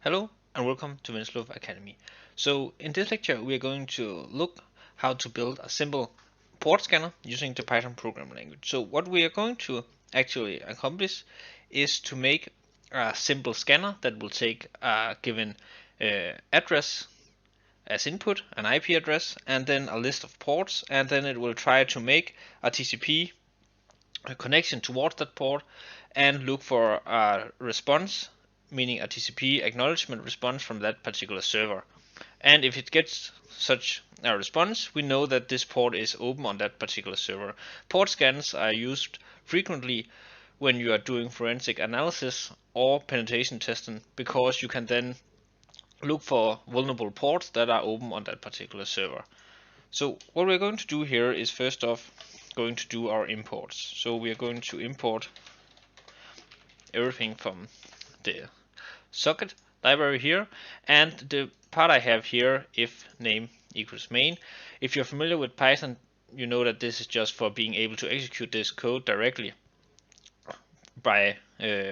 Hello and welcome to Winslow Academy. So in this lecture we are going to look how to build a simple port scanner using the Python programming language. So what we are going to actually accomplish is to make a simple scanner that will take a given address as input, an IP address, and then a list of ports, and then it will try to make a TCP connection towards that port and look for a response, meaning a TCP acknowledgement response from that particular server. And if it gets such a response, we know that this port is open on that particular server. Port scans are used frequently when you are doing forensic analysis or penetration testing, because you can then look for vulnerable ports that are open on that particular server. So what we're going to do here is first off going to do our imports. So we are going to import everything from the socket library here, and the part I have here, if name equals main. If you're familiar with Python, you know that this is just for being able to execute this code directly by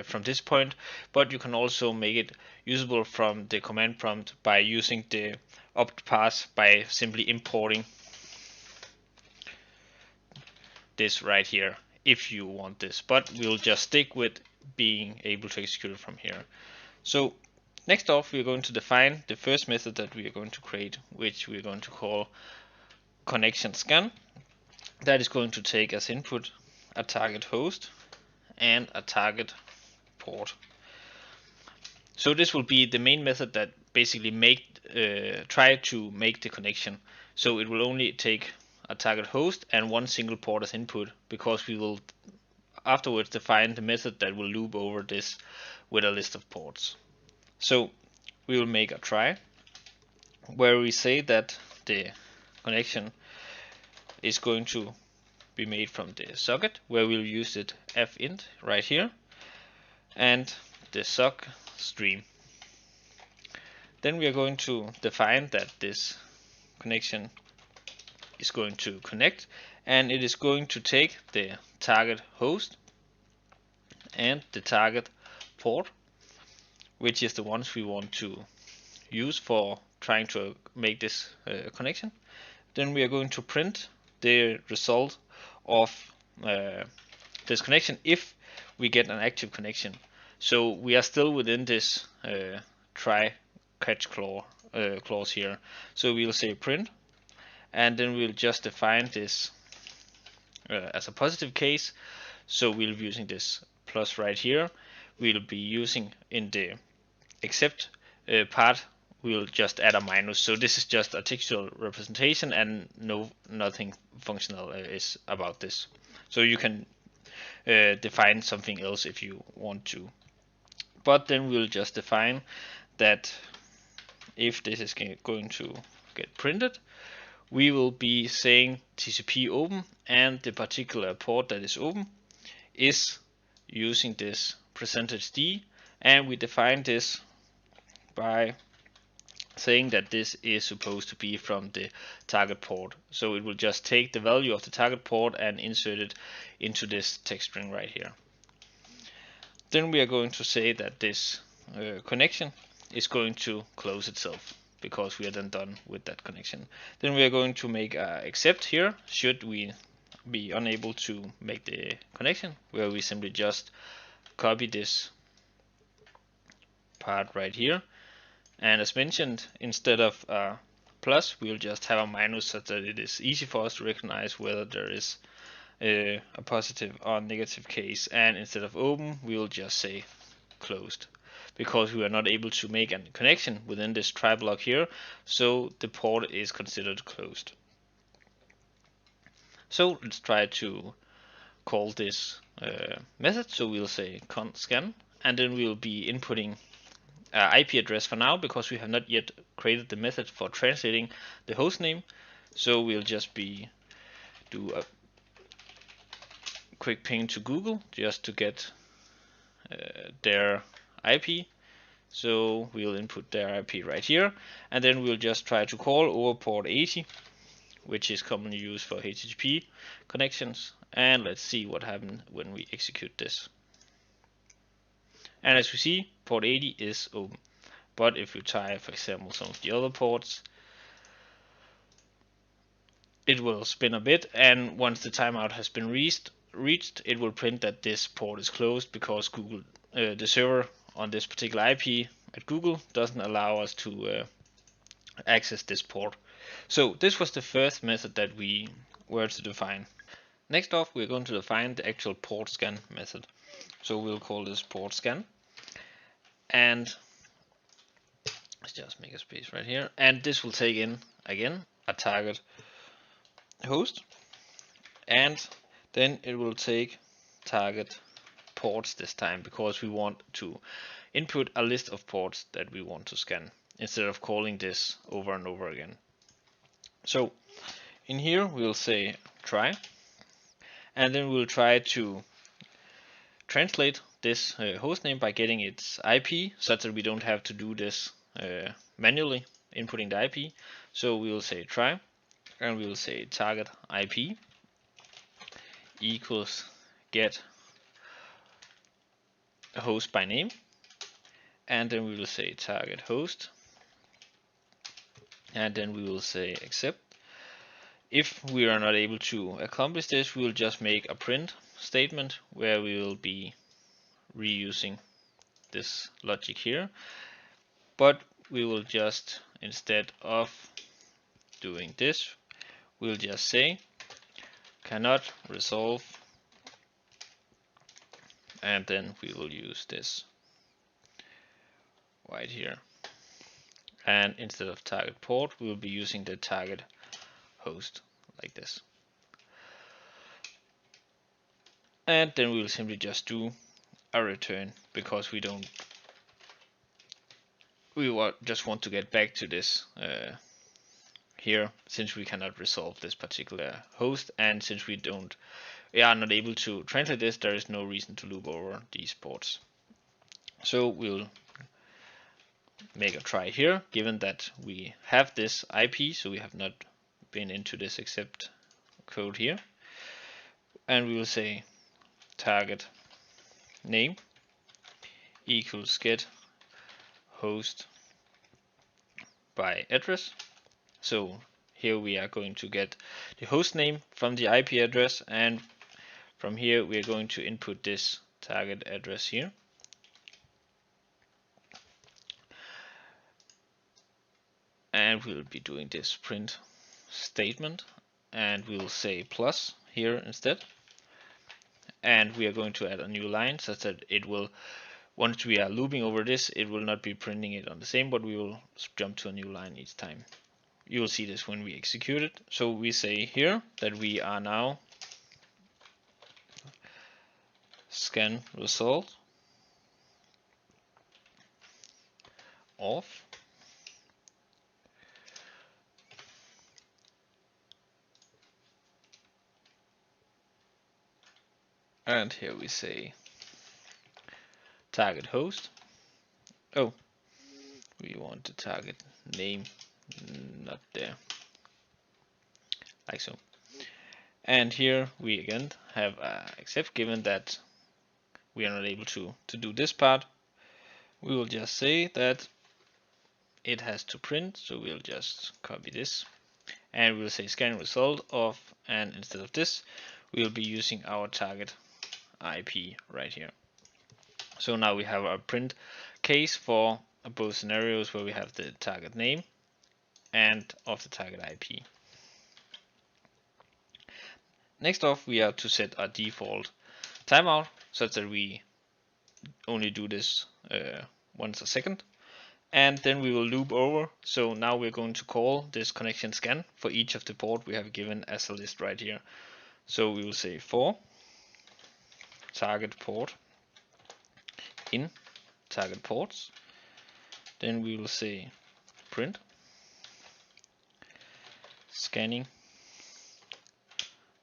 from this point, but you can also make it usable from the command prompt by using the opt path by simply importing this right here if you want this, but we'll just stick with being able to execute it from here. So next off, we're going to define the first method that we are going to create, which we're going to call connection scan. That is going to take as input a target host and a target port. So this will be the main method that basically try to make the connection. So it will only take a target host and one single port as input, because we will afterwards define the method that will loop over this with a list of ports. So we will make a try where we say that the connection is going to be made from the socket, where we'll use it fint right here, and the sock stream. Then we are going to define that this connection is going to connect, and it is going to take the target host and the target port, which is the ones we want to use for trying to make this connection. Then we are going to print the result of this connection if we get an active connection. So we are still within this try catch clause here. So we'll say print, and then we'll just define this as a positive case. So we'll be using this plus right here. We'll be using in the except part, we'll just add a minus. So this is just a textual representation, and nothing functional is about this. So you can define something else if you want to. But then we'll just define that if this is going to get printed, we will be saying TCP open, and the particular port that is open is using this %d, and we define this by saying that this is supposed to be from the target port. So it will just take the value of the target port and insert it into this text string right here. Then we are going to say that this connection is going to close itself, because we are then done with that connection. Then we are going to make except here should we be unable to make the connection, where we simply just copy this part right here, and as mentioned, instead of a plus, we'll just have a minus, so that it is easy for us to recognize whether there is a positive or negative case. And instead of open, we will just say closed, because we are not able to make a connection within this try block here, so the port is considered closed. So let's try to call this method. So we'll say const scan, and then we'll be inputting IP address for now, because we have not yet created the method for translating the host name. So we'll just do a quick ping to Google just to get their IP. So we'll input their IP right here, and then we'll just try to call over port 80, which is commonly used for HTTP connections. And let's see what happens when we execute this. And as we see, port 80 is open. But if you try, for example, some of the other ports, it will spin a bit, and once the timeout has been reached, it will print that this port is closed because Google, the server on this particular IP at Google, doesn't allow us to access this port. So this was the first method that we were to define. Next off, we're going to define the actual port scan method. So we'll call this port scan, and let's just make a space right here, and this will take in again a target host, and then it will take target ports this time, because we want to input a list of ports that we want to scan instead of calling this over and over again. So in here we'll say try, and then we'll try to translate this host name by getting its IP, such that we don't have to do this manually inputting the IP. So we will say try, and we will say target IP equals get host by name, and then we will say target host, and then we will say accept. If we are not able to accomplish this, we will just make a print statement where we will be reusing this logic here, but we will just, instead of doing this, we'll just say cannot resolve, and then we will use this right here, and instead of target port, we will be using the target host like this, and then we will simply just do a return, because we just want to get back to this here, since we cannot resolve this particular host, and since we are not able to translate this, there is no reason to loop over these ports. So we'll make a try here, given that we have this IP, so we have not been into this accept code here, and we will say target name equals get host by address. So here we are going to get the host name from the IP address, and from here we are going to input this target address here. And we'll be doing this print statement, and we'll say plus here instead. And we are going to add a new line such that it will, once we are looping over this, it will not be printing it on the same, but we will jump to a new line each time. You will see this when we execute it. So we say here that we are now scan result off, and here we say target host. Oh, we want the target name not there, like so. And here we again have accept, given that we are not able to do this part. We will just say that it has to print, so we'll just copy this, and we'll say scan result of, and instead of this we'll be using our target IP right here. So now we have our print case for both scenarios where we have the target name and of the target IP. Next off, we are to set a default timeout such that we only do this once a second, and then we will loop over. So now we're going to call this connection scan for each of the port we have given as a list right here. So we will say for target port in target ports, then we will say print scanning.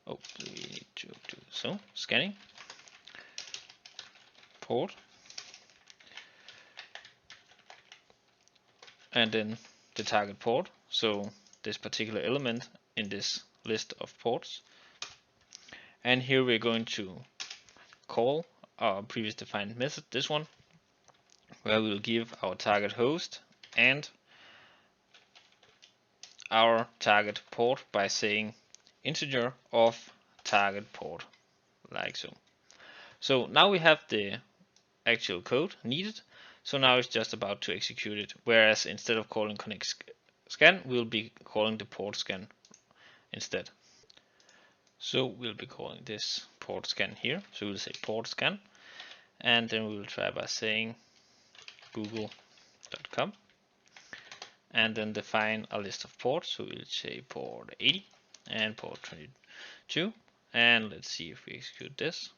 Oh, we need to do so. Scanning port, and then the target port. So this particular element in this list of ports. And here we're going to call our previous defined method, this one, where we will give our target host and our target port by saying integer of target port, like so. So now we have the actual code needed. So now it's just about to execute it. Whereas instead of calling connect scan, we'll be calling the port scan instead. So we'll be calling this port scan here. So we'll say port scan, and then we will try by saying google.com, and then define a list of ports. So we'll say port 80 and port 22, and let's see if we execute this.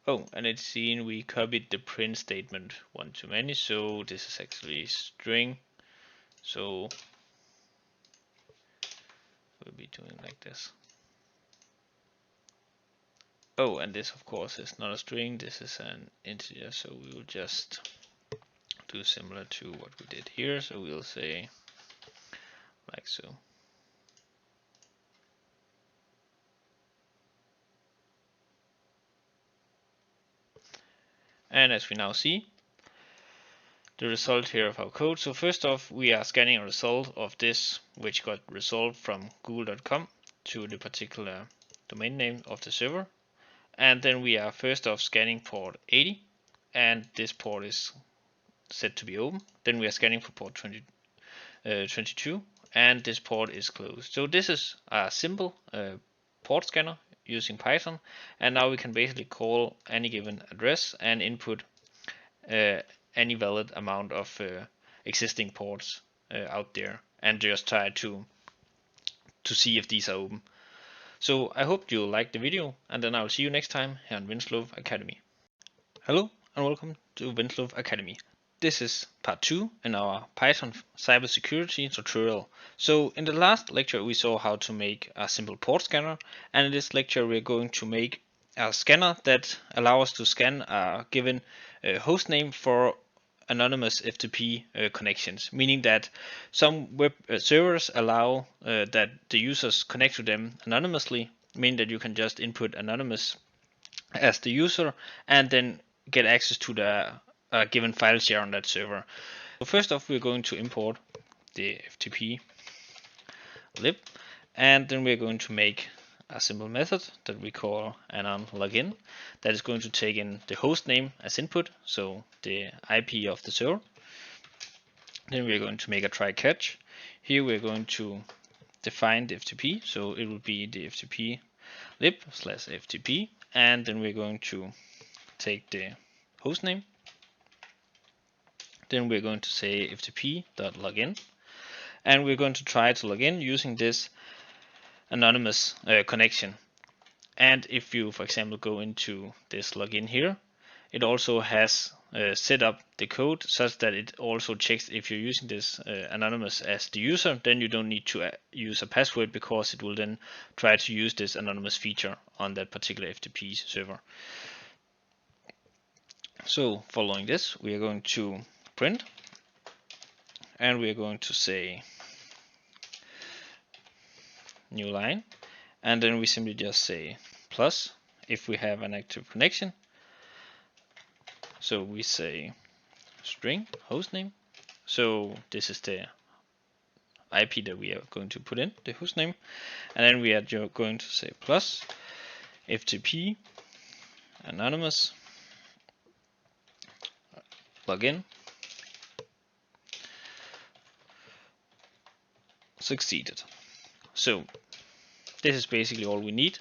Oh, and it's seen we copied the print statement one too many, so this is actually string. So we'll be doing like this. Oh, and this of course is not a string, this is an integer, so we will just do similar to what we did here. So we'll say like so. And as we now see, the result here of our code. So first off, we are scanning a result of this, which got resolved from google.com to the particular domain name of the server. And then we are first off scanning port 80, and this port is set to be open. Then we are scanning for port 22, and this port is closed. So this is a simple port scanner using Python, and now we can basically call any given address and input any valid amount of existing ports out there, and just try to see if these are open. So I hope you liked the video, and then I'll see you next time here on Winslow Academy. Hello and welcome to Winslow Academy. This is part 2 in our Python cybersecurity tutorial. So in the last lecture we saw how to make a simple port scanner, and in this lecture we're going to make a scanner that allows us to scan a given host name for anonymous FTP connections, meaning that some web servers allow that the users connect to them anonymously, meaning that you can just input anonymous as the user and then get access to the given file share on that server. So first off, we're going to import the FTP lib, and then we're going to make a simple method that we call anon login that is going to take in the host name as input, so the IP of the server. Then we're going to make a try catch. Here we're going to define the FTP, so it will be the FTP lib / FTP, and then we're going to take the host name. Then we're going to say ftp.login, and we're going to try to log in using this anonymous connection. And if you, for example, go into this login here, it also has set up the code such that it also checks if you're using this anonymous as the user, then you don't need to use a password, because it will then try to use this anonymous feature on that particular FTP server. So following this, we are going to print, and we are going to say new line, and then we simply just say plus if we have an active connection. So we say string hostname, so this is the IP that we are going to put in, the hostname, and then we are going to say plus FTP anonymous login succeeded. So this is basically all we need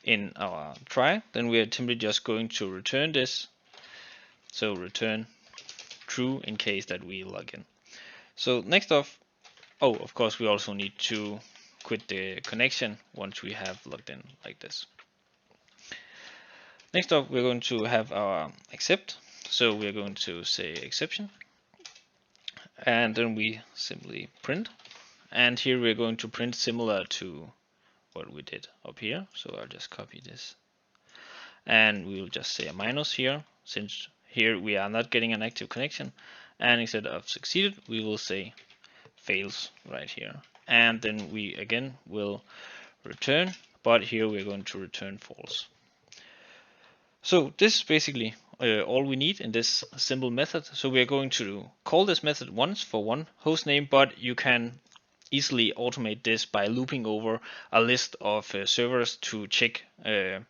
in our try. Then we are simply just going to return this, so return true in case that we log in. So next off, oh, of course we also need to quit the connection once we have logged in like this. Next up, we're going to have our accept, so we're going to say exception, and then we simply print, and here we're going to print similar to what we did up here. So I'll just copy this, and we'll just say a minus here, since here we are not getting an active connection, and instead of succeeded we will say fails right here, and then we again will return, but here we're going to return false. So this is basically all we need in this simple method. So we are going to call this method once for one host name, but you can easily automate this by looping over a list of servers to check the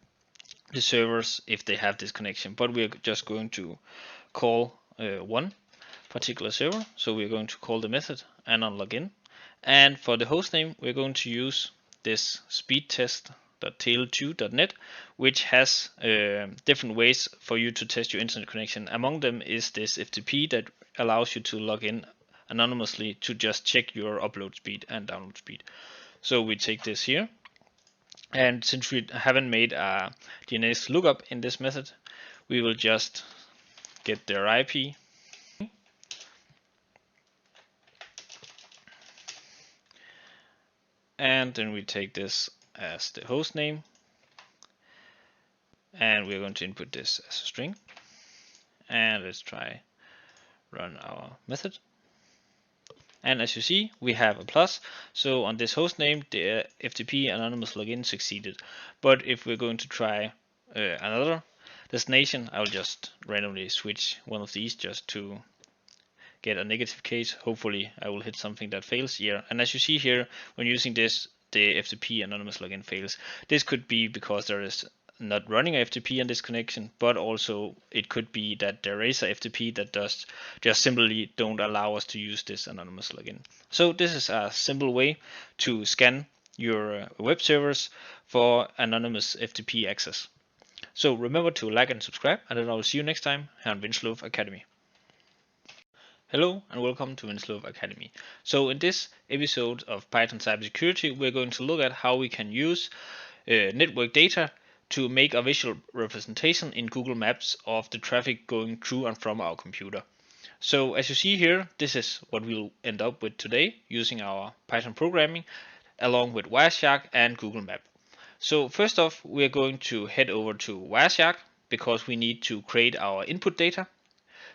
servers if they have this connection. But we're just going to call one particular server. So we're going to call the method anon login. And for the host name, we're going to use this speedtest.tail2.net, which has different ways for you to test your internet connection. Among them is this FTP that allows you to log in anonymously to just check your upload speed and download speed. So we take this here, and since we haven't made a DNS lookup in this method, we will just get their IP and then we take this as the host name, and we're going to input this as a string, and let's try run our method. And as you see, we have a plus. So on this host name, the FTP anonymous login succeeded. But if we're going to try another destination, I'll just randomly switch one of these just to get a negative case. Hopefully I will hit something that fails here. And as you see here, when using this, the FTP anonymous login fails. This could be because there is not running a FTP on this connection, but also it could be that there is a FTP that does just simply don't allow us to use this anonymous login. So this is a simple way to scan your web servers for anonymous FTP access. So remember to like and subscribe, and then I will see you next time here on Winslow Academy. Hello and welcome to Winslow Academy. So in this episode of Python Cybersecurity, we're going to look at how we can use network data to make a visual representation in Google Maps of the traffic going through and from our computer. So as you see here, this is what we'll end up with today using our Python programming along with Wireshark and Google Map. So first off, we're going to head over to Wireshark because we need to create our input data.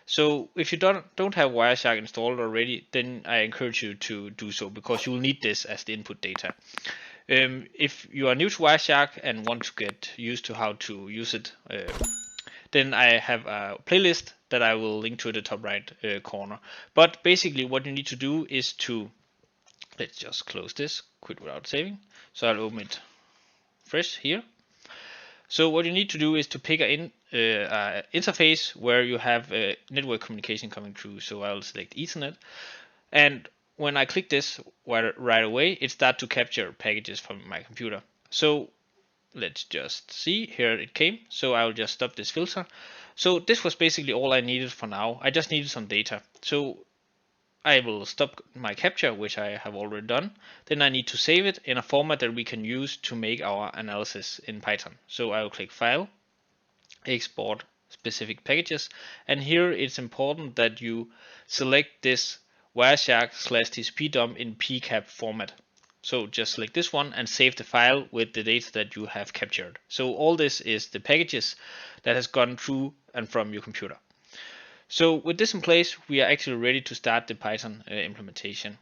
So if you don't have Wireshark installed already, then I encourage you to do so because you will need this as the input data. If you are new to Wireshark and want to get used to how to use it, then I have a playlist that I will link to at the top right corner. But basically what you need to do is to, let's just close this, quit without saving. So I'll open it fresh here. So what you need to do is to pick an interface where you have network communication coming through. So I'll select Ethernet, and when I click this right away, it starts to capture packages from my computer. So let's just see, here it came. So I'll just stop this filter. So this was basically all I needed for now. I just needed some data. So I will stop my capture, which I have already done. Then I need to save it in a format that we can use to make our analysis in Python. So I will click File, Export Specific Packages, and here it's important that you select this Wireshark/TCP dump in PCAP format. So just select this one and save the file with the data that you have captured. So all this is the packages that has gone through and from your computer. So with this in place, we are actually ready to start the Python implementation.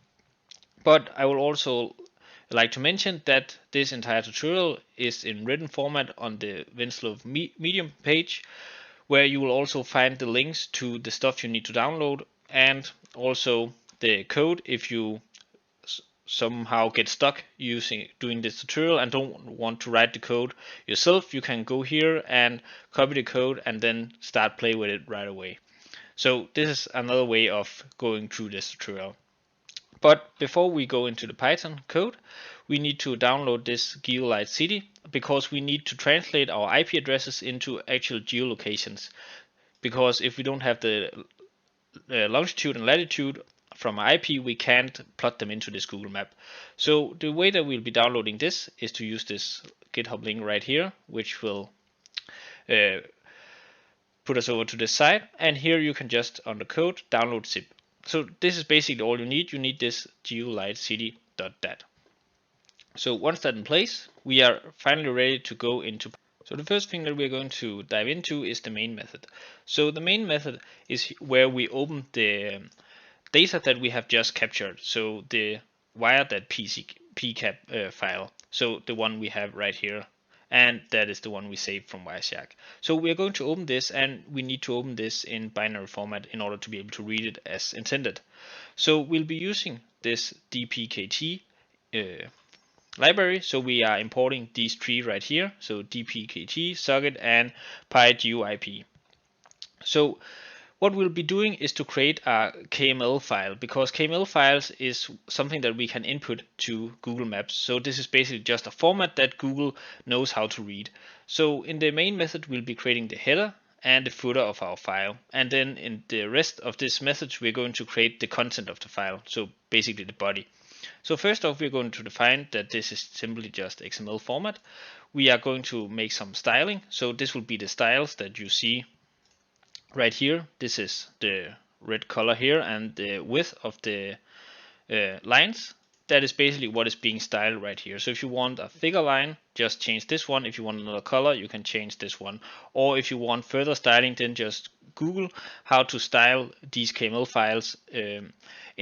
But I will also like to mention that this entire tutorial is in written format on the Winslow Medium page, where you will also find the links to the stuff you need to download and also the code if you somehow get stuck doing this tutorial and don't want to write the code yourself. You can go here and copy the code and then start play with it right away. So this is another way of going through this tutorial. But before we go into the Python code, we need to download this GeoLite City because we need to translate our IP addresses into actual geolocations. Because if we don't have the longitude and latitude from our IP, we can't plot them into this Google map. So the way that we'll be downloading this is to use this GitHub link right here, which will put us over to this site, and here you can just under code download zip. So this is basically all you need. You need this geolitecity.dat. So once that's in place, we are finally ready to go into. So the first thing that we're going to dive into is the main method. So the main method is where we open the data that we have just captured. So the wire.pcap file. So the one we have right here. and that is the one we saved from Wireshark. So we are going to open this, and we need to open this in binary format in order to be able to read it as intended. So we'll be using this dpkt library. So we are importing these three right here. So dpkt, socket, and pygeoip. So what we'll be doing is to create a KML file, because KML files is something that we can input to Google Maps. So this is basically just a format that Google knows how to read. So in the main method, we'll be creating the header and the footer of our file. And then in the rest of this method, we're going to create the content of the file. So basically the body. So first off, we're going to define that this is simply just XML format. We are going to make some styling. So this will be the styles that you see right here. This is the red color here, and the width of the lines. That is basically what is being styled right here. So if you want a thicker line, just change this one. If you want another color, you can change this one. Or if you want further styling, then just Google how to style these KML files in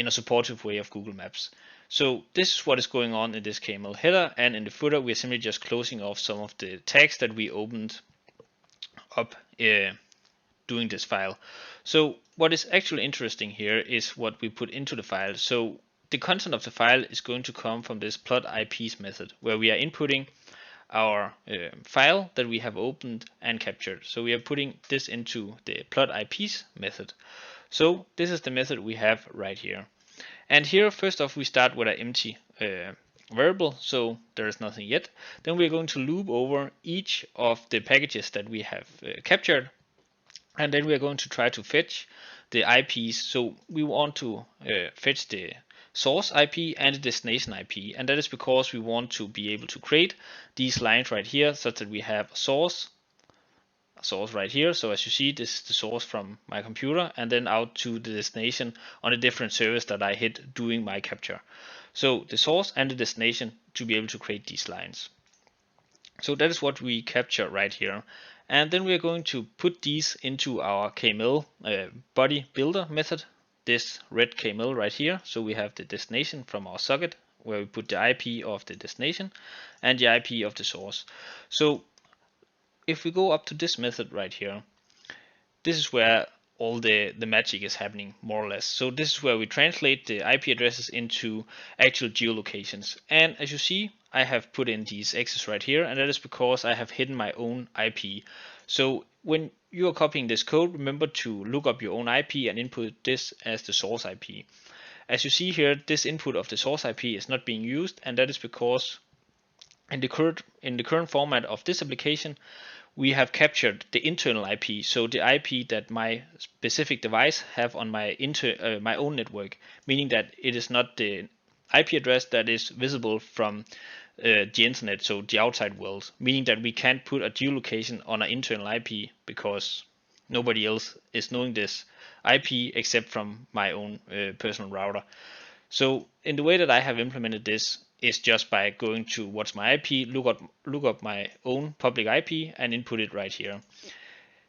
a supportive way of Google Maps. So this is what is going on in this KML header, and in the footer we're simply just closing off some of the tags that we opened up doing this file. So what is actually interesting here is what we put into the file. So the content of the file is going to come from this plot IPs method, where we are inputting our file that we have opened and captured. So we are putting this into the plot IPs method. So this is the method we have right here. And here, first off, we start with an empty variable, so there is nothing yet. Then we're going to loop over each of the packages that we have captured, and then we're going to try to fetch the IPs. So we want to fetch the source IP and the destination IP, and that is because we want to be able to create these lines right here such that we have a source right here. So as you see, this is the source from my computer, and then out to the destination on a different service that I hit doing my capture. So the source and the destination to be able to create these lines. So that is what we capture right here. And then we are going to put these into our KML body builder method, this red KML right here. So we have the destination from our socket, where we put the IP of the destination and the IP of the source. So if we go up to this method right here, this is where all the magic is happening, more or less. So this is where we translate the IP addresses into actual geolocations. And as you see, I have put in these X's right here, and that is because I have hidden my own IP. So when you are copying this code, remember to look up your own IP and input this as the source IP. As you see here, this input of the source IP is not being used, and that is because in the current format of this application, we have captured the internal IP, so the IP that my specific device have on my my own network, meaning that it is not the IP address that is visible from the internet, so the outside world, meaning that we can't put a geolocation on an internal IP because nobody else is knowing this IP except from my own personal router. So in the way that I have implemented this is just by going to what's my IP, look up my own public IP and input it right here.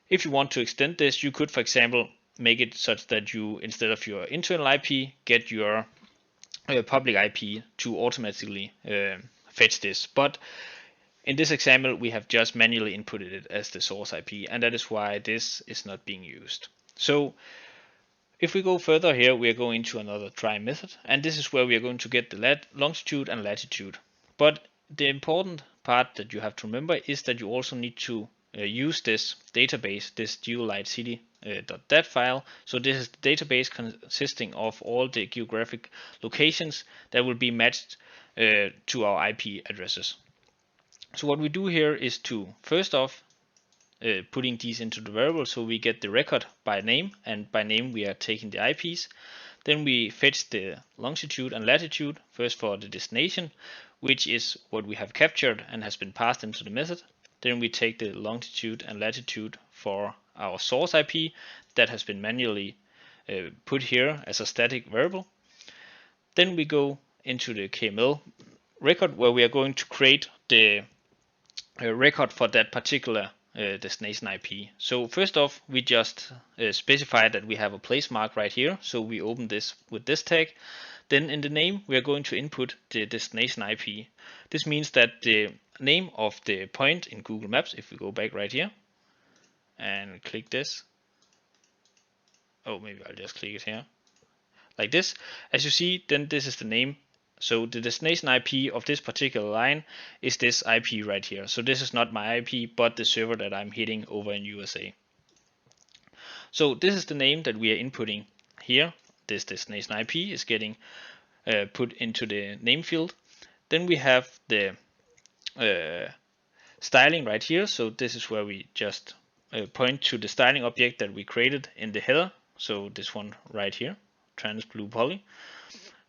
If you want to extend this, you could, for example, make it such that you, instead of your internal IP, get your public IP to automatically fetch this. But in this example, we have just manually inputted it as the source IP, and that is why this is not being used. So if we go further here, we are going to another try method, and this is where we are going to get the longitude and latitude. But the important part that you have to remember is that you also need to use this database, this geolightcity.dat file. So this is the database consisting of all the geographic locations that will be matched to our IP addresses. So what we do here is to, first off, putting these into the variable, so we get the record by name, and by name we are taking the IPs. Then we fetch the longitude and latitude, first for the destination, which is what we have captured and has been passed into the method. Then we take the longitude and latitude for our source IP that has been manually put here as a static variable. Then we go into the KML record, where we are going to create the record for that particular destination IP. So first off, we just specify that we have a place mark right here. So we open this with this tag. Then in the name, we are going to input the destination IP. This means that the name of the point in Google Maps. If we go back right here and click this, oh, maybe I'll just click it here like this. As you see, then this is the name. So the destination IP of this particular line is this IP right here. So this is not my IP, but the server that I'm hitting over in USA. So this is the name that we are inputting here. This destination IP is getting put into the name field. Then we have the styling right here. So this is where we just point to the styling object that we created in the header. So this one right here, trans blue poly.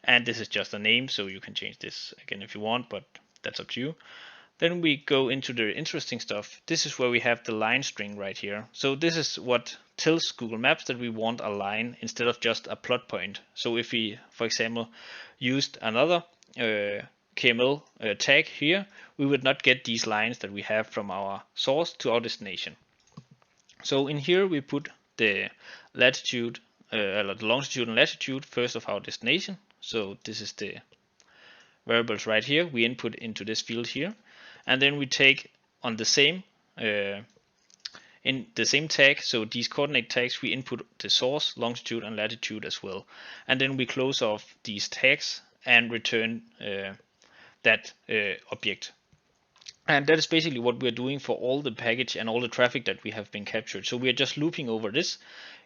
And this is just a name, so you can change this again if you want, but that's up to you. Then we go into the interesting stuff. This is where we have the line string right here. So this is what tells Google Maps that we want a line instead of just a plot point. So if we, for example, used another KML tag here, we would not get these lines that we have from our source to our destination. So in here we put the latitude, the longitude and latitude first of our destination. So this is the variables right here we input into this field here, and then we take on the same in the same tag, so these coordinate tags, we input the source, longitude and latitude as well, and then we close off these tags and return that object. And that is basically what we're doing for all the package and all the traffic that we have been captured. So we are just looping over this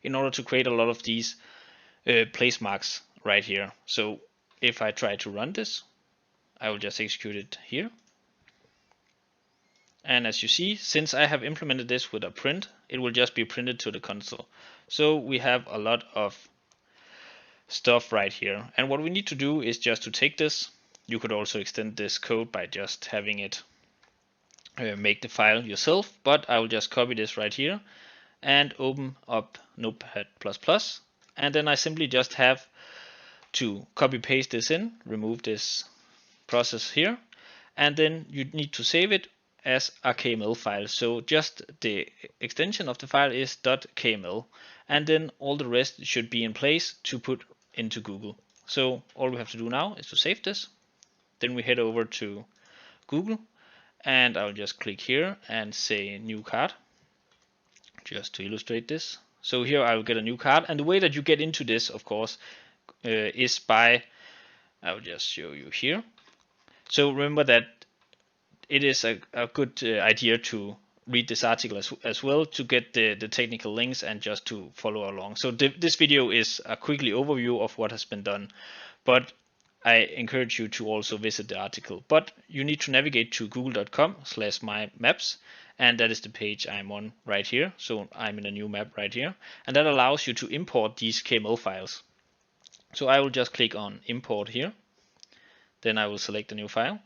in order to create a lot of these place marks right here. So if I try to run this, I will just execute it here. And as you see, since I have implemented this with a print, it will just be printed to the console. So we have a lot of stuff right here. And what we need to do is just to take this. You could also extend this code by just having it make the file yourself, but I will just copy this right here and open up Notepad++, and then I simply just have to copy paste this in, remove this process here, and then you need to save it as a KML file. So just the extension of the file is .kml, and then all the rest should be in place to put into Google. So all we have to do now is to save this. Then we head over to Google, and I'll just click here and say new card, just to illustrate this. So here I will get a new card, and the way that you get into this, of course, is by, I'll just show you here. So remember that it is a good idea to read this article as well to get the technical links and just to follow along. So this video is a quickly overview of what has been done, but I encourage you to also visit the article. But you need to navigate to google.com/mymaps, and that is the page I'm on right here. So I'm in a new map right here, and that allows you to import these KML files. So I will just click on import here. Then I will select a new file,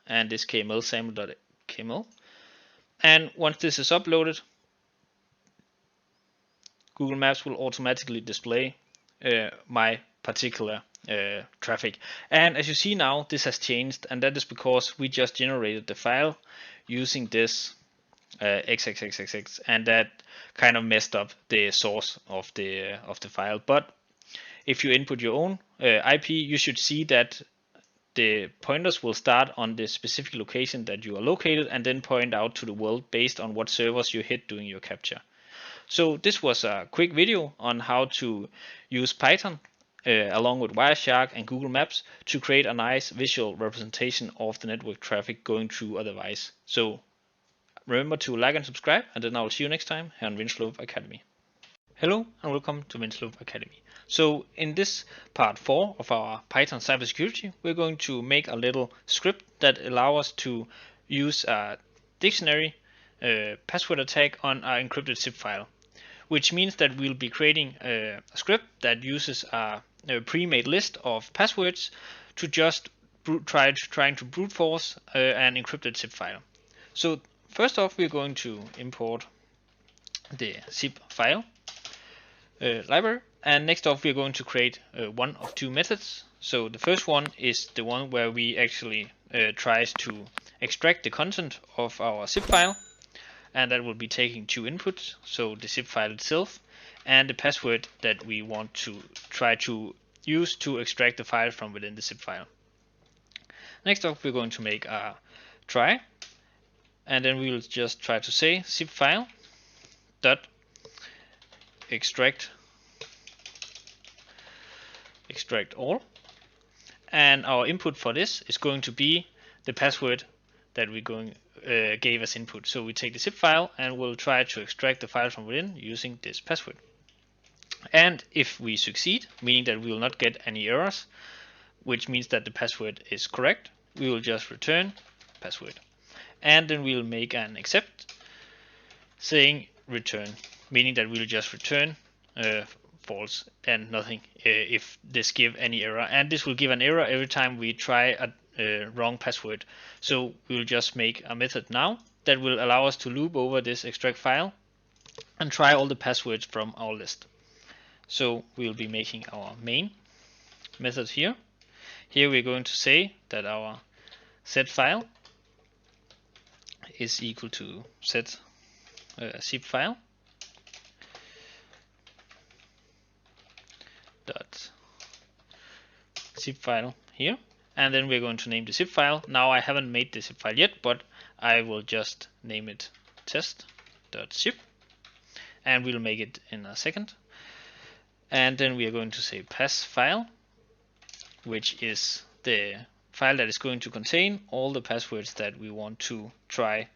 and this KML sample.kml. And once this is uploaded, Google Maps will automatically display my particular traffic. And as you see now, this has changed, and that is because we just generated the file using this XXXXX, and that kind of messed up the source of the file. But if you input your own IP, you should see that the pointers will start on the specific location that you are located and then point out to the world based on what servers you hit during your capture. So this was a quick video on how to use Python along with Wireshark and Google Maps to create a nice visual representation of the network traffic going through a device. So remember to like and subscribe, and then I will see you next time here on Winslow Academy. Hello and welcome to Winslow Academy. So in this part 4 of our Python cybersecurity, we're going to make a little script that allows us to use a dictionary password attack on our encrypted zip file, which means that we'll be creating a script that uses a pre-made list of passwords to just trying to brute force an encrypted zip file. So first off, we're going to import the zip file library, and next off we're going to create one of two methods. So the first one is the one where we actually tries to extract the content of our zip file, and that will be taking two inputs, so the zip file itself and the password that we want to try to use to extract the file from within the zip file. Next up, we're going to make a try, and then we will just try to say zip file dot extract all, and our input for this is going to be the password that we gave as input. So we take the zip file and we'll try to extract the file from within using this password. And if we succeed, meaning that we will not get any errors, which means that the password is correct, we will just return password. And then we'll make an except saying return, meaning that we'll just return false and nothing if this give any error. And this will give an error every time we try a wrong password. So we'll just make a method now that will allow us to loop over this extract file and try all the passwords from our list. So we'll be making our main method here. Here we're going to say that our set file is equal to set zip file dot zip file here, and then we're going to name the zip file. Now I haven't made the zip file yet, but I will just name it test.zip, and we'll make it in a second. And then we are going to say pass file, which is the file that is going to contain all the passwords that we want to try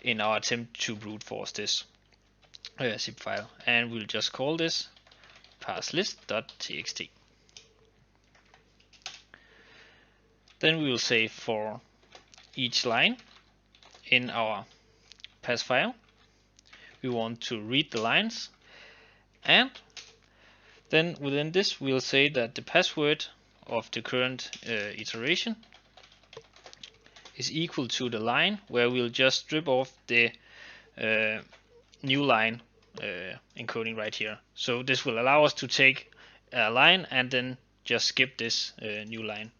in our attempt to brute force this zip file. And we'll just call this passlist.txt. Then we will say for each line in our pass file, we want to read the lines, and then within this we'll say that the password of the current iteration is equal to the line where we'll just strip off the new line encoding right here. So this will allow us to take a line and then just skip this new line.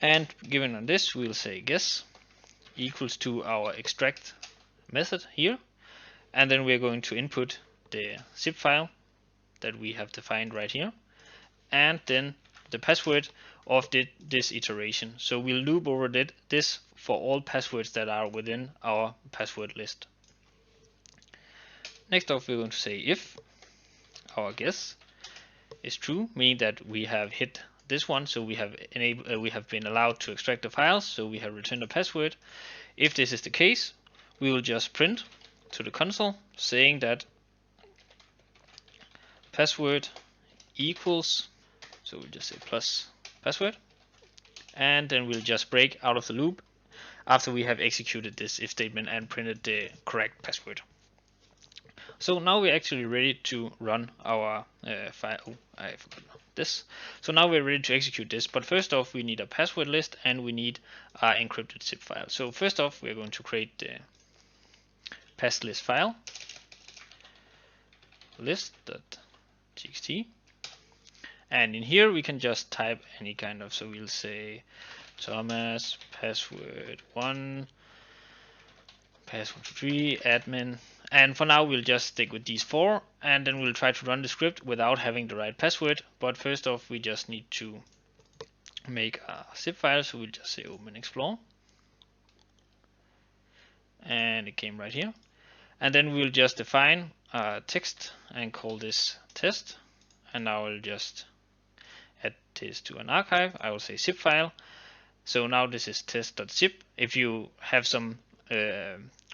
And given on this, we'll say guess equals to our extract method here, and then we're going to input the zip file that we have defined right here, and then the password of this iteration. So we'll loop over this for all passwords that are within our password list. Next off, we're going to say if our guess is true, meaning that we have hit this one, so we have been allowed to extract the files, so we have returned a password. If this is the case, we will just print to the console saying that password equals, so we'll just say plus password, and then we'll just break out of the loop after we have executed this if statement and printed the correct password. So now we're actually ready to run our file. Oh, I forgot this. So now we're ready to execute this, but first off we need a password list and we need our encrypted zip file. So first off we're going to create the pass list file list.txt, and in here we can just type any kind of, so we'll say Thomas password 1 password 3 admin, and for now we'll just stick with these 4, and then we'll try to run the script without having the right password. But first off we just need to make a zip file, so we'll just say open explore, and it came right here, and then we'll just define a text and call this test, and now I'll just add this to an archive. I will say zip file, so now this is test.zip. If you have some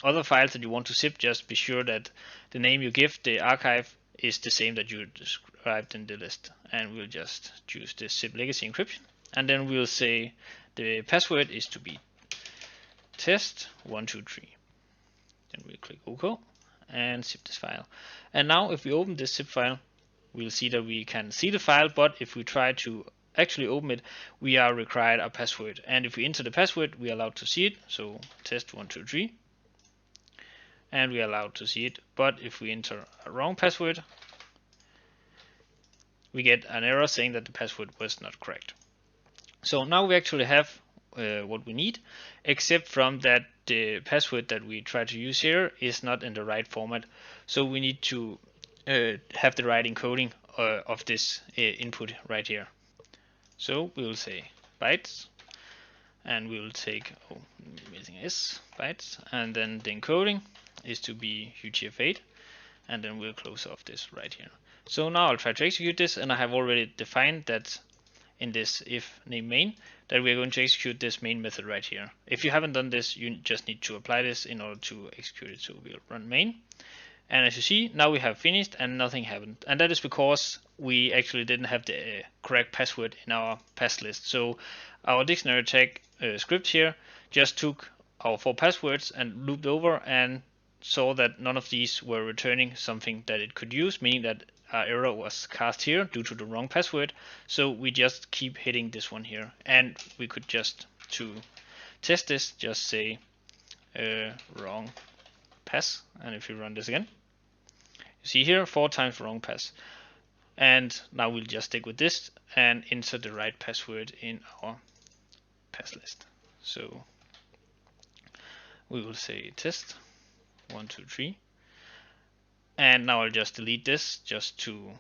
other files that you want to zip, just be sure that the name you give the archive is the same that you described in the list, and we'll just choose this zip legacy encryption, and then we'll say the password is to be test123. Then we'll click OK and zip this file. And now if we open this zip file, we'll see that we can see the file, but if we try to actually open it, we are required a password, and if we enter the password we are allowed to see it, so test123, and we are allowed to see it. But if we enter a wrong password, we get an error saying that the password was not correct. So now we actually have what we need, except from that the password that we try to use here is not in the right format, so we need to have the right encoding of this input right here. So we will say bytes, and we will take missing S bytes, and then the encoding is to be UTF-8, and then we'll close off this right here. So now I'll try to execute this, and I have already defined that in this if name main that we're going to execute this main method right here. If you haven't done this, you just need to apply this in order to execute it. So we'll run main, and as you see, now we have finished and nothing happened, and that is because we actually didn't have the correct password in our pass list. So our dictionary tag script here just took our 4 passwords and looped over and saw that none of these were returning something that it could use, meaning that our error was cast here due to the wrong password. So we just keep hitting this one here, and we could just, to test this, just say wrong pass, and if you run this again, you see here 4 times wrong pass. And now we'll just stick with this and insert the right password in our pass list. So we will say test 1 2 3, and now I'll just delete this just to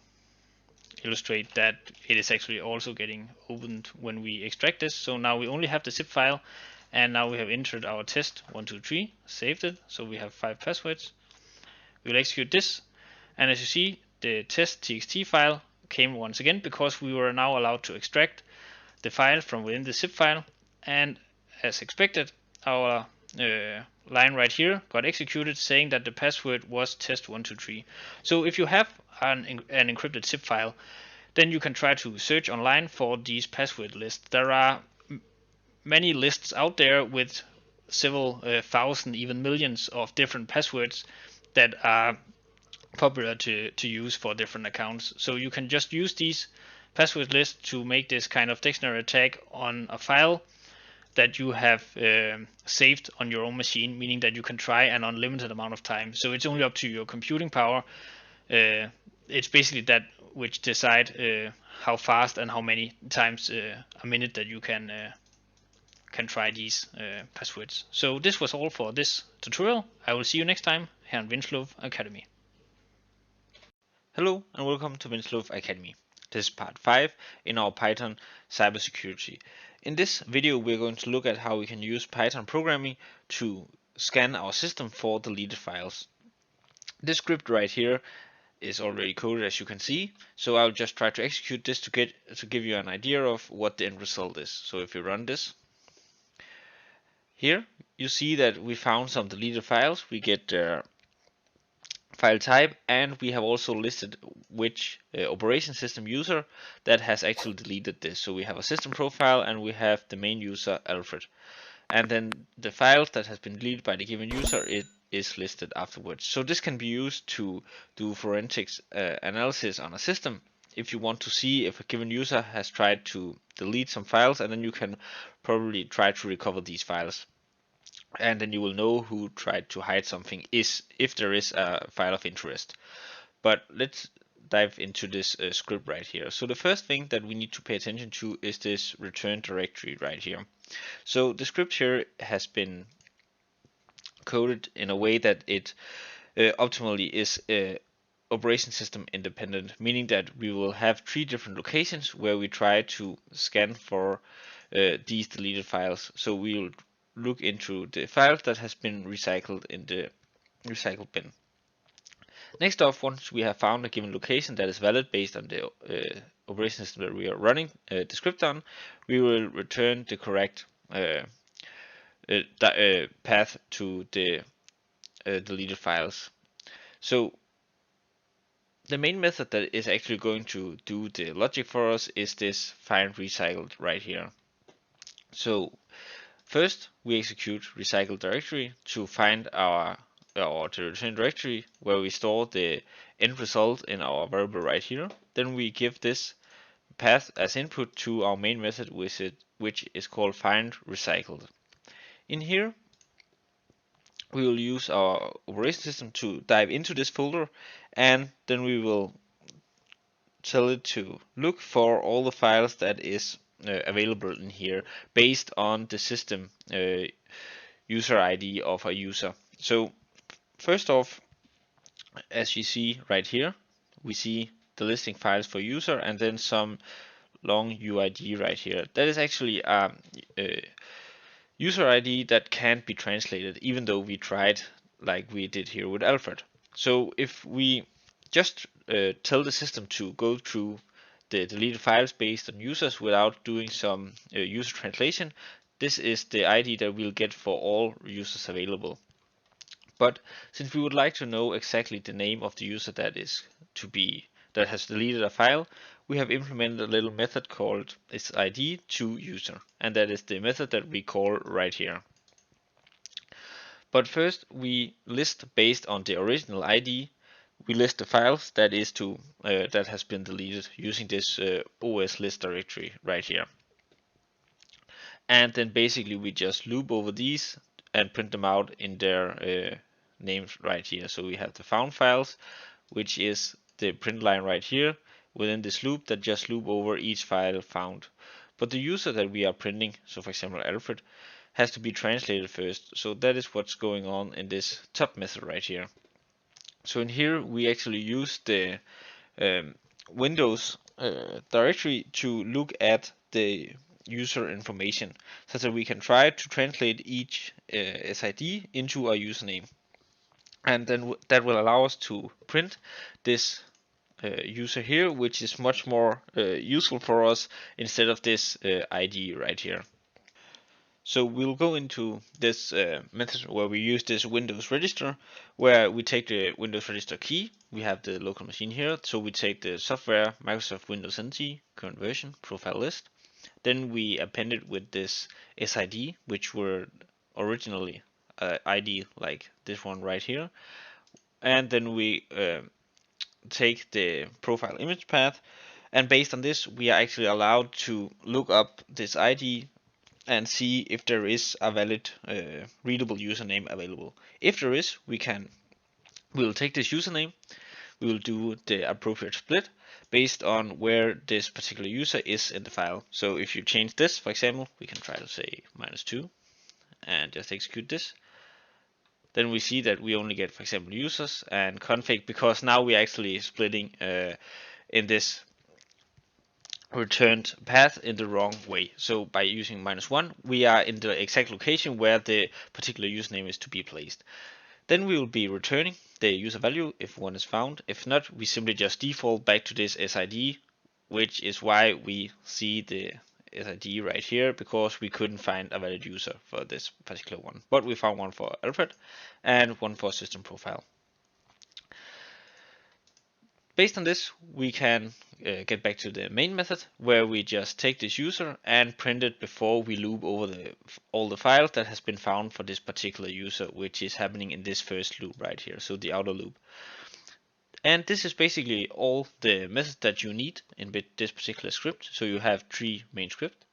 illustrate that it is actually also getting opened when we extract this. So now we only have the zip file, and now we have entered our test 1 2 3, saved it, so we have 5 passwords. We'll execute this, and as you see, the test.txt file came once again because we were now allowed to extract the file from within the zip file, and as expected, our line right here got executed saying that the password was test123. So if you have an encrypted zip file, then you can try to search online for these password lists. There are many lists out there with several thousand, even millions of different passwords that are popular to use for different accounts. So you can just use these password lists to make this kind of dictionary tag on a file that you have saved on your own machine, meaning that you can try an unlimited amount of time. So it's only up to your computing power. It's basically that which decide how fast and how many times a minute that you can try these passwords. So this was all for this tutorial. I will see you next time here on Winslow Academy. Hello and welcome to Winslow Academy. This is part 5 in our Python cybersecurity. In this video we're going to look at how we can use Python programming to scan our system for deleted files. This script right here is already coded, as you can see, so I'll just try to execute this to give you an idea of what the end result is. So if you run this, here you see that we found some deleted files. We get their file type, and we have also listed which operation system user that has actually deleted this. So we have a system profile and we have the main user Alfred, and then the files that has been deleted by the given user, it is listed afterwards. So this can be used to do forensics analysis on a system if you want to see if a given user has tried to delete some files, and then you can probably try to recover these files, and then you will know who tried to hide something if there is a file of interest. But let's dive into this script right here. So the first thing that we need to pay attention to is this return directory right here. So the script here has been coded in a way that it optimally is operation system independent, meaning that we will have 3 different locations where we try to scan for these deleted files. So we will look into the files that has been recycled in the recycle bin. Next off, once we have found a given location that is valid based on the operation system that we are running the script on, we will return the correct path to the deleted files. So the main method that is actually going to do the logic for us is this find recycled right here. So first we execute recycle directory to find our to return directory where we store the end result in our variable right here. Then we give this path as input to our main method which is called find recycled. In here we will use our operation system to dive into this folder, and then we will tell it to look for all the files that is available in here based on the system user ID of a user. So first off, as you see right here, we see the listing files for user and then some long UID right here. That is actually user ID that can't be translated, even though we tried like we did here with Alfred. So if we just tell the system to go through the deleted files based on users without doing some user translation, this is the ID that we'll get for all users available. But since we would like to know exactly the name of the user that has deleted a file, we have implemented a little method called isID to user, and that is the method that we call right here. But first we list based on the original ID. We list the files that has been deleted using this OS list directory right here. And then basically we just loop over these and print them out in their names right here. So we have the found files, which is the print line right here within this loop that just loop over each file found. But the user that we are printing, so for example Alfred, has to be translated first. So that is what's going on in this top method right here. So in here we actually use the Windows directory to look at the user information so that we can try to translate each SID into a username. And then that will allow us to print this user here, which is much more useful for us instead of this ID right here. So we'll go into this method where we use this Windows register, where we take the Windows register key. We have the local machine here, so we take the software Microsoft Windows NT, current version, profile list. Then we append it with this SID, which were originally ID like this one right here. And then we take the profile image path, and based on this we are actually allowed to look up this ID and see if there is a valid readable username available. If there is, we'll take this username, we will do the appropriate split based on where this particular user is in the file. So if you change this, for example, we can try to say -2 and just execute this. Then we see that we only get, for example, users and config, because now we're actually splitting in this returned path in the wrong way. So by using -1, we are in the exact location where the particular username is to be placed. Then we will be returning the user value if one is found. If not, we simply just default back to this SID, which is why we see the SID right here, because we couldn't find a valid user for this particular one. But we found one for Alfred and one for system profile. Based on this, we can get back to the main method, where we just take this user and print it before we loop over all the files that has been found for this particular user, which is happening in this first loop right here, so the outer loop. And this is basically all the methods that you need in this particular script. So you have 3 main scripts.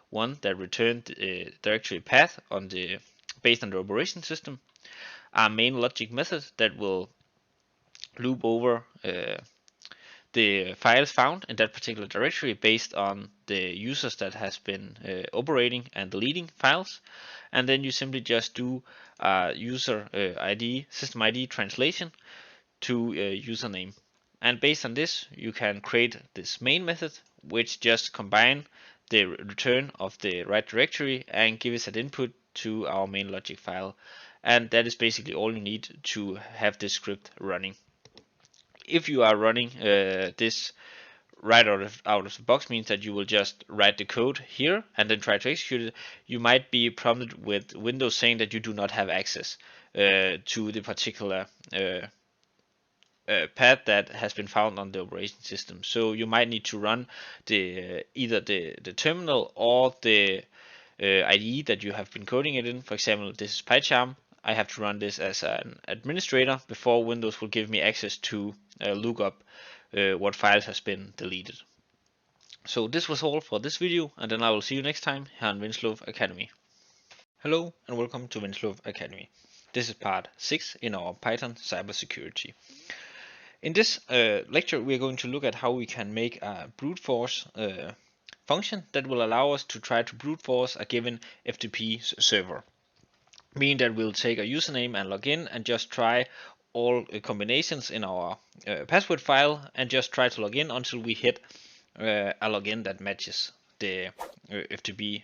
One that returned the directory path based on the operation system. A main logic method that will loop over the files found in that particular directory based on the users that has been operating and deleting files. And then you simply just do user ID, system ID translation to username. And based on this, you can create this main method, which just combine the return of the right directory and give us an input to our main logic file. And that is basically all you need to have this script running. If you are running this right out of the box, means that you will just write the code here and then try to execute it, you might be prompted with Windows saying that you do not have access to the particular path that has been found on the operation system. So you might need to run either the terminal or the IDE that you have been coding it in. For example, this is PyCharm. I have to run this as an administrator before Windows will give me access to look up what files has been deleted. So this was all for this video, and then I will see you next time here on Winslow Academy. Hello and welcome to Winslow Academy. This is part 6 in our Python cybersecurity. In this lecture, we are going to look at how we can make a brute force function that will allow us to try to brute force a given FTP server. Meaning that we'll take a username and log in and just try all combinations in our password file and just try to log in until we hit a login that matches the FTP,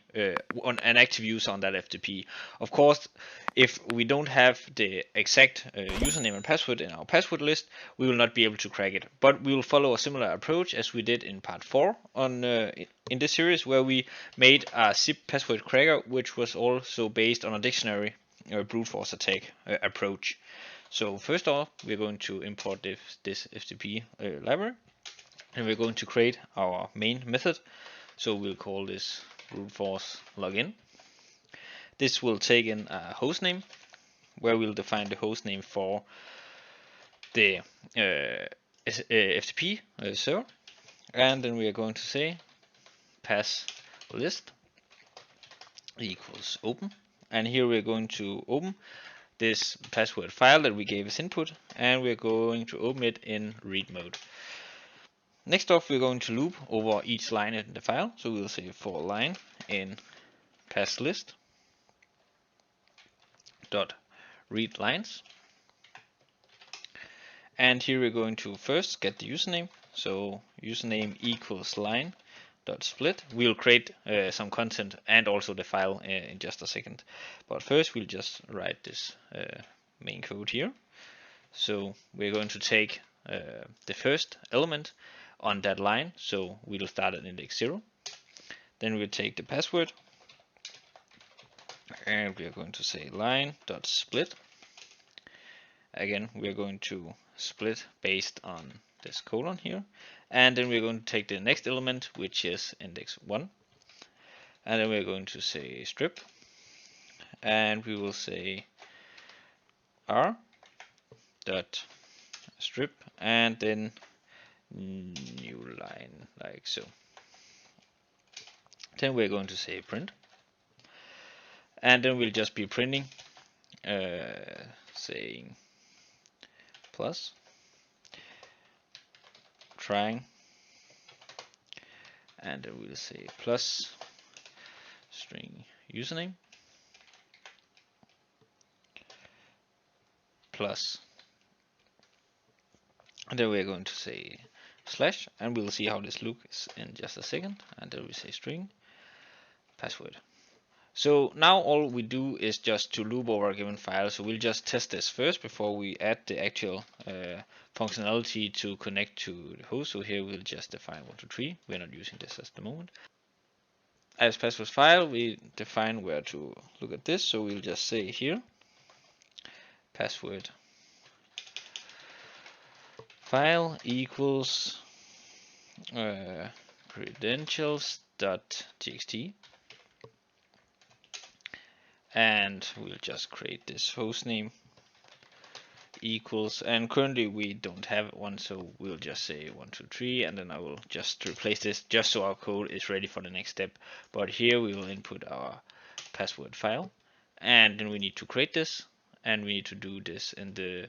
on an active user on that FTP. Of course, if we don't have the exact username and password in our password list, we will not be able to crack it. But we will follow a similar approach as we did in part 4 on in this series, where we made a zip password cracker, which was also based on a dictionary brute force attack approach. So first off, we're going to import this FTP library, and we're going to create our main method. So we'll call this brute force login. This will take in a host name, where we'll define the host name for the FTP server, and then we are going to say pass list equals open, and here we're going to open this password file that we gave as input, and we're going to open it in read mode. Next off, we're going to loop over each line in the file, so we'll say for line in pass list dot read lines, and here we're going to first get the username, so username equals line dot split. We'll create some content and also the file in just a second, but first we'll just write this main code here. So we're going to take the first element on that line, so we'll start at index 0. Then we'll take the password, and we are going to say line.split. Again, we're going to split based on this colon here, and then we're going to take the next element, which is index 1, and then we're going to say strip, and we will say r dot strip, and then new line, like so. Then we're going to say print, and then we'll just be printing saying plus trying, and then we'll say plus string username plus, and then we're going to say slash, and we'll see how this looks in just a second, and then we say string password. So now all we do is just to loop over a given file, so we'll just test this first before we add the actual functionality to connect to the host. So here we'll just define 123, we're not using this at the moment. As password file, we define where to look at this, so we'll just say here password file equals credentials.txt, and we'll just create this hostname equals, and currently we don't have one, so we'll just say 123, and then I will just replace this just so our code is ready for the next step. But here we will input our password file, and then we need to create this, and we need to do this in the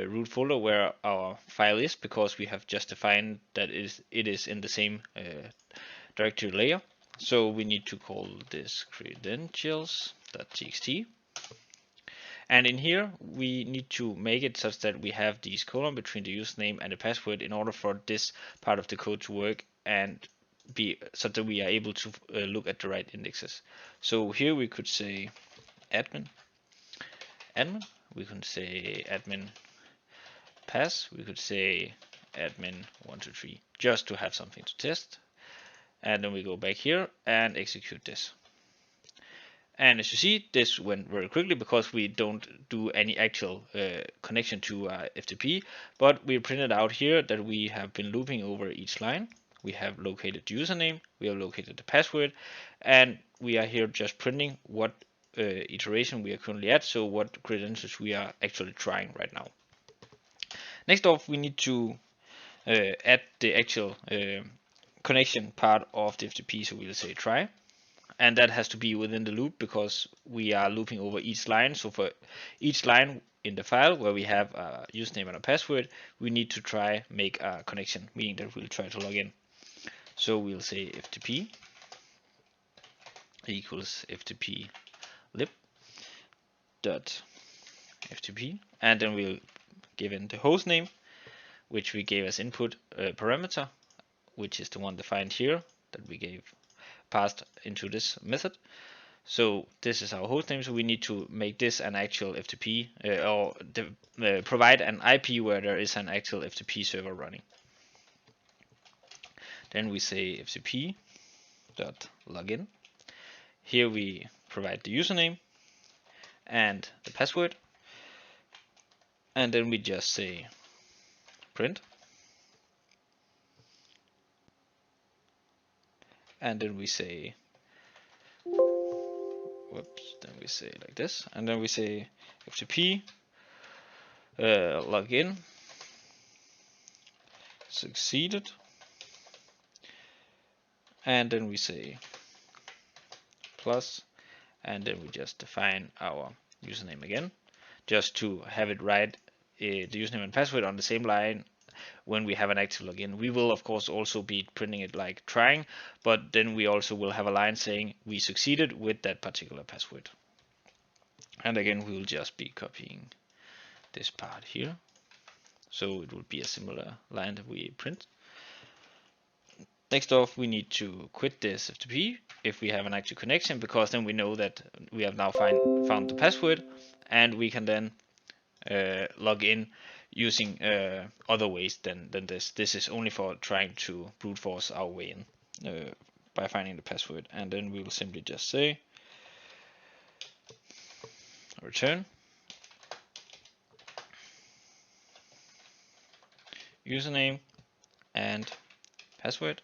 root folder where our file is, because we have just defined that it is in the same directory layer. So we need to call this credentials.txt, and in here we need to make it such that we have these colon between the username and the password in order for this part of the code to work and be such that we are able to look at the right indexes. So here we could say admin, we could say admin pass, we could say admin 123, just to have something to test. And then we go back here and execute this. And as you see, this went very quickly because we don't do any actual connection to FTP, but we printed out here that we have been looping over each line. We have located the username, we have located the password, and we are here just printing what iteration we are currently at, so what credentials we are actually trying right now. Next off, we need to add the actual connection part of the FTP, so we'll say try, and that has to be within the loop because we are looping over each line. So for each line in the file where we have a username and a password, we need to try make a connection, meaning that we'll try to log in. So we'll say FTP equals FTP lib dot FTP, and then we'll give in the host name, which we gave as input parameter, which is the one defined here that we gave passed into this method. So this is our hostname, so we need to make this an actual FTP or provide an IP where there is an actual FTP server running. Then we say ftp.login. Here we provide the username and the password, and then we just say print, and then we say then we say like this, and then we say FTP login succeeded, and then we say plus, and then we just define our username again, just to have it right, the username and password on the same line when we have an active login. We will of course also be printing it like trying, but then we also will have a line saying we succeeded with that particular password. And again, we will just be copying this part here, so it will be a similar line that we print. Next off, we need to quit this FTP if we have an active connection, because then we know that we have now found the password, and we can then log in using other ways than this. This is only for trying to brute force our way in by finding the password, and then we will simply just say return username and password,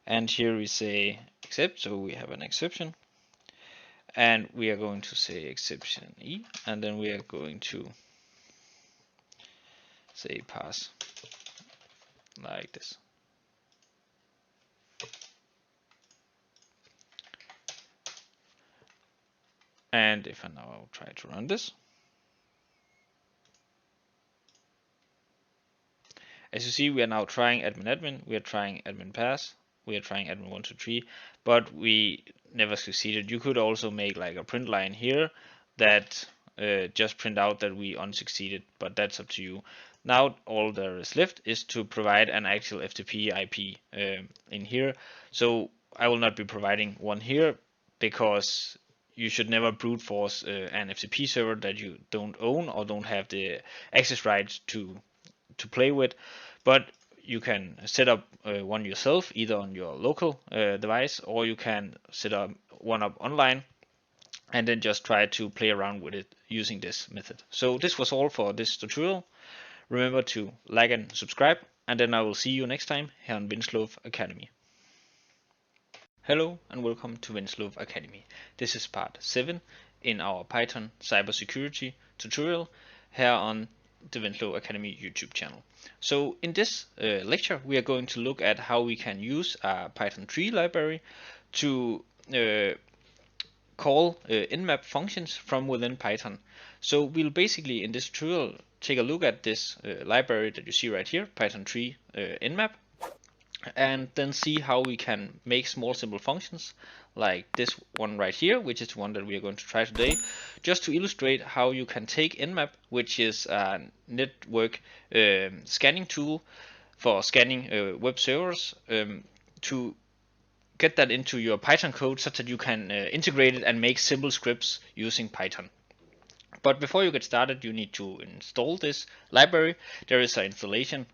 and here we say except, so we have an exception, and we are going to say exception E, and then we are going to say pass like this. And if I now try to run this, as you see, we are now trying admin, we are trying admin pass, we are trying admin 123, but we never succeeded. You could also make like a print line here that just print out that we unsucceeded, but that's up to you. Now all there is left is to provide an actual FTP IP in here. So I will not be providing one here, because you should never brute force an FTP server that you don't own or don't have the access rights to play with, but you can set up one yourself, either on your local device, or you can set up one up online and then just try to play around with it using this method. So this was all for this tutorial. Remember to like and subscribe, and then I will see you next time here on Winslow Academy. Hello and welcome to Winslow Academy. This is part 7 in our Python cybersecurity tutorial here on the Winslow Academy YouTube channel. So in this lecture we are going to look at how we can use a Python tree library to call nmap functions from within Python. So we'll basically in this tutorial take a look at this library that you see right here, Python tree nmap, and then see how we can make small simple functions like this one right here, which is the one that we are going to try today, just to illustrate how you can take nmap, which is a network scanning tool for scanning web servers, to get that into your Python code such that you can integrate it and make simple scripts using Python. But before you get started, you need to install this library. There is an installation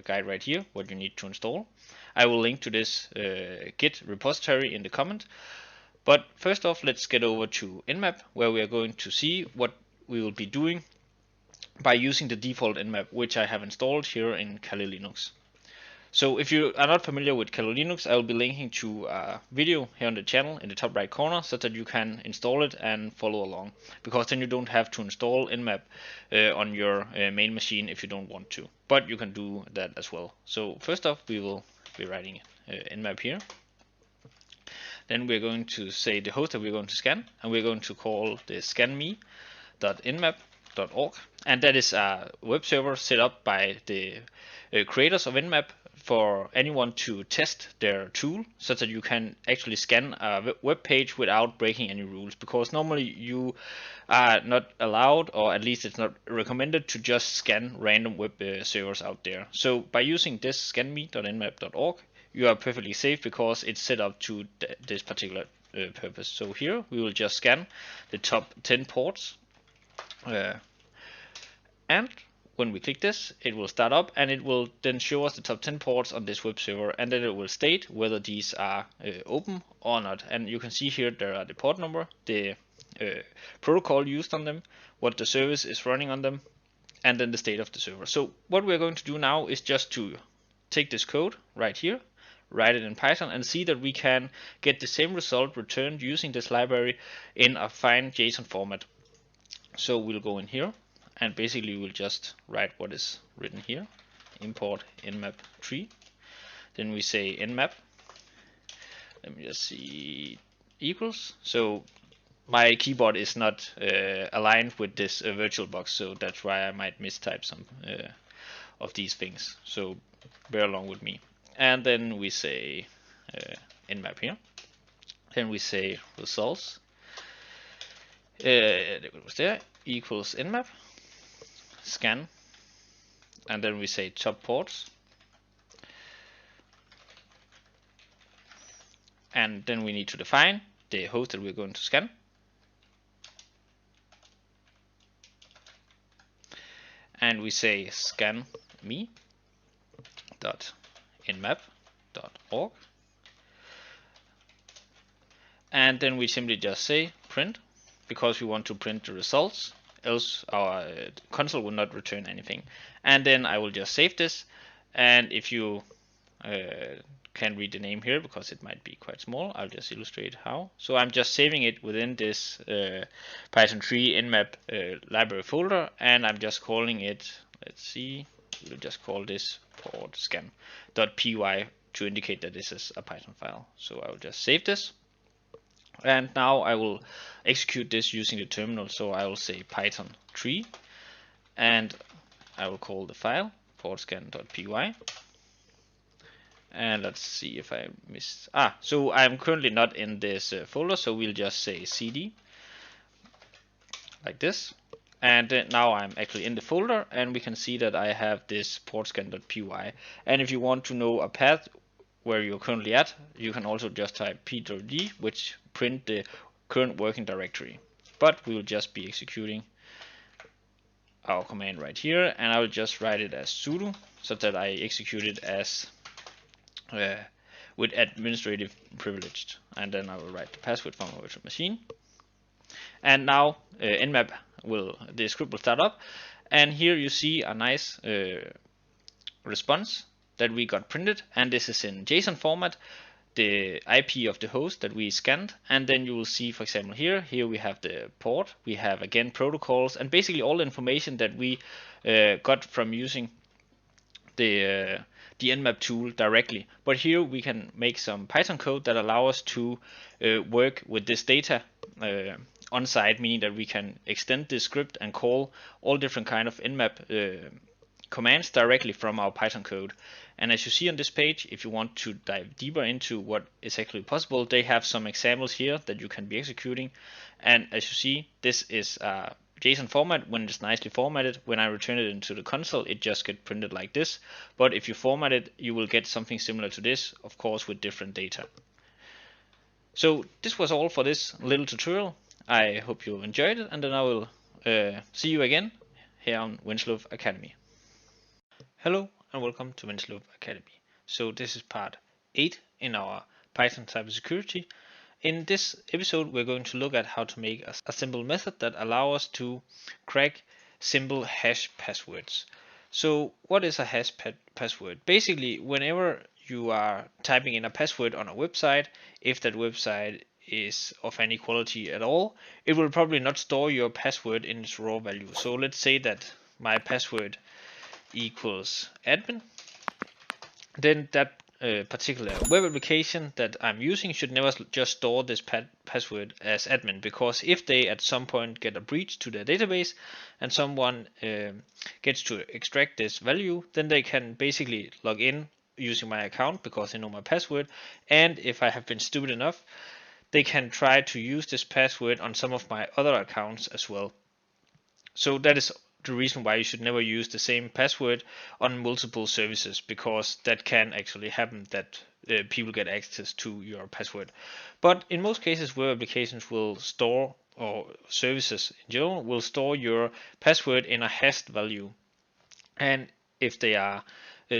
guide right here, what you need to install. I will link to this Git repository in the comment. But first off, let's get over to nmap, where we are going to see what we will be doing by using the default nmap, which I have installed here in Kali Linux. So if you are not familiar with Kali Linux, I will be linking to a video here on the channel in the top right corner, so that you can install it and follow along, because then you don't have to install nmap on your main machine if you don't want to, but you can do that as well. So first off, we will be writing nmap here. Then we're going to say the host that we're going to scan, and we're going to call the scanme.nmap.org, and that is a web server set up by the creators of nmap for anyone to test their tool, such that you can actually scan a web page without breaking any rules, because normally you are not allowed, or at least it's not recommended, to just scan random web servers out there. So by using this scanme.nmap.org, you are perfectly safe because it's set up to this particular purpose. So here we will just scan the top 10 ports, and when we click this, it will start up and it will then show us the top 10 ports on this web server, and then it will state whether these are open or not. And you can see here there are the port number, the protocol used on them, what the service is running on them, and then the state of the server. So what we're going to do now is just to take this code right here, write it in Python, and see that we can get the same result returned using this library in a fine JSON format. So we'll go in here and basically we'll just write what is written here, import nmap tree. Then we say nmap, let me just see, equals. So my keyboard is not aligned with this virtual box, so that's why I might mistype some of these things. So bear along with me. And then we say nmap here. Then we say results. It was there, equals nmap scan, and then we say top ports, and then we need to define the host that we're going to scan, and we say scan me dot nmap.org, and then we simply just say print, because we want to print the results, else our console will not return anything. And then I will just save this, and if you can read the name here because it might be quite small, I'll just illustrate how. So I'm just saving it within this Python 3 nmap library folder, and I'm just calling it, let's see, we'll just call this port scan.py to indicate that this is a Python file. So I will just save this. And now I will execute this using the terminal. So I will say Python 3, and I will call the file portscan.py. And let's see if I missed. So I'm currently not in this folder, so we'll just say cd like this. And now I'm actually in the folder, and we can see that I have this portscan.py. And if you want to know a path where you're currently at, you can also just type pwd, which print the current working directory. But we will just be executing our command right here, and I will just write it as sudo, so that I execute it as with administrative privileged, and then I will write the password from a virtual machine. And now nmap the script will start up, and here you see a nice response that we got printed, and this is in JSON format, the IP of the host that we scanned. And then you will see, for example, here we have the port, we have again protocols, and basically all the information that we got from using the nmap tool directly. But here we can make some Python code that allow us to work with this data on site, meaning that we can extend this script and call all different kind of nmap commands directly from our Python code. And as you see on this page, if you want to dive deeper into what is actually possible, they have some examples here that you can be executing. And as you see, this is a JSON format. When it's nicely formatted, when I return it into the console, it just gets printed like this. But if you format it, you will get something similar to this, of course, with different data. So this was all for this little tutorial. I hope you enjoyed it, and then I will see you again here on Winslow Academy. Hello and welcome to Winslow Academy. So this is part 8 in our Python cybersecurity. In this episode, we're going to look at how to make a simple method that allows us to crack simple hash passwords. So what is a hash password? Basically, whenever you are typing in a password on a website, if that website is of any quality at all, it will probably not store your password in its raw value. So let's say that my password equals admin, then that particular web application that I'm using should never just store this password as admin, because if they at some point get a breach to their database and someone gets to extract this value, then they can basically log in using my account because they know my password, and if I have been stupid enough, they can try to use this password on some of my other accounts as well. So that is the reason why you should never use the same password on multiple services, because that can actually happen, that people get access to your password. But in most cases, web applications will store, or services in general will store your password in a hashed value. And if they are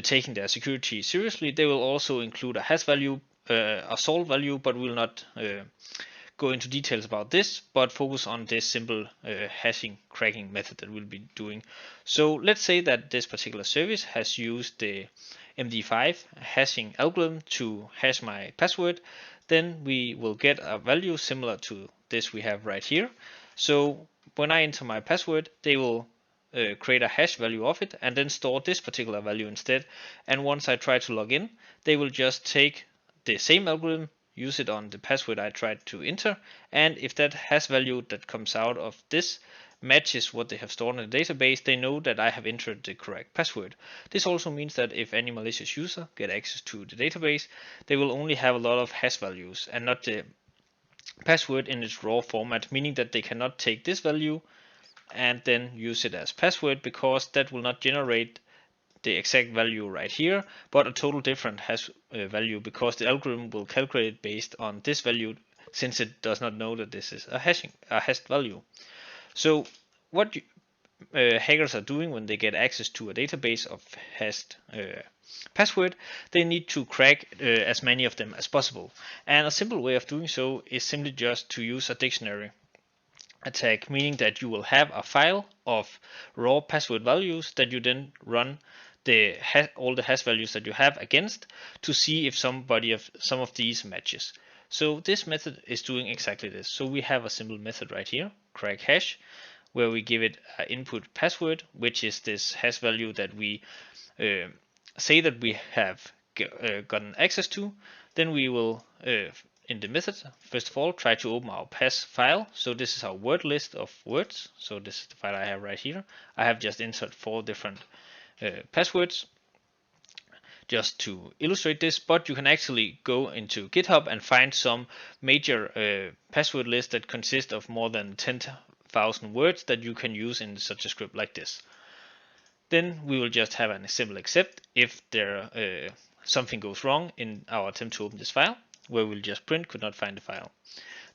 taking their security seriously, they will also include a hash value, a salt value, but will not go into details about this, but focus on this simple hashing cracking method that we'll be doing. So let's say that this particular service has used the MD5 hashing algorithm to hash my password. Then we will get a value similar to this we have right here. So when I enter my password, they will create a hash value of it and then store this particular value instead. And once I try to log in, they will just take the same algorithm, use it on the password I tried to enter, and if that hash value that comes out of this matches what they have stored in the database, they know that I have entered the correct password. This also means that if any malicious user get access to the database, they will only have a lot of hash values and not the password in its raw format, meaning that they cannot take this value and then use it as password, because that will not generate the exact value right here, but a total different hash value, because the algorithm will calculate it based on this value, since it does not know that this is a hashed value. So what hackers are doing when they get access to a database of hashed password, they need to crack as many of them as possible. And a simple way of doing so is simply just to use a dictionary attack, meaning that you will have a file of raw password values that you then run all the hash values that you have against to see if some of these matches. So this method is doing exactly this. So we have a simple method right here, crack hash, where we give it an input password, which is this hash value that we say that we have gotten access to. Then we will in the method, first of all, try to open our pass file. So this is our word list of words. So this is the file I have right here. I have just inserted 4 different passwords just to illustrate this, but you can actually go into GitHub and find some major password list that consist of more than 10,000 words that you can use in such a script like this. Then we will just have a simple except if there something goes wrong in our attempt to open this file, where we'll just print could not find the file.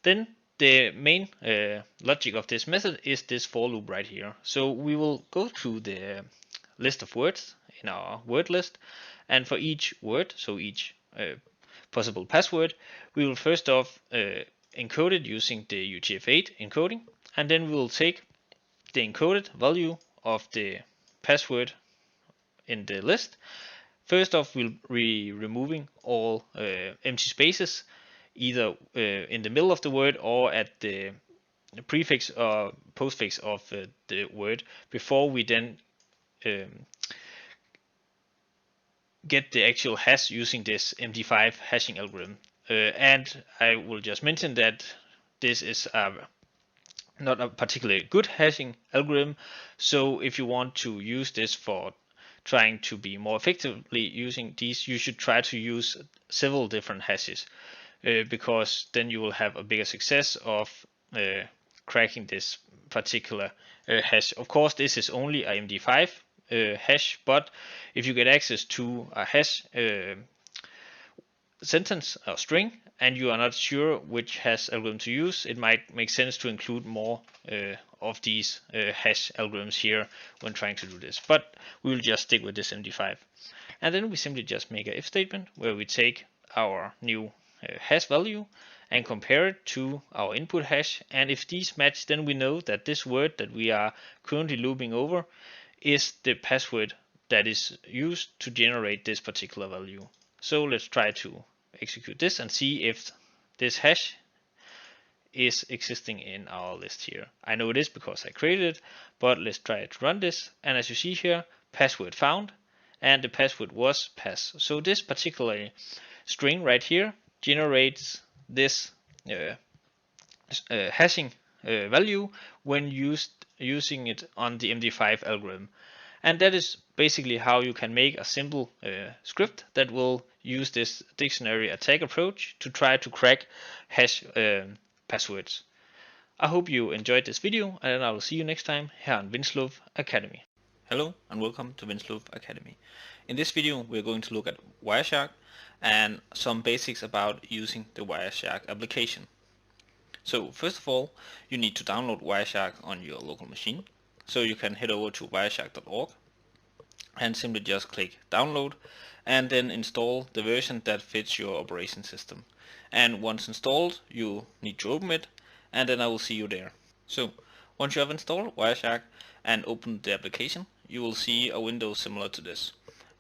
Then the main logic of this method is this for loop right here. So we will go through the list of words in our word list, and for each word, so each possible password, we will first off encode it using the UTF-8 encoding, and then we will take the encoded value of the password in the list. First off, we'll be removing all empty spaces, either in the middle of the word or at the prefix or postfix of the word, before we then get the actual hash using this MD5 hashing algorithm. And I will just mention that this is not a particularly good hashing algorithm. So if you want to use this for trying to be more effectively using these, you should try to use several different hashes, because then you will have a bigger success of cracking this particular hash. Of course, this is only a MD5 hash, but if you get access to a hash sentence or string and you are not sure which hash algorithm to use, it might make sense to include more of these hash algorithms here when trying to do this, but we will just stick with this MD5. And then we simply just make an if statement where we take our new hash value and compare it to our input hash, and if these match, then we know that this word that we are currently looping over is the password that is used to generate this particular value. So let's try to execute this and see if this hash is existing in our list here. I know it is because I created it, but let's try to run this, and as you see here, password found, and the password was pass. So this particular string right here generates this hashing value when using it on the MD5 algorithm. And that is basically how you can make a simple script that will use this dictionary attack approach to try to crack hash passwords. I hope you enjoyed this video, and then I will see you next time here on Winslov Academy. Hello and welcome to Winslov Academy. In this video we're going to look at Wireshark and some basics about using the Wireshark application. So first of all, you need to download Wireshark on your local machine. So you can head over to wireshark.org and simply just click download and then install the version that fits your operation system. And once installed, you need to open it, and then I will see you there. So once you have installed Wireshark and opened the application, you will see a window similar to this.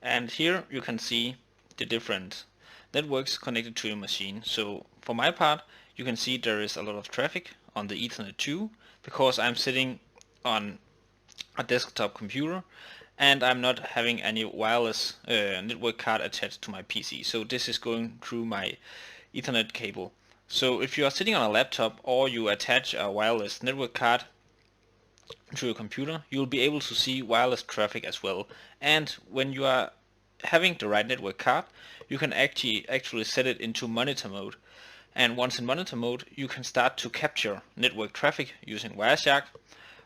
And here you can see the different networks connected to your machine. So for my part, you can see there is a lot of traffic on the Ethernet 2 because I'm sitting on a desktop computer and I'm not having any wireless network card attached to my PC. So this is going through my Ethernet cable. So if you are sitting on a laptop or you attach a wireless network card to your computer, you'll be able to see wireless traffic as well. And when you are having the right network card, you can actually set it into monitor mode. And once in monitor mode, you can start to capture network traffic using Wireshark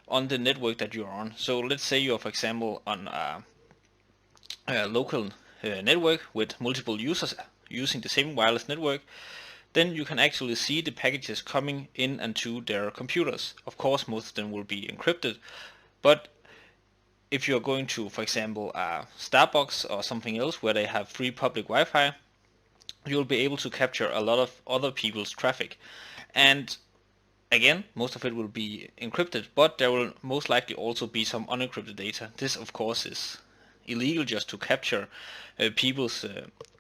on the network that you're on. So let's say you're, for example, on a local network with multiple users using the same wireless network. Then you can actually see the packages coming in and to their computers. Of course, most of them will be encrypted, but if you're going to, for example, Starbucks or something else where they have free public Wi-Fi, you'll be able to capture a lot of other people's traffic. And again, most of it will be encrypted, but there will most likely also be some unencrypted data. This, of course, is illegal just to capture people's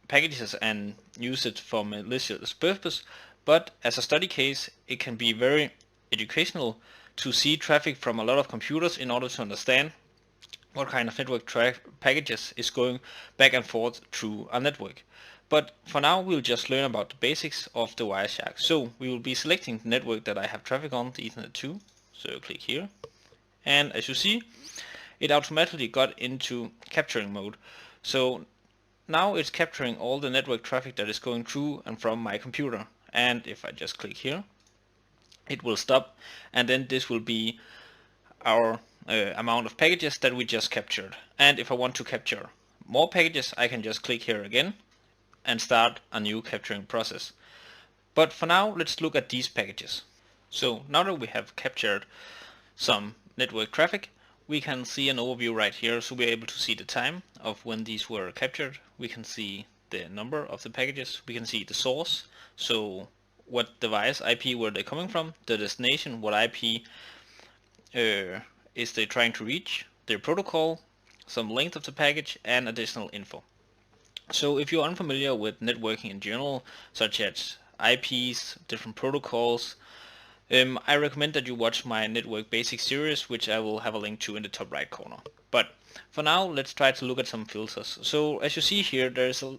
packages and use it for malicious purpose, but as a study case, it can be very educational to see traffic from a lot of computers in order to understand what kind of network packages is going back and forth through a network. But for now, we'll just learn about the basics of the Wireshark. So we will be selecting the network that I have traffic on, the Ethernet 2. So click here. And as you see, it automatically got into capturing mode. So now it's capturing all the network traffic that is going through and from my computer. And if I just click here, it will stop. And then this will be our amount of packages that we just captured. And if I want to capture more packages, I can just click here again and start a new capturing process. But for now, let's look at these packages. So now that we have captured some network traffic, we can see an overview right here. So we're able to see the time of when these were captured. We can see the number of the packages. We can see the source. So what device IP were they coming from, the destination, what IP is they trying to reach, their protocol, some length of the package, and additional info. So if you're unfamiliar with networking in general, such as IPs, different protocols, I recommend that you watch my Network Basics series, which I will have a link to in the top right corner. But for now, let's try to look at some filters. So as you see here, there's a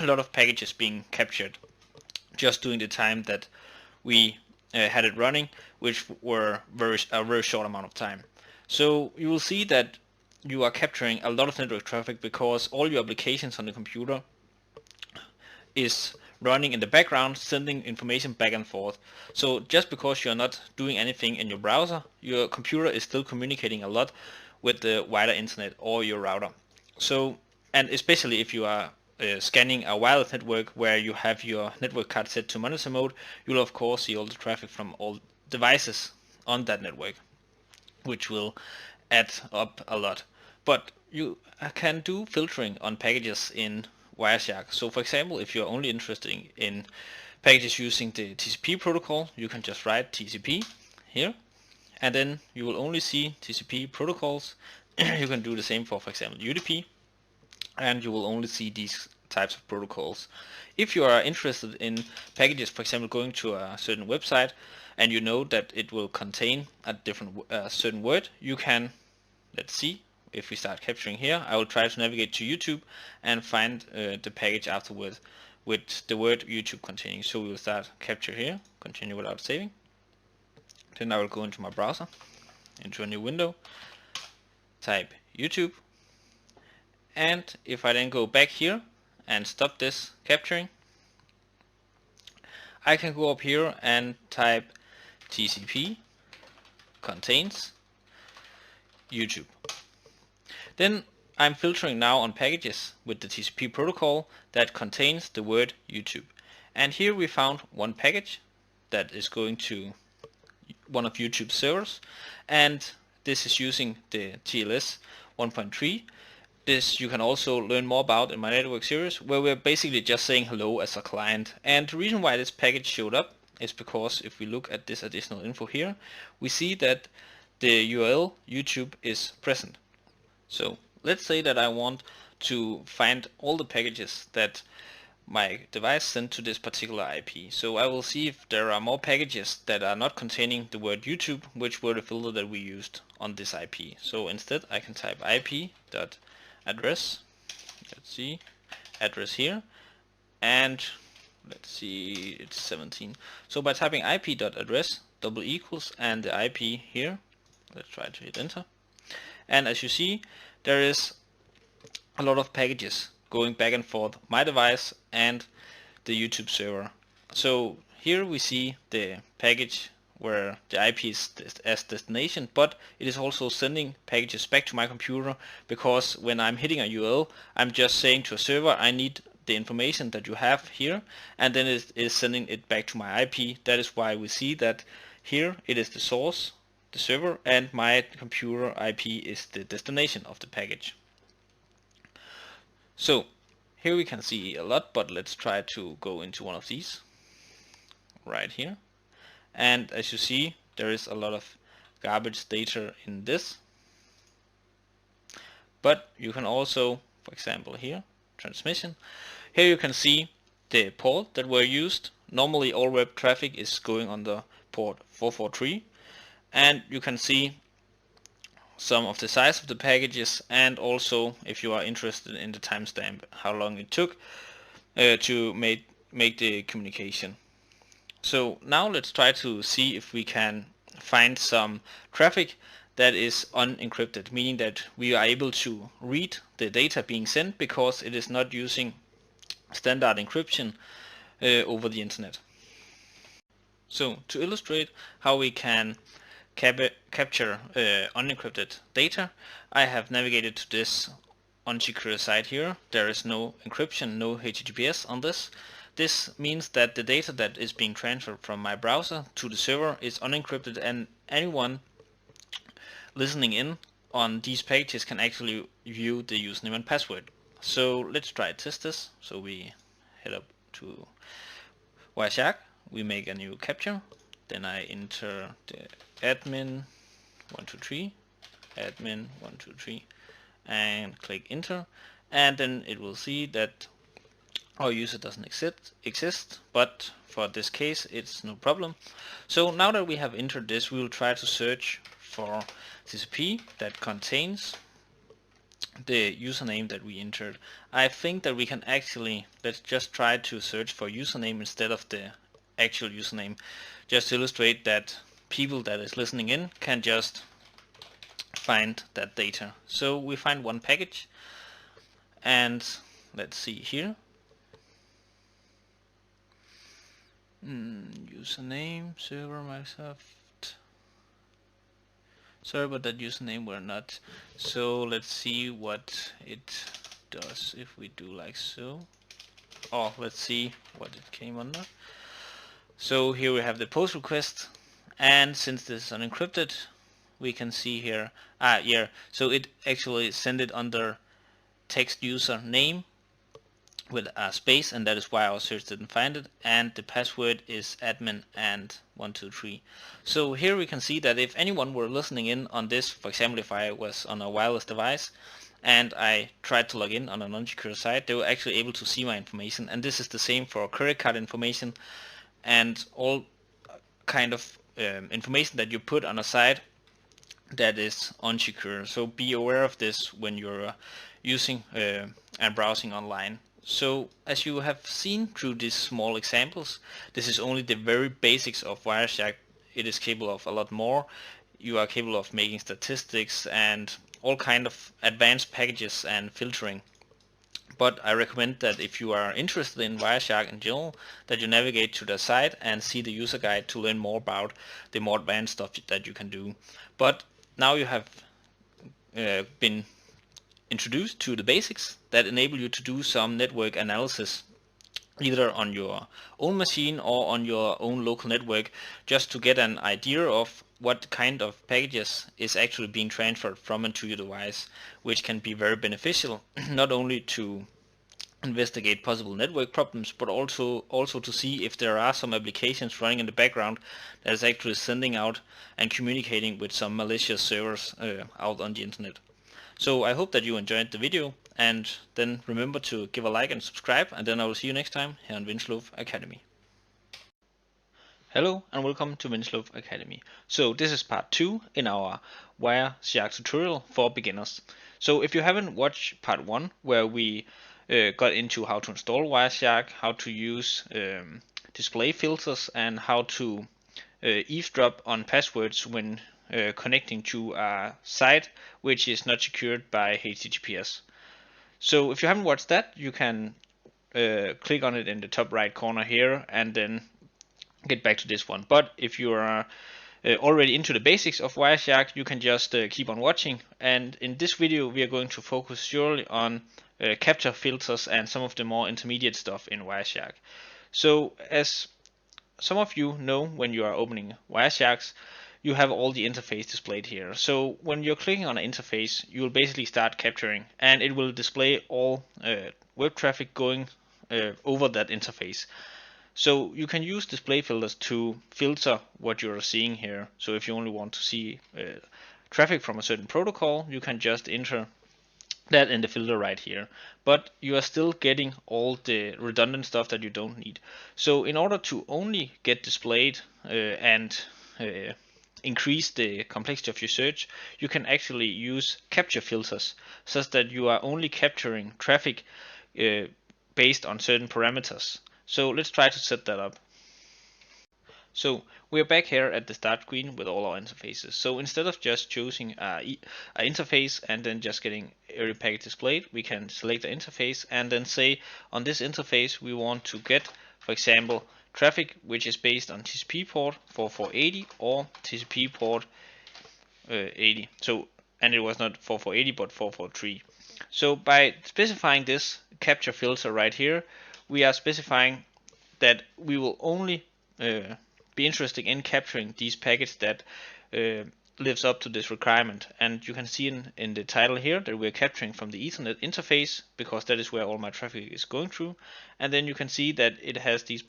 lot of packages being captured just during the time that we had it running, which were a very short amount of time. So you will see that you are capturing a lot of network traffic because all your applications on the computer is running in the background, sending information back and forth. So just because you're not doing anything in your browser, your computer is still communicating a lot with the wider internet or your router. So, and especially if you are scanning a wireless network where you have your network card set to monitor mode, you'll of course see all the traffic from all devices on that network, which will add up a lot. But you can do filtering on packages in Wireshark. So for example, if you're only interested in packages using the TCP protocol, you can just write TCP here, and then you will only see TCP protocols. You can do the same for example, UDP, and you will only see these types of protocols. If you are interested in packages, for example, going to a certain website, and you know that it will contain a different certain word, you can, let's see, if we start capturing here, I will try to navigate to YouTube and find the package afterwards with the word YouTube containing. So we will start capture here, continue without saving. Then I will go into my browser, into a new window, type YouTube, and if I then go back here and stop this capturing, I can go up here and type TCP contains YouTube. Then I'm filtering now on packages with the TCP protocol that contains the word YouTube. And here we found one package that is going to one of YouTube's servers, and this is using the TLS 1.3. This you can also learn more about in my network series, where we're basically just saying hello as a client. And the reason why this package showed up is because if we look at this additional info here, we see that the URL YouTube is present. So let's say that I want to find all the packages that my device sent to this particular IP. So I will see if there are more packages that are not containing the word YouTube, which were the filter that we used on this IP. So instead I can type IP.address, let's see, address here, and let's see, it's 17. So by typing IP.address double equals and the IP here, let's try to hit enter. And as you see, there is a lot of packages going back and forth, my device and the YouTube server. So here we see the package where the IP is as destination, but it is also sending packages back to my computer, because when I'm hitting a URL, I'm just saying to a server, I need the information that you have here, and then it is sending it back to my IP. That is why we see that here it is the source, the server, and my computer IP is the destination of the package. So here we can see a lot, but let's try to go into one of these right here. And as you see, there is a lot of garbage data in this. But you can also, for example here, transmission. Here you can see the port that were used. Normally all web traffic is going on the port 443. And you can see some of the size of the packages, and also if you are interested in the timestamp, how long it took to make the communication. So now let's try to see if we can find some traffic that is unencrypted, meaning that we are able to read the data being sent because it is not using standard encryption over the internet. So to illustrate how we can capture unencrypted data, I have navigated to this unsecure site here. There is no encryption, no HTTPS on this. This means that the data that is being transferred from my browser to the server is unencrypted, and anyone listening in on these pages can actually view the username and password. So let's try to test this. So we head up to Wireshark, we make a new capture, then I enter the admin 123, admin 123, and click enter, and then it will see that our user doesn't exist, but for this case it's no problem. So now that we have entered this, we will try to search for TCP that contains the username that we entered. I think that we can actually, let's just try to search for username instead of the actual username, just to illustrate that people that is listening in can just find that data. So we find one package, and let's see here, username server Microsoft. Sorry, but that username were not. So let's see what it does if we do like so. Oh, let's see what it came under. So here we have the post request, and since this is unencrypted, we can see here, so it actually sent it under text user name with a space, and that is why our search didn't find it, and the password is admin and 123. So here we can see that if anyone were listening in on this, for example if I was on a wireless device and I tried to log in on an unsecure site, they were actually able to see my information. And this is the same for credit card information and all kind of information that you put on a site that is unsecure. So be aware of this when you're using and browsing online. So as you have seen through these small examples, this is only the very basics of Wireshark. It is capable of a lot more. You are capable of making statistics and all kind of advanced packages and filtering. But I recommend that if you are interested in Wireshark in general, that you navigate to the site and see the user guide to learn more about the more advanced stuff that you can do. But now you have been introduced to the basics that enable you to do some network analysis either on your own machine or on your own local network, just to get an idea of what kind of packages is actually being transferred from and to your device, which can be very beneficial not only to investigate possible network problems, but also to see if there are some applications running in the background that is actually sending out and communicating with some malicious servers out on the internet. So I hope that you enjoyed the video, and then remember to give a like and subscribe, and then I will see you next time here on Winslow Academy. Hello and welcome to Winslow Academy. So this is part 2 in our Wireshark tutorial for beginners. So if you haven't watched part 1, where we got into how to install Wireshark, how to use display filters, and how to eavesdrop on passwords when connecting to a site which is not secured by HTTPS. So if you haven't watched that, you can click on it in the top right corner here and then get back to this one. But if you are already into the basics of Wireshark, you can just keep on watching. And in this video, we are going to focus surely on capture filters and some of the more intermediate stuff in Wireshark. So as some of you know, when you are opening Wiresharks, you have all the interface displayed here. So when you're clicking on an interface, you will basically start capturing, and it will display all web traffic going over that interface. So you can use display filters to filter what you're seeing here. So if you only want to see traffic from a certain protocol, you can just enter that in the filter right here. But you are still getting all the redundant stuff that you don't need. So in order to only get displayed and increase the complexity of your search, you can actually use capture filters, such that you are only capturing traffic based on certain parameters. So let's try to set that up. So we're back here at the start screen with all our interfaces. So instead of just choosing an interface and then just getting every packet displayed, we can select the interface and then say on this interface we want to get, for example, traffic which is based on TCP port 4480 or TCP port 80. So, and it was not 4480 but 443. So by specifying this capture filter right here, we are specifying that we will only be interested in capturing these packets that lives up to this requirement. And you can see in the title here that we're capturing from the Ethernet interface, because that is where all my traffic is going through. And then you can see that it has these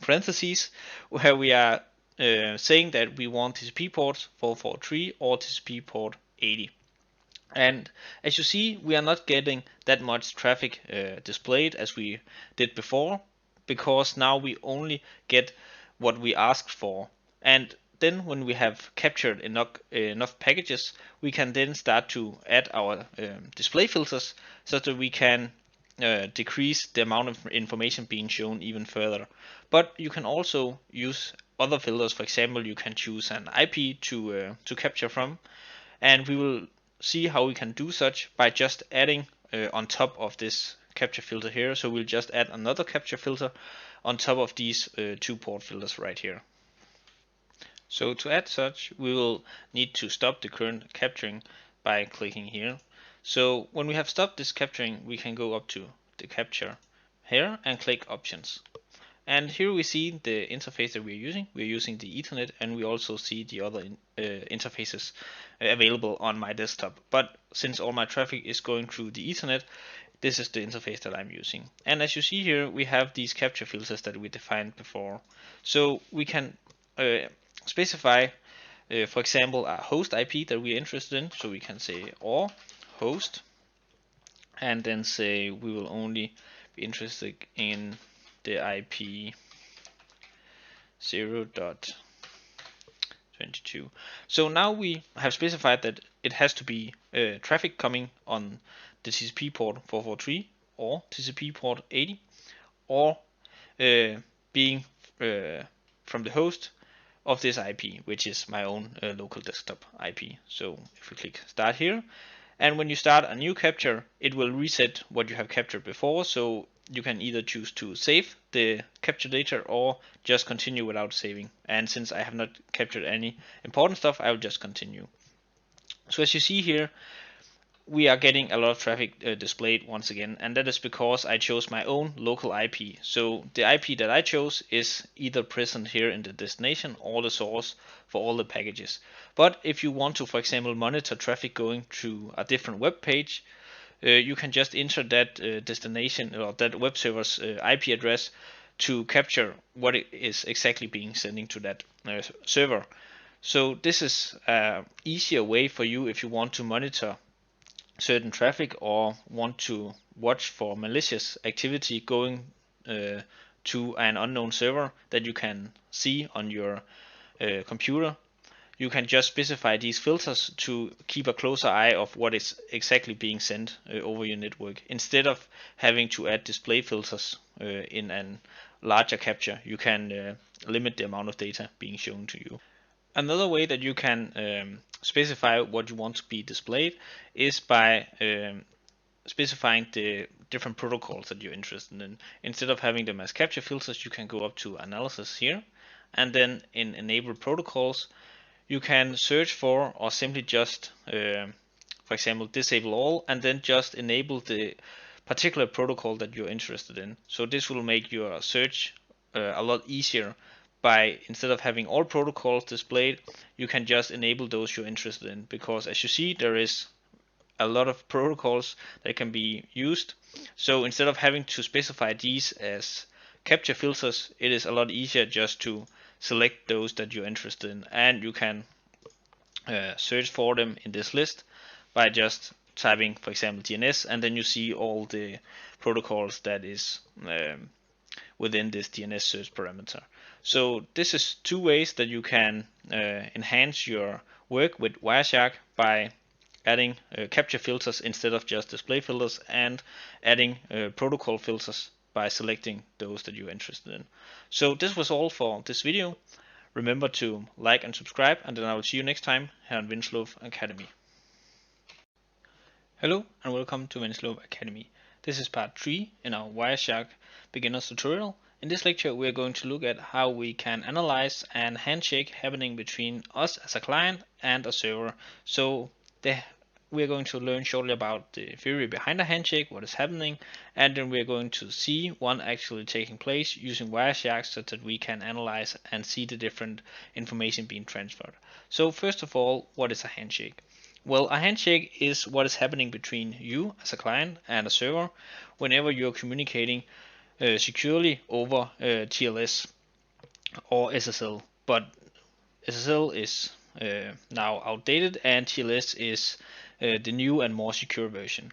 parentheses where we are saying that we want TCP port 443 or TCP port 80. And as you see, we are not getting that much traffic displayed as we did before, because now we only get what we asked for. And then when we have captured enough packages, we can then start to add our display filters so that we can decrease the amount of information being shown even further. But you can also use other filters. For example, you can choose an IP to capture from, and we will see how we can do such by just adding on top of this capture filter here. So we'll just add another capture filter on top of these 2 port filters right here. So to add such, we will need to stop the current capturing by clicking here. So when we have stopped this capturing, we can go up to the capture here and click options. And here we see the interface that we're using. We're using the Ethernet, and we also see the other interfaces available on my desktop. But since all my traffic is going through the Ethernet, this is the interface that I'm using. And as you see here, we have these capture filters that we defined before. So we can specify, for example, a host IP that we're interested in. So we can say or host, and then say we will only be interested in the IP 0.22. So now we have specified that it has to be traffic coming on the TCP port 443 or TCP port 80, or being from the host of this IP, which is my own local desktop IP. So if we click start here, And when you start a new capture, it will reset what you have captured before, so you can either choose to save the capture data or just continue without saving. And since I have not captured any important stuff, I will just continue. So as you see here, we are getting a lot of traffic displayed once again, and that is because I chose my own local IP. So the IP that I chose is either present here in the destination or the source for all the packages. But if you want to, for example, monitor traffic going to a different web page, you can just enter that destination or that web server's IP address to capture what it is exactly being sending to that server. So this is an easier way for you if you want to monitor certain traffic or want to watch for malicious activity going to an unknown server that you can see on your computer. You can just specify these filters to keep a closer eye of what is exactly being sent over your network. Instead of having to add display filters in a larger capture, you can limit the amount of data being shown to you. Another way that you can specify what you want to be displayed is by specifying the different protocols that you're interested in. Instead of having them as capture filters, you can go up to analysis here, and then in enable protocols, you can search for or simply just, for example, disable all, and then just enable the particular protocol that you're interested in. So this will make your search a lot easier. By instead of having all protocols displayed, you can just enable those you're interested in, because as you see, there is a lot of protocols that can be used. So instead of having to specify these as capture filters, it is a lot easier just to select those that you're interested in, and you can search for them in this list by just typing, for example, DNS, and then you see all the protocols that is within this DNS search parameter. So this is two ways that you can enhance your work with Wireshark by adding capture filters instead of just display filters, and adding protocol filters by selecting those that you're interested in. So this was all for this video. Remember to like and subscribe, and then I will see you next time here on Winslow Academy. Hello and welcome to Winslow Academy. This is part 3 in our Wireshark beginners tutorial. In this lecture we are going to look at how we can analyze a handshake happening between us as a client and a server. So we are going to learn shortly about the theory behind a handshake, what is happening, and then we are going to see one actually taking place using Wireshark so that we can analyze and see the different information being transferred. So first of all, what is a handshake? Well, a handshake is what is happening between you as a client and a server whenever you're communicating securely over TLS or SSL. But SSL is now outdated, and TLS is the new and more secure version.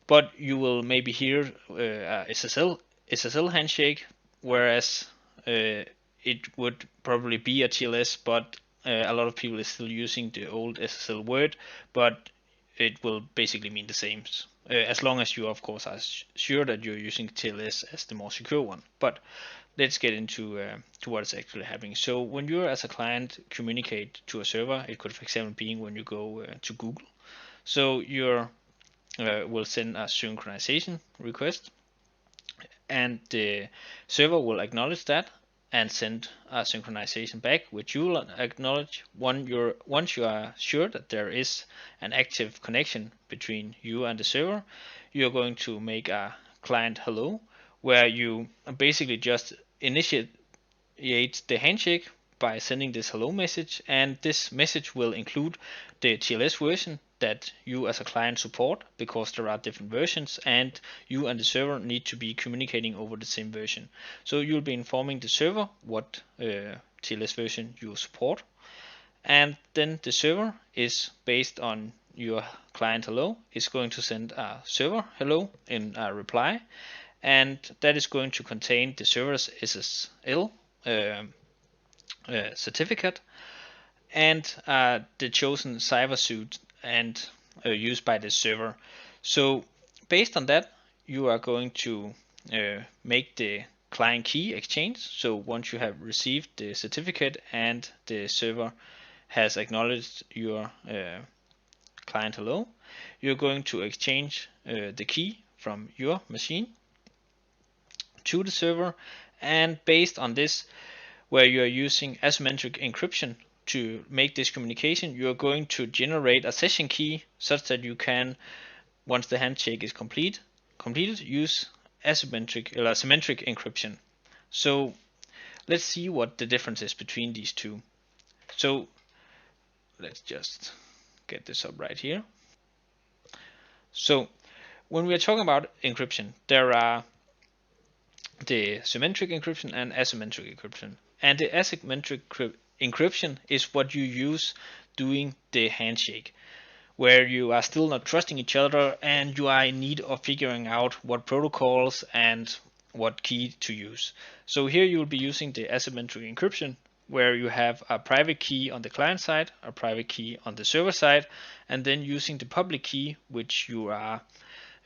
But you will maybe hear SSL handshake, whereas it would probably be a TLS, but a lot of people is still using the old SSL word, but it will basically mean the same, as long as you of course are sure that you're using TLS as the more secure one. But let's get into to what is actually happening. So when you as a client communicate to a server, it could for example be when you go to Google. So you will send a synchronization request, and the server will acknowledge that and send a synchronization back, which you will acknowledge. Once you are sure that there is an active connection between you and the server, you are going to make a client hello, where you basically just initiate the handshake by sending this hello message, and this message will include the TLS version that you as a client support, because there are different versions and you and the server need to be communicating over the same version. So you'll be informing the server what TLS version you support, and then the server is based on your client hello is going to send a server hello in a reply, and that is going to contain the server's SSL certificate and the chosen cyber suit and used by the server. So based on that, you are going to make the client key exchange. So once you have received the certificate and the server has acknowledged your client hello, you're going to exchange the key from your machine to the server, and based on this, where you are using asymmetric encryption to make this communication, you are going to generate a session key such that you can, once the handshake is completed, use asymmetric or symmetric encryption. So let's see what the difference is between these two. So let's just get this up right here. So when we are talking about encryption, there are the symmetric encryption and asymmetric encryption. And the asymmetric encryption is what you use doing the handshake, where you are still not trusting each other and you are in need of figuring out what protocols and what key to use. So here you will be using the asymmetric encryption, where you have a private key on the client side, a private key on the server side, and then using the public key, which you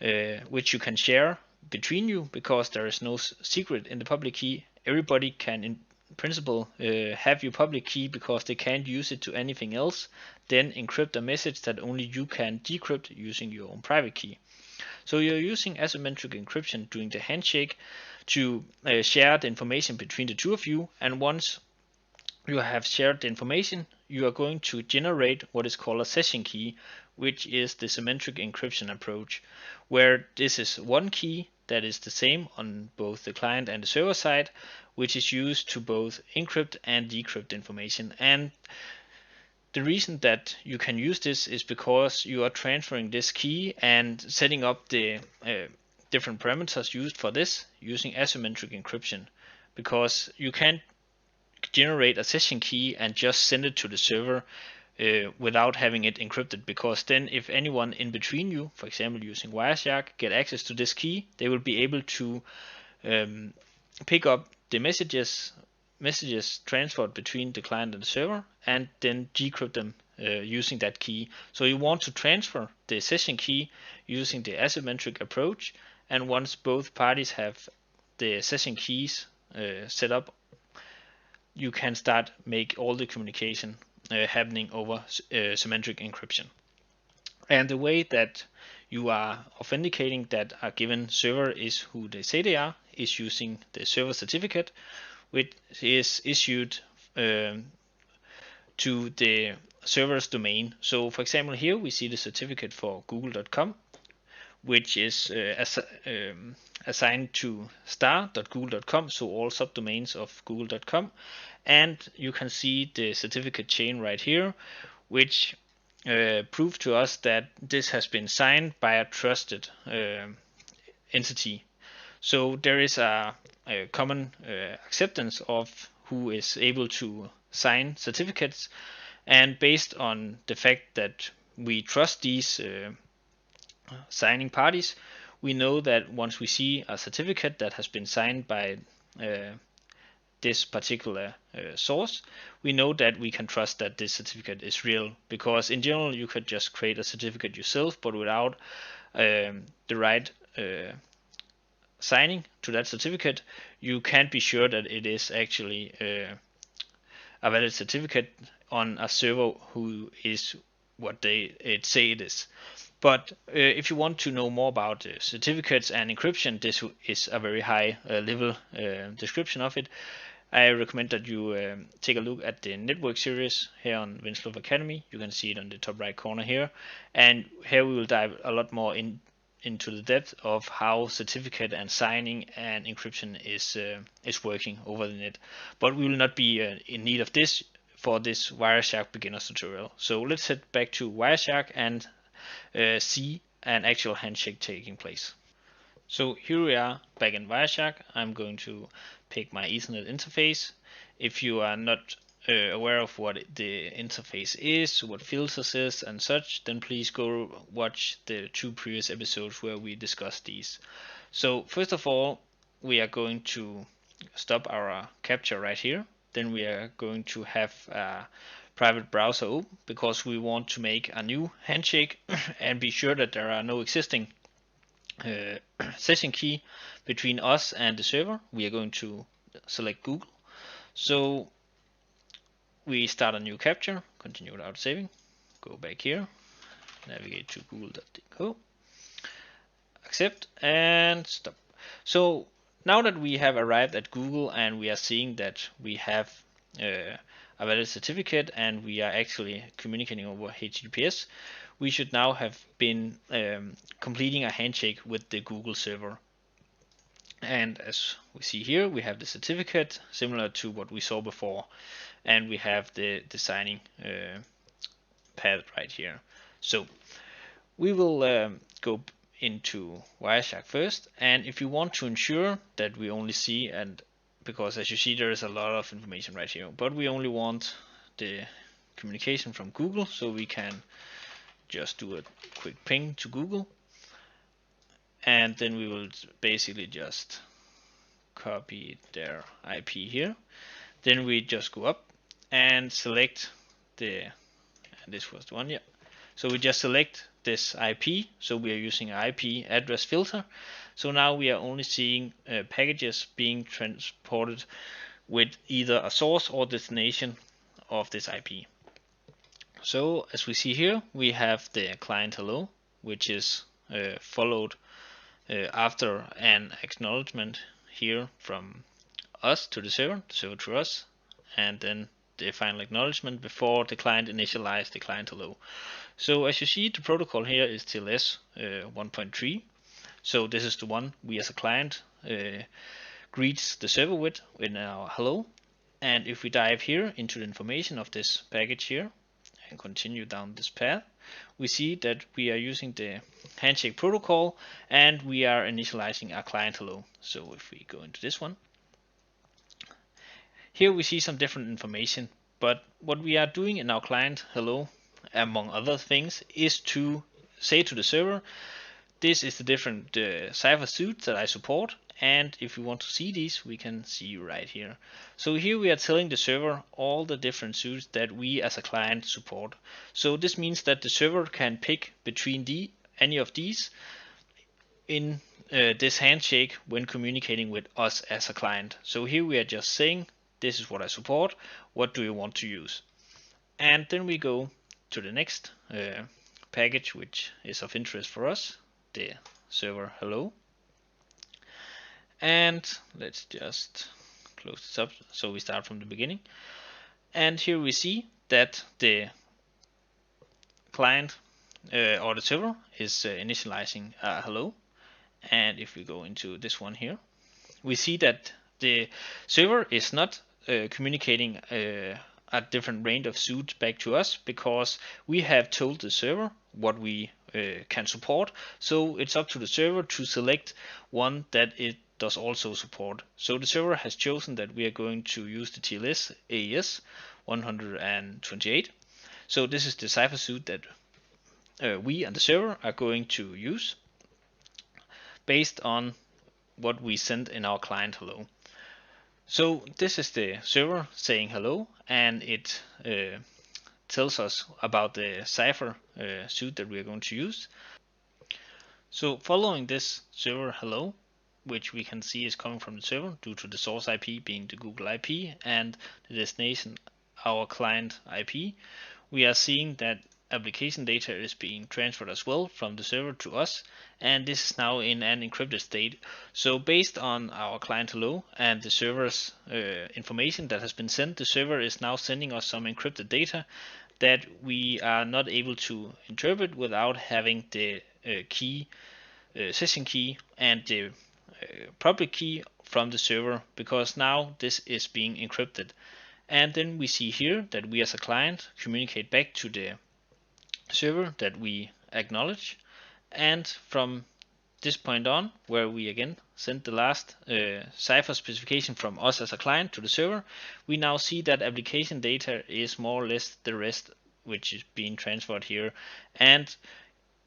can share between you, because there is no secret in the public key. Everybody can in principle have your public key because they can't use it to anything else, then encrypt a message that only you can decrypt using your own private key. So you're using asymmetric encryption during the handshake to share the information between the two of you, and once you have shared the information, you are going to generate what is called a session key, which is the symmetric encryption approach, where this is one key that is the same on both the client and the server side, which is used to both encrypt and decrypt information. And the reason that you can use this is because you are transferring this key and setting up the different parameters used for this using asymmetric encryption, because you can't generate a session key and just send it to the server without having it encrypted, because then if anyone in between you, for example using Wireshark, get access to this key, they will be able to pick up the messages transferred between the client and the server and then decrypt them using that key. So you want to transfer the session key using the asymmetric approach, and once both parties have the session keys set up, you can start make all the communication happening over symmetric encryption. And the way that you are authenticating that a given server is who they say they are is using the server certificate, which is issued to the server's domain. So for example, here we see the certificate for google.com, which is assigned to star.google.com, so all subdomains of google.com. And you can see the certificate chain right here, which prove to us that this has been signed by a trusted entity. So there is a common acceptance of who is able to sign certificates, and based on the fact that we trust these signing parties, we know that once we see a certificate that has been signed by this particular source, we know that we can trust that this certificate is real, because in general you could just create a certificate yourself, but without the right signing to that certificate, you can't be sure that it is actually a valid certificate on a server who is what they say it is. But if you want to know more about certificates and encryption, this is a very high level description of it. I recommend that you take a look at the network series here on Winslow Academy. You can see it on the top right corner here, and here we will dive a lot more into the depth of how certificate and signing and encryption is working over the net. But we will not be in need of this for this Wireshark beginners tutorial. So let's head back to Wireshark and see an actual handshake taking place. So here we are back in Wireshark. I'm going to pick my Ethernet interface. If you are not aware of what the interface is, what filters is and such, then please go watch the 2 previous episodes where we discussed these. So first of all, we are going to stop our capture right here. Then we are going to have a private browser open, because we want to make a new handshake and be sure that there are no existing session key between us and the server. We are going to select Google. So we start a new capture, continue without saving, go back here, navigate to google.co, accept and stop. So now that we have arrived at Google and we are seeing that we have a valid certificate and we are actually communicating over HTTPS, we should now have been completing a handshake with the Google server. And as we see here, we have the certificate similar to what we saw before, and we have the signing path right here. So we will go into Wireshark first, and if you want to ensure that we only see, and because as you see there is a lot of information right here, but we only want the communication from Google, so we can just do a quick ping to Google, and then we will basically just copy their IP here. Then we just go up and select the, and this was the one, yeah. So we just select this IP, so we are using an IP address filter. So now we are only seeing packages being transported with either a source or destination of this IP. So as we see here, we have the client hello, which is followed after an acknowledgement here from us to the server to us, and then the final acknowledgement before the client initializes the client hello. So as you see, the protocol here is TLS 1.3. So this is the one we as a client greets the server with in our hello. And if we dive here into the information of this package here and continue down this path, we see that we are using the handshake protocol and we are initializing our client hello. So if we go into this one, here we see some different information, but what we are doing in our client hello, among other things, is to say to the server, this is the different cipher suites that I support, and if we want to see these, we can see right here. So here we are telling the server all the different suites that we as a client support. So this means that the server can pick between any of these in this handshake when communicating with us as a client. So here we are just saying, this is what I support, what do you want to use? And then we go to the next package which is of interest for us, the server hello. And let's just close this up so we start from the beginning. And here we see that the client or the server is initializing hello. And if we go into this one here, we see that the server is not communicating a different range of suites back to us, because we have told the server what we can support. So it's up to the server to select one that it does also support. So the server has chosen that we are going to use the TLS AES 128. So this is the cipher suite that we and the server are going to use based on what we sent in our client hello. So this is the server saying hello, and it tells us about the cipher suite that we are going to use. So following this server hello, which we can see is coming from the server due to the source IP being the Google IP and the destination our client IP, we are seeing that application data is being transferred as well from the server to us, and this is now in an encrypted state. So based on our client hello and the server's information that has been sent, the server is now sending us some encrypted data that we are not able to interpret without having the key, session key, and the public key from the server, because now this is being encrypted. And then we see here that we as a client communicate back to the server that we acknowledge, and from this point on, where we again send the last cipher specification from us as a client to the server, we now see that application data is more or less the rest which is being transferred here. And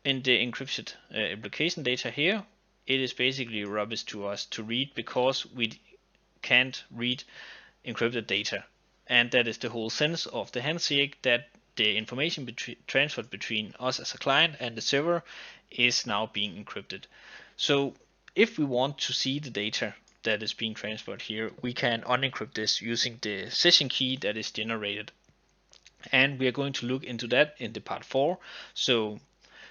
in the encrypted application data here, it is basically rubbish to us to read, because we can't read encrypted data. And that is the whole sense of the handshake, that the information transferred between us as a client and the server is now being encrypted. So if we want to see the data that is being transferred here, we can unencrypt this using the session key that is generated. And we are going to look into that in the part 4. So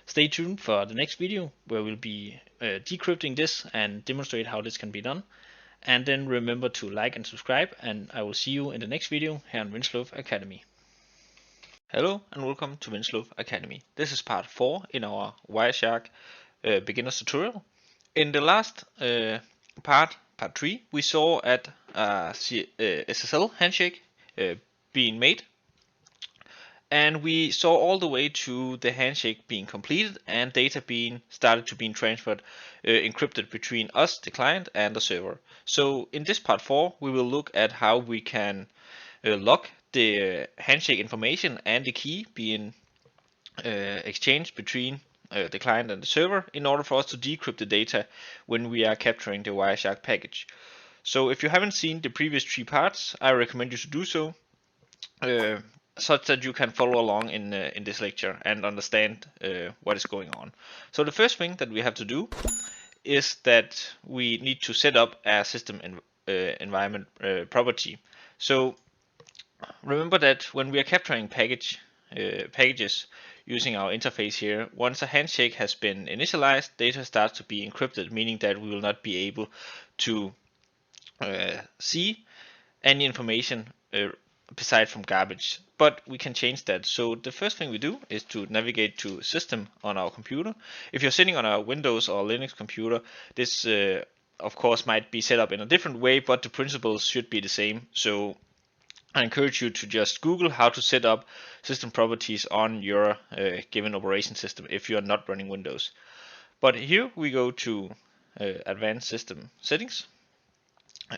Stay tuned for the next video where we'll be decrypting this and demonstrate how this can be done. And then remember to like and subscribe, and I will see you in the next video here on Winslow Academy. Hello and welcome to Winslow Academy. This is part 4 in our Wireshark beginner's tutorial. In the last part 3, we saw at SSL handshake being made, and we saw all the way to the handshake being completed and data being started to being transferred encrypted between us, the client, and the server. So in this part 4, we will look at how we can lock the handshake information and the key being exchanged between the client and the server in order for us to decrypt the data when we are capturing the Wireshark package. So if you haven't seen the previous 3 parts, I recommend you to do so, such that you can follow along in this lecture and understand what is going on. So the first thing that we have to do is that we need to set up a system environment property. So remember that when we are capturing packages using our interface here, once a handshake has been initialized, data starts to be encrypted, meaning that we will not be able to see any information beside from garbage. But we can change that. So the first thing we do is to navigate to System on our computer. If you're sitting on a Windows or Linux computer, this of course might be set up in a different way, but the principles should be the same. So I encourage you to just Google how to set up system properties on your given operation system if you are not running Windows. But here we go to Advanced System Settings,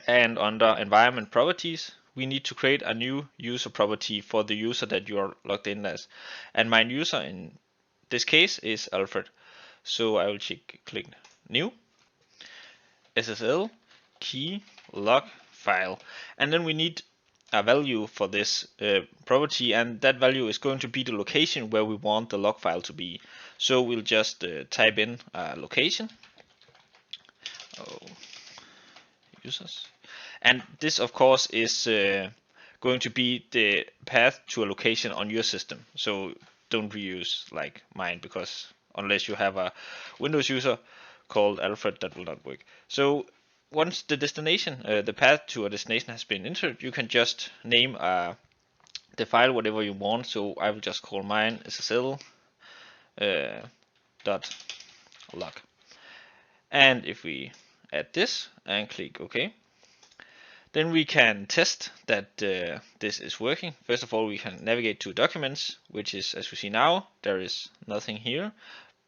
and under Environment Properties we need to create a new user property for the user that you are logged in as. And my user in this case is Alfred. So I will click New, SSL key log file, and then we need a value for this property, and that value is going to be the location where we want the log file to be. So we'll just type in location, users, and this of course is going to be the path to a location on your system. So don't reuse like mine, because unless you have a Windows user called Alfred, that will not work. So once the destination, the path to a destination has been entered, you can just name the file whatever you want. So I will just call mine SSL dot log. And if we add this and click OK, then we can test that this is working. First of all, we can navigate to documents, which is, as we see now, there is nothing here.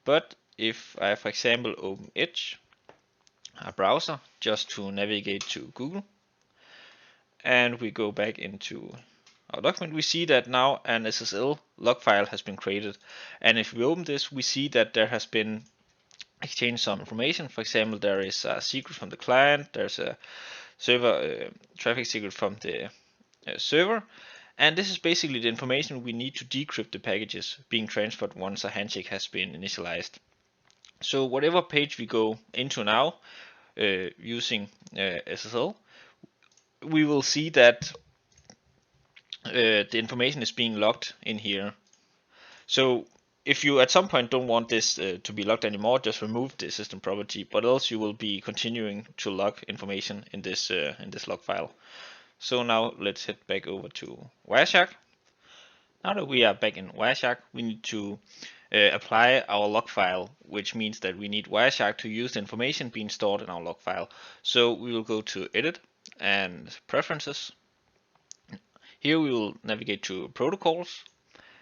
But if I, for example, open Edge, a browser, just to navigate to Google, and we go back into our document, we see that now an SSL log file has been created. And if we open this, we see that there has been exchanged some information. For example, there is a secret from the client, there's a server traffic secret from the server, and this is basically the information we need to decrypt the packages being transferred once a handshake has been initialized. So whatever page we go into now using SSL, we will see that the information is being logged in here. So if you at some point don't want this to be logged anymore, just remove the system property, but else you will be continuing to log information in this log file. So now let's head back over to Wireshark. Now that we are back in Wireshark, we need to apply our log file, which means that we need Wireshark to use the information being stored in our log file. So we will go to Edit and Preferences. Here we will navigate to Protocols,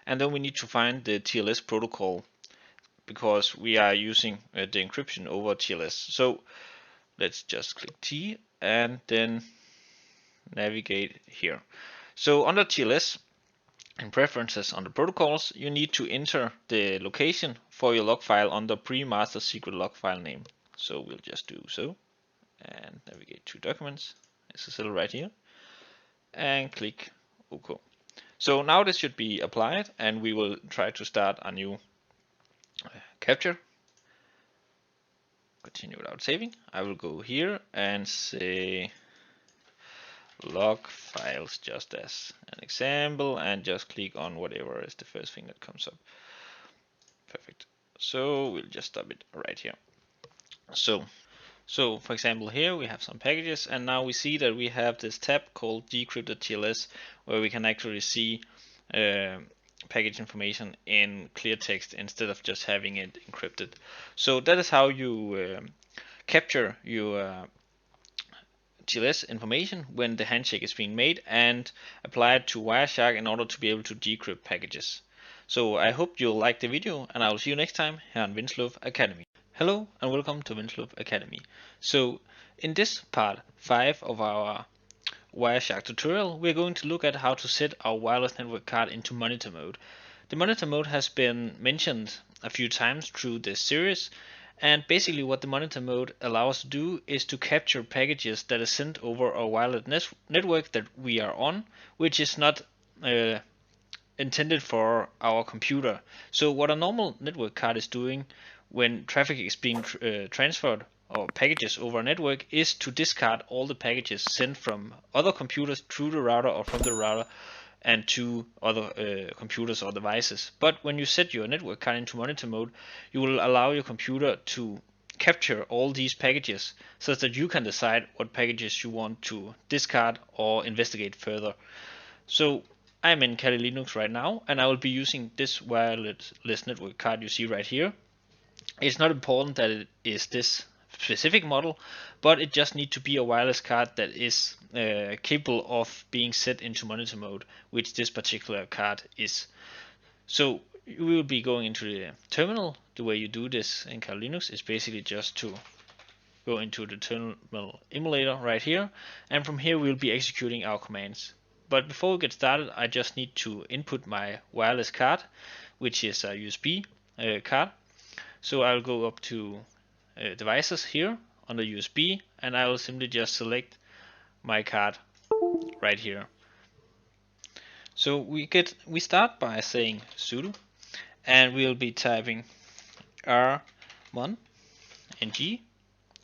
and then we need to find the TLS protocol, because we are using the encryption over TLS. So let's just click T and then navigate here. So under TLS, in Preferences under Protocols, you need to enter the location for your log file under pre-master secret log file name. So we'll just do so and navigate to Documents, SSL right here, and click OK. So now this should be applied, and we will try to start a new capture. Continue without saving. I will go here and say log files just as an example, and just click on whatever is the first thing that comes up. Perfect. So we'll just stop it right here. So for example, here we have some packages, and now we see that we have this tab called decrypted TLS, where we can actually see package information in clear text instead of just having it encrypted. So that is how you capture your TLS information when the handshake is being made and apply it to Wireshark in order to be able to decrypt packages. So I hope you'll like the video, and I will see you next time here on Winslow Academy. Hello and welcome to Winslow Academy. So in this part 5 of our Wireshark tutorial, we're going to look at how to set our wireless network card into monitor mode. The monitor mode has been mentioned a few times through this series, and basically what the monitor mode allows us to do is to capture packages that are sent over a wireless network that we are on, which is not intended for our computer. So what a normal network card is doing when traffic is being transferred or packages over a network is to discard all the packages sent from other computers through the router or from the router and to other computers or devices. But when you set your network card into monitor mode, you will allow your computer to capture all these packages so that you can decide what packages you want to discard or investigate further. So I'm in Kali Linux right now, and I will be using this wireless network card you see right here. It's not important that it is this specific model, but it just needs to be a wireless card that is capable of being set into monitor mode, which this particular card is. So we will be going into the terminal. The way you do this in Kali Linux is basically just to go into the terminal emulator right here, and from here we'll be executing our commands. But before we get started, I just need to input my wireless card, which is a USB card. So I'll go up to devices here under USB, and I will simply just select my card right here. So we start by saying sudo, and we'll be typing rmon ng.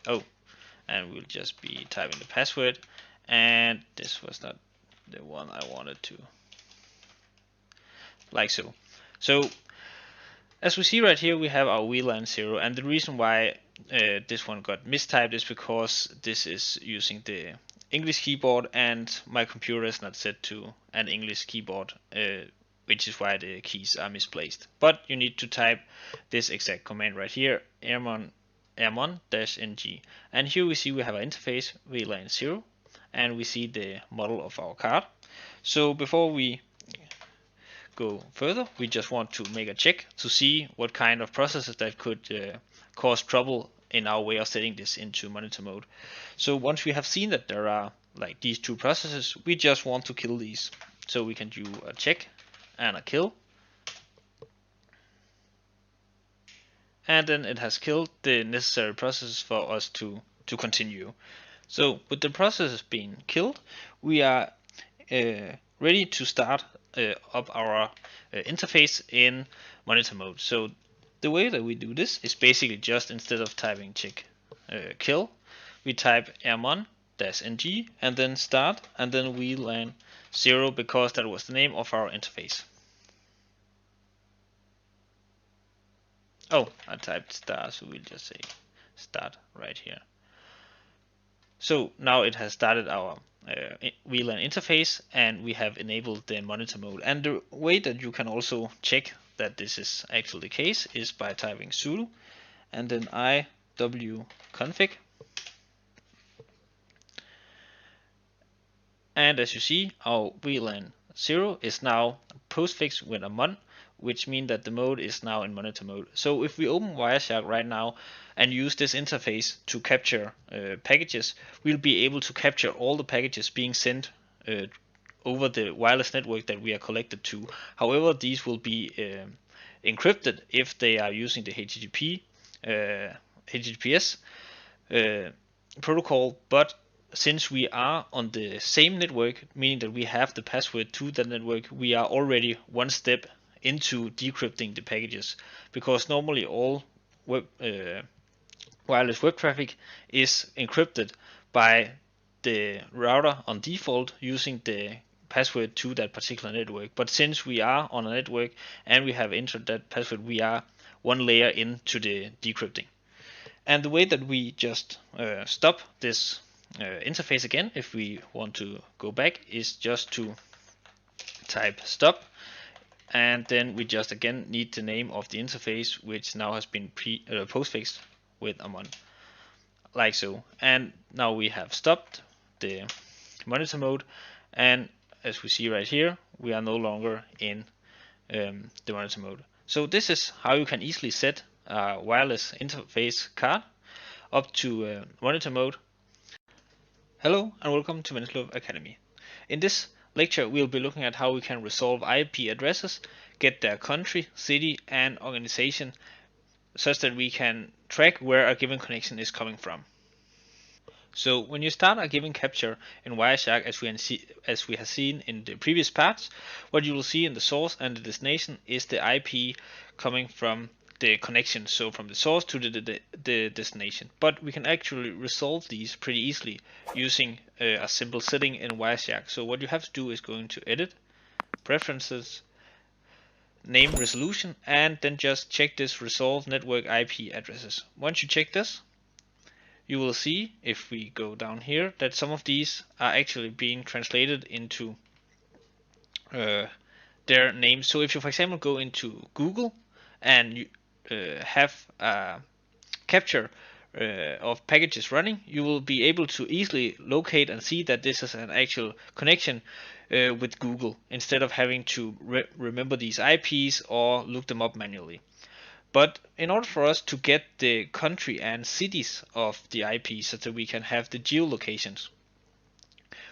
Oh, and we'll just be typing the password, and this was not the one I wanted to, like so. So as we see right here, we have our VLAN 0, and the reason why this one got mistyped is because this is using the English keyboard and my computer is not set to an English keyboard, which is why the keys are misplaced. But you need to type this exact command right here, rmon-ng, and here we see we have an interface VLAN 0, and we see the model of our card. So before we go further, we just want to make a check to see what kind of processes that could cause trouble in our way of setting this into monitor mode. So once we have seen that there are like these two processes, we just want to kill these. So we can do a check and a kill, and then it has killed the necessary processes for us to continue. So with the processes being killed, we are ready to start up our interface in monitor mode. So the way that we do this is basically just instead of typing check kill, we type rmon-ng and then start and then VLAN 0 because that was the name of our interface. Oh, I typed star, so we'll just say start right here. So now it has started our VLAN interface, and we have enabled the monitor mode. And the way that you can also check that this is actually the case is by typing sudo and then iwconfig. And as you see, our VLAN 0 is now postfix with a mon, which means that the mode is now in monitor mode. So if we open Wireshark right now and use this interface to capture packages, we'll be able to capture all the packages being sent over the wireless network that we are connected to. However, these will be encrypted if they are using the HTTPS protocol, but since we are on the same network, meaning that we have the password to that network, we are already one step into decrypting the packages, because normally all wireless web traffic is encrypted by the router on default using the password to that particular network. But since we are on a network and we have entered that password, we are one layer into the decrypting. And the way that we just stop this interface again, if we want to go back, is just to type stop, and then we just again need the name of the interface, which now has been postfixed with amon, like so. And now we have stopped the monitor mode, and as we see right here, we are no longer in the monitor mode. So this is how you can easily set a wireless interface card up to monitor mode. Hello and welcome to Venslov Academy. In this lecture we'll be looking at how we can resolve IP addresses, get their country, city and organization such that we can track where a given connection is coming from. So when you start a given capture in Wireshark, as we have seen in the previous parts, what you will see in the source and the destination is the IP coming from the connection, so from the source to the destination. But we can actually resolve these pretty easily using a simple setting in Wireshark. So what you have to do is go into Edit, Preferences, Name Resolution, and then just check this Resolve Network IP Addresses. Once you check this, you will see, if we go down here, that some of these are actually being translated into their names. So if you, for example, go into Google and you have a capture of packages running, you will be able to easily locate and see that this is an actual connection with Google, instead of having to remember these IPs or look them up manually. But in order for us to get the country and cities of the IP so that we can have the geolocations,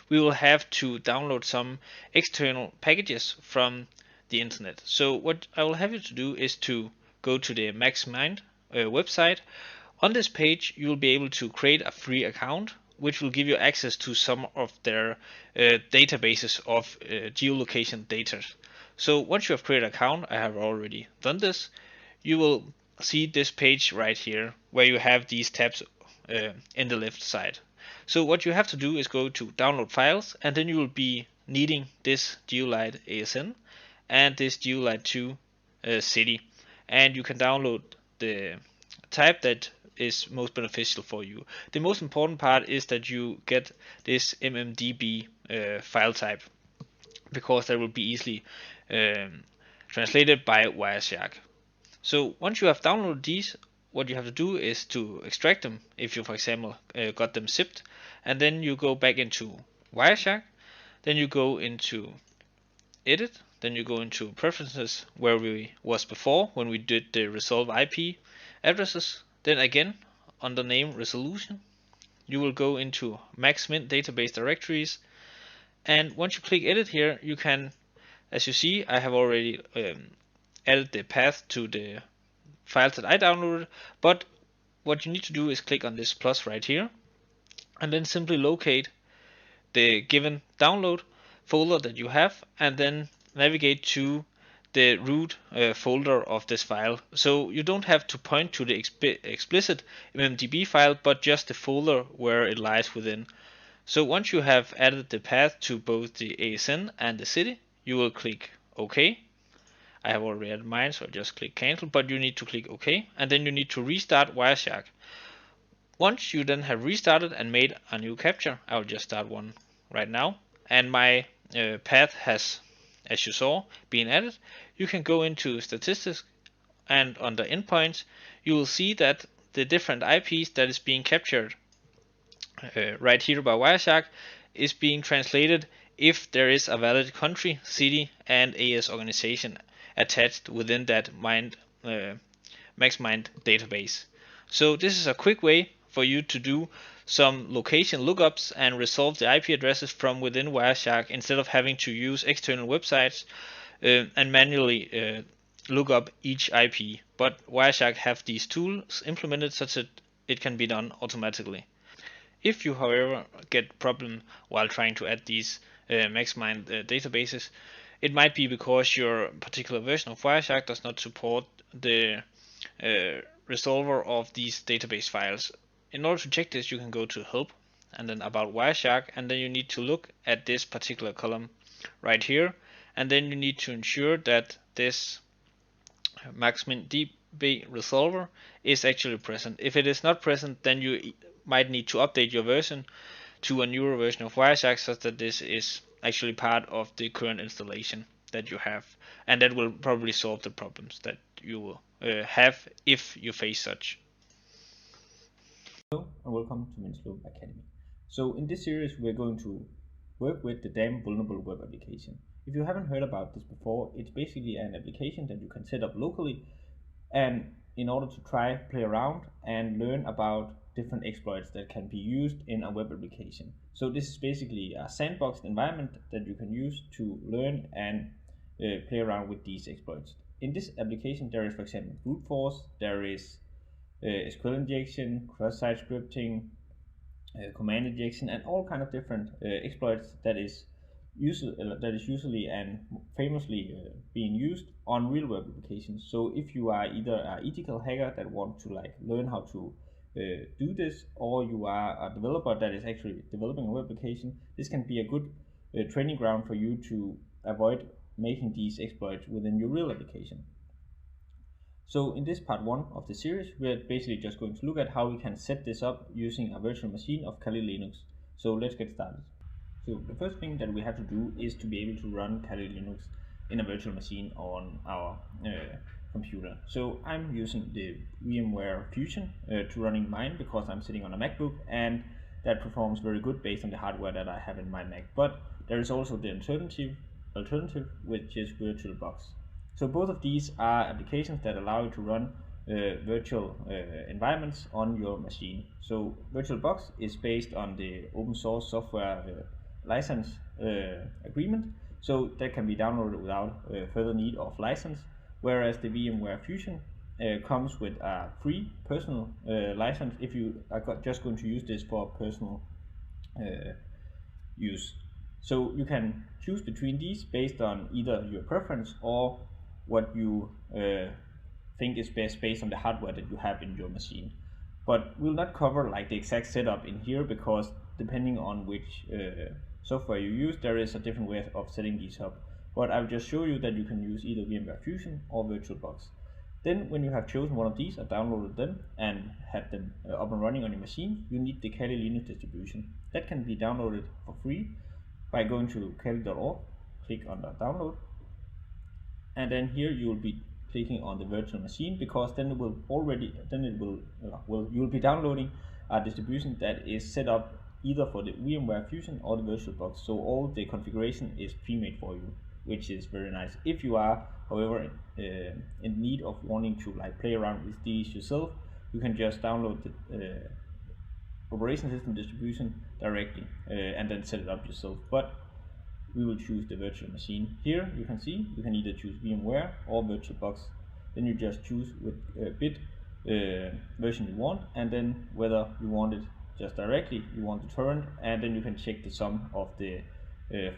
we will have to download some external packages from the internet. So what I will have you to do is to go to the MaxMind website. On this page you will be able to create a free account, which will give you access to some of their databases of geolocation data. So once you have created an account, I have already done this, you will see this page right here where you have these tabs in the left side. So what you have to do is go to download files, and then you will be needing this Geolite ASN and this Geolite 2 city, and you can download the type that is most beneficial for you. The most important part is that you get this MMDB file type, because that will be easily translated by Wireshark. So once you have downloaded these, what you have to do is to extract them, if you, for example, got them zipped, and then you go back into Wireshark, then you go into Edit, then you go into Preferences, where we was before when we did the Resolve IP addresses. Then again, under Name Resolution, you will go into MaxMint Database Directories, and once you click Edit here, you can, as you see, I have already added the path to the files that I downloaded, but what you need to do is click on this plus right here, and then simply locate the given download folder that you have, and then navigate to the root folder of this file. So you don't have to point to the explicit MMDB file, but just the folder where it lies within. So once you have added the path to both the ASN and the city, you will click OK. I have already added mine, so just click cancel, but you need to click OK, and then you need to restart Wireshark. Once you then have restarted and made a new capture, I will just start one right now, and my path has, as you saw, been added. You can go into statistics, and under endpoints you will see that the different IPs that is being captured right here by Wireshark is being translated if there is a valid country, city and AS organization attached within that MaxMind database. So this is a quick way for you to do some location lookups and resolve the IP addresses from within Wireshark, instead of having to use external websites and manually look up each IP. But Wireshark have these tools implemented such that it can be done automatically. If you, however, get problem while trying to add these MaxMind databases, it might be because your particular version of Wireshark does not support the resolver of these database files. In order to check this, you can go to Help and then About Wireshark, and then you need to look at this particular column right here, and then you need to ensure that this MaxMind resolver is actually present. If it is not present, then you might need to update your version to a newer version of Wireshark such that this is actually part of the current installation that you have, and that will probably solve the problems that you will have if you face such. Hello and welcome to Winslow Academy. So in this series we're going to work with the damn vulnerable web application. If you haven't heard about this before, it's basically an application that you can set up locally and in order to play around and learn about different exploits that can be used in a web application. So this is basically a sandboxed environment that you can use to learn and play around with these exploits. In this application there is, for example, brute force, there is SQL injection, cross-site scripting, command injection, and all kind of different exploits that is usually and famously being used on real web applications. So if you are either an ethical hacker that want to learn how to do this, or you are a developer that is actually developing a web application, this can be a good training ground for you to avoid making these exploits within your real application. So in this part 1 of the series, we're basically just going to look at how we can set this up using a virtual machine of Kali Linux. So let's get started. So the first thing that we have to do is to be able to run Kali Linux in a virtual machine on our computer. So I'm using the VMware Fusion to running mine because I'm sitting on a MacBook, and that performs very good based on the hardware that I have in my Mac. But there is also the alternative which is VirtualBox. So both of these are applications that allow you to run virtual environments on your machine. So VirtualBox is based on the open source software license agreement, so that can be downloaded without further need of license, whereas the VMware Fusion comes with a free personal license if you are just going to use this for personal use. So you can choose between these based on either your preference or what you think is best based on the hardware that you have in your machine. But we'll not cover like the exact setup in here, because depending on which software you use, there is a different way of setting these up. But I'll just show you that you can use either VMware Fusion or VirtualBox. Then when you have chosen one of these or downloaded them and had them up and running on your machine, you need the Kali Linux distribution. That can be downloaded for free by going to kali.org, click on the download, and then here you will be clicking on the virtual machine, because then it will you will be downloading a distribution that is set up either for the VMware Fusion or the VirtualBox. So all the configuration is pre-made for you, which is very nice. If you are, however, in need of wanting to play around with these yourself, you can just download the operation system distribution directly and then set it up yourself. But we will choose the virtual machine. Here you can see you can either choose VMware or VirtualBox. Then you just choose with bit version you want, and then whether you want it just directly, you want the torrent, and then you can check the sum of the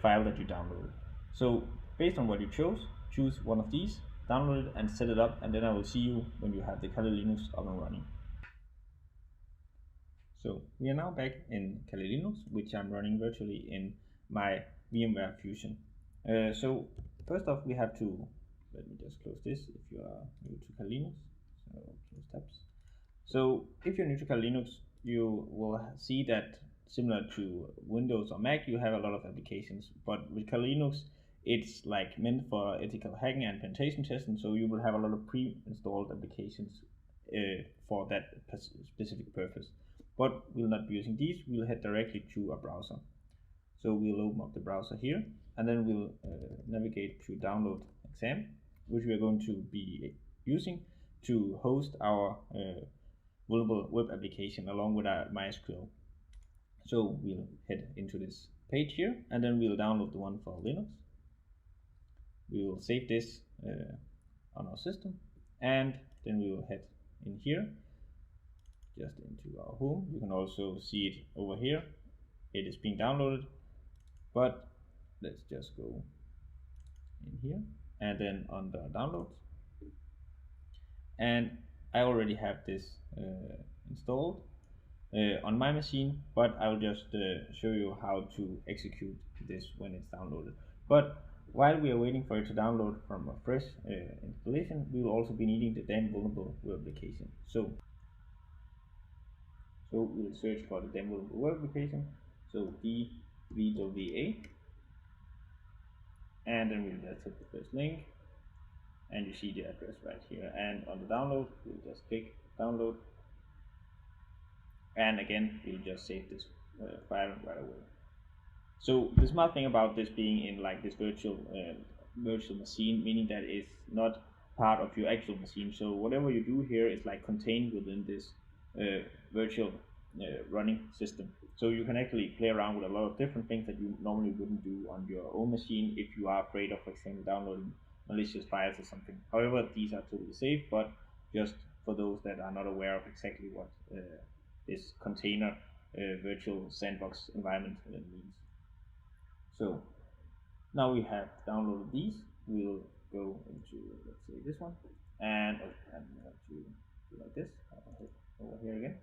file that you downloaded. So based on what you choose one of these, download it and set it up, and then I will see you when you have the Kali Linux up and running. So we are now back in Kali Linux, which I'm running virtually in my VMware Fusion. So first off, we have to, let me just close this if you are new to Kali Linux. So close tabs. So if you're new to Kali Linux, you will see that similar to Windows or Mac, you have a lot of applications, but with Kali Linux, it's meant for ethical hacking and penetration testing. So you will have a lot of pre-installed applications for that specific purpose. But we'll not be using these. We'll head directly to a browser. So we'll open up the browser here, and then we'll navigate to download exam, which we are going to be using to host our vulnerable web application along with our MySQL. So we'll head into this page here, and then we'll download the one for Linux. We will save this on our system, and then we will head in here just into our home. You can also see it over here. It is being downloaded, but let's just go in here and then under downloads. And I already have this installed on my machine, but I'll just show you how to execute this when it's downloaded. But while we are waiting for it to download from a fresh installation, we will also be needing the damn vulnerable web application. So we'll search for the damn vulnerable web application. So dvwa, and then we'll just hit the first link, and you see the address right here. And on the download, we'll just click download, and again we'll just save this file right away. So the smart thing about this being in like this virtual machine, meaning that it's not part of your actual machine. So whatever you do here is like contained within this virtual running system. So you can actually play around with a lot of different things that you normally wouldn't do on your own machine if you are afraid of, for example, downloading malicious files or something. However, these are totally safe, but just for those that are not aware of exactly what this container virtual sandbox environment means. So now we have downloaded these. We'll go into, let's say, this one, and I'm going to do like this, over here again,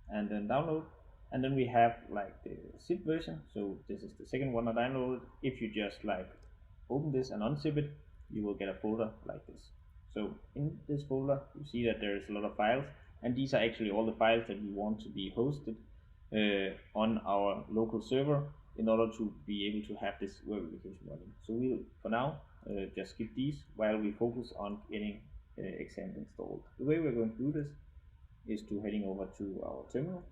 and then download. And then we have like the zip version. So this is the second one I downloaded. If you just like open this and unzip it, you will get a folder like this. So in this folder, you see that there is a lot of files, and these are actually all the files that we want to be hosted on our local server in order to be able to have this web application running. So we'll, for now, just skip these while we focus on getting XAMPP installed. The way we're going to do this is to heading over to our terminal.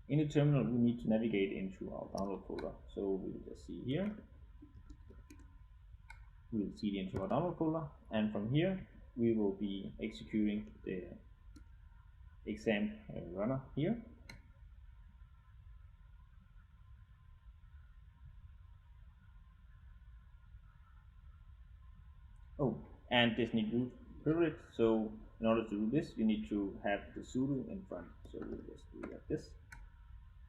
In the terminal, we need to navigate into our download folder. So we'll just see here. We'll cd into our download folder, and from here we will be executing the XAMPP runner here. Oh, and this needs root privilege. So in order to do this, you need to have the sudo in front. So we'll just do like this,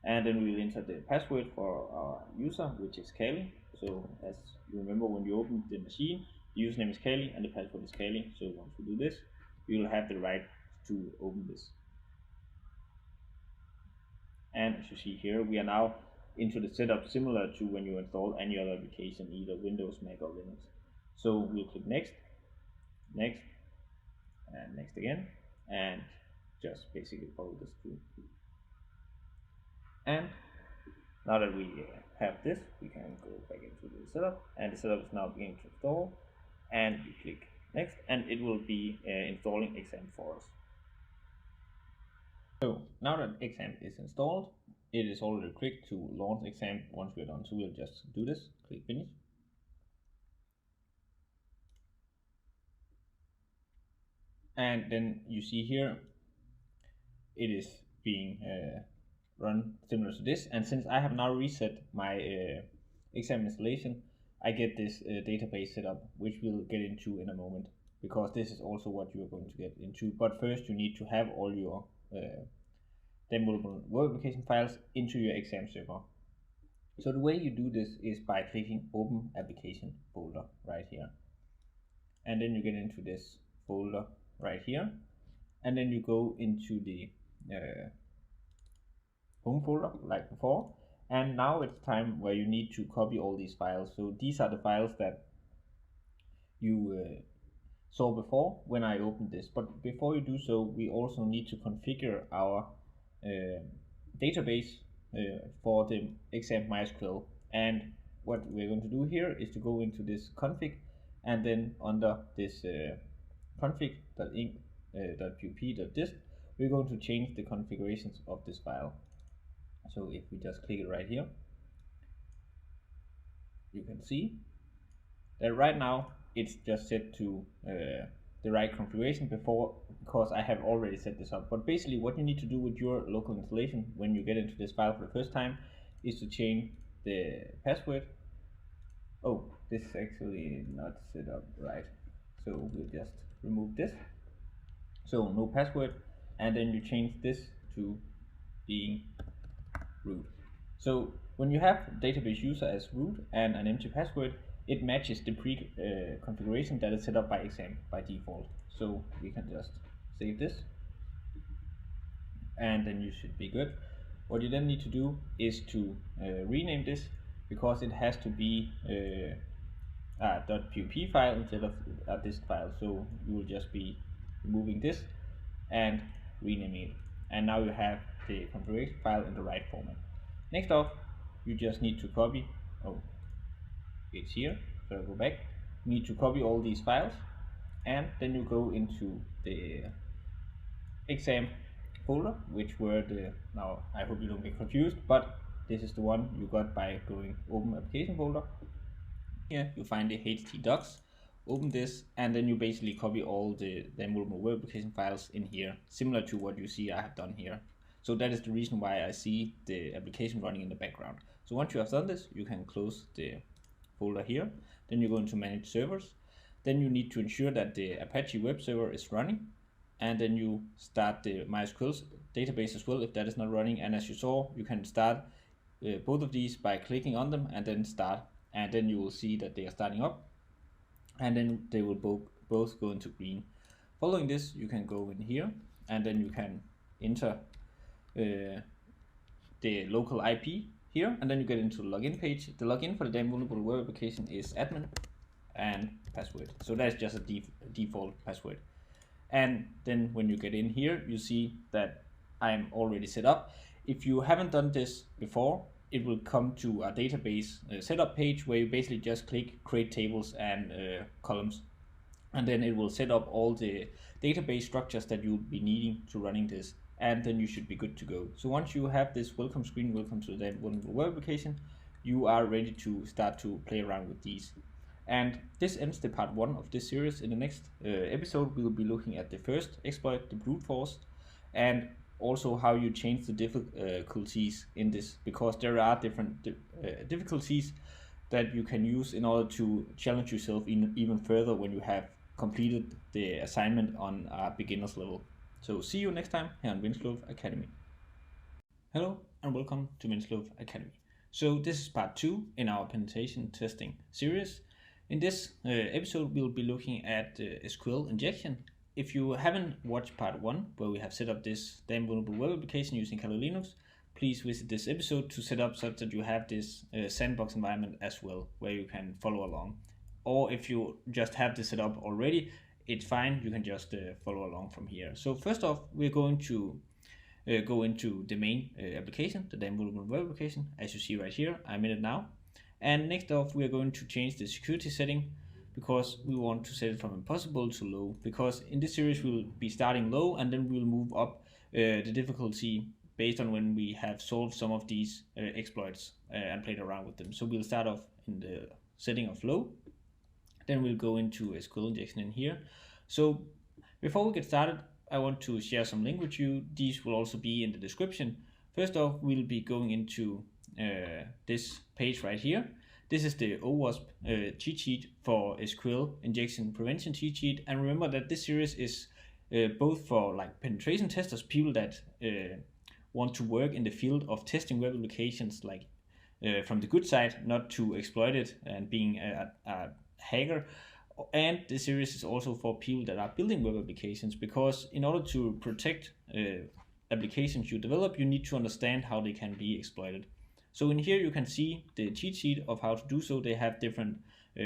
and then we will enter the password for our user, which is Kali. So as you remember, when you open the machine, the username is Kali and the password is Kali. So once we do this, we will have the right to open this. And as you see here, we are now into the setup similar to when you install any other application, either Windows, Mac, or Linux. So we'll click next, next, and next again, and just basically follow this through. And now that we have this, we can go back into the setup, and the setup is now beginning to install, and we click next, and it will be installing XAMPP for us. So now that XAMPP is installed, it is already clicked to launch XAMPP once we're done. So we'll just do this, click finish. And then you see here, it is being run similar to this. And since I have now reset my XAMPP installation, I get this database set up, which we'll get into in a moment, because this is also what you are going to get into. But first you need to have all your downloadable web application files into your XAMPP server. So the way you do this is by clicking Open Application folder right here. And then you get into this folder right here. And then you go into the home folder like before. And now it's time where you need to copy all these files. So these are the files that you saw before when I opened this. But before you do so, we also need to configure our database for the XAMPP MySQL. And what we're going to do here is to go into this config, and then under this config.inc.php.dist, we're going to change the configurations of this file. So if we just click it right here, you can see that right now it's just set to the right configuration because I have already set this up. But basically what you need to do with your local installation when you get into this file for the first time is to change the password. Oh, this is actually not set up right, so we'll just remove this. So no password, and then you change this to being root. So when you have database user as root and an empty password, it matches the configuration that is set up by XAMPP by default. So we can just save this, and then you should be good. What you then need to do is to rename this because it has to be a .pub file instead of a disk file. So you will just be removing this and renaming it. And now you have the configuration file in the right format. Next off, you just need to copy, it's here, so I go back. You need to copy all these files, and then you go into the exam folder, which were now I hope you don't get confused, but this is the one you got by going open application folder. Here you find the htdocs, open this, and then you basically copy all the vulnerable web application files in here, similar to what you see I have done here. So that is the reason why I see the application running in the background. So once you have done this, you can close the folder here. Then you go into manage servers. Then you need to ensure that the Apache web server is running, and then you start the MySQL database as well if that is not running. And as you saw, you can start both of these by clicking on them and then start, and then you will see that they are starting up, and then they will both go into green. Following this, you can go in here, and then you can enter the local IP here, and then you get into the login page. The login for the damn vulnerable web application is admin and password. So that's just a default password. And then when you get in here, you see that I'm already set up. If you haven't done this before, it will come to a database setup page where you basically just click create tables and columns, and then it will set up all the database structures that you'll be needing to running this, and then you should be good to go. So once you have this welcome screen, welcome to the vulnerable web application, you are ready to start to play around with these. And this ends the part 1 of this series. In the next episode, we'll be looking at the first exploit, the brute force, and also how you change the difficulties in this, because there are different difficulties that you can use in order to challenge yourself even further when you have completed the assignment on a beginner's level. So see you next time here on Winslow Academy. Hello and welcome to Winslow Academy. So this is part 2 in our penetration testing series. In this episode, we'll be looking at SQL injection. If you haven't watched part 1, where we have set up this damn vulnerable web application using Kali Linux, please visit this episode to set up such that you have this sandbox environment as well, where you can follow along. Or if you just have this set up already, it's fine, you can just follow along from here. So first off, we're going to go into the main application, the damn vulnerable web application. As you see right here, I'm in it now. And next off, we are going to change the security setting, because we want to set it from impossible to low, because in this series we'll be starting low and then we'll move up the difficulty based on when we have solved some of these exploits and played around with them. So we'll start off in the setting of low, then we'll go into SQL injection in here. So before we get started, I want to share some link with you. These will also be in the description. First off, we'll be going into this page right here. This is the OWASP cheat sheet for SQL injection prevention cheat sheet. And remember that this series is both for like penetration testers, people that want to work in the field of testing web applications, like from the good side, not to exploit it and being a hacker. And this series is also for people that are building web applications, because in order to protect applications you develop, you need to understand how they can be exploited. So in here you can see the cheat sheet of how to do so. They have different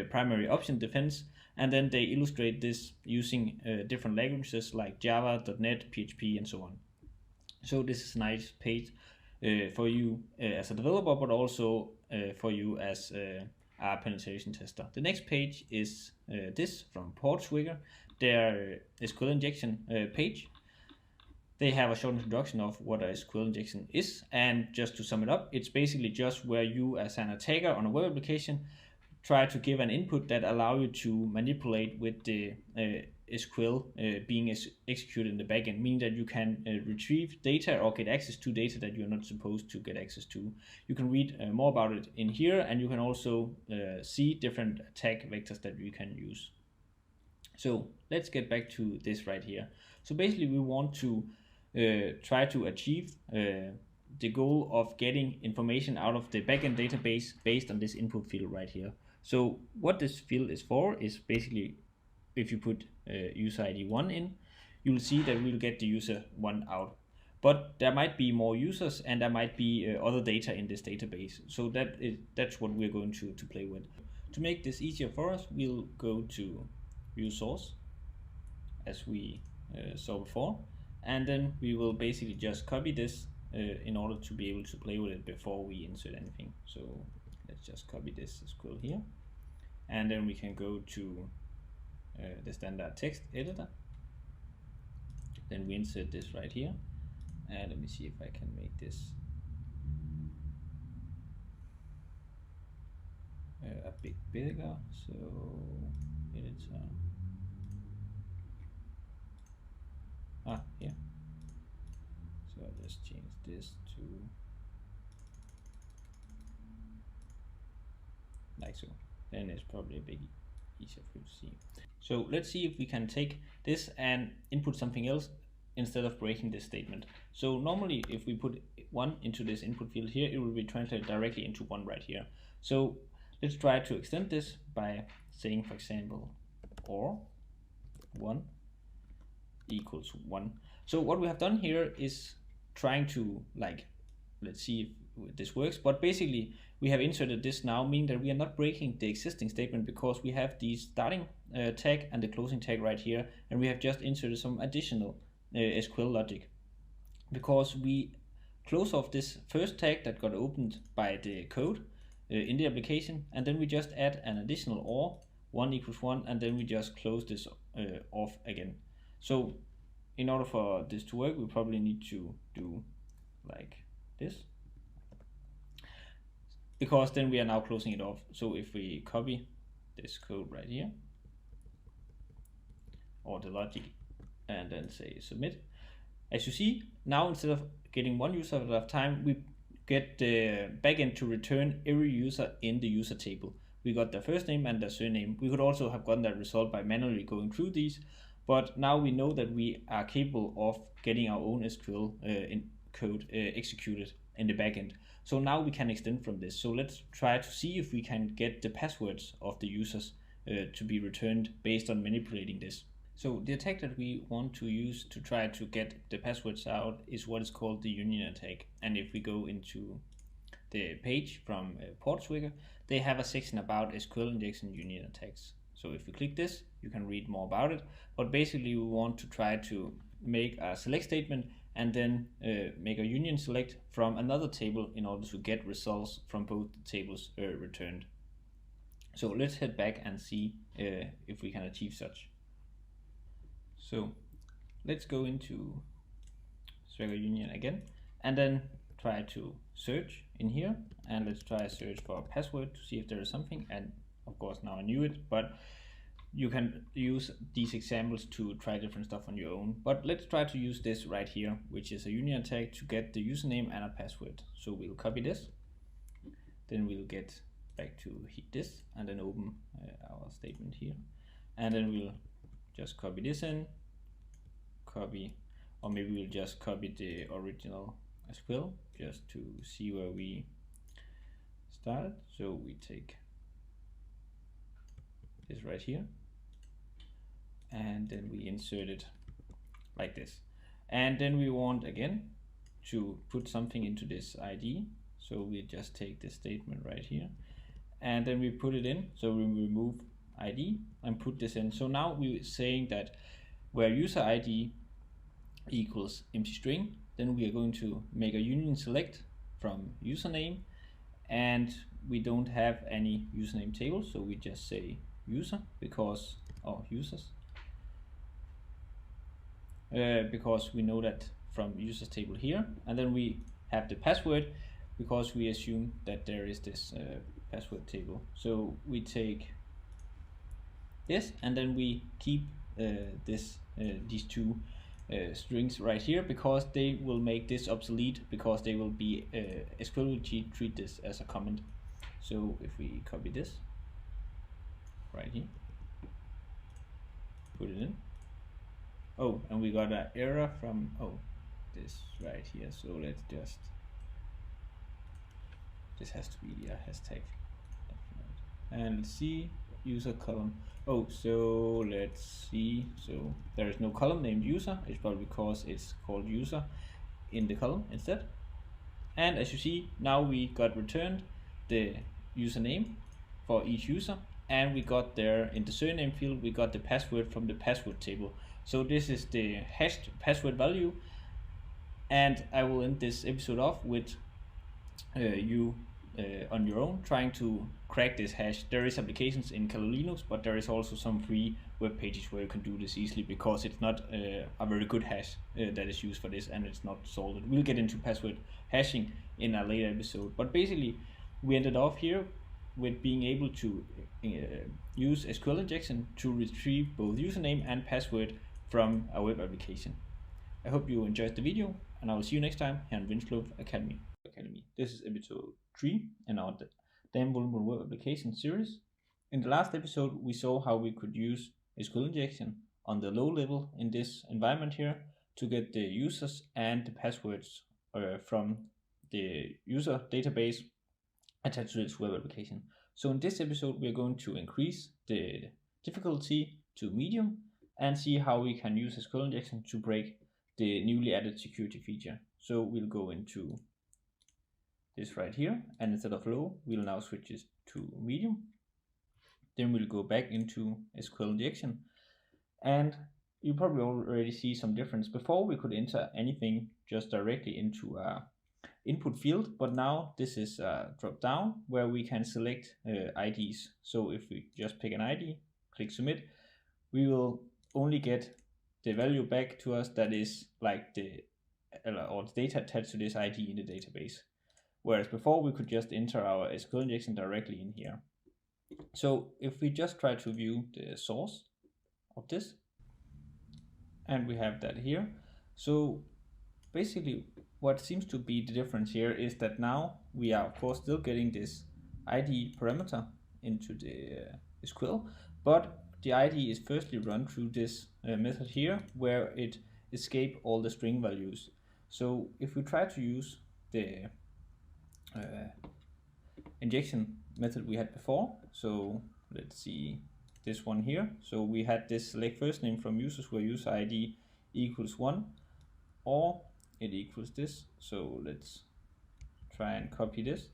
primary option defense, and then they illustrate this using different languages like Java, .NET, PHP, and so on. So this is a nice page for you as a developer, but also for you as a penetration tester. The next page is this from Portswigger, their SQL injection page. They have a short introduction of what a SQL injection is, and just to sum it up, it's basically just where you as an attacker on a web application try to give an input that allow you to manipulate with the SQL being executed in the backend, meaning that you can retrieve data or get access to data that you're not supposed to get access to. You can read more about it in here, and you can also see different attack vectors that you can use. So let's get back to this right here. So basically we want to try to achieve the goal of getting information out of the backend database based on this input field right here. So what this field is for is basically, if you put user ID 1 in, you'll see that we'll get the user 1 out. but there might be more users and there might be other data in this database. So that's what we're going to play with. To make this easier for us, we'll go to view source as we saw before, and then we will basically just copy this in order to be able to play with it before we insert anything. So let's just copy this SQL here, and then we can go to the standard text editor. Then we insert this right here, and let me see if I can make this a bit bigger. So editor, here. So I'll just change this to like so. Then it's probably a bit easier for you to see. So let's see if we can take this and input something else instead of breaking this statement. So normally if we put 1 into this input field here, it will be translated directly into 1 right here. So let's try to extend this by saying, for example, or 1 equals 1. So what we have done here is trying to, like, let's see if this works, but basically we have inserted this now, meaning that we are not breaking the existing statement because we have the starting tag and the closing tag right here, and we have just inserted some additional SQL logic because we close off this first tag that got opened by the code in the application, and then we just add an additional or 1 equals 1, and then we just close this off again. So in order for this to work, we probably need to do like this, because then we are now closing it off. So if we copy this code right here, or the logic, and then say submit, as you see now, instead of getting 1 user at a time, we get the backend to return every user in the user table. We got their first name and their surname. We could also have gotten that result by manually going through these, but now we know that we are capable of getting our own SQL code executed in the backend. So now we can extend from this. So let's try to see if we can get the passwords of the users to be returned based on manipulating this. So the attack that we want to use to try to get the passwords out is what is called the union attack. And if we go into the page from Portswigger, they have a section about SQL injection union attacks. So if we click this, you can read more about it. But basically we want to try to make a select statement and then make a union select from another table in order to get results from both tables returned. So let's head back and see if we can achieve such. So let's go into Swagger Union again, and then try to search in here, and let's try a search for a password to see if there is something. And of course now I knew it, but you can use these examples to try different stuff on your own. But let's try to use this right here, which is a union tag, to get the username and a password. So we'll copy this, then we'll get back to this, and then open our statement here, and then we'll just copy this in, copy, or maybe we'll just copy the original as well, just to see where we started. So we take this right here, and then we insert it like this. And then we want again to put something into this ID. So we just take this statement right here, and then we put it in. So we remove ID and put this in. So now we're saying that where user ID equals empty string, then we are going to make a union select from username, and we don't have any username table, so we just say user because users, because we know that from users table here, and then we have the password because we assume that there is this password table. So we take this, and then we keep these two strings right here, because they will make this obsolete, because they will be SQL will treat this as a comment. So if we copy this right here, put it in. Oh, and we got an error from this right here. So let's just, this has to be a hashtag, and let's see user column. Oh, so let's see. So there is no column named user. It's probably because it's called user. in the column instead. And as you see, now we got returned the username for each user, and we got there in the surname field, we got the password from the password table. So this is the hashed password value, and I will end this episode off with you on your own trying to crack this hash. There is applications in Kali Linux, but there is also some free web pages where you can do this easily, because it's not a very good hash that is used for this, and it's not solved. We'll get into password hashing in a later episode, but basically we ended off here with being able to use SQL injection to retrieve both username and password from a web application. I hope you enjoyed the video, and I will see you next time here on Winslow Academy. This is episode 3 in our Damn Vulnerable Web Application series. In the last episode, we saw how we could use SQL injection on the low level in this environment here to get the users and the passwords from the user database attached to this web application. So in this episode, we are going to increase the difficulty to medium and see how we can use SQL injection to break the newly added security feature. So we'll go into this right here, and instead of low, we'll now switch it to medium. Then we'll go back into SQL injection, and you probably already see some difference. Before we could enter anything just directly into a input field, but now this is a drop down where we can select IDs. So if we just pick an ID, click submit, we will only get the value back to us that is like the data attached to this ID in the database. Whereas before we could just enter our SQL injection directly in here. So if we just try to view the source of this, and we have that here. So basically what seems to be the difference here is that now we are of course still getting this ID parameter into the SQL, but the ID is firstly run through this method here where it escapes all the string values. So if we try to use the injection method we had before, so let's see this one here. So we had this select first name from users where user ID equals 1 or it equals this. So let's try and copy this,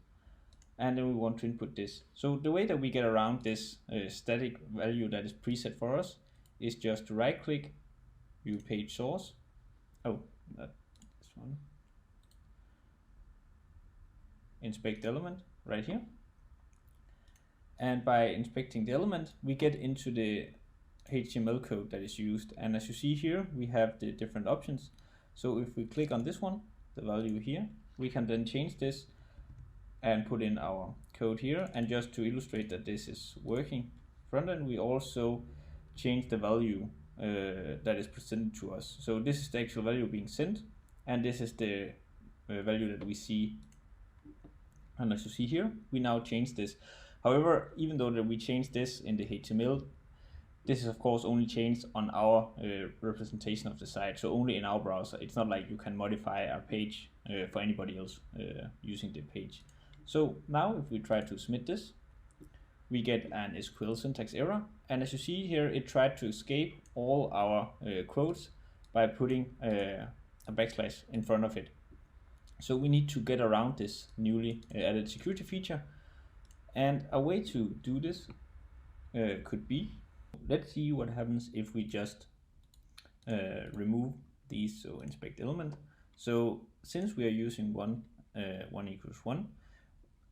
and then we want to input this. So the way that we get around this static value that is preset for us is just to right click, view page source, not this one, inspect element right here, and by inspecting the element we get into the HTML code that is used. And as you see here, we have the different options. So if we click on this one, the value here, we can then change this and put in our code here. And just to illustrate that this is working front end, we also change the value that is presented to us. So this is the actual value being sent, and this is the value that we see. And as you see here, we now change this. However, even though that we change this in the HTML, this is of course only changed on our representation of the site, so only in our browser. It's not like you can modify a page for anybody else using the page. So now if we try to submit this, we get an SQL syntax error, and as you see here, it tried to escape all our quotes by putting a backslash in front of it. So we need to get around this newly added security feature, and a way to do this could be, let's see what happens if we just remove these. So inspect element. So since we are using 1 equals 1,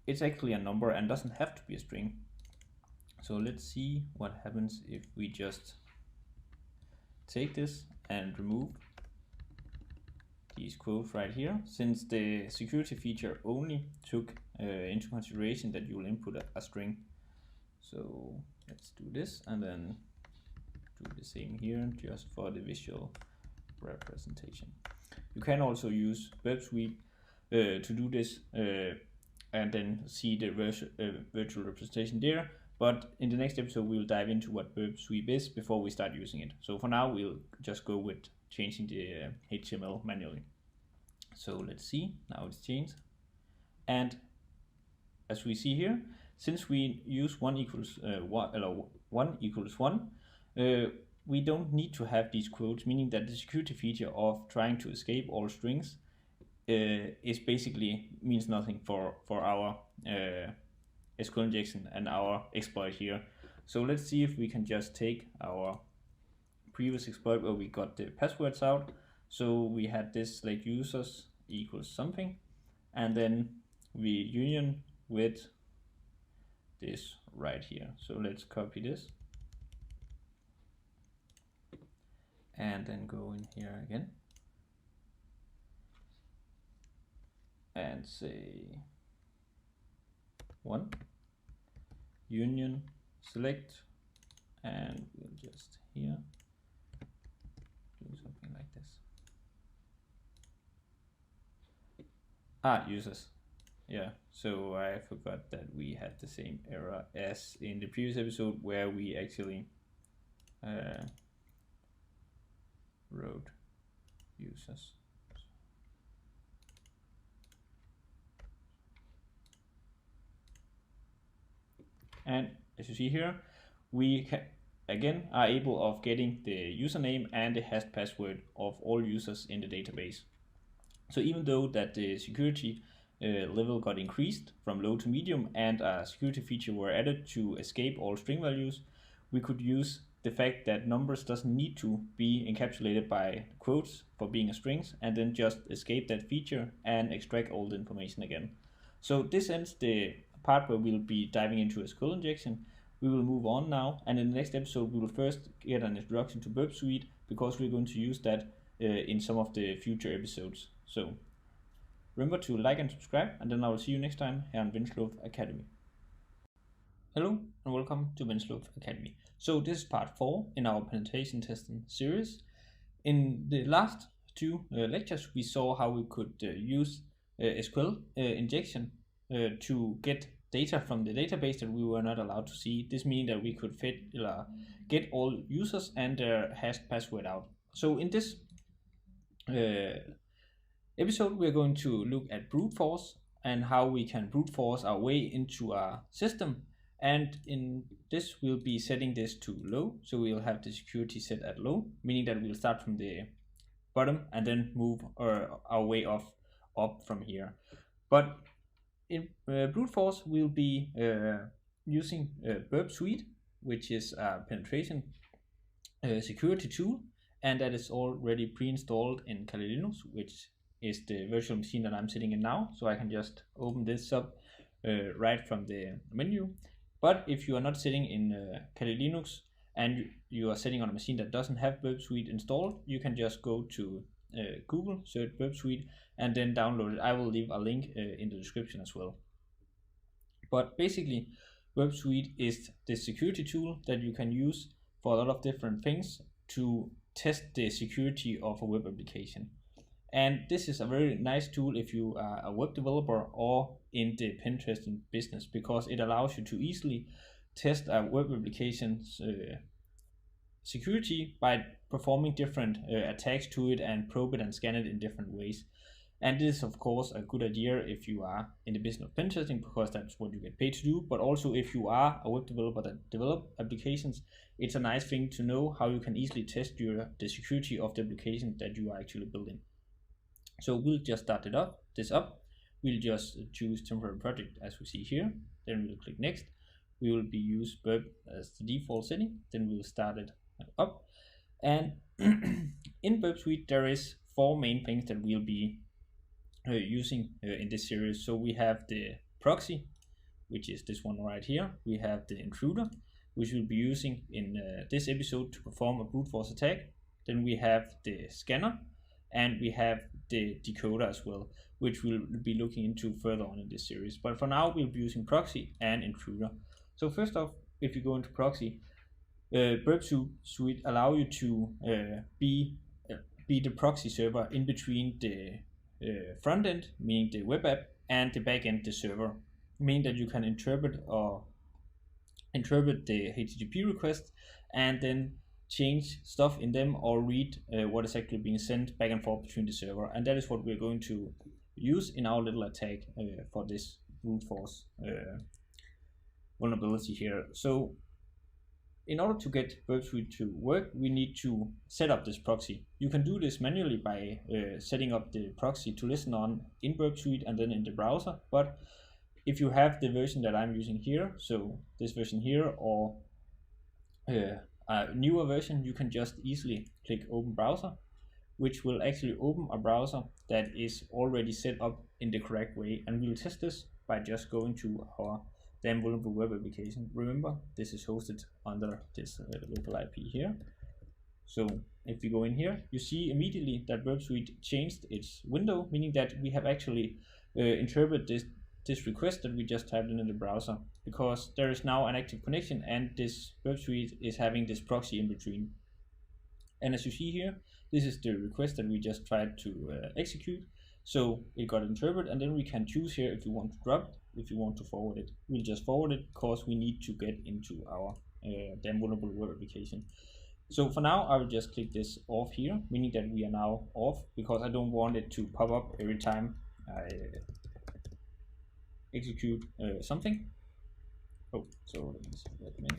it's actually a number and doesn't have to be a string. So let's see what happens if we just take this and remove these quotes right here, since the security feature only took into consideration that you will input a string. So let's do this and then do the same here just for the visual representation. You can also use Burp Sweep to do this and then see the virtual representation there. But in the next episode, we'll dive into what Burp Sweep is before we start using it. So for now, we'll just go with changing the HTML manually. So let's see, now it's changed. And as we see here, since we use 1 equals 1, we don't need to have these quotes, meaning that the security feature of trying to escape all strings is basically means nothing for our SQL injection and our exploit here. So let's see if we can just take our previous exploit where we got the passwords out. So we had this like users equals something, and then we union with this right here. So let's copy this and then go in here again and say 1 union select, and we'll just here do something like this. Users. Yeah, so I forgot that we had the same error as in the previous episode where we actually wrote users. And as you see here, we again are able of getting the username and the hashed password of all users in the database. So even though that the security level got increased from low to medium and a security feature were added to escape all string values, we could use the fact that numbers doesn't need to be encapsulated by quotes for being a strings, and then just escape that feature and extract all the information again. So this ends the part where we'll be diving into SQL injection. We will move on now, and in the next episode we will first get an introduction to Burp Suite, because we're going to use that in some of the future episodes. So remember to like and subscribe, and then I will see you next time here on Venslove Academy. Hello and welcome to Venslove Academy. So this is part 4 in our penetration testing series. In the last 2 lectures we saw how we could use SQL injection to get data from the database that we were not allowed to see. This means that we could get all users and their hashed password out. So in this episode we're going to look at brute force and how we can brute force our way into a system, and in this we'll be setting this to low, so we'll have the security set at low, meaning that we'll start from the bottom and then move our way up from here. But in brute force we'll be using Burp Suite, which is a penetration security tool, and that is already pre-installed in Kali Linux, which is the virtual machine that I'm sitting in now. So I can just open this up right from the menu. But if you are not sitting in Kali Linux and you are sitting on a machine that doesn't have Burp Suite installed, you can just go to Google, search Burp Suite, and then download it. I will leave a link in the description as well. But basically, Burp Suite is the security tool that you can use for a lot of different things to test the security of a web application. And this is a very nice tool if you are a web developer or in the pen testing business, because it allows you to easily test a web application's security by performing different attacks to it and probe it and scan it in different ways. And this is of course a good idea if you are in the business of pen testing, because that's what you get paid to do. But also if you are a web developer that develop applications, it's a nice thing to know how you can easily test the security of the application that you are actually building. So we'll just start this up. We'll just choose temporary project as we see here. Then we'll click next. We will be use Burp as the default setting. Then we'll start it up. And in Burp Suite there is 4 main things that we'll be using in this series. So we have the proxy, which is this one right here. We have the intruder, which we'll be using in this episode to perform a brute force attack. Then we have the scanner, and we have the decoder as well, which we'll be looking into further on in this series. But for now we'll be using proxy and intruder. So first off, if you go into proxy, Burp Suite allow you to be the proxy server in between the front end, meaning the web app, and the back end, the server, meaning that you can interpret the HTTP request and then change stuff in them or read what is actually being sent back and forth between the server. And that is what we're going to use in our little attack for this brute force vulnerability here. So In order to get Burp Suite to work, we need to set up this proxy. You can do this manually by setting up the proxy to listen on in Burp Suite and then in the browser. But if you have the version that I'm using here, so this version here, or a newer version, you can just easily click Open Browser, which will actually open a browser that is already set up in the correct way. And we'll test this by just going to our damn vulnerable web application. Remember, this is hosted under this local IP here. So if we go in here, you see immediately that Burp Suite changed its window, meaning that we have actually interpreted this request that we just typed in the browser, because there is now an active connection and this Burp Suite is having this proxy in between. And as you see here, this is the request that we just tried to execute. So it got interpreted, and then we can choose here if you want to drop it, if you want to forward it. We'll just forward it because we need to get into our damn vulnerable web application. So for now, I will just click this off here, meaning that we are now off, because I don't want it to pop up every time I execute something. Oh, so let me see admin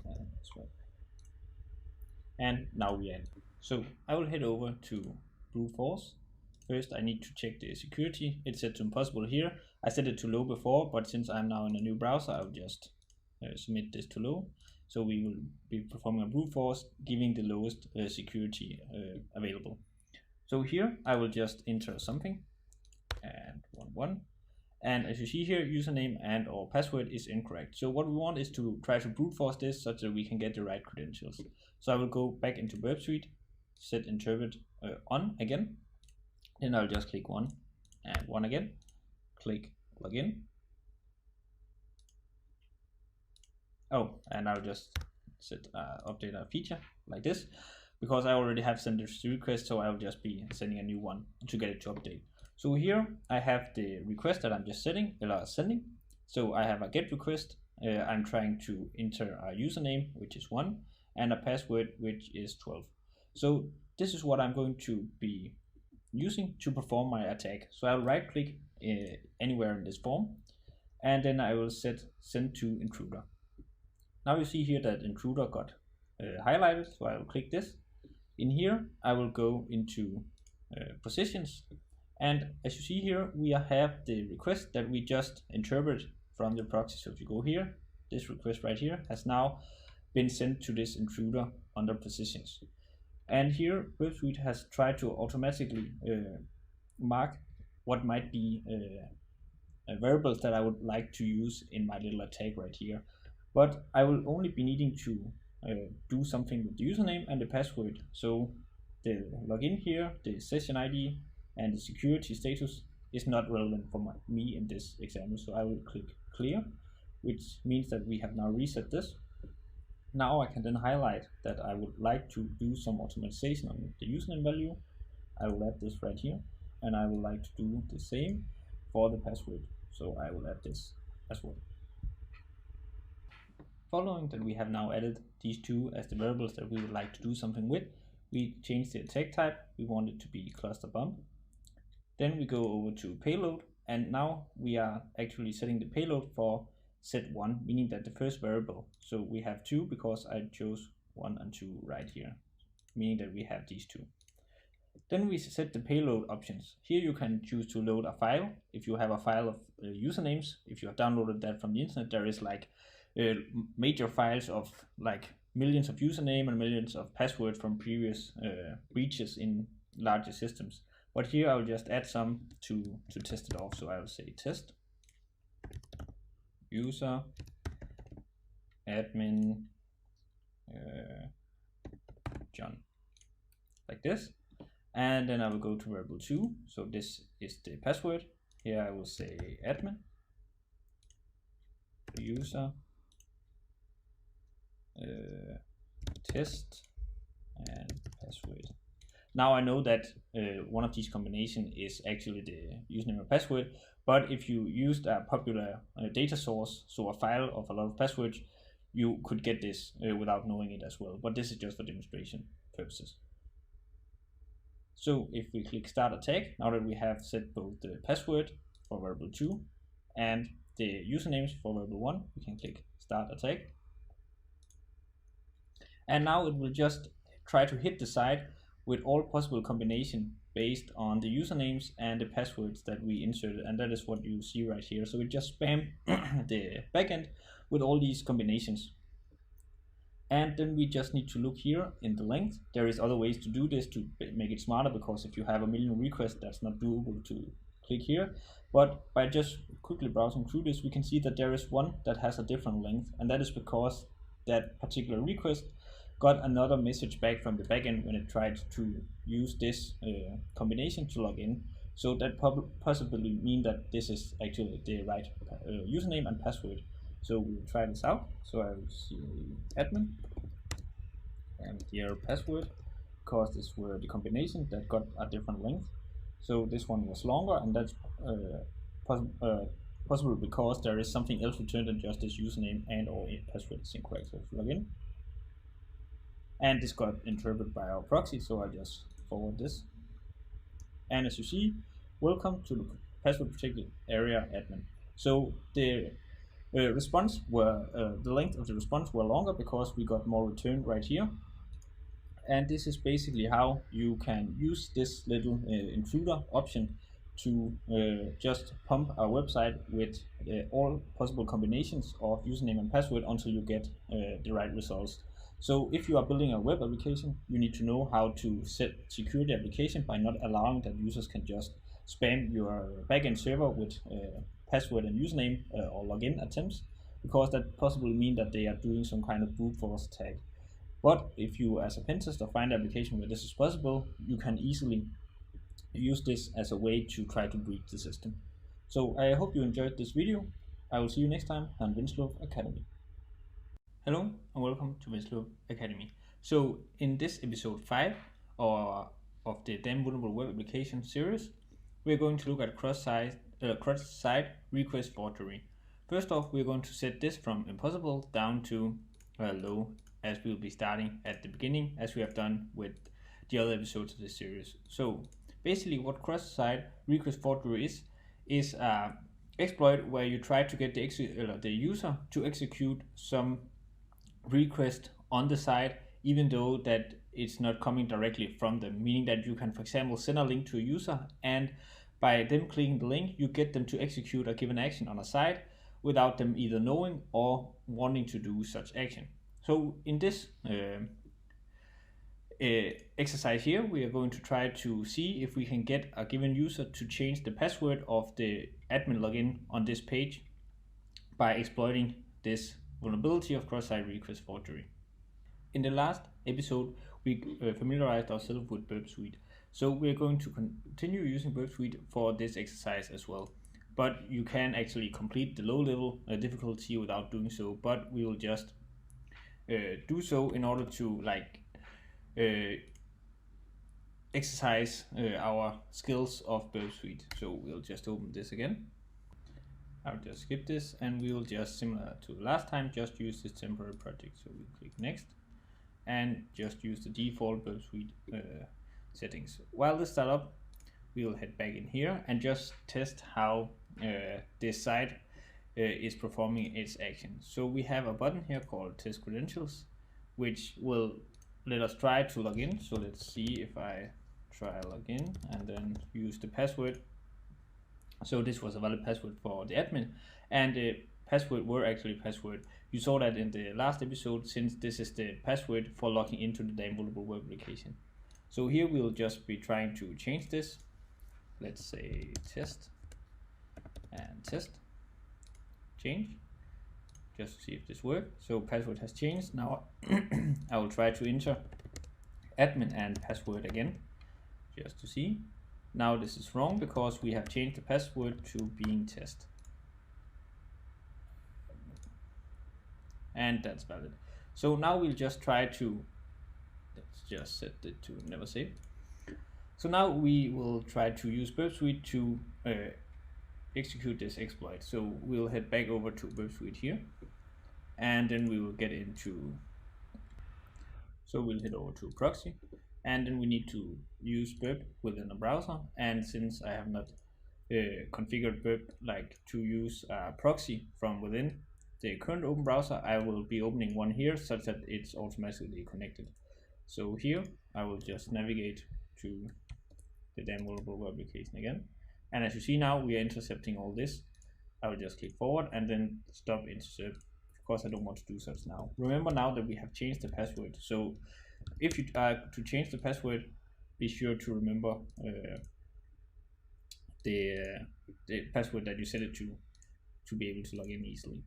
as well. And now we are in. So I will head over to brute force. First, I need to check the security. It's set to impossible here. I set it to low before, but since I'm now in a new browser, I will just submit this to low. So we will be performing a brute force, giving the lowest security available. So here, I will just enter something and 11. And as you see here, username and or password is incorrect. So what we want is to try to brute force this such that we can get the right credentials. So I will go back into Burp Suite, set interpret on again. Then I'll just click 1 and 1 again, click login. Oh, and I'll just set update a feature like this, because I already have sent this request, so I'll just be sending a new one to get it to update. So here I have the request that I'm just sending. So I have a get request. I'm trying to enter a username, which is 1, and a password, which is 12. So this is what I'm going to be using to perform my attack. So I'll right click anywhere in this form, and then I will set send to intruder. Now you see here that intruder got highlighted, so I will click this. In here I will go into positions, and as you see here, we have the request that we just interpret from the proxy. So if you go here, this request right here has now been sent to this intruder under positions. And here, Burp Suite has tried to automatically mark what might be variables that I would like to use in my little attack right here. But I will only be needing to do something with the username and the password. So the login here, the session ID, and the security status is not relevant for me in this example. So I will click clear, which means that we have now reset this. Now I can then highlight that I would like to do some automation on the username value. I will add this right here, and I would like to do the same for the password. So I will add this as well. Following that we have now added these two as the variables that we would like to do something with, we change the attack type. We want it to be cluster bomb. Then we go over to payload, and now we are actually setting the payload for set 1, meaning that the first variable. So we have 2 because I chose 1 and 2 right here, meaning that we have these 2. Then we set the payload options. Here you can choose to load a file. If you have a file of usernames, if you have downloaded that from the internet, there is like major files of like millions of username and millions of passwords from previous breaches in larger systems. But here I'll just add some to test it off. So I will say test user admin John, like this. And then I will go to variable 2. So this is the password. Here I will say admin user test and password. Now I know that one of these combinations is actually the username and password, but if you used a popular data source, so a file of a lot of passwords, you could get this without knowing it as well, but this is just for demonstration purposes. So if we click start attack, now that we have set both the password for variable 2 and the usernames for variable 1, we can click start attack. and now it will just try to hit the site with all possible combination based on the usernames and the passwords that we inserted, and that is what you see right here. So it just spam the backend with all these combinations. And then we just need to look here in the length. There is other ways to do this to make it smarter, because if you have a million requests, that's not doable to click here. But by just quickly browsing through this, we can see that there is one that has a different length, and that is because that particular request got another message back from the backend when it tried to use this combination to log in. So that possibly mean that this is actually the right username and password. So we'll try this out. So I will see admin and here password, because this were the combination that got a different length. So this one was longer, and that's possible because there is something else returned than just this username and or password is incorrect. So let's log in. And this got interpreted by our proxy, so I just forward this. And as you see, welcome to the password protected area admin. So the response were the length of the response were longer because we got more return right here. And this is basically how you can use this little intruder option to just pump our website with all possible combinations of username and password until you get the right results. So if you are building a web application, you need to know how to secure the application by not allowing that users can just spam your backend server with password and username or login attempts, because that possibly mean that they are doing some kind of brute force attack. But if you, as a pen tester, find an application where this is possible, you can easily use this as a way to try to breach the system. So I hope you enjoyed this video. I will see you next time on Winslow Academy. Hello and welcome to Winslow Academy. So in this episode 5 of the Damn Vulnerable Web Application series, we're going to look at cross-site request forgery. First off, we're going to set this from impossible down to low, as we'll be starting at the beginning, as we have done with the other episodes of this series. So basically what cross-site request forgery is exploit where you try to get the user to execute some request on the site, even though that it's not coming directly from them, meaning that you can, for example, send a link to a user, and by them clicking the link, you get them to execute a given action on a site without them either knowing or wanting to do such action. So in this exercise here, we are going to try to see if we can get a given user to change the password of the admin login on this page by exploiting this vulnerability of cross-site request forgery. In the last episode, we familiarized ourselves with Burp Suite. So we're going to continue using Burp Suite for this exercise as well. But you can actually complete the low-level difficulty without doing so, but we will just do so in order to exercise our skills of Burp Suite. So we'll just open this again. I'll just skip this, and we will just, similar to last time, just use this temporary project. So we click next and just use the default Burp Suite settings. While this starts up, we will head back in here and just test how this site is performing its action. So we have a button here called test credentials, which will let us try to log in. So let's see if I try login and then use the password. So this was a valid password for the admin, and the password were actually password. You saw that in the last episode, since this is the password for logging into the Damn Vulnerable Web Application. So here we'll just be trying to change this. Let's say test and test, change, just to see if this works. So password has changed. Now I will try to enter admin and password again, just to see. Now this is wrong because we have changed the password to being test. And that's valid. So now we'll just try to, let's just set it to never save. So now we will try to use Burp Suite to execute this exploit. So we'll head back over to Burp Suite here, and then we will get into, so we'll head over to proxy, and then we need to use Burp within a browser. And since I have not configured Burp to use a proxy from within the current open browser, I will be opening one here such that it's automatically connected. So here I will just navigate to the damn vulnerable web application again. And as you see now, we are intercepting all this. I will just click forward and then stop intercept. Of course, I don't want to do such now. Remember now that we have changed the password. So if you to change the password, be sure to remember the password that you set it to be able to log in easily.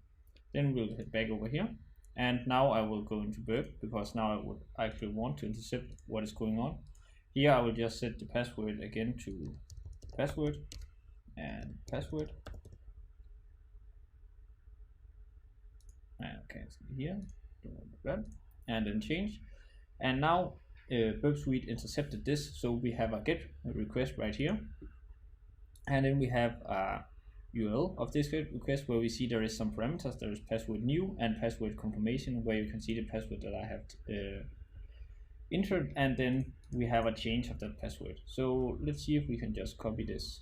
Then we'll head back over here, and now I will go into burp because now I would actually want to intercept what is going on. Here I will just set the password again to password and password. Okay, so here, and then change. And now Burp Suite intercepted this, so we have a get request right here, and then we have a URL of this get request where we see there is some parameters. There is password new and password confirmation, where you can see the password that I have entered, and then we have a change of that password. So let's see if we can just copy this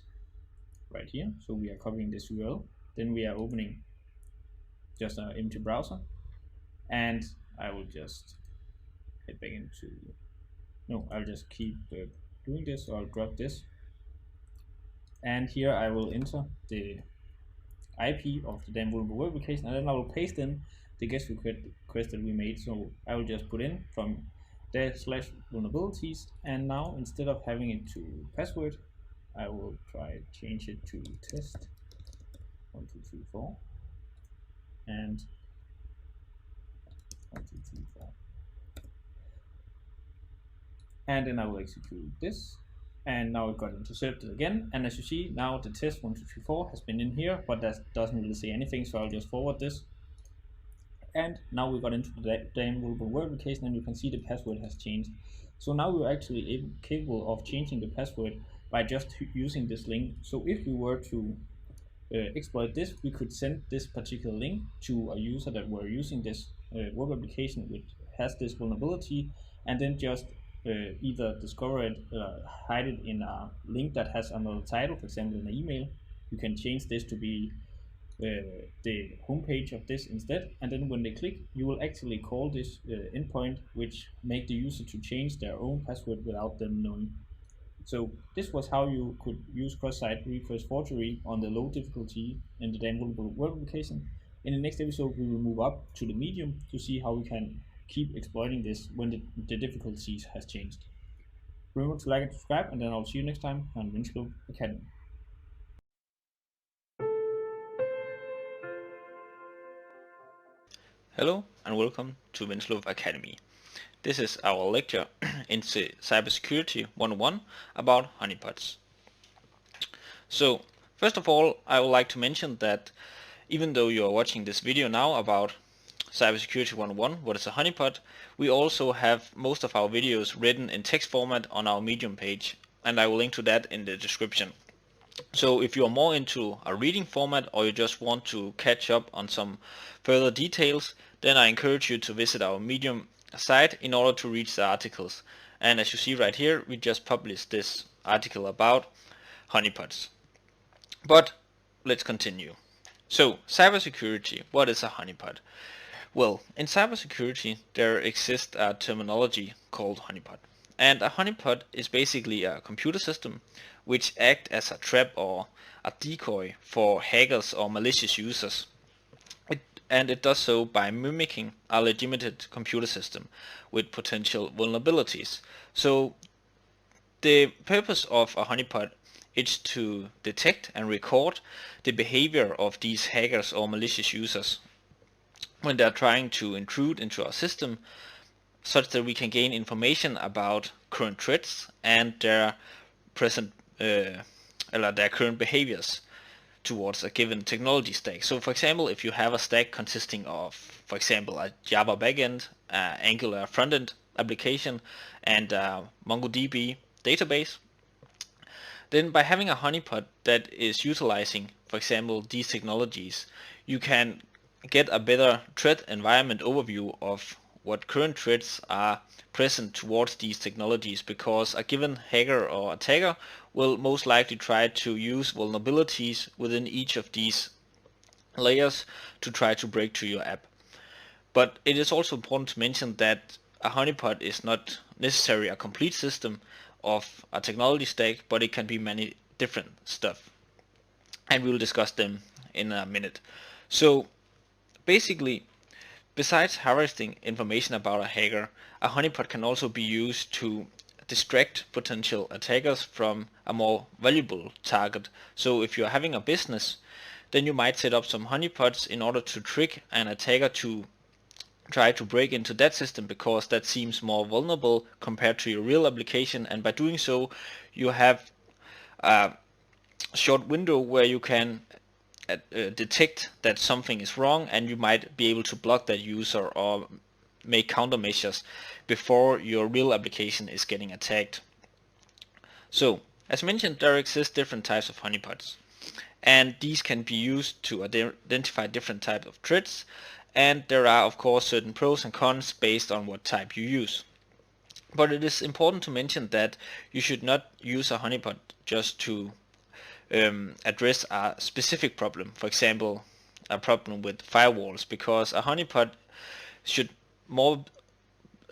right here. So we are copying this URL, then we are opening just an empty browser, and I will just head back into, no, I'll just keep doing this, so I'll drop this, and here I will enter the IP of the damn vulnerable web application, and then I will paste in the guest request that we made. So I will just put in from /vulnerabilities, and now instead of having it to password, I will try change it to test 1 2 3 4 and 1 2 3 4, and then I will execute this, and now it got intercepted again. And as you see now, the test 1 2 3 4 has been in here, but that doesn't really say anything, so I'll just forward this. And now we got into the damn vulnerable web application, and you can see the password has changed. So now we're actually capable of changing the password by just using this link. So if we were to exploit this, we could send this particular link to a user that were using this web application which has this vulnerability, and then just either discover it, hide it in a link that has another title, for example in an email. You can change this to be the homepage of this instead, and then when they click, you will actually call this endpoint, which make the user to change their own password without them knowing. So this was how you could use cross-site request forgery on the low difficulty in the damn vulnerable web application. In the next episode, we will move up to the medium to see how we can keep exploiting this when the difficulties has changed. Remember to like and subscribe, and then I'll see you next time on Wireshark Academy. Hello and welcome to Wireshark Academy. This is our lecture into Cybersecurity 101 about honeypots. So first of all, I would like to mention that even though you are watching this video now about Cybersecurity 101, what is a honeypot, we also have most of our videos written in text format on our Medium page, and I will link to that in the description. So if you are more into a reading format, or you just want to catch up on some further details, then I encourage you to visit our Medium site in order to read the articles. And as you see right here, we just published this article about honeypots. But let's continue. So cybersecurity, what is a honeypot? Well, in cybersecurity there exists a terminology called honeypot. And a honeypot is basically a computer system which acts as a trap or a decoy for hackers or malicious users. And it does so by mimicking a legitimate computer system with potential vulnerabilities. So the purpose of a honeypot is to detect and record the behavior of these hackers or malicious users when they are trying to intrude into our system, such that we can gain information about current threats and their current behaviors towards a given technology stack. So for example, if you have a stack consisting of, for example, a Java backend, Angular frontend application, and MongoDB database, then by having a honeypot that is utilizing, for example, these technologies, you can get a better threat environment overview of what current threats are present towards these technologies, because a given hacker or attacker will most likely try to use vulnerabilities within each of these layers to try to break to your app. But it is also important to mention that a honeypot is not necessarily a complete system of a technology stack, but it can be many different stuff. And we will discuss them in a minute. So basically, besides harvesting information about a hacker, a honeypot can also be used to distract potential attackers from a more valuable target. So if you're having a business, then you might set up some honeypots in order to trick an attacker to try to break into that system, because that seems more vulnerable compared to your real application, and by doing so you have a short window where you can detect that something is wrong, and you might be able to block that user or make countermeasures before your real application is getting attacked. So as mentioned, there exist different types of honeypots, and these can be used to identify different types of threats, and there are of course certain pros and cons based on what type you use. But it is important to mention that you should not use a honeypot just to address a specific problem, for example a problem with firewalls, because a honeypot should more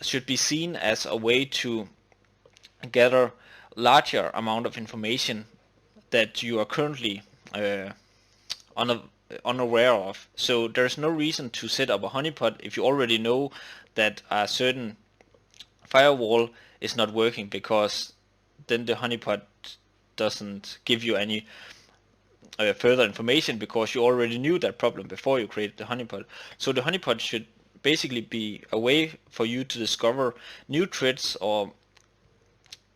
should be seen as a way to gather larger amount of information that you are currently unaware of. So there's no reason to set up a honeypot if you already know that a certain firewall is not working, because then the honeypot doesn't give you any further information, because you already knew that problem before you created the honeypot. So the honeypot should basically be a way for you to discover new threats or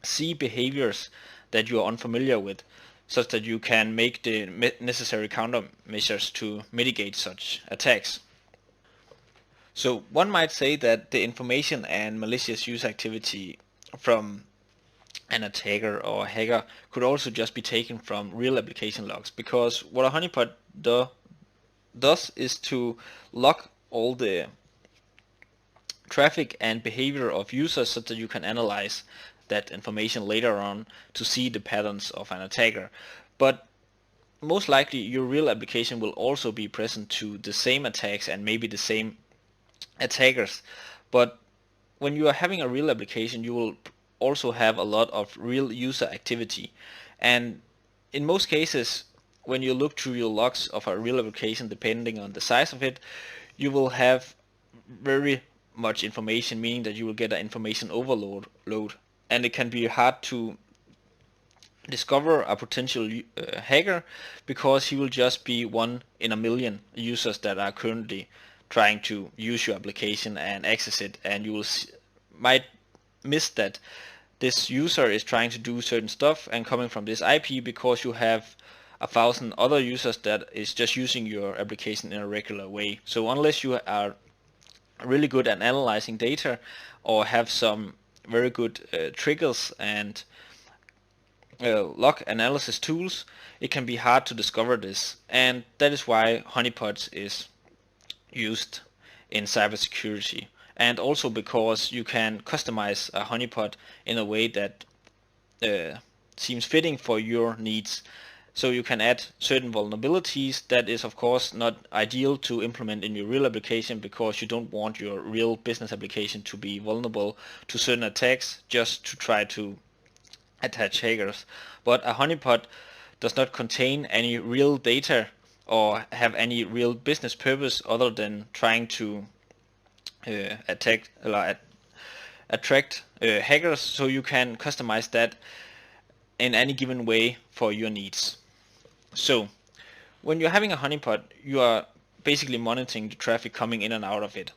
see behaviors that you are unfamiliar with, such that you can make the necessary countermeasures to mitigate such attacks. So one might say that the information and malicious user activity from an attacker or a hacker could also just be taken from real application logs, because what a honeypot does is to log all the traffic and behavior of users, so that you can analyze that information later on to see the patterns of an attacker. But most likely your real application will also be present to the same attacks and maybe the same attackers. But when you are having a real application, you will also have a lot of real user activity, and in most cases when you look through your logs of a real application, depending on the size of it, you will have very much information, meaning that you will get an information overload, and it can be hard to discover a potential hacker, because he will just be one in a million users that are currently trying to use your application and access it, and you will might miss that this user is trying to do certain stuff and coming from this IP, because you have 1,000 other users that is just using your application in a regular way. So unless you are really good at analyzing data or have some very good triggers and log analysis tools, it can be hard to discover this, and that is why honeypots is used in cybersecurity, and also because you can customize a honeypot in a way that seems fitting for your needs. So you can add certain vulnerabilities that is of course not ideal to implement in your real application, because you don't want your real business application to be vulnerable to certain attacks just to try to attach hackers. But a honeypot does not contain any real data or have any real business purpose other than trying to attract hackers, so you can customize that in any given way for your needs. So when you're having a honeypot, you are basically monitoring the traffic coming in and out of it,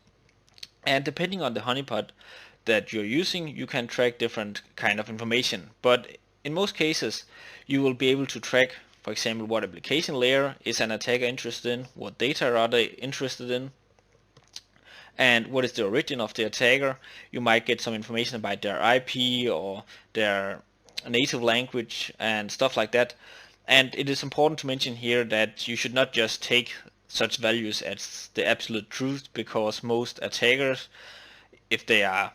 and depending on the honeypot that you're using, you can track different kind of information. But in most cases you will be able to track, for example, what application layer is an attacker interested in, what data are they interested in, and what is the origin of the attacker. You might get some information about their IP or their native language and stuff like that. And it is important to mention here that you should not just take such values as the absolute truth, because most attackers, if they are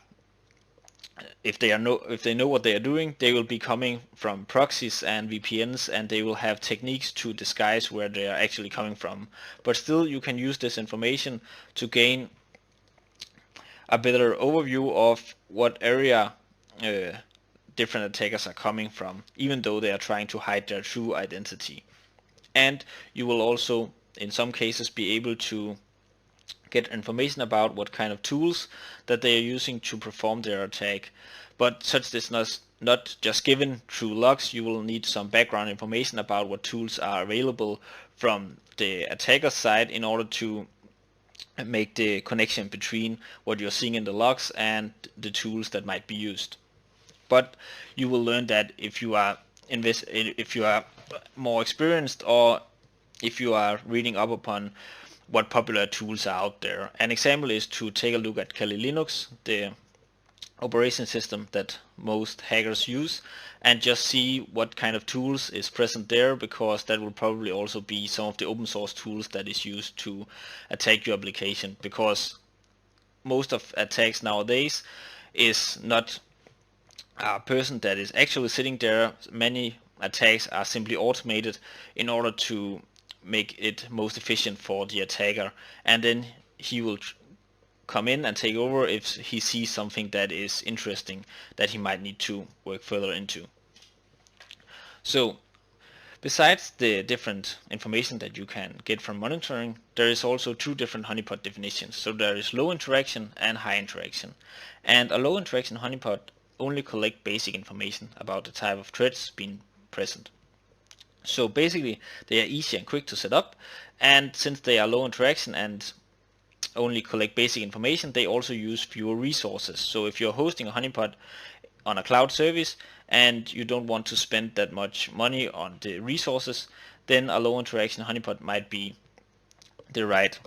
if they know what they are doing, they will be coming from proxies and VPNs, and they will have techniques to disguise where they are actually coming from. But still, you can use this information to gain a better overview of what area different attackers are coming from, even though they are trying to hide their true identity. And you will also, in some cases, be able to get information about what kind of tools that they are using to perform their attack. But such is not just given through logs. You will need some background information about what tools are available from the attacker's side in order to make the connection between what you're seeing in the logs and the tools that might be used. But you will learn that if you are more experienced, or if you are reading up upon what popular tools are out there. An example is to take a look at Kali Linux, the operation system that most hackers use, and just see what kind of tools is present there, because that will probably also be some of the open source tools that is used to attack your application, because most of attacks nowadays is not a person that is actually sitting there. Many attacks are simply automated in order to make it most efficient for the attacker, and then he will come in and take over if he sees something that is interesting that he might need to work further into. So besides the different information that you can get from monitoring, there is also two different honeypot definitions. So there is low interaction and high interaction. And a low interaction honeypot only collect basic information about the type of threats being present. So basically they are easy and quick to set up, and since they are low interaction and only collect basic information, they also use fewer resources. So if you're hosting a honeypot on a cloud service and you don't want to spend that much money on the resources, then a low interaction honeypot might be the right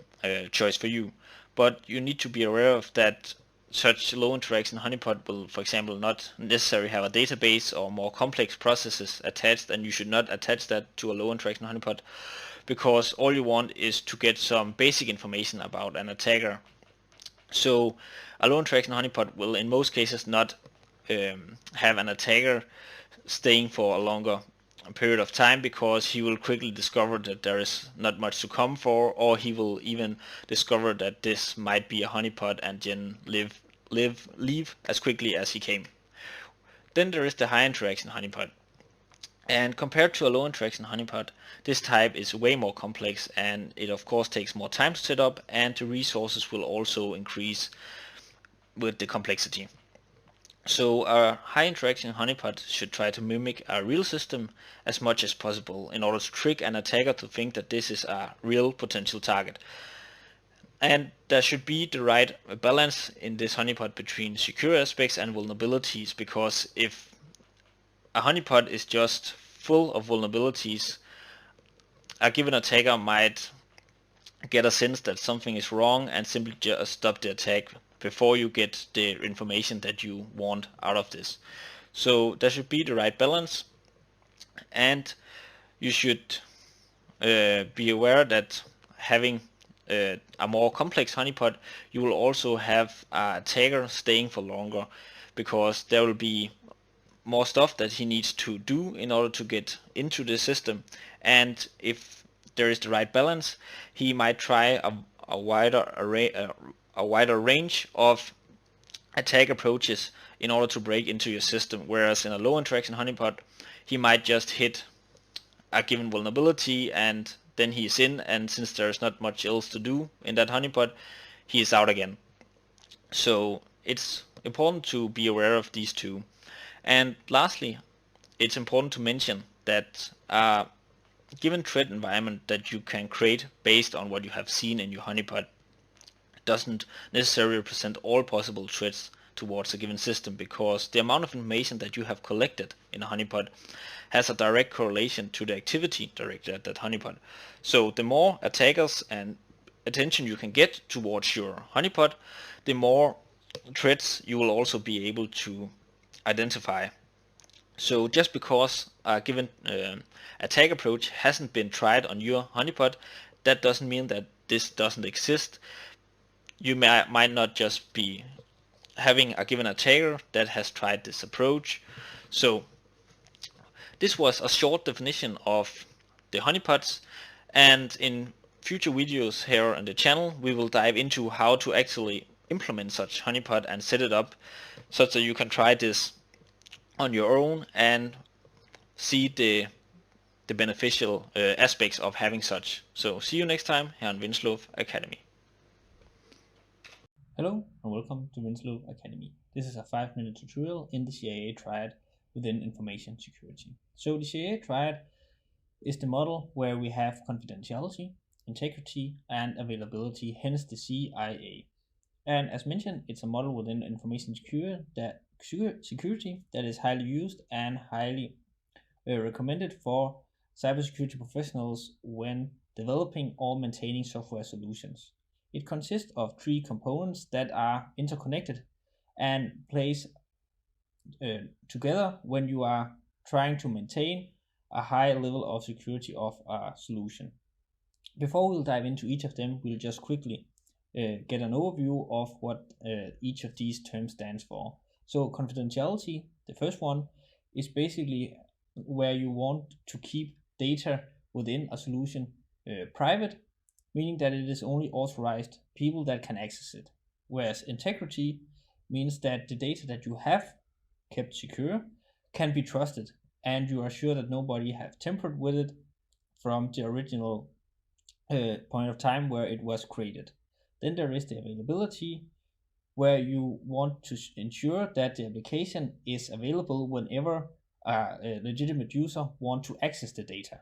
choice for you. But you need to be aware of that such low interaction honeypot will, for example, not necessarily have a database or more complex processes attached, and you should not attach that to a low interaction honeypot, because all you want is to get some basic information about an attacker. So a low interaction honeypot will in most cases not have an attacker staying for a longer period of time, because he will quickly discover that there is not much to come for, or he will even discover that this might be a honeypot and then leave as quickly as he came. Then there is the high interaction honeypot. And compared to a low interaction honeypot, this type is way more complex, and it of course takes more time to set up, and the resources will also increase with the complexity. So a high interaction honeypot should try to mimic a real system as much as possible in order to trick an attacker to think that this is a real potential target. And there should be the right balance in this honeypot between secure aspects and vulnerabilities, because if a honeypot is just full of vulnerabilities, a given attacker might get a sense that something is wrong and simply just stop the attack before you get the information that you want out of this. So there should be the right balance, and you should be aware that having a more complex honeypot, you will also have an attacker staying for longer, because there will be more stuff that he needs to do in order to get into the system, and if there is the right balance, he might try a wider range of attack approaches in order to break into your system, whereas in a low interaction honeypot, he might just hit a given vulnerability and then he's in, and since there's not much else to do in that honeypot, he is out again. So it's important to be aware of these two. And lastly, it's important to mention that a given threat environment that you can create based on what you have seen in your honeypot doesn't necessarily represent all possible threats towards a given system, because the amount of information that you have collected in a honeypot has a direct correlation to the activity directed at that honeypot. So the more attackers and attention you can get towards your honeypot, the more threats you will also be able to identify. So just because a given attack approach hasn't been tried on your honeypot, that doesn't mean that this doesn't exist. You might not just be having a given attacker that has tried this approach. So this was a short definition of the honeypots, and in future videos here on the channel we will dive into how to actually implement such honeypot and set it up such that you can try this on your own and see the beneficial aspects of having such. So see you next time here on Winslow Academy. Hello and welcome to Winslow Academy. This is a 5-minute tutorial in the CIA triad within information security. So the CIA triad is the model where we have confidentiality, integrity, and availability, hence the CIA. And as mentioned, it's a model within information security that is highly used and highly recommended for cybersecurity professionals when developing or maintaining software solutions. It consists of 3 components that are interconnected and plays together when you are trying to maintain a high level of security of a solution. Before we'll dive into each of them, we'll just quickly get an overview of what each of these terms stands for. So confidentiality, the first one, is basically where you want to keep data within a solution private, meaning that it is only authorized people that can access it. Whereas integrity means that the data that you have kept secure can be trusted and you are sure that nobody have tampered with it from the original point of time where it was created. Then there is the availability, where you want to ensure that the application is available whenever a legitimate user wants to access the data.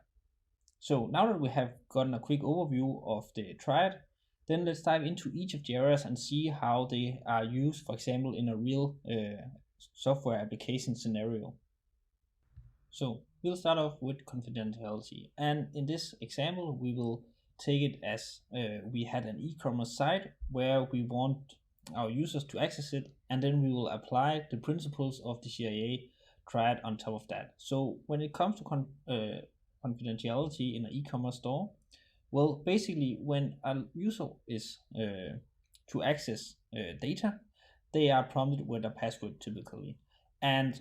So now that we have gotten a quick overview of the triad, then let's dive into each of the areas and see how they are used, for example, in a real software application scenario. So we'll start off with confidentiality, and in this example we will take it as we had an e-commerce site where we want our users to access it, and then we will apply the principles of the CIA triad on top of that. So when it comes to confidentiality in an e-commerce store, well, basically when a user is to access data, they are prompted with a password typically, and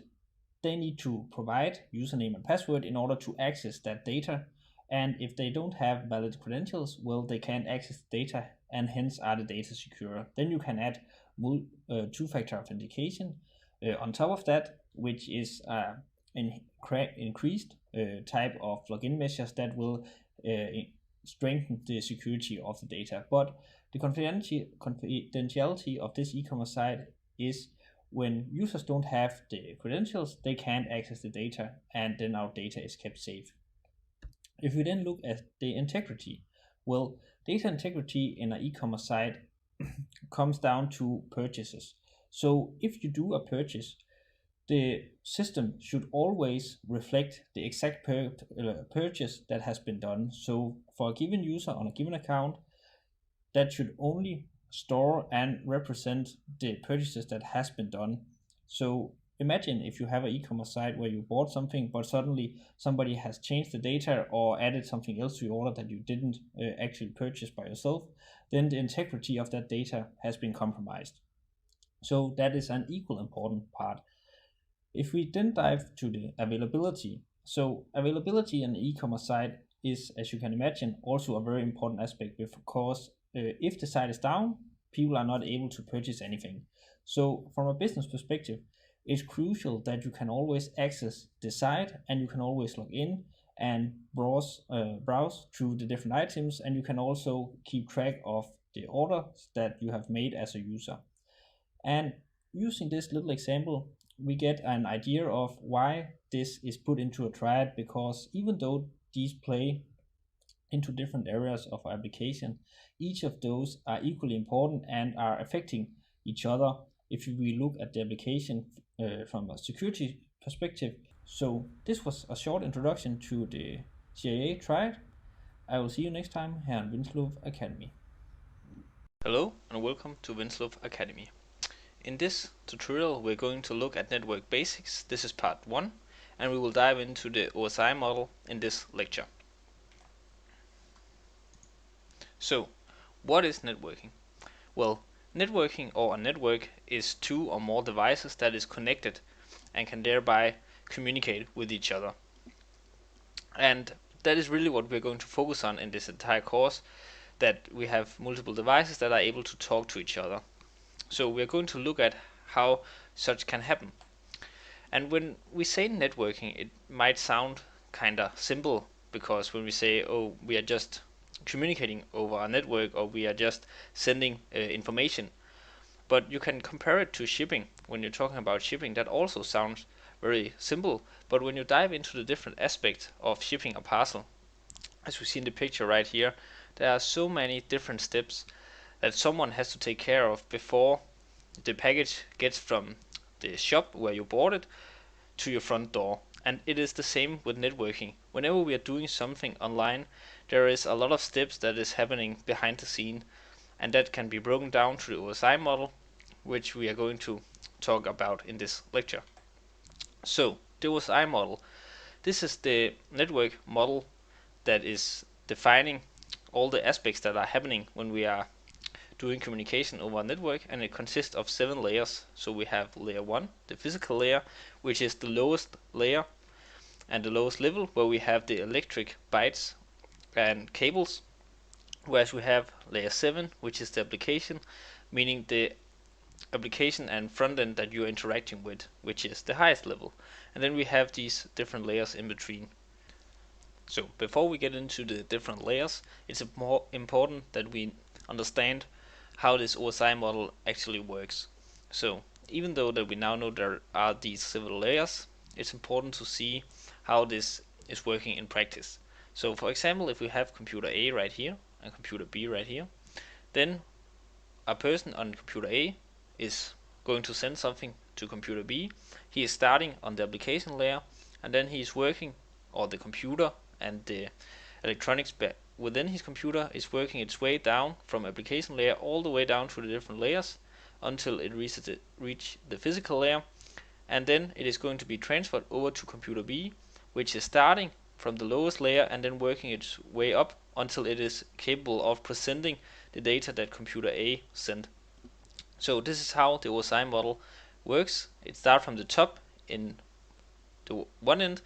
they need to provide username and password in order to access that data. And if they don't have valid credentials, well, they can't access the data, and hence are the data secure. Then you can add two-factor authentication on top of that, which is an increased type of login measures that will strengthen the security of the data. But the confidentiality of this e-commerce site is when users don't have the credentials, they can't access the data, and then our data is kept safe. If we then look at the integrity, well, data integrity in an e-commerce site comes down to purchases. So if you do a purchase, the system should always reflect the exact purchase that has been done. So for a given user on a given account, that should only store and represent the purchases that has been done. So imagine if you have an e-commerce site where you bought something, but suddenly somebody has changed the data or added something else to your order that you didn't actually purchase by yourself, then the integrity of that data has been compromised. So that is an equal important part. If we then dive to the availability, so availability in the e-commerce site is, as you can imagine, also a very important aspect, because if the site is down, people are not able to purchase anything. So from a business perspective, it's crucial that you can always access the site, and you can always log in and browse through the different items, and you can also keep track of the orders that you have made as a user. And using this little example, we get an idea of why this is put into a triad, because even though these play into different areas of our application, each of those are equally important and are affecting each other if we look at the application from a security perspective. So this was a short introduction to the CIA triad. I will see you next time here on Winslow Academy. Hello and welcome to Winslow Academy. In this tutorial we're going to look at network basics. This is part 1, and we will dive into the OSI model in this lecture. So, what is networking? Well, Networking or a network is two or more devices that is connected and can thereby communicate with each other. And that is really what we're going to focus on in this entire course, that we have multiple devices that are able to talk to each other. So we're going to look at how such can happen. And when we say networking, it might sound kinda simple, because when we say, oh, we are just communicating over a network, or we are just sending information, but you can compare it to shipping. When you're talking about shipping, that also sounds very simple, but when you dive into the different aspects of shipping a parcel, as we see in the picture right here, there are so many different steps that someone has to take care of before the package gets from the shop where you bought it to your front door. And it is the same with networking. Whenever we are doing something online, there is a lot of steps that is happening behind the scene, and that can be broken down to the OSI model, which we are going to talk about in this lecture. So, the OSI model, this is the network model that is defining all the aspects that are happening when we are doing communication over a network, and it consists of 7 layers. So we have layer 1, the physical layer, which is the lowest layer and the lowest level, where we have the electric bytes and cables, whereas we have layer 7, which is the application, meaning the application and front end that you're interacting with, which is the highest level. And then we have these different layers in between. So before we get into the different layers, it's more important that we understand how this OSI model actually works. So even though that we now know there are these several layers, it's important to see how this is working in practice. So for example, if we have computer A right here and computer B right here, then a person on computer A is going to send something to computer B. He is starting on the application layer, and then he is working, or the computer and the electronics within his computer is working its way down from application layer all the way down to the different layers until it reach the physical layer, and then it is going to be transferred over to computer B, which is starting from the lowest layer and then working its way up until it is capable of presenting the data that computer A sent. So this is how the OSI model works. It starts from the top in the one end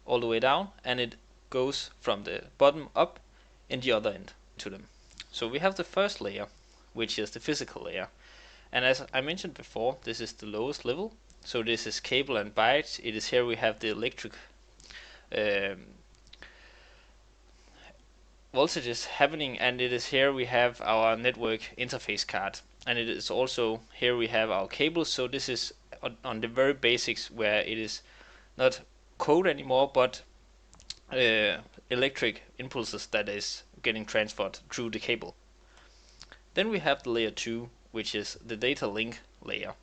all the way down, and it goes from the bottom up in the other end to them. So we have the first layer, which is the physical layer. And as I mentioned before, this is the lowest level. So this is cable and bytes. It is here we have the electric voltages happening, and it is here we have our network interface card, and it is also here we have our cables. So this is on the very basics, where it is not code anymore, but electric impulses that is getting transferred through the cable. Then we have the layer 2, which is the data link layer,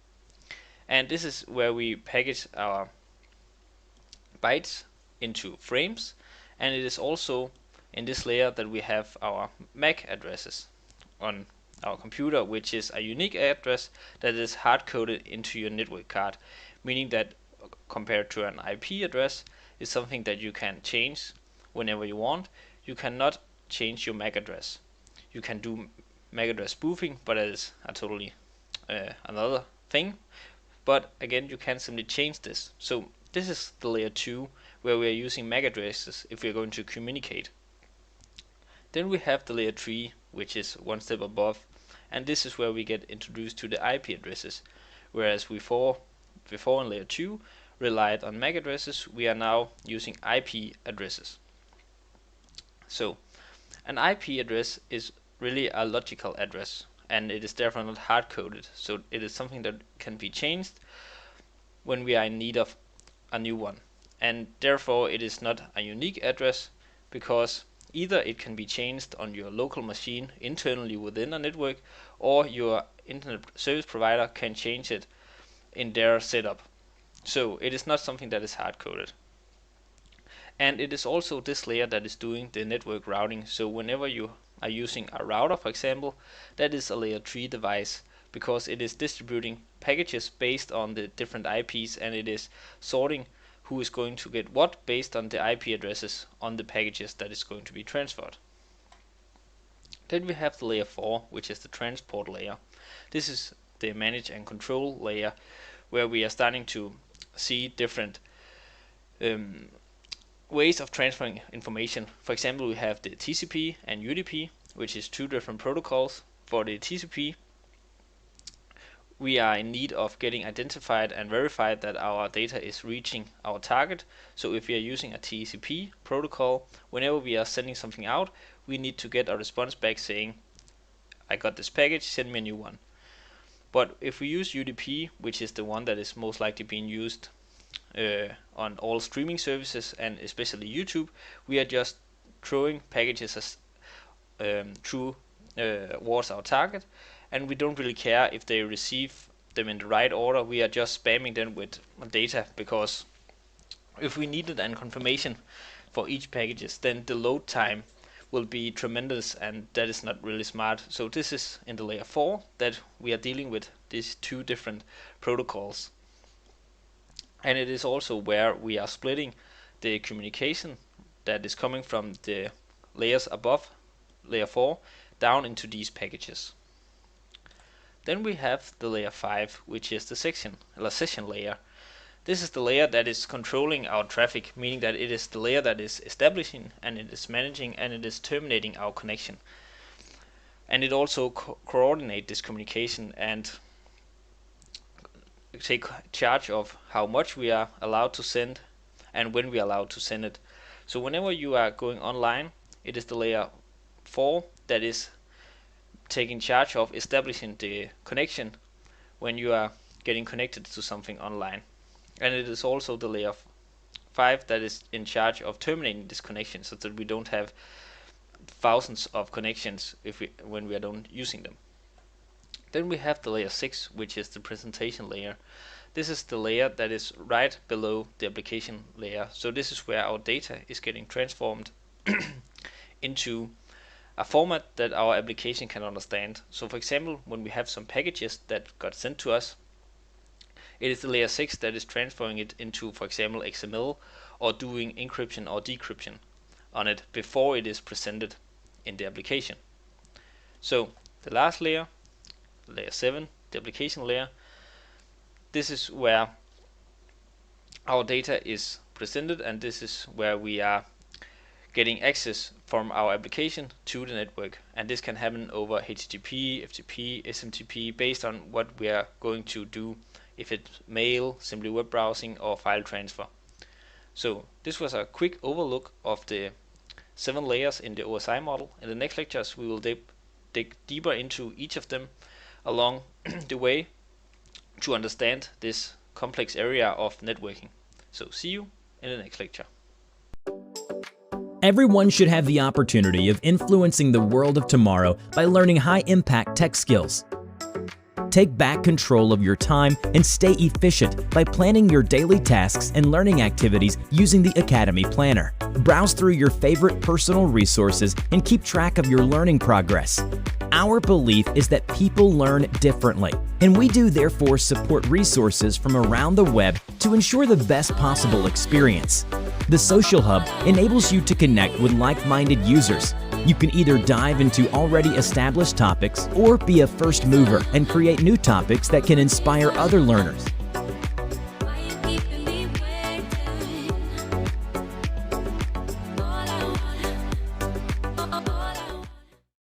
and this is where we package our bytes into frames, and it is also in this layer that we have our MAC addresses on our computer, which is a unique address that is hard coded into your network card, meaning that compared to an IP address, is something that you can change whenever you want. You cannot change your MAC address. You can do MAC address spoofing, but that is a totally another thing. But again, you can simply change this. So this is the layer 2, where we are using MAC addresses if we are going to communicate. Then we have the layer 3, which is one step above, and this is where we get introduced to the IP addresses. Whereas before in layer 2 relied on MAC addresses, we are now using IP addresses. So an IP address is really a logical address, and it is therefore not hard coded. So it is something that can be changed when we are in need of a new one, and therefore it is not a unique address, because either it can be changed on your local machine internally within a network, or your internet service provider can change it in their setup. So it is not something that is hard coded. And it is also this layer that is doing the network routing. So whenever you are using a router, for example, that is a layer 3 device, because it is distributing packages based on the different IPs, and it is sorting who is going to get what based on the IP addresses on the packages that is going to be transferred. Then we have the layer 4, which is the transport layer. This is the manage and control layer, where we are starting to see different ways of transferring information. For example, we have the TCP and UDP, which is two different protocols. For the TCP, we are in need of getting identified and verified that our data is reaching our target. So if we are using a TCP protocol, whenever we are sending something out, we need to get a response back saying, I got this package, send me a new one. But if we use UDP, which is the one that is most likely being used on all streaming services and especially YouTube, we are just throwing packages as, towards our target, and we don't really care if they receive them in the right order. We are just spamming them with data, because if we needed a confirmation for each packages, then the load time will be tremendous, and that is not really smart. So this is in the layer 4 that we are dealing with these two different protocols. And it is also where we are splitting the communication that is coming from the layers above layer 4 down into these packages. Then we have the layer 5, which is the session layer. This is the layer that is controlling our traffic, meaning that it is the layer that is establishing, and it is managing, and it is terminating our connection. And it also coordinates this communication and take charge of how much we are allowed to send and when we are allowed to send it. So whenever you are going online, it is the layer 4 that is taking charge of establishing the connection when you are getting connected to something online. And it is also the layer 5 that is in charge of terminating this connection, so that we don't have thousands of connections when we are done using them. Then we have the layer 6, which is the presentation layer. This is the layer that is right below the application layer. So this is where our data is getting transformed into a format that our application can understand. So for example, when we have some packages that got sent to us, it is the layer 6 that is transferring it into, for example, XML, or doing encryption or decryption on it before it is presented in the application. So the last layer, layer 7, the application layer, this is where our data is presented, and this is where we are getting access from our application to the network. And this can happen over HTTP, FTP, SMTP, based on what we are going to do, if it's mail, simply web browsing, or file transfer. So this was a quick overlook of the 7 layers in the OSI model. In the next lectures we will dig deeper into each of them along the way to understand this complex area of networking. So see you in the next lecture. Everyone should have the opportunity of influencing the world of tomorrow by learning high-impact tech skills. Take back control of your time and stay efficient by planning your daily tasks and learning activities using the Academy Planner. Browse through your favorite personal resources and keep track of your learning progress. Our belief is that people learn differently, and we do therefore support resources from around the web to ensure the best possible experience. The Social Hub enables you to connect with like-minded users. You can either dive into already established topics or be a first mover and create new topics that can inspire other learners.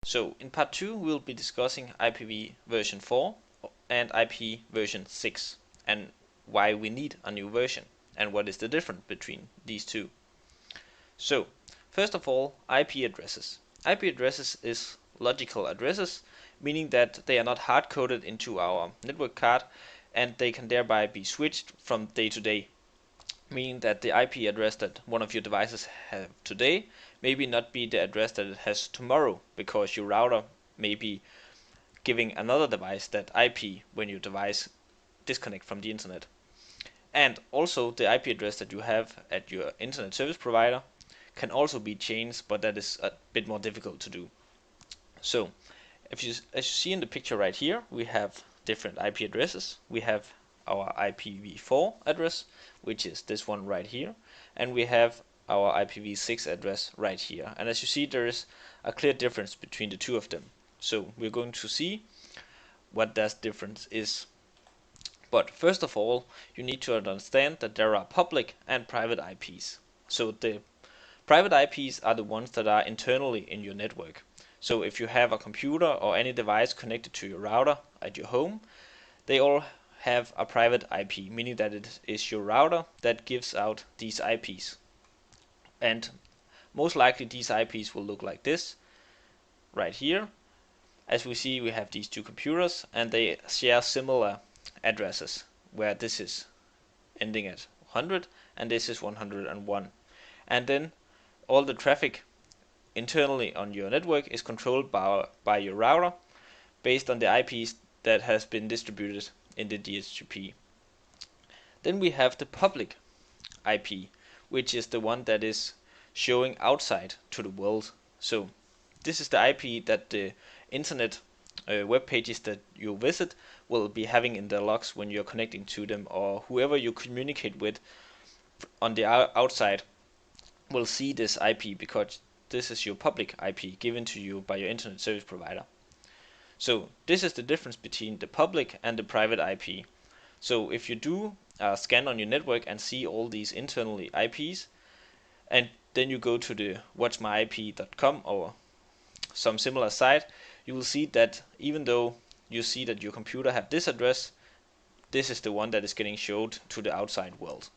So in part 2 we'll be discussing IPv version 4 and IP version 6 and why we need a new version and what is the difference between these two. So first of all, IP addresses. IP addresses is logical addresses, meaning that they are not hard-coded into our network card, and they can thereby be switched from day to day, meaning that the IP address that one of your devices have today maybe not be the address that it has tomorrow, because your router may be giving another device that IP when your device disconnect from the internet. And also the IP address that you have at your internet service provider can also be changed, but that is a bit more difficult to do. So as you see in the picture right here, we have different IP addresses. We have our IPv4 address, which is this one right here, and we have our IPv6 address right here. And as you see, there is a clear difference between the two of them. So we're going to see what that difference is. But first of all, you need to understand that there are public and private IPs. So the private IPs are the ones that are internally in your network. So if you have a computer or any device connected to your router at your home, they all have a private IP, meaning that it is your router that gives out these IPs. And most likely these IPs will look like this right here. As we see, we have these two computers and they share similar addresses, where this is ending at 100 and this is 101. And then all the traffic internally on your network is controlled by your router based on the IPs that has been distributed in the DHCP. Then we have the public IP, which is the one that is showing outside to the world. So this is the IP that the internet web pages that you visit will be having in their logs when you're connecting to them, or whoever you communicate with on the outside will see this IP because this is your public IP given to you by your internet service provider. So this is the difference between the public and the private IP. So if you do a scan on your network and see all these internally IPs, and then you go to the watchmyip.com or some similar site, you will see that even though you see that your computer have this address, this is the one that is getting showed to the outside world.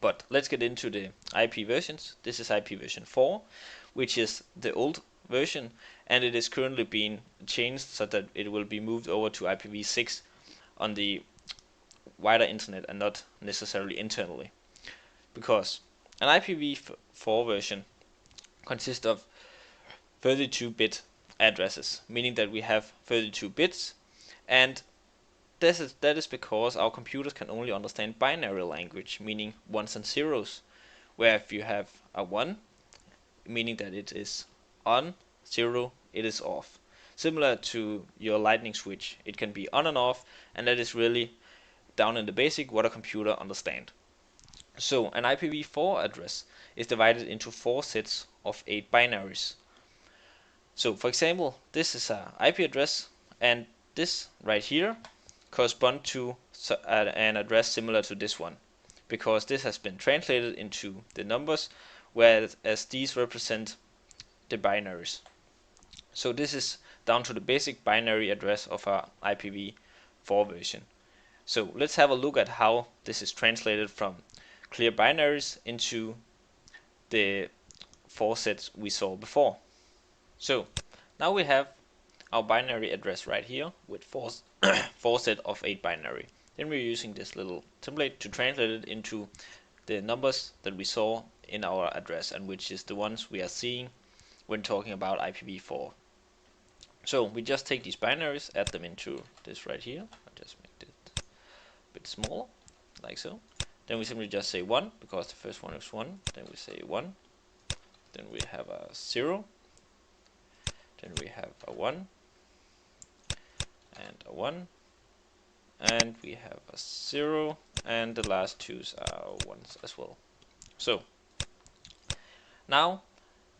But let's get into the IP versions. This is IP version 4, which is the old version, and it is currently being changed so that it will be moved over to IPv6 on the wider internet and not necessarily internally. Because an IPv4 version consists of 32-bit addresses, meaning that we have 32 bits, and that is because our computers can only understand binary language, meaning ones and zeros, where if you have a 1, meaning that it is on, 0, it is off. Similar to your lightning switch, it can be on and off, and that is really down in the basic what a computer understands. So an IPv4 address is divided into 4 sets of 8 binaries. So for example, this is an IP address, and this right here correspond to an address similar to this one, because this has been translated into the numbers, whereas these represent the binaries. So this is down to the basic binary address of our IPv4 version. So let's have a look at how this is translated from clear binaries into the 4 sets we saw before. So now we have our binary address right here with 4 set of 8 binary. Then we're using this little template to translate it into the numbers that we saw in our address, and which is the ones we are seeing when talking about IPv4. So we just take these binaries, add them into this right here. I'll just make it a bit smaller, like so. Then we simply just say 1, because the first one is 1. Then we say 1. Then we have a 0. Then we have a 1. And a 1. And we have a 0. And the last twos are 1s as well. So now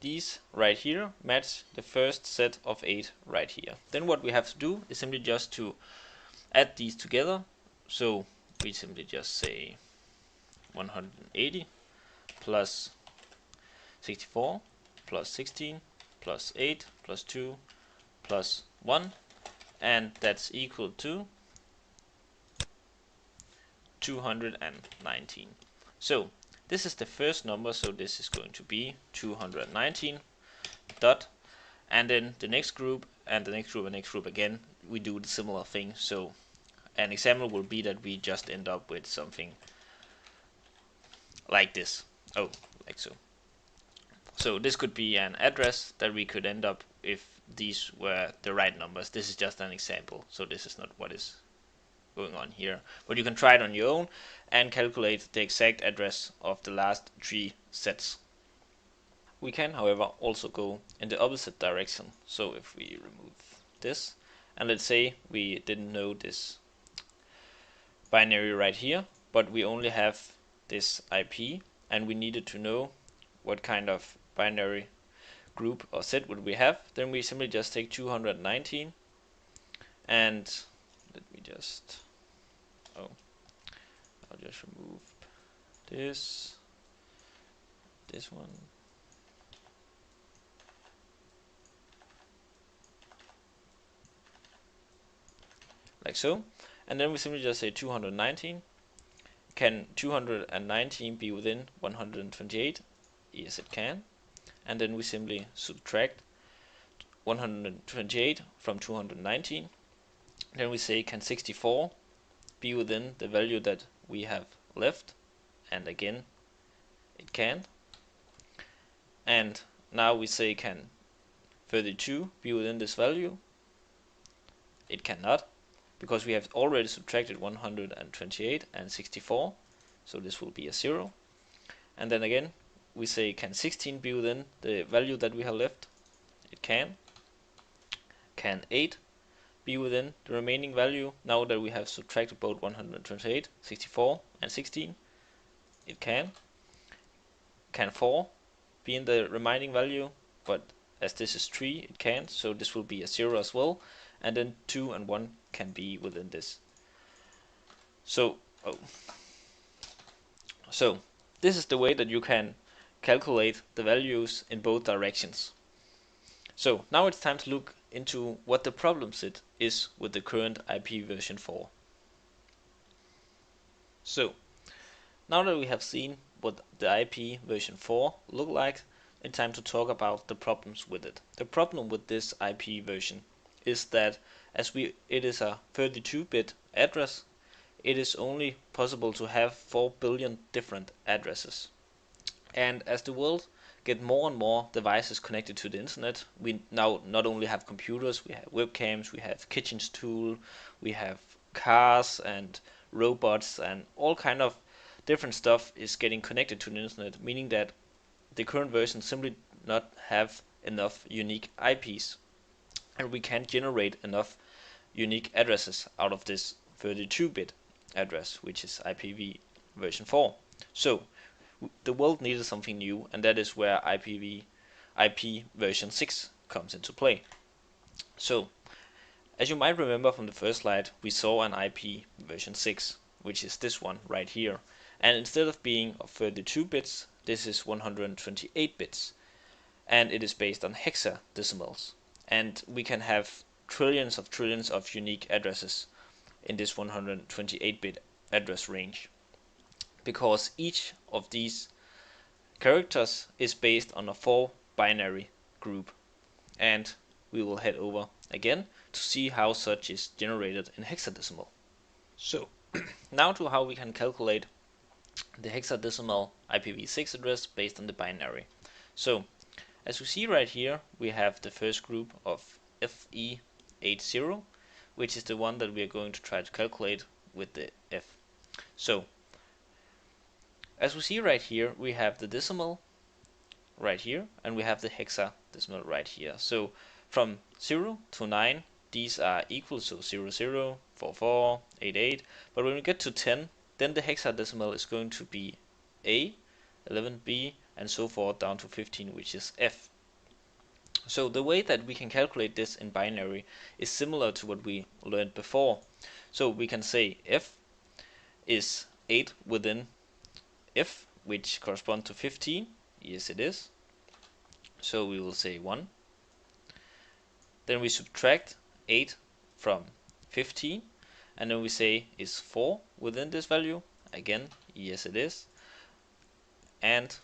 these right here match the first set of 8 right here. Then what we have to do is simply just to add these together. So we simply just say 180 plus 64 plus 16 plus 8 plus 2 plus 1, and that's equal to 219. So this is the first number, so this is going to be 219 dot, and then the next group and the next group and next group again, we do the similar thing. So an example will be that we just end up with something like this. Oh, like so. So this could be an address that we could end up if these were the right numbers. This is just an example, so this is not what is going on here. But you can try it on your own and calculate the exact address of the last 3 sets. We can, however, also go in the opposite direction. So if we remove this, and let's say we didn't know this binary right here, but we only have this IP, and we needed to know what kind of binary group or set what we have, then we simply just take 219 and let me just, I'll just remove this one, like so, and then we simply just say 219. Can 219 be within 128? Yes, it can. And then we simply subtract 128 from 219. Then we say, can 64 be within the value that we have left? And again, it can. And now we say, can 32 be within this value? It cannot, because we have already subtracted 128 and 64, so this will be a 0. And then again, we say, can 16 be within the value that we have left? It can. Can 8 be within the remaining value now that we have subtracted both 128, 64 and 16? It can. Can 4 be in the remaining value? But as this is 3, it can't, so this will be a 0 as well. And then 2 and 1 can be within this. So this is the way that you can calculate the values in both directions. So now it's time to look into what the problem set is with the current IP version 4. So now that we have seen what the IP version 4 look like, it's time to talk about the problems with it. The problem with this IP version is that as it is a 32-bit address, it is only possible to have 4 billion different addresses. And as the world get more and more devices connected to the internet, we now not only have computers, we have webcams, we have kitchen tools, we have cars and robots, and all kind of different stuff is getting connected to the internet, meaning that the current version simply not have enough unique IPs, and we can't generate enough unique addresses out of this 32-bit address, which is IPv version 4. So the world needed something new, and that is where IP version 6 comes into play. So as you might remember from the first slide, we saw an IP version 6, which is this one right here, and instead of being of 32 bits, this is 128 bits, and it is based on hexadecimals, and we can have trillions of unique addresses in this 128-bit address range, because each of these characters is based on a 4 binary group, and we will head over again to see how such is generated in hexadecimal. So now to how we can calculate the hexadecimal IPv6 address based on the binary. So as we see right here, we have the first group of FE80, which is the one that we are going to try to calculate with the F. So as we see right here, we have the decimal right here, and we have the hexadecimal right here. So from 0 to 9, these are equal, so 00, 44, 88. But when we get to 10, then the hexadecimal is going to be A, 11B, and so forth down to 15, which is F. So the way that we can calculate this in binary is similar to what we learned before. So we can say F is 8 within F, which corresponds to 15. Yes, it is. So we will say 1. Then we subtract 8 from 15, and then we say, is 4 within this value? Again, yes it is. And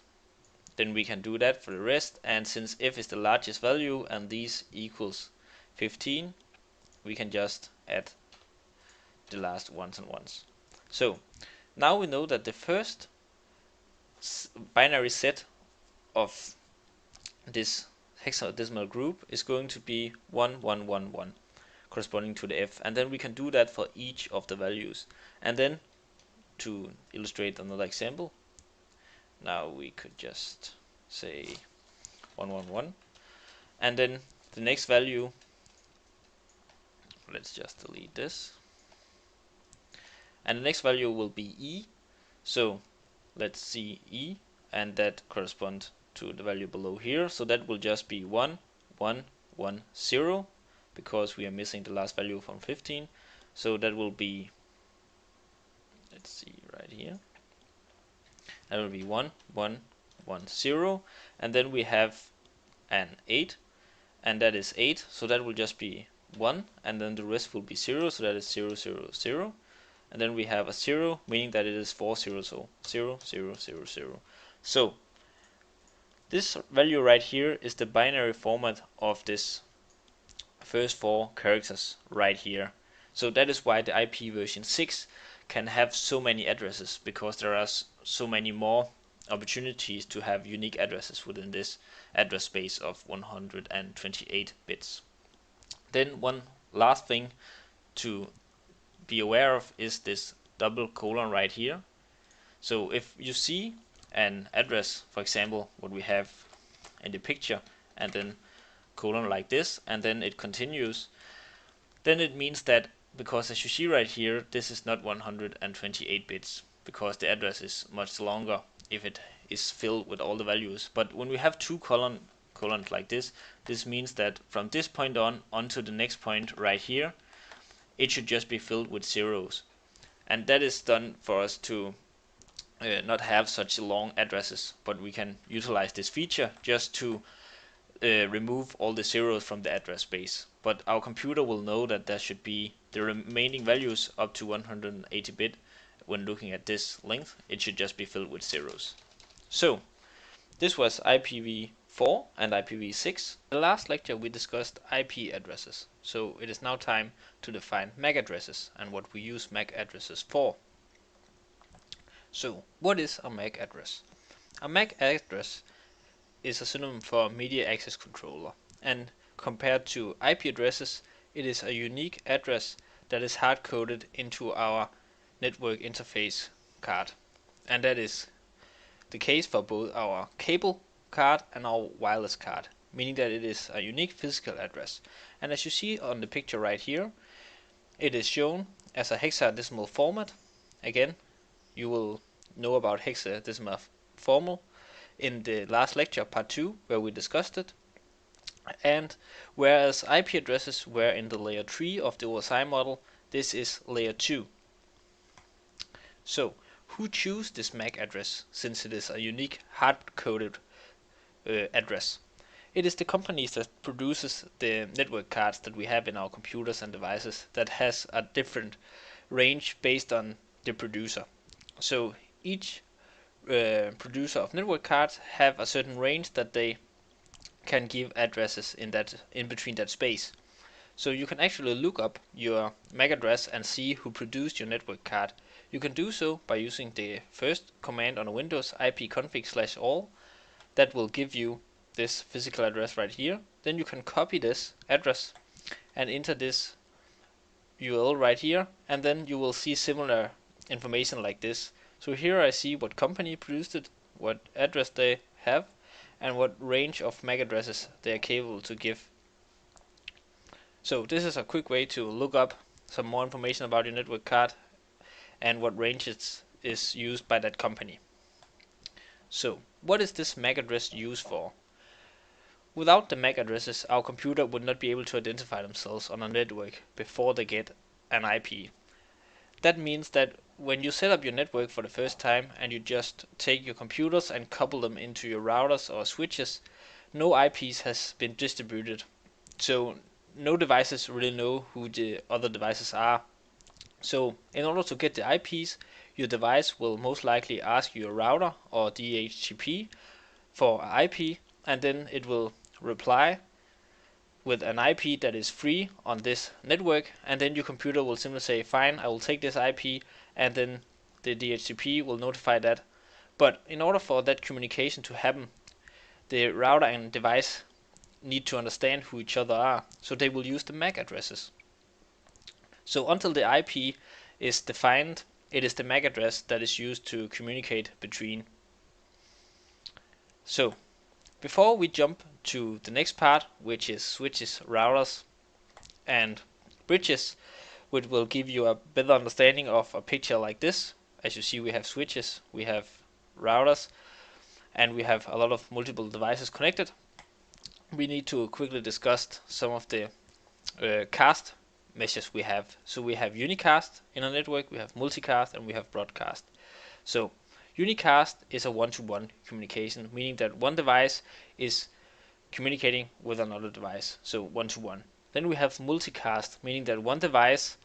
then we can do that for the rest, and since F is the largest value and these equals 15, we can just add the last ones and ones. So now we know that the first binary set of this hexadecimal group is going to be 1111, corresponding to the F, and then we can do that for each of the values. And then to illustrate another example, now we could just say 111, and then the next value, let's just delete this, and the next value will be E. So let's see E, and that corresponds to the value below here, so that will just be 1 1 1 0, because we are missing the last value from 15. So that will be, let's see right here, that will be 1 1 1 0, and then we have an 8, and that is 8, so that will just be 1, and then the rest will be 0, so that is 0 0 0, and then we have a 0, meaning that it is 4 0, so 0 0 0 0. So this value right here is the binary format of this first 4 characters right here. So that is why the IP version 6 can have so many addresses, because there are so many more opportunities to have unique addresses within this address space of 128 bits. Then one last thing to be aware of is this double colon right here. So if you see an address, for example what we have in the picture, and then colon like this, and then it continues, then it means that, because as you see right here, this is not 128 bits, because the address is much longer if it is filled with all the values. But when we have two colons like this means that from this point on onto the next point right here, it should just be filled with zeros. And that is done for us to not have such long addresses, but we can utilize this feature just to remove all the zeros from the address space. But our computer will know that there should be the remaining values up to 180 bit. When looking at this length, it should just be filled with zeros. So this was IPv4 and IPv6. In the last lecture we discussed IP addresses, so it is now time to define MAC addresses and what we use MAC addresses for. So what is a MAC address? A MAC address is a synonym for media access controller, and compared to IP addresses, it is a unique address that is hard-coded into our network interface card, and that is the case for both our cable card and our wireless card, meaning that it is a unique physical address. And as you see on the picture right here, it is shown as a hexadecimal format. Again, you will know about hexadecimal format in the last lecture, part 2, where we discussed it. And whereas IP addresses were in the layer 3 of the OSI model, this is layer 2. So who choose this MAC address, since it is a unique hard-coded address? It is the companies that produces the network cards that we have in our computers and devices that has a different range based on the producer. So each producer of network cards have a certain range that they can give addresses in between that space. So you can actually look up your MAC address and see who produced your network card. You can do so by using the first command on a Windows, ipconfig/all. That will give you this physical address right here. Then you can copy this address and enter this URL right here, and then you will see similar information like this. So here I see what company produced it, what address they have, and what range of MAC addresses they are capable to give. So this is a quick way to look up some more information about your network card and what range is used by that company. So what is this MAC address used for? Without the MAC addresses, our computer would not be able to identify themselves on a network before they get an IP. That means that when you set up your network for the first time and you just take your computers and couple them into your routers or switches, no IPs has been distributed. So no devices really know who the other devices are. So in order to get the IPs, your device will most likely ask your router or DHCP for an IP, and then it will reply with an IP that is free on this network, and then your computer will simply say, fine, I will take this IP, and then the DHCP will notify that. But in order for that communication to happen, the router and device need to understand who each other are, so they will use the MAC addresses. So until the IP is defined, it is the MAC address that is used to communicate between. So before we jump to the next part, which is switches, routers, and bridges, which will give you a better understanding of a picture like this. As you see, we have switches, we have routers. and we have a lot of multiple devices connected, we need to quickly discuss some of the cast measures we have. So we have unicast in a network, we have multicast, and we have broadcast. So unicast is a one-to-one communication, meaning that one device is communicating with another device, so one-to-one. Then we have multicast, meaning that one device,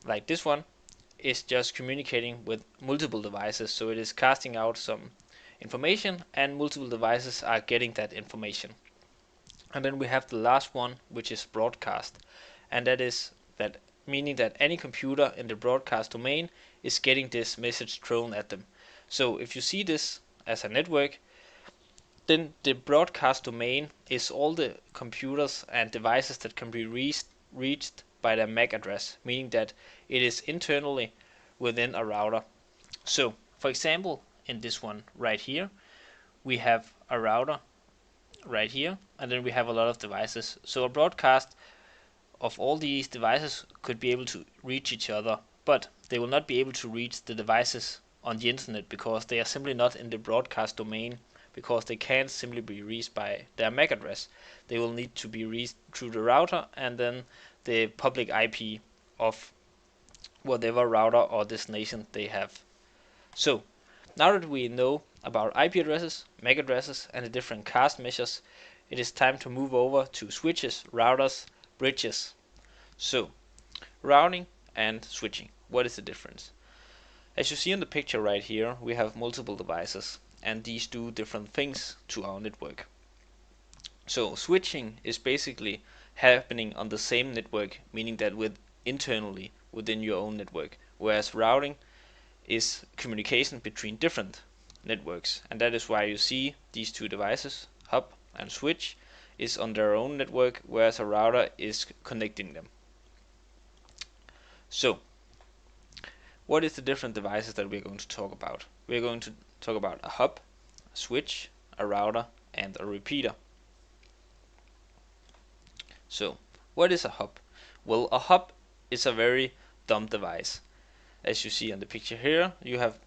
like this one, is just communicating with multiple devices, so it is casting out some information and multiple devices are getting that information. And then we have the last one, which is broadcast, and that is that meaning that any computer in the broadcast domain is getting this message thrown at them. So if you see this as a network, then the broadcast domain is all the computers and devices that can be reached by their MAC address, meaning that it is internally within a router. So for example, in this one right here, we have a router right here, and then we have a lot of devices. So a broadcast of all these devices could be able to reach each other, but they will not be able to reach the devices on the internet because they are simply not in the broadcast domain, because they can't simply be reached by their MAC address. They will need to be reached through the router and then the public IP of whatever router or destination they have. So now that we know about IP addresses, MAC addresses, and the different cast measures, it is time to move over to switches, routers, bridges. So routing and switching, what is the difference? As you see in the picture right here, we have multiple devices, and these do different things to our network. So switching is basically happening on the same network, meaning that internally within your own network, whereas routing is communication between different networks, and that is why you see these two devices, hub and switch, is on their own network, whereas a router is connecting them. So what is the different devices that we're going to talk about? We're going to talk about a hub, a switch, a router, and a repeater. So what is a hub? Well, a hub is a very dumb device. As you see on the picture here, you have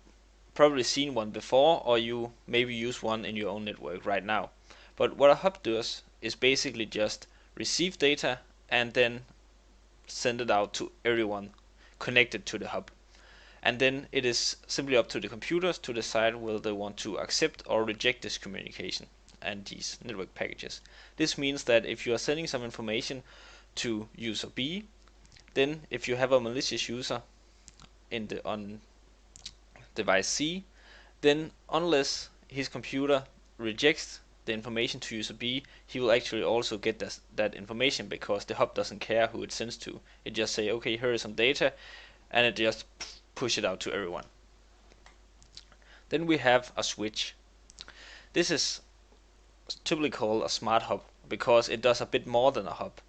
probably seen one before, or you maybe use one in your own network right now. But what a hub does is basically just receive data and then send it out to everyone connected to the hub. And then it is simply up to the computers to decide whether they want to accept or reject this communication and these network packages. This means that if you are sending some information to user B, then if you have a malicious user on device C, then unless his computer rejects the information to user B, he will actually also get that information, because the hub doesn't care who it sends to. It just say, okay, here is some data, and it just push it out to everyone. Then we have a switch. This is typically called a smart hub because it does a bit more than a hub.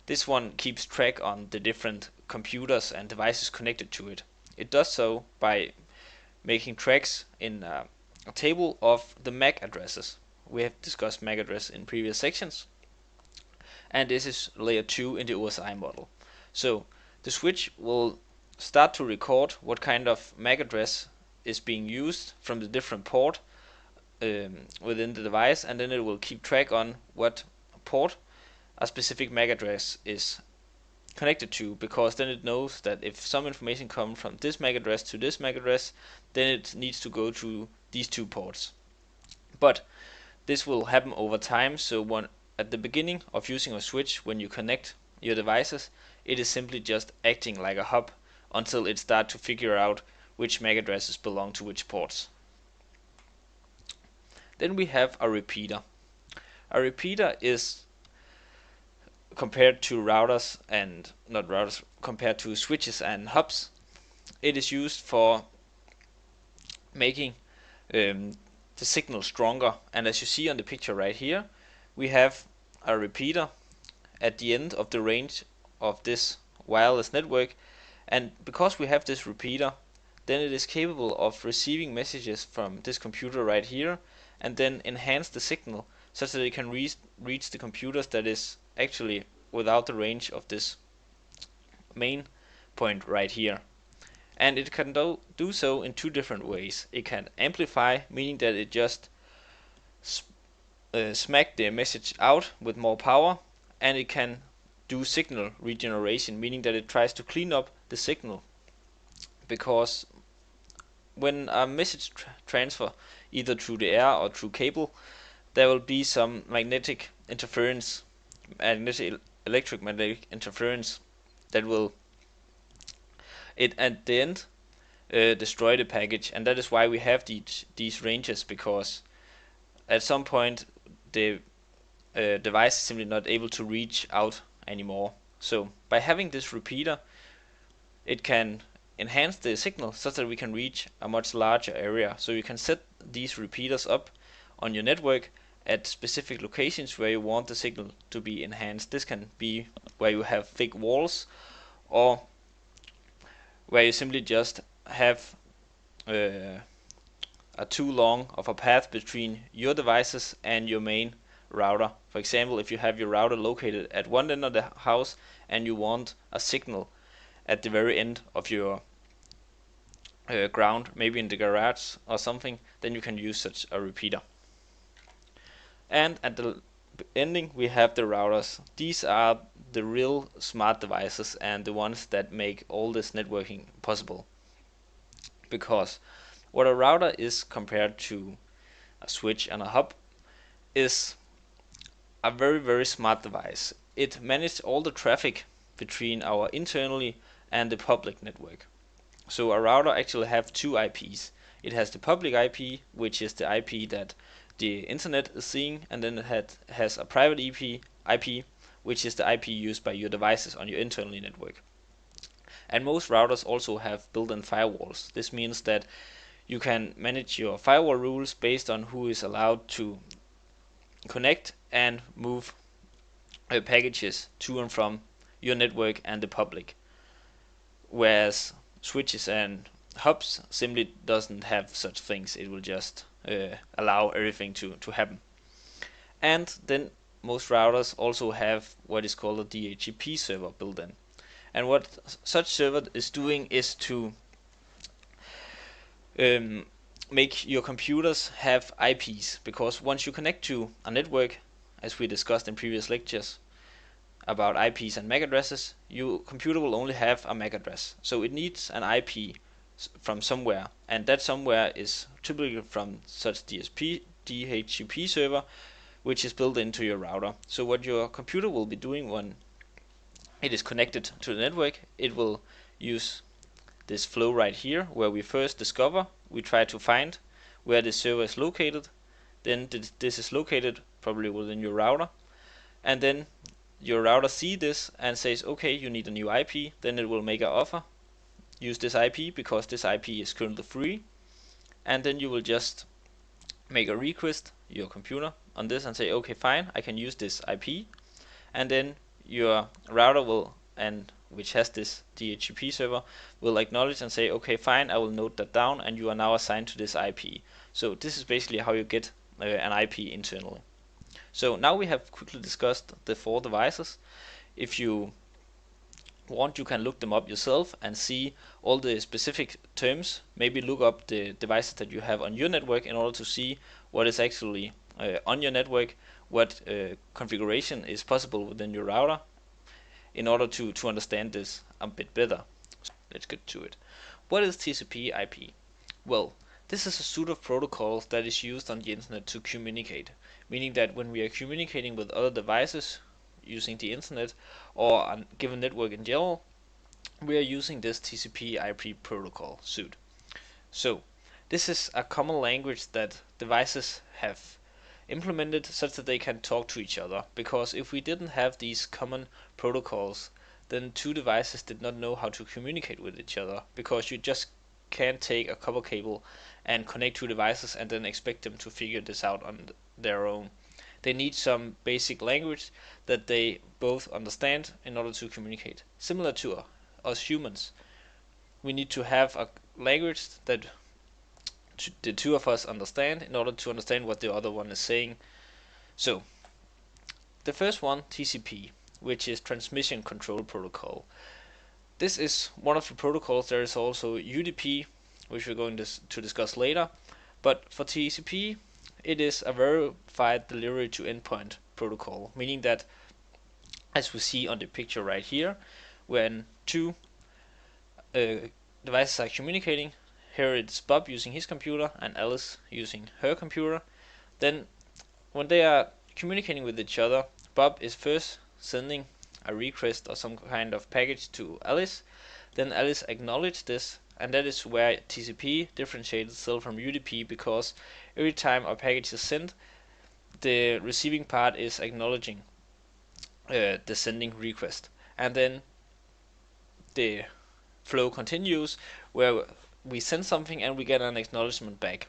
This one keeps track on the different computers and devices connected to it. It does so by making tracks in a table of the MAC addresses. We have discussed MAC address in previous sections, and this is layer 2 in the OSI model. So the switch will start to record what kind of MAC address is being used from the different port within the device, and then it will keep track on what port a specific MAC address is connected to, because then it knows that if some information comes from this MAC address to this MAC address, then it needs to go to these two ports. But this will happen over time, so at the beginning of using a switch, when you connect your devices, it is simply just acting like a hub until it starts to figure out which MAC addresses belong to which ports. Then we have a repeater. A repeater is compared to routers and not routers, compared to switches and hubs. It is used for making the signal stronger, and as you see on the picture right here, we have a repeater at the end of the range of this wireless network, and because we have this repeater, then it is capable of receiving messages from this computer right here and then enhance the signal such that it can reach the computers that is actually without the range of this main point right here. And it can do so in two different ways. It can amplify, meaning that it just smack the message out with more power, and it can do signal regeneration, meaning that it tries to clean up the signal, because when a message transfer either through the air or through cable, there will be some magnetic interference, electromagnetic interference, that will at the end destroy the package. And that is why we have these ranges, because at some point the device is simply not able to reach out anymore. So by having this repeater, it can enhance the signal such that we can reach a much larger area. So you can set these repeaters up on your network at specific locations where you want the signal to be enhanced. This can be where you have thick walls, or where you simply just have a too long of a path between your devices and your main router. For example, if you have your router located at one end of the house and you want a signal at the very end of your ground, maybe in the garage or something, then you can use such a repeater. And at the ending we have the routers. These are the real smart devices and the ones that make all this networking possible. Because what a router is compared to a switch and a hub is a very, very smart device. It manages all the traffic between our internally and the public network. So a router actually have two IPs. It has the public IP, which is the IP that the internet is seeing, and then it has a private IP, which is the IP used by your devices on your internal network. And most routers also have built-in firewalls. This means that you can manage your firewall rules based on who is allowed to connect and move packages to and from your network and the public. Whereas switches and hubs simply doesn't have such things. It will just allow everything to happen. And then most routers also have what is called a DHCP server built in. And what such server is doing is to make your computers have IPs, because once you connect to a network, as we discussed in previous lectures about IPs and MAC addresses, your computer will only have a MAC address. So it needs an IP from somewhere, and that somewhere is typically from such DHCP server, which is built into your router. So what your computer will be doing when it is connected to the network, it will use this flow right here, where we first discover, we try to find where the server is located, then this is located probably within your router, and then your router sees this and says, okay, you need a new IP. Then it will make an offer, use this IP because this IP is currently free, and then you will just make a request your computer on this and say, okay, fine, I can use this IP, and then your router will, and which has this DHCP server, will acknowledge and say, okay, fine, I will note that down, and you are now assigned to this IP. So this is basically how you get an IP internally. So now we have quickly discussed the 4 devices. If you want, you can look them up yourself and see all the specific terms. Maybe look up the devices that you have on your network in order to see what is actually on your network, what configuration is possible within your router, in order to understand this a bit better. So let's get to it. What is TCP/IP? Well, this is a suite of protocols that is used on the internet to communicate, meaning that when we are communicating with other devices using the internet or a given network in general, we are using this TCP/IP protocol suite. So this is a common language that devices have implemented such that they can talk to each other, because if we didn't have these common protocols, then 2 devices did not know how to communicate with each other, because you just can't take a copper cable and connect 2 devices and then expect them to figure this out on their own. They need some basic language that they both understand in order to communicate. Similar to us humans, we need to have a language that the 2 of us understand in order to understand what the other one is saying. So the first one, TCP, which is Transmission Control Protocol. This is one of the protocols. There is also UDP, which we're going to discuss later. But for TCP, it is a verified delivery to endpoint protocol, meaning that, as we see on the picture right here, when two devices are communicating, here it's Bob using his computer and Alice using her computer, then when they are communicating with each other, Bob is first sending a request or some kind of package to Alice, then Alice acknowledges this, and that is where TCP differentiates itself from UDP, because every time a package is sent, the receiving part is acknowledging the sending request, and then the flow continues where we send something and we get an acknowledgement back.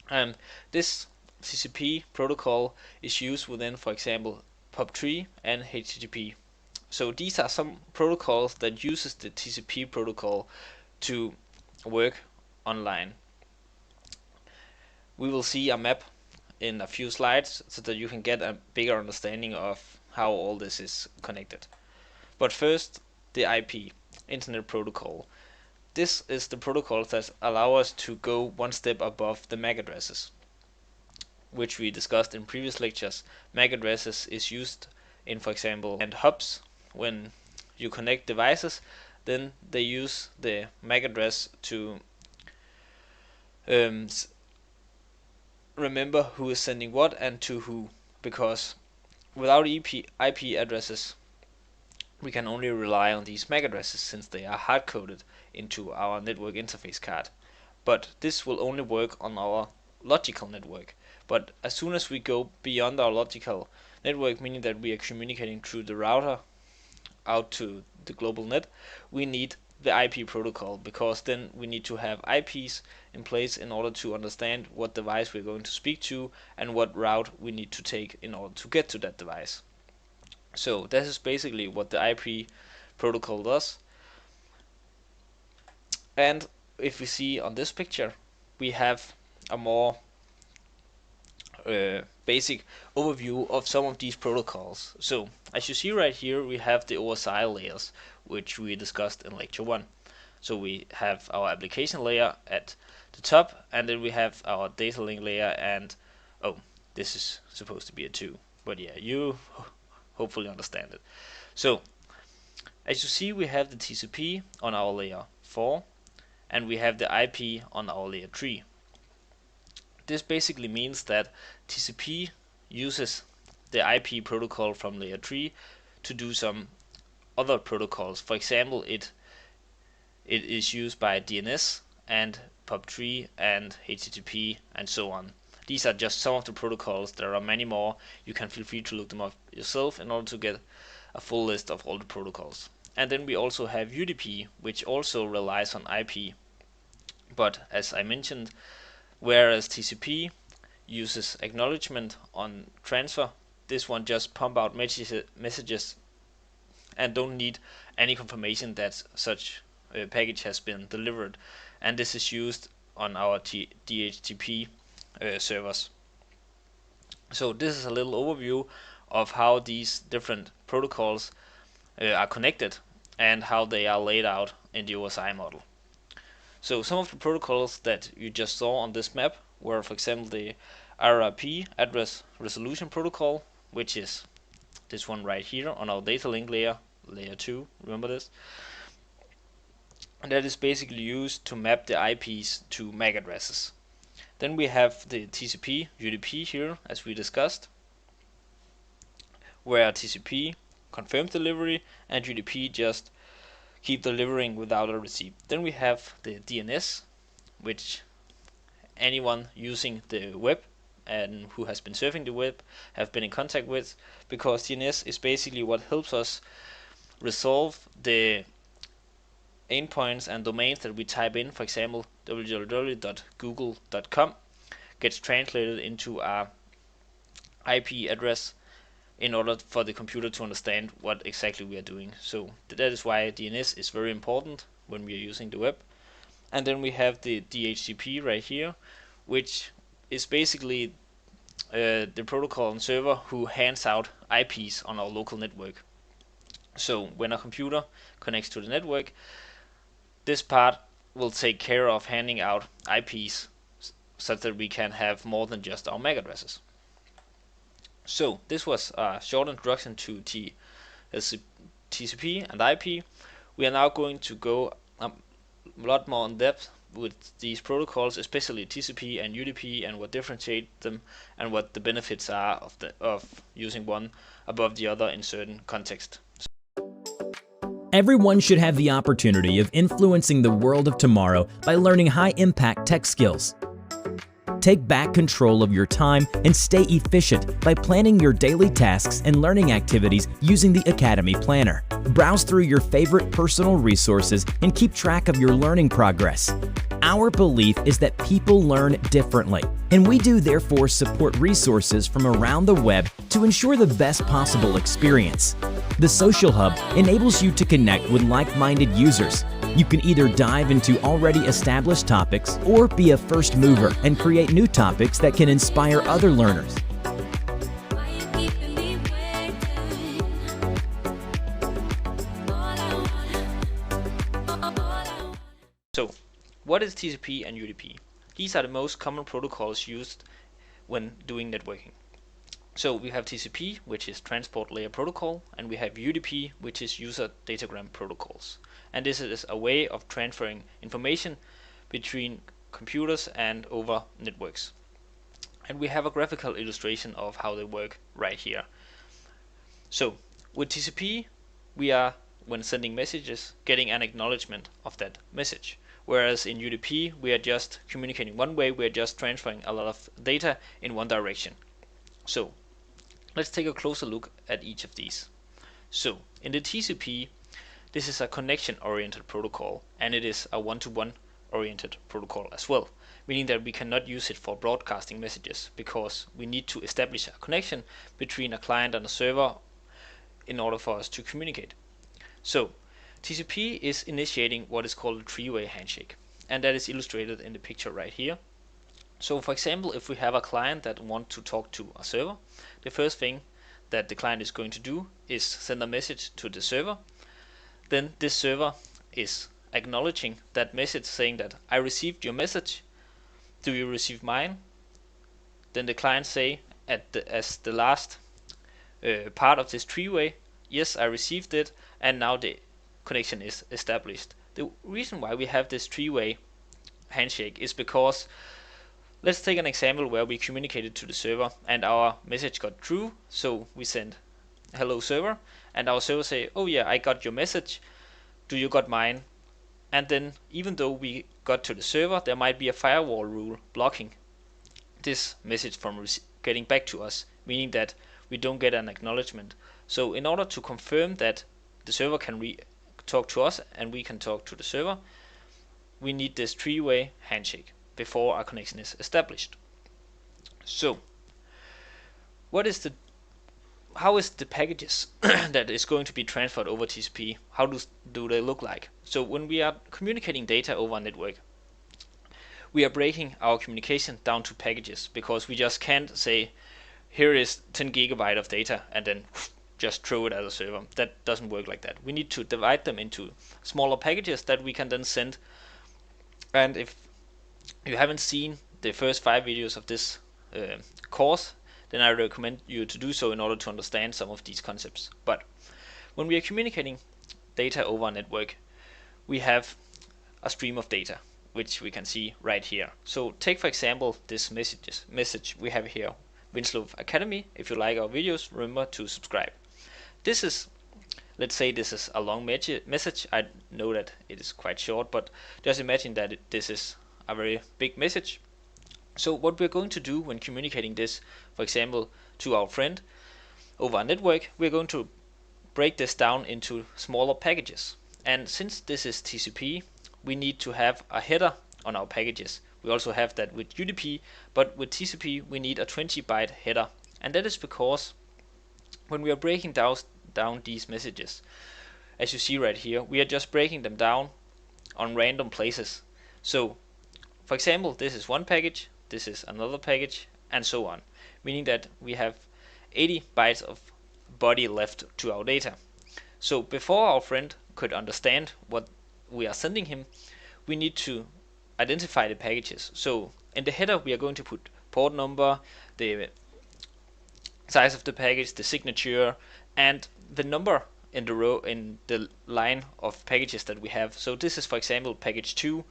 And this TCP protocol is used within, for example, POP3 and HTTP. So these are some protocols that uses the TCP protocol to work online. We will see a map in a few slides so that you can get a bigger understanding of how all this is connected. But first, the IP, Internet Protocol. This is the protocol that allow us to go one step above the MAC addresses, which we discussed in previous lectures. MAC addresses is used in, for example, and hubs. When you connect devices, then they use the MAC address to remember who is sending what and to who, because without IP addresses we can only rely on these MAC addresses since they are hard-coded into our network interface card. But this will only work on our logical network. But as soon as we go beyond our logical network, meaning that we are communicating through the router out to the global net, we need the IP protocol, because then we need to have IPs in place in order to understand what device we're going to speak to and what route we need to take in order to get to that device. So this is basically what the IP protocol does. And if we see on this picture, we have a more basic overview of some of these protocols. So as you see right here, we have the OSI layers, which we discussed in lecture 1. So we have our application layer at the top, and then we have our data link layer, and this is supposed to be a 2, but yeah, you hopefully understand it. So as you see, we have the TCP on our layer 4, and we have the IP on our layer 3. This basically means that TCP uses the IP protocol from layer 3 to do some other protocols. For example, it is used by DNS and POP3 and HTTP and so on. These are just some of the protocols. There are many more. You can feel free to look them up yourself in order to get a full list of all the protocols. And then we also have UDP, which also relies on IP. But as I mentioned, whereas TCP uses acknowledgement on transfer, this one just pump out messages and don't need any confirmation that such a package has been delivered. And this is used on our DHCP servers. So this is a little overview of how these different protocols are connected and how they are laid out in the OSI model. So some of the protocols that you just saw on this map were, for example, the RRP address resolution protocol, which is this one right here on our data link layer, layer 2, remember this? And that is basically used to map the IPs to MAC addresses. Then we have the TCP UDP here, as we discussed, where TCP confirms delivery and UDP just keep delivering without a receipt. Then we have the DNS, which anyone using the web and who has been surfing the web have been in contact with, because DNS is basically what helps us resolve the endpoints and domains that we type in. For example, www.google.com gets translated into a IP address in order for the computer to understand what exactly we are doing. So that is why DNS is very important when we are using the web. And then we have the DHCP right here, which is basically the protocol on server who hands out IPs on our local network. So when a computer connects to the network, this part will take care of handing out IPs such that we can have more than just our MAC addresses. So this was a short introduction to TCP and IP. We are now going to go a lot more in depth with these protocols, especially TCP and UDP, and what differentiate them and what the benefits are of using one above the other in certain context. Everyone should have the opportunity of influencing the world of tomorrow by learning high-impact tech skills. Take back control of your time and stay efficient by planning your daily tasks and learning activities using the Academy Planner. Browse through your favorite personal resources and keep track of your learning progress. Our belief is that people learn differently, and we do therefore support resources from around the web to ensure the best possible experience. The Social Hub enables you to connect with like-minded users. You can either dive into already established topics or be a first mover and create new topics that can inspire other learners. So, what is TCP and UDP? These are the most common protocols used when doing networking. So we have TCP, which is Transport Layer Protocol, and we have UDP, which is User Datagram Protocols. And this is a way of transferring information between computers and over networks. And we have a graphical illustration of how they work right here. So with TCP, we are, when sending messages, getting an acknowledgement of that message. Whereas in UDP, we are just communicating one way, we are just transferring a lot of data in one direction. So let's take a closer look at each of these. So in the TCP, this is a connection-oriented protocol, and it is a one-to-one oriented protocol as well, meaning that we cannot use it for broadcasting messages because we need to establish a connection between a client and a server in order for us to communicate. So TCP is initiating what is called a three-way handshake, and that is illustrated in the picture right here. So for example, if we have a client that wants to talk to a server, the first thing that the client is going to do is send a message to the server. Then this server is acknowledging that message, saying that I received your message, do you receive mine? Then the client say as the last part of this three-way, yes, I received it, and now the connection is established. The reason why we have this three-way handshake is because, let's take an example where we communicated to the server and our message got through. So we send hello server, and our server say, oh yeah, I got your message, do you got mine? And then even though we got to the server, there might be a firewall rule blocking this message from getting back to us, meaning that we don't get an acknowledgement. So in order to confirm that the server can talk to us and we can talk to the server, we need this three-way handshake before our connection is established. So how is the packages that is going to be transferred over TCP, how do they look like? So when we are communicating data over a network, we are breaking our communication down to packages, because we just can't say here is 10 gigabyte of data and then just throw it at a server. That doesn't work like that. We need to divide them into smaller packages that we can then send. And if you haven't seen the first 5 videos of this course, then I recommend you to do so in order to understand some of these concepts. But when we are communicating data over a network, we have a stream of data, which we can see right here. So take for example this message we have here, Winslow Academy. If you like our videos, remember to subscribe. This is, let's say this is a long message. I know that it is quite short, but just imagine that this is a very big message. So what we're going to do when communicating this, for example, to our friend over a network, we're going to break this down into smaller packages. And since this is TCP, we need to have a header on our packages. We also have that with UDP, but with TCP we need a 20 byte header. And that is because when we are breaking down these messages, as you see right here, we are just breaking them down on random places. So for example, this is one package, this is another package, and so on, meaning that we have 80 bytes of body left to our data. So before our friend could understand what we are sending him, we need to identify the packages. So in the header we are going to put port number, the size of the package, the signature, and the number in the row, in the line of packages that we have. So this is, for example, package 2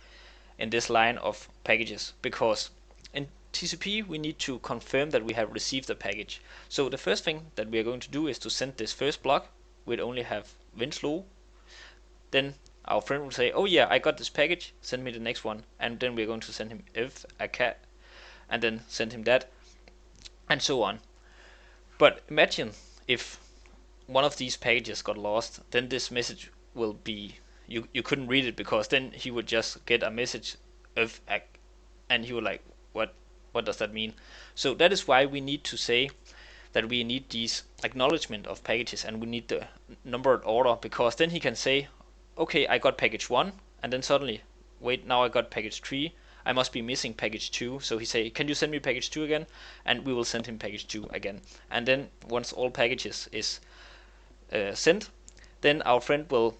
in this line of packages, because in TCP we need to confirm that we have received the package. So the first thing that we are going to do is to send this first block. We'd only have Winslow. Then our friend will say, oh yeah, I got this package, send me the next one. And then we're going to send him if a cat, and then send him that, and so on. But imagine if one of these packages got lost, then this message will be, you couldn't read it, because then he would just get a message of, and he would like, what does that mean? So that is why we need to say that we need these acknowledgement of packages, and we need the numbered order, because then he can say, okay, I got package 1, and then suddenly, wait, now I got package 3, I must be missing package 2. So he say, can you send me package 2 again? And we will send him package 2 again. And then once all packages is sent, then our friend will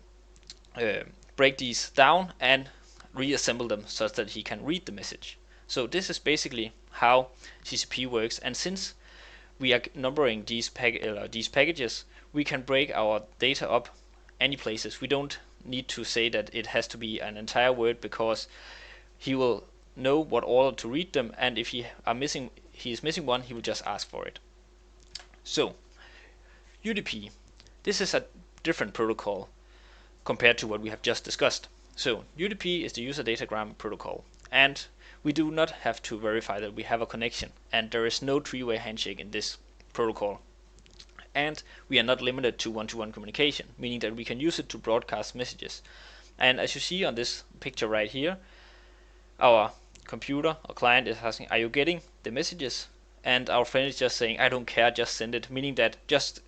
break these down and reassemble them such that he can read the message. So this is basically how TCP works. And since we are numbering these packages, we can break our data up any places. We don't need to say that it has to be an entire word, because he will know what order to read them, and if he is missing one, he will just ask for it. So UDP, this is a different protocol compared to what we have just discussed. So UDP is the user datagram protocol, and we do not have to verify that we have a connection, and there is no three-way handshake in this protocol. And we are not limited to one-to-one communication, meaning that we can use it to broadcast messages. And as you see on this picture right here, our computer or client is asking, are you getting the messages? And our friend is just saying, I don't care, just send it, meaning that just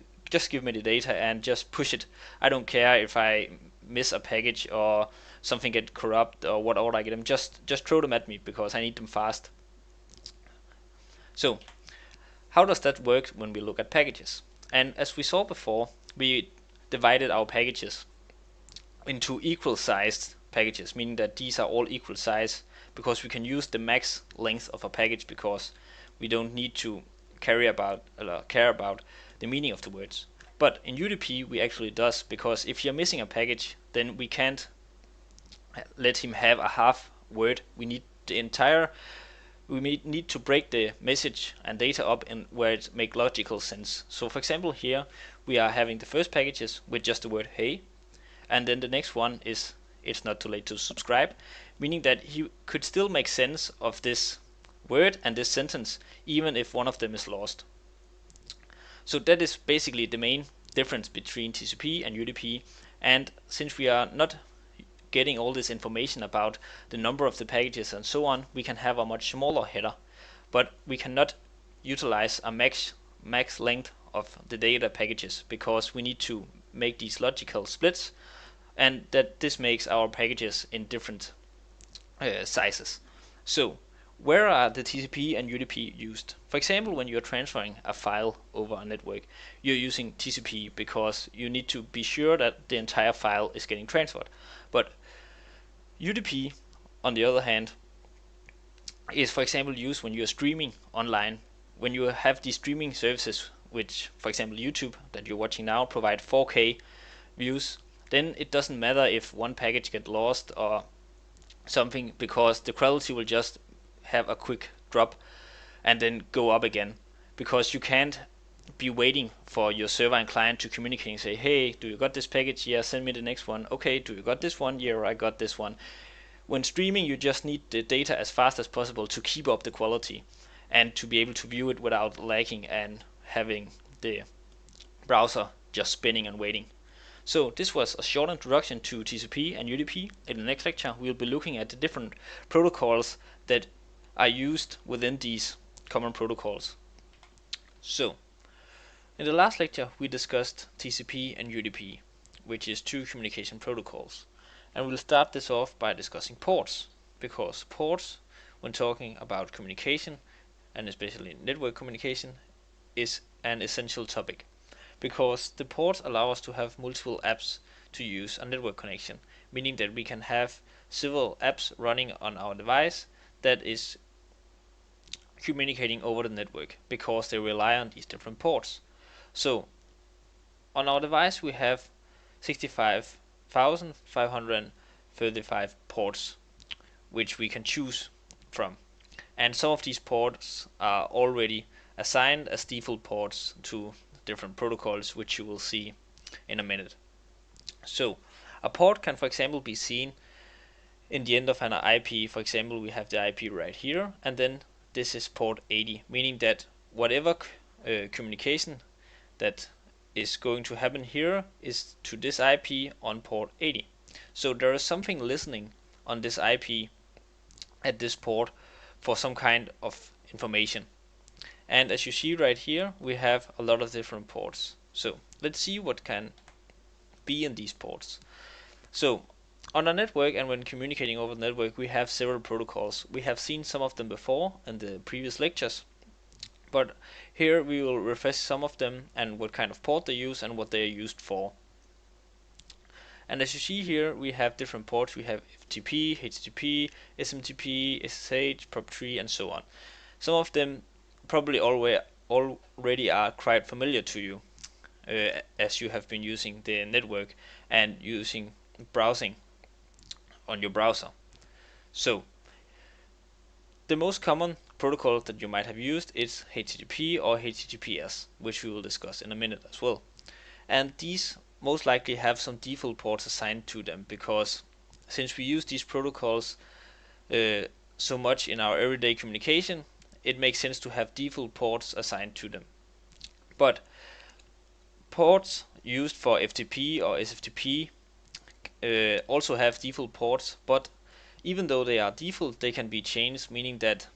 give me the data and just push it. I don't care if I miss a package or something get corrupt or what order I get them, just throw them at me, because I need them fast. So how does that work when we look at packages? And as we saw before, we divided our packages into equal sized packages, meaning that these are all equal size, because we can use the max length of a package, because we don't need to care about the meaning of the words. But in UDP we actually does, because if you're missing a package, then we can't let him have a half word. We need the entire, we need to break the message and data up in where it make logical sense. So for example, here we are having the first packages with just the word hey, and then the next one is it's not too late to subscribe, meaning that he could still make sense of this word and this sentence even if one of them is lost. So that is basically the main difference between TCP and UDP. And since we are not getting all this information about the number of the packages and so on, we can have a much smaller header, but we cannot utilize a max length of the data packages, because we need to make these logical splits, and that this makes our packages in different sizes. So where are the TCP and UDP used? For example, when you're transferring a file over a network, you're using TCP because you need to be sure that the entire file is getting transferred. But UDP, on the other hand, is for example used when you're streaming online. When you have these streaming services, which for example YouTube that you're watching now provide 4K views, then it doesn't matter if one package gets lost or something, because the quality will just have a quick drop and then go up again, because you can't be waiting for your server and client to communicate and say, hey, do you got this package? Yeah, send me the next one. Okay, do you got this one? Yeah, I got this one. When streaming, you just need the data as fast as possible to keep up the quality and to be able to view it without lagging and having the browser just spinning and waiting. So this was a short introduction to TCP and UDP. In the next lecture, we'll be looking at the different protocols that are used within these common protocols. So in the last lecture, we discussed TCP and UDP, which is two communication protocols. And we'll start this off by discussing ports, because ports, when talking about communication, and especially network communication, is an essential topic, because the ports allow us to have multiple apps to use a network connection, meaning that we can have several apps running on our device that is communicating over the network because they rely on these different ports. So on our device we have 65,535 ports which we can choose from, and some of these ports are already assigned as default ports to different protocols, which you will see in a minute. So a port can, for example, be seen in the end of an IP. For example, we have the IP right here, and then this is port 80, meaning that whatever communication that is going to happen here is to this IP on port 80. So there is something listening on this IP at this port for some kind of information. And as you see right here, we have a lot of different ports. So let's see what can be in these ports. So on a network, and when communicating over the network, we have several protocols. We have seen some of them before in the previous lectures, but here we will refresh some of them and what kind of port they use and what they are used for. And as you see here, we have different ports. We have FTP, HTTP, SMTP, SSH, POP3, and so on. Some of them probably already are quite familiar to you, as you have been using the network and using browsing on your browser. So the most common protocol that you might have used is HTTP or HTTPS, which we will discuss in a minute as well. And these most likely have some default ports assigned to them, because since we use these protocols so much in our everyday communication, it makes sense to have default ports assigned to them. But ports used for FTP or SFTP also have default ports, but even though they are default, they can be changed, meaning that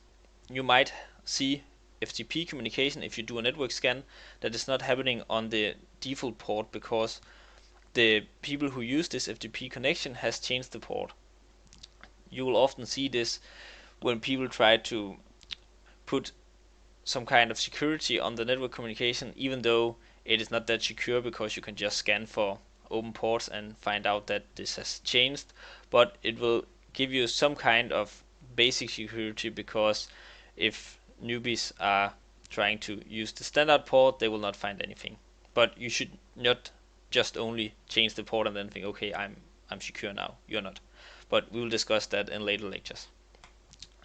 you might see FTP communication if you do a network scan that is not happening on the default port because the people who use this FTP connection has changed the port. You will often see this when people try to put some kind of security on the network communication, even though it is not that secure, because you can just scan for open ports and find out that this has changed, but it will give you some kind of basic security, because if newbies are trying to use the standard port, they will not find anything. But you should not just only change the port and then think, okay, I'm secure now. You're not. But we will discuss that in later lectures.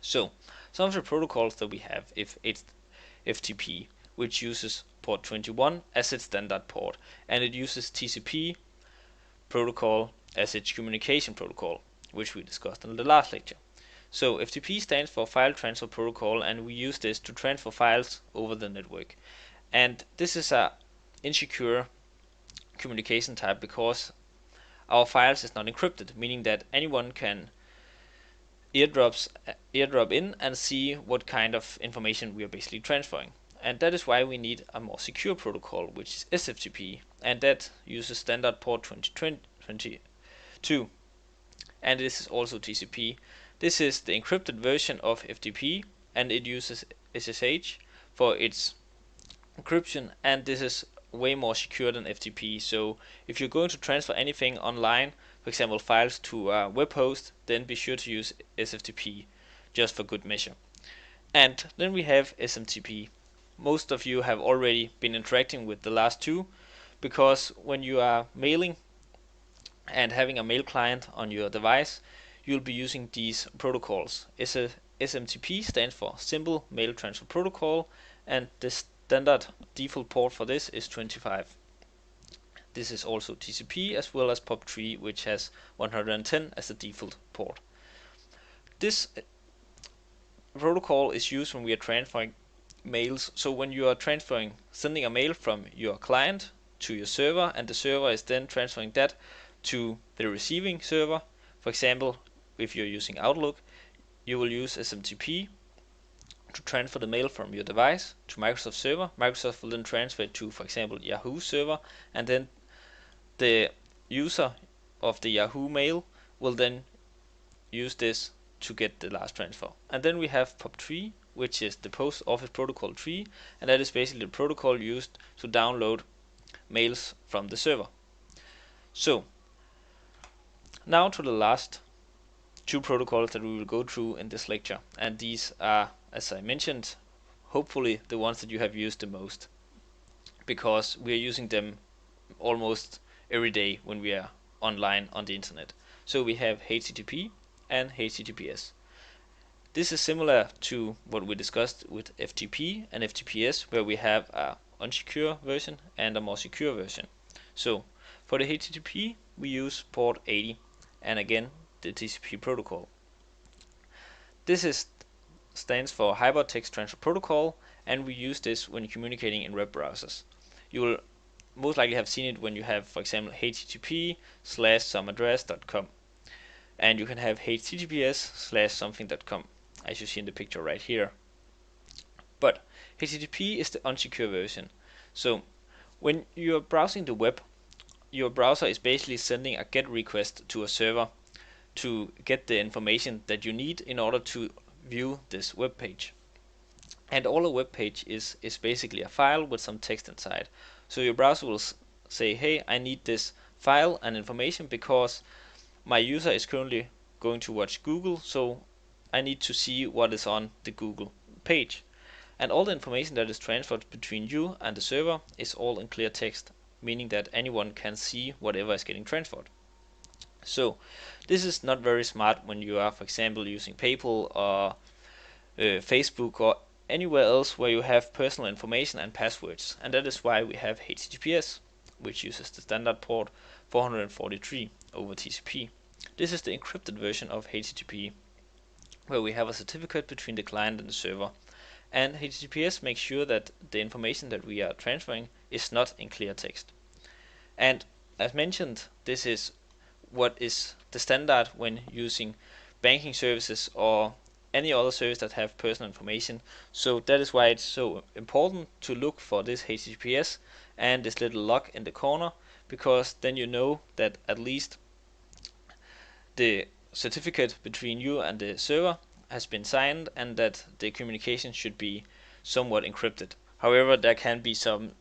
So some of the protocols that we have, if it's FTP, which uses port 21 as its standard port, and it uses TCP protocol as its communication protocol, which we discussed in the last lecture. So FTP stands for File Transfer Protocol, and we use this to transfer files over the network. And this is a insecure communication type because our files is not encrypted, meaning that anyone can eardrop in and see what kind of information we are basically transferring. And that is why we need a more secure protocol, which is SFTP, and that uses standard port 2022. And this is also TCP. This is the encrypted version of FTP, and it uses SSH for its encryption, and this is way more secure than FTP. So if you're going to transfer anything online, for example files to a web host, then be sure to use SFTP just for good measure. And then we have SMTP. Most of you have already been interacting with the last two, because when you are mailing and having a mail client on your device, you'll be using these protocols. SMTP stands for Simple Mail Transfer Protocol, and the standard default port for this is 25. This is also TCP as well as POP3, which has 110 as the default port. This protocol is used when we are transferring mails. So when you are sending a mail from your client to your server, and the server is then transferring that to the receiving server. For example, if you're using Outlook, you will use SMTP to transfer the mail from your device to Microsoft server. Microsoft will then transfer it to, for example, Yahoo server, and then the user of the Yahoo mail will then use this to get the last transfer. And then we have POP3, which is the Post Office Protocol 3, and that is basically the protocol used to download mails from the server. So now to the last two protocols that we will go through in this lecture, and these are, as I mentioned, hopefully the ones that you have used the most, because we are using them almost every day when we are online on the internet. So we have HTTP and HTTPS. This is similar to what we discussed with FTP and FTPS, where we have a unsecure version and a more secure version. So for the HTTP we use port 80 and again the TCP protocol. This stands for Hypertext Transfer Protocol, and we use this when communicating in web browsers. You will most likely have seen it when you have, for example, http:/someaddress.com, and you can have https:/something.com, as you see in the picture right here. But HTTP is the unsecure version. So when you're browsing the web, your browser is basically sending a GET request to a server to get the information that you need in order to view this web page. And all a web page is basically a file with some text inside. So your browser will say, hey, I need this file and information because my user is currently going to watch Google, so I need to see what is on the Google page. And all the information that is transferred between you and the server is all in clear text, meaning that anyone can see whatever is getting transferred. So this is not very smart when you are, for example, using PayPal or Facebook or anywhere else where you have personal information and passwords, and that is why we have HTTPS, which uses the standard port 443 over TCP. This is the encrypted version of HTTP, where we have a certificate between the client and the server, and HTTPS makes sure that the information that we are transferring is not in clear text. And as mentioned, this is what is the standard when using banking services or any other service that have personal information. So that is why it's so important to look for this HTTPS and this little lock in the corner, because then you know that at least the certificate between you and the server has been signed and that the communication should be somewhat encrypted. However, there can be some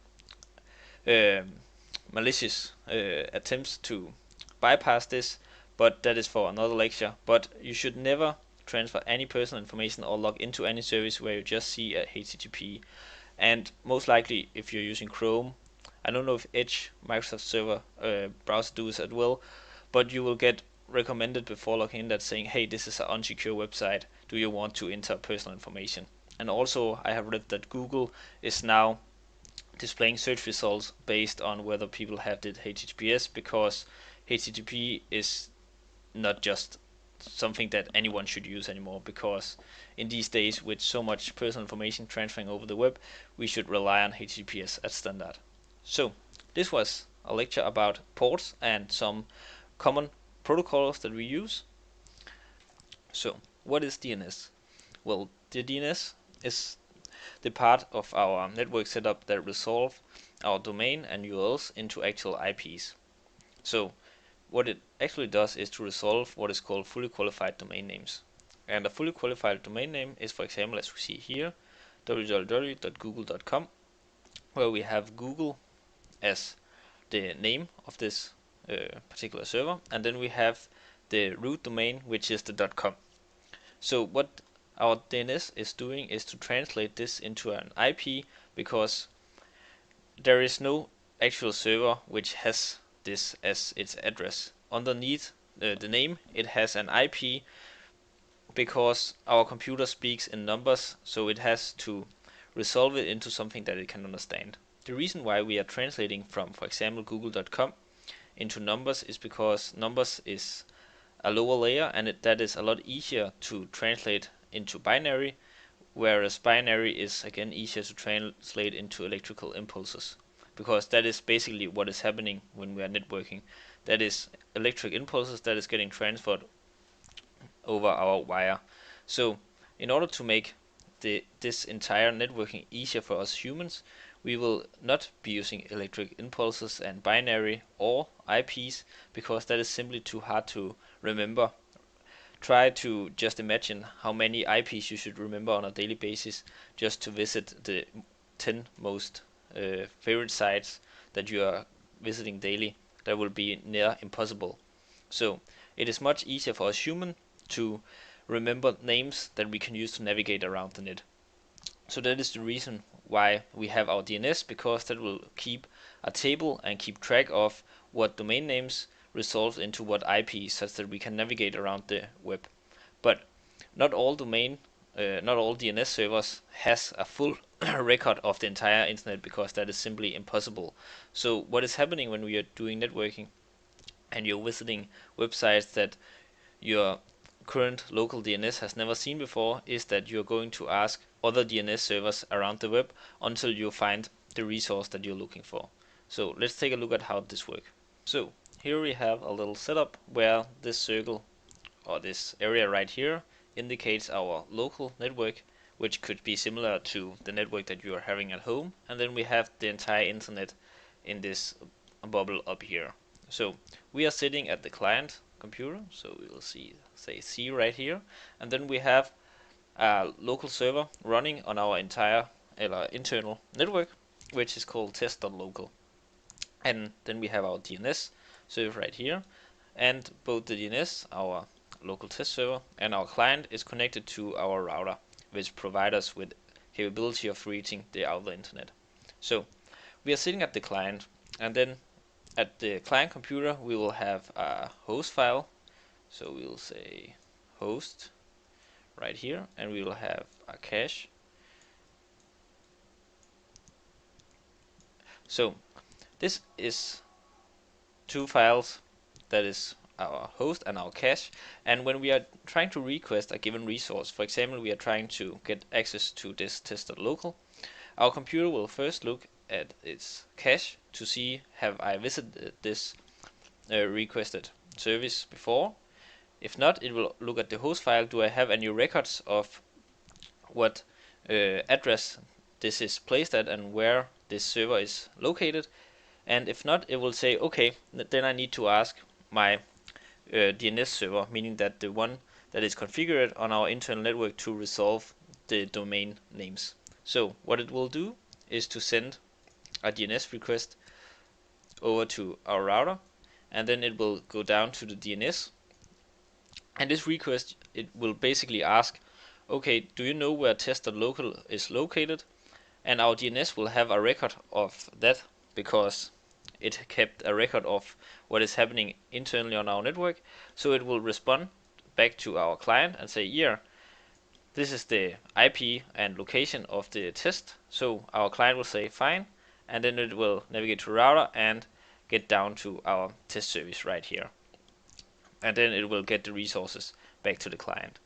malicious attempts to bypass this, but that is for another lecture. But you should never transfer any personal information or log into any service where you just see a HTTP. And most likely, if you're using Chrome, I don't know if Edge, Microsoft Server browser does as well, but you will get recommended before logging in that saying, hey, this is an unsecure website, do you want to enter personal information? And also I have read that Google is now displaying search results based on whether people have did HTTPS, because HTTP is not just something that anyone should use anymore, because in these days with so much personal information transferring over the web, we should rely on HTTPS as standard. So this was a lecture about ports and some common protocols that we use. So what is DNS? Well, the DNS is the part of our network setup that resolve our domain and URLs into actual IPs. So what it actually does is to resolve what is called fully qualified domain names. And a fully qualified domain name is, for example, as we see here, www.google.com, where we have Google as the name of this particular server, and then we have the root domain, which is the .com. So what our DNS is doing is to translate this into an IP, because there is no actual server which has this as its address. Underneath the name, it has an IP, because our computer speaks in numbers, so it has to resolve it into something that it can understand. The reason why we are translating from, for example, google.com into numbers is because numbers is a lower layer, and that is a lot easier to translate into binary, whereas binary is again easier to translate into electrical impulses, because that is basically what is happening when we are networking. That is electric impulses that is getting transferred over our wire. So in order to make this entire networking easier for us humans, we will not be using electric impulses and binary or IPs, because that is simply too hard to remember. Try to just imagine how many IPs you should remember on a daily basis just to visit the 10 most favorite sites that you are visiting daily. That will be near impossible. So it is much easier for us humans to remember names that we can use to navigate around the net. So that is the reason why we have our DNS, because that will keep a table and keep track of what domain names resolve into what IP, such that we can navigate around the web. But not all not all DNS servers has a full record of the entire internet, because that is simply impossible. So what is happening when we are doing networking and you're visiting websites that your current local DNS has never seen before is that you're going to ask other DNS servers around the web until you find the resource that you're looking for. So let's take a look at how this works. So here we have a little setup where this circle, or this area right here, indicates our local network, which could be similar to the network that you are having at home, and then we have the entire internet in this bubble up here. So we are sitting at the client computer, so we will say C right here, and then we have a local server running on our entire internal network, which is called test.local. And then we have our DNS server right here, and both the DNS, our local test server, and our client is connected to our router, which provides us with capability of reaching the outer internet. So we are sitting at the client, and then at the client computer we will have a host file. So we will say host right here, and we will have a cache. So this is two files, that is our host and our cache, and when we are trying to request a given resource, for example we are trying to get access to this test.local, our computer will first look at its cache to see, have I visited this requested service before? If not, it will look at the host file, do I have any records of what address this is placed at and where this server is located? And if not, it will say, okay, then I need to ask my DNS server, meaning that the one that is configured on our internal network, to resolve the domain names. So what it will do is to send a DNS request over to our router, and then it will go down to the DNS, and this request, it will basically ask, okay, do you know where test.local is located? And our DNS will have a record of that, because it kept a record of what is happening internally on our network. So it will respond back to our client and say, yeah, this is the IP and location of the test. So our client will say fine, and then it will navigate to router and get down to our test service right here, and then it will get the resources back to the client.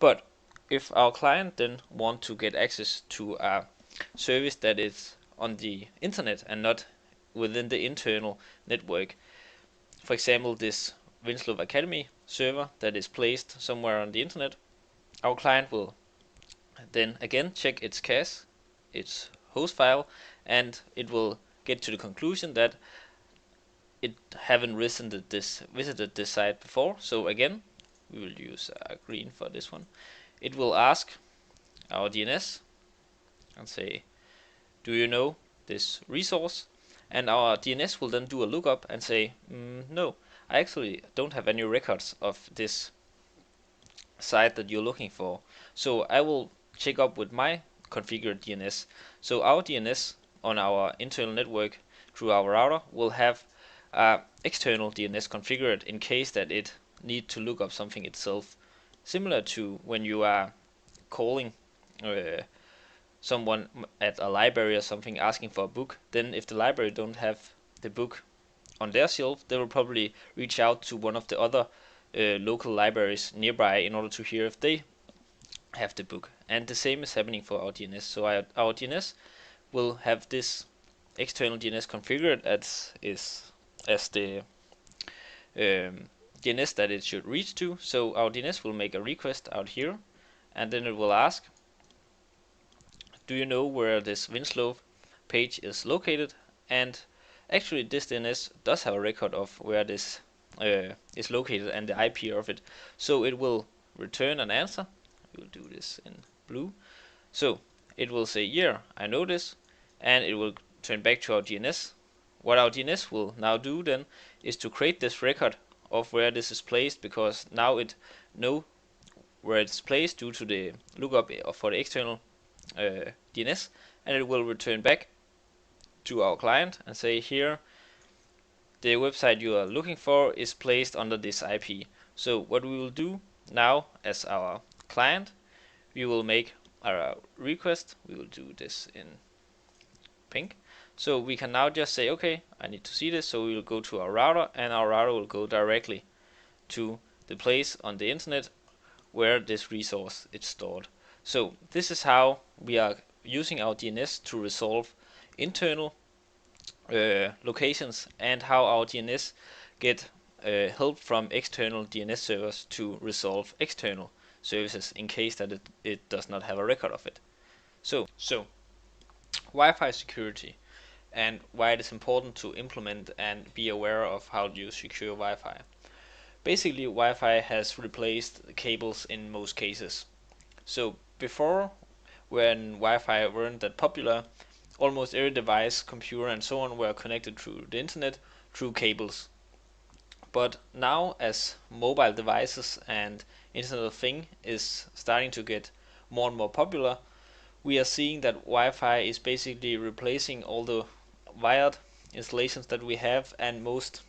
But if our client then want to get access to a service that is on the internet and not within the internal network, for example this Winslow Academy server that is placed somewhere on the internet, our client will then again check its cache, its host file, and it will get to the conclusion that it haven't visited this site before. So again, we will use green for this one. It will ask our DNS and say, do you know this resource? And our DNS will then do a lookup and say, no, I actually don't have any records of this site that you're looking for. So I will check up with my configured DNS. So our DNS on our internal network through our router will have external DNS configured in case that it need to look up something itself, similar to when you are calling someone at a library or something asking for a book. Then if the library don't have the book on their shelf, they will probably reach out to one of the other local libraries nearby in order to hear if they have the book. And the same is happening for our DNS. So our DNS will have this external DNS configured as the DNS that it should reach to. So our DNS will make a request out here, and then it will ask, do you know where this Winslow page is located? And actually this DNS does have a record of where this is located and the IP of it. So it will return an answer. We'll do this in blue. So it will say, yeah, I know this, and it will turn back to our DNS. What our DNS will now do then is to create this record of where this is placed, because now it know where it's placed due to the lookup for the external DNS, and it will return back to our client and say, here the website you are looking for is placed under this IP. So what we will do now as our client, we will make our request. We will do this in pink. So we can now just say, okay, I need to see this. So we will go to our router, and our router will go directly to the place on the internet where this resource is stored. So this is how we are using our DNS to resolve internal locations, and how our DNS get help from external DNS servers to resolve external services in case that it does not have a record of it. So Wi-Fi security, and why it is important to implement and be aware of how to use secure Wi-Fi. Basically, Wi-Fi has replaced cables in most cases. So before, when Wi-Fi weren't that popular, almost every device, computer and so on were connected through the internet through cables. But now, as mobile devices and Internet of Things is starting to get more and more popular, we are seeing that Wi-Fi is basically replacing all the wired installations that we have, and most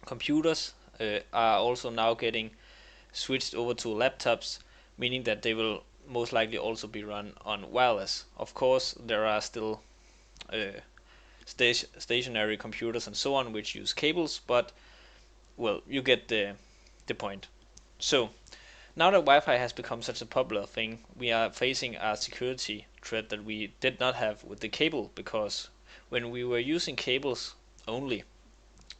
computers are also now getting switched over to laptops, meaning that they will most likely also be run on wireless. Of course, there are still stationary computers and so on which use cables, but well, you get the point. So now that Wi-Fi has become such a popular thing, we are facing a security threat that we did not have with the cable, because when we were using cables only,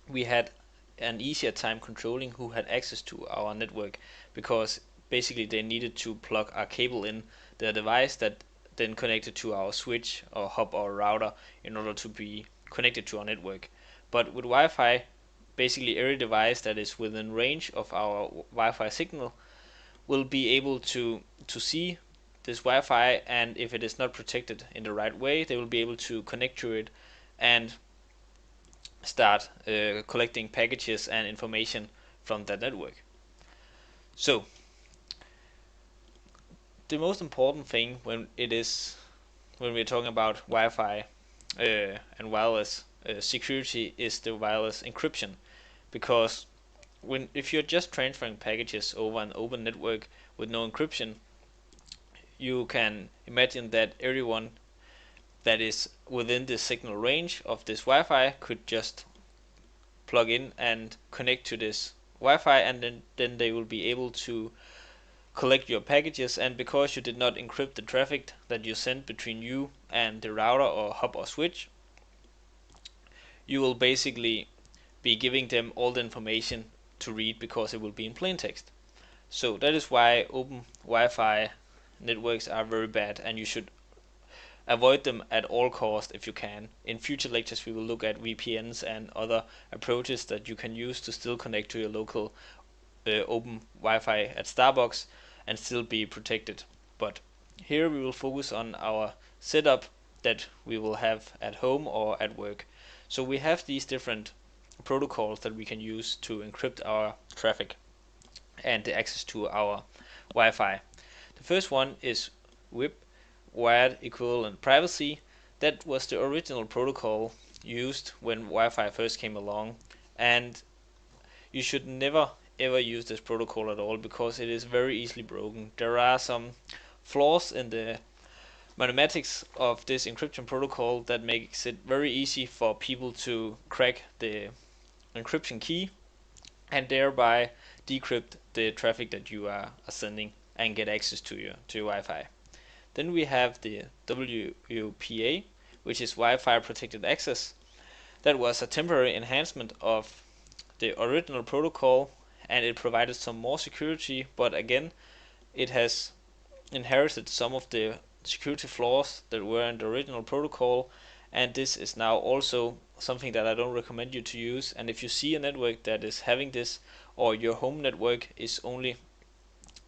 we had an easier time controlling who had access to our network, because basically they needed to plug a cable in their device that then connected to our switch or hub or router in order to be connected to our network. But with Wi-Fi, basically every device that is within range of our Wi-Fi signal will be able to see this Wi-Fi, and if it is not protected in the right way, they will be able to connect to it and start collecting packages and information from that network. So the most important thing when we're talking about Wi-Fi and wireless security is the wireless encryption, because if you're just transferring packages over an open network with no encryption, you can imagine that everyone that is within the signal range of this Wi-Fi could just plug in and connect to this Wi-Fi, and then they will be able to collect your packages. And because you did not encrypt the traffic that you sent between you and the router or hub or switch, you will basically be giving them all the information to read, because it will be in plain text. So that is why open Wi-Fi networks are very bad, and you should avoid them at all costs if you can. In future lectures we will look at VPNs and other approaches that you can use to still connect to your local open Wi-Fi at Starbucks and still be protected. But here we will focus on our setup that we will have at home or at work. So we have these different protocols that we can use to encrypt our traffic and the access to our Wi-Fi. The first one is WEP, Wired Equivalent Privacy. That was the original protocol used when Wi-Fi first came along, and you should never ever use this protocol at all, because it is very easily broken. There are some flaws in the mathematics of this encryption protocol that makes it very easy for people to crack the encryption key and thereby decrypt the traffic that you are sending and get access to your Wi-Fi. Then we have the WPA, which is Wi-Fi Protected Access. That was a temporary enhancement of the original protocol, and it provided some more security, but again it has inherited some of the security flaws that were in the original protocol, and this is now also something that I don't recommend you to use. And if you see a network that is having this, or your home network is only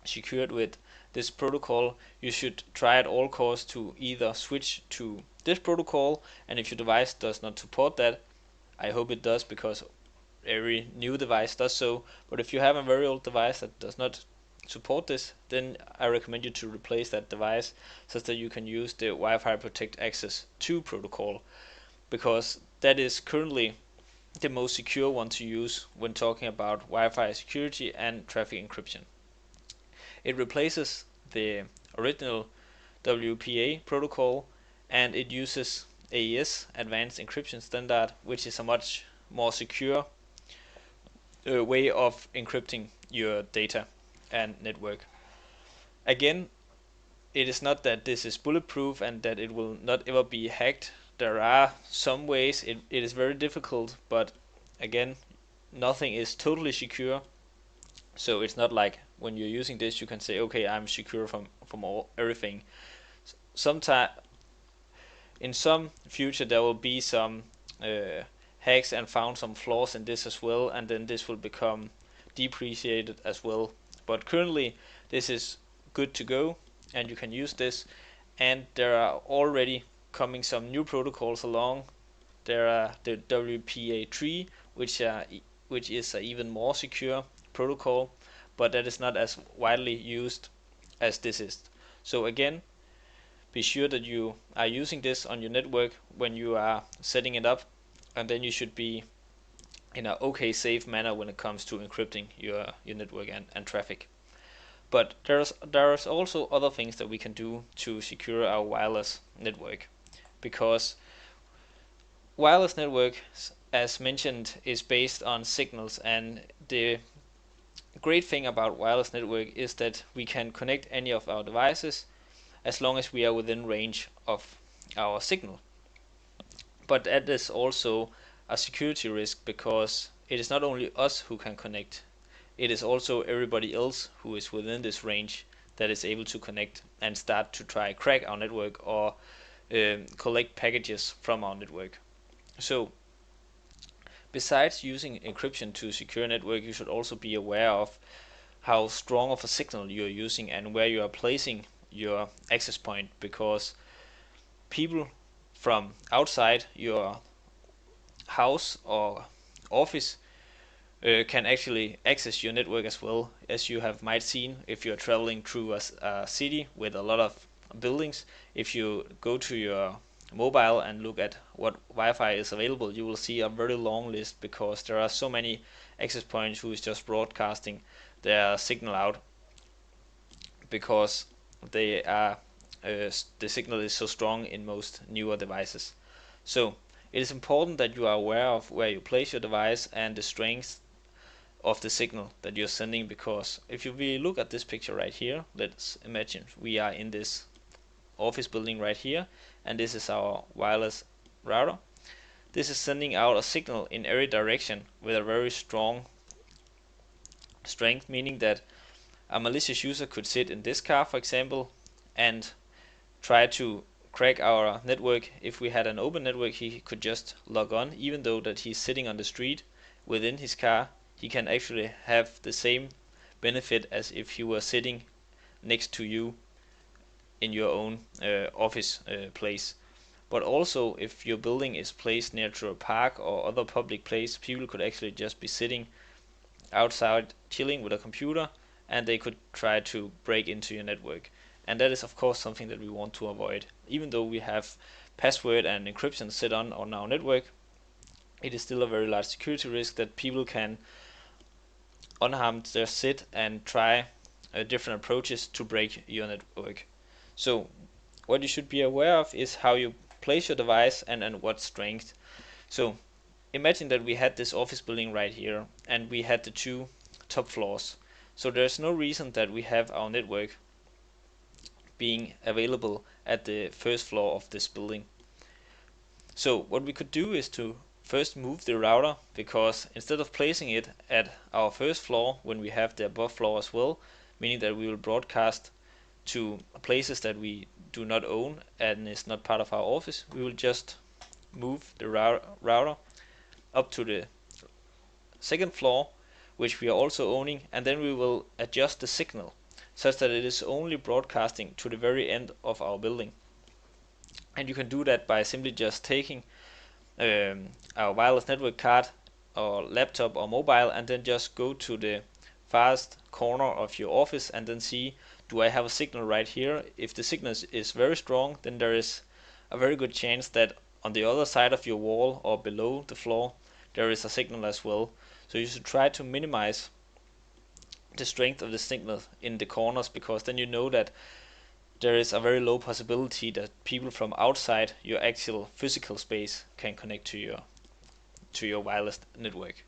secured with this protocol, you should try at all costs to either switch to this protocol, and if your device does not support that, I hope it does, because every new device does so, but if you have a very old device that does not support this, then I recommend you to replace that device so that you can use the Wi-Fi Protect Access 2 protocol, because that is currently the most secure one to use when talking about Wi-Fi security and traffic encryption. It replaces the original WPA protocol, and it uses AES, Advanced Encryption Standard, which is a much more secure way of encrypting your data and network. Again, it is not that this is bulletproof and that it will not ever be hacked. There are some ways. It is very difficult, but again, nothing is totally secure. So it's not like when you're using this you can say, okay, I'm secure from everything. Sometime in some future there will be some hacks and found some flaws in this as well, and then this will become depreciated as well. But currently this is good to go and you can use this, and there are already coming some new protocols along. There are the WPA3, which is an even more secure protocol, but that is not as widely used as this is. So again, be sure that you are using this on your network when you are setting it up, and then you should be in an okay safe manner when it comes to encrypting your network and traffic. But there's also other things that we can do to secure our wireless network, because wireless network, as mentioned, is based on signals, and the great thing about wireless network is that we can connect any of our devices as long as we are within range of our signal. But that is also a security risk, because it is not only us who can connect, it is also everybody else who is within this range that is able to connect and start to try crack our network or collect packages from our network. So besides using encryption to secure a network, you should also be aware of how strong of a signal you are using and where you are placing your access point, because people from outside your house or office can actually access your network as well, as you have might seen if you're traveling through a city with a lot of buildings. If you go to your mobile and look at what Wi-Fi is available, you will see a very long list, because there are so many access points who is just broadcasting their signal out, because they are the signal is so strong in most newer devices. So it is important that you are aware of where you place your device and the strength of the signal that you're sending, because if you really look at this picture right here, let's imagine we are in this office building right here, and this is our wireless router. This is sending out a signal in every direction with a very strong strength, meaning that a malicious user could sit in this car, for example, and try to crack our network. If we had an open network, he could just log on, even though that he's sitting on the street within his car. He can actually have the same benefit as if he were sitting next to you in your own office place. But also, if your building is placed near to a park or other public place, people could actually just be sitting outside chilling with a computer, and they could try to break into your network. And that is of course something that we want to avoid. Even though we have password and encryption set on our network, it is still a very large security risk that people can unharmed just sit and try different approaches to break your network. So what you should be aware of is how you place your device and what strength. So imagine that we had this office building right here, and we had the two top floors. So there's no reason that we have our network being available at the first floor of this building. So what we could do is to first move the router, because instead of placing it at our first floor when we have the above floor as well, meaning that we will broadcast to places that we do not own and is not part of our office, we will just move the router up to the second floor, which we are also owning, and then we will adjust the signal such that it is only broadcasting to the very end of our building. And you can do that by simply just taking our wireless network card or laptop or mobile, and then just go to the farthest corner of your office and then see, do I have a signal right here? If the signal is very strong, then there is a very good chance that on the other side of your wall or below the floor there is a signal as well. So you should try to minimize the strength of the signal in the corners, because then you know that there is a very low possibility that people from outside your actual physical space can connect to your wireless network.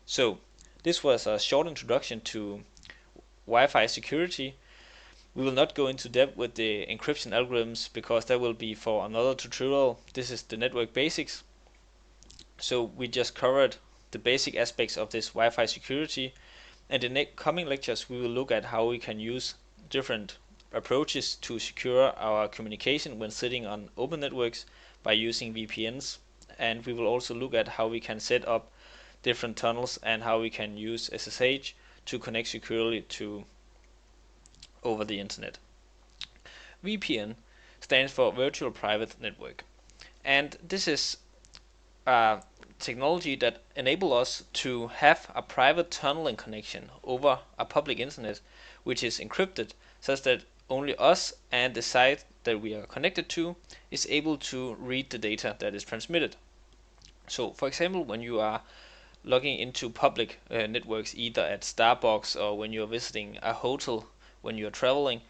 So this was a short introduction to Wi-Fi security. We will not go into depth with the encryption algorithms because that will be for another tutorial. This is the network basics. So we just covered the basic aspects of this Wi-Fi security, and in the coming lectures we will look at how we can use different approaches to secure our communication when sitting on open networks by using VPNs, and we will also look at how we can set up different tunnels and how we can use SSH to connect securely to over the internet. VPN stands for Virtual Private Network, and this is a technology that enables us to have a private tunneling connection over a public internet which is encrypted, such that only us and the site that we are connected to is able to read the data that is transmitted. So for example, when you are logging into public networks, either at Starbucks or when you're visiting a hotel when you're traveling,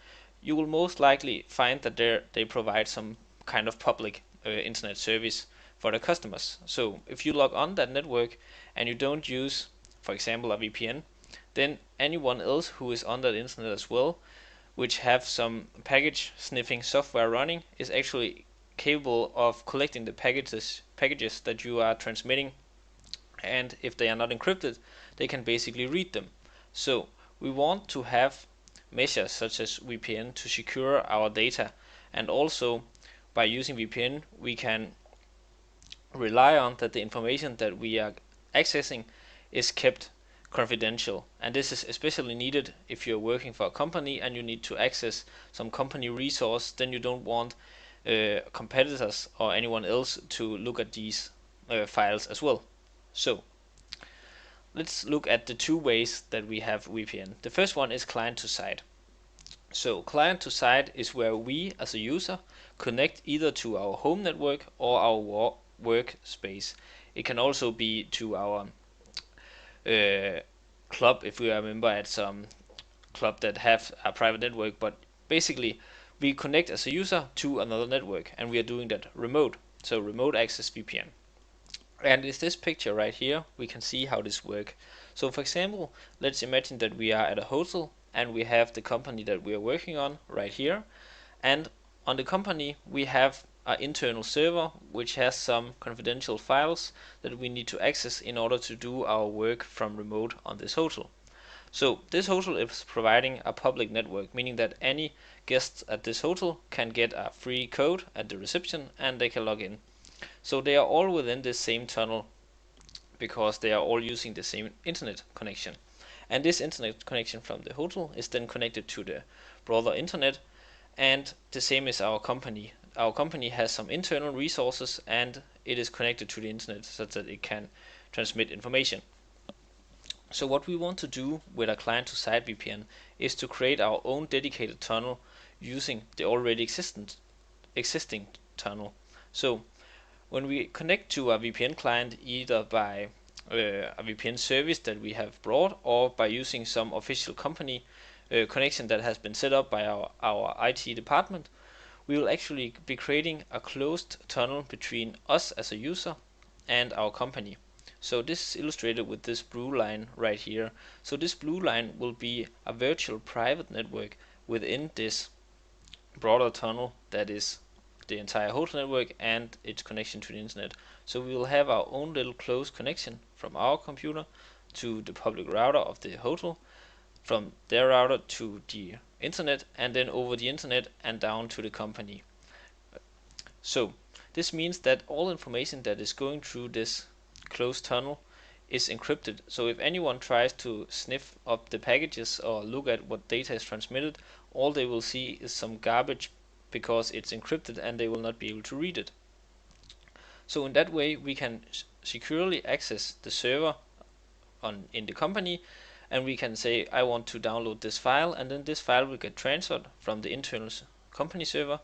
you will most likely find that they provide some kind of public internet service for the customers. So if you log on that network and you don't use, for example, a VPN, then anyone else who is on that internet as well, which have some package sniffing software running, is actually capable of collecting the packages that you are transmitting, and if they are not encrypted, they can basically read them. So we want to have measures such as VPN to secure our data, and also by using VPN we can rely on that the information that we are accessing is kept confidential, and this is especially needed if you're working for a company and you need to access some company resource. Then you don't want competitors or anyone else to look at these files as well. So let's look at the two ways that we have VPN. The first one is client to site. So client to site is where we as a user connect either to our home network or our workspace. It can also be to our club if we are a member at some club that have a private network, but basically we connect as a user to another network, and we are doing that remote. So remote access VPN. And in this picture right here we can see how this works. So for example, let's imagine that we are at a hotel and we have the company that we are working on right here, and on the company we have an internal server which has some confidential files that we need to access in order to do our work from remote on this hotel. So this hotel is providing a public network, meaning that any guests at this hotel can get a free code at the reception and they can log in. So they are all within this same tunnel because they are all using the same internet connection. And this internet connection from the hotel is then connected to the broader internet, and the same is our company. Our company has some internal resources and it is connected to the internet such that it can transmit information. So what we want to do with a client to site VPN is to create our own dedicated tunnel using the already existing tunnel. So when we connect to a VPN client, either by a VPN service that we have brought or by using some official company connection that has been set up by our IT department, we will actually be creating a closed tunnel between us as a user and our company. So this is illustrated with this blue line right here. So this blue line will be a virtual private network within this broader tunnel that is the entire hotel network and its connection to the internet. So we will have our own little closed connection from our computer to the public router of the hotel, from their router to the internet, and then over the internet and down to the company. So this means that all information that is going through this closed tunnel is encrypted. So if anyone tries to sniff up the packages or look at what data is transmitted, all they will see is some garbage because it's encrypted and they will not be able to read it. So in that way we can securely access the server in the company and we can say I want to download this file, and then this file will get transferred from the internal company server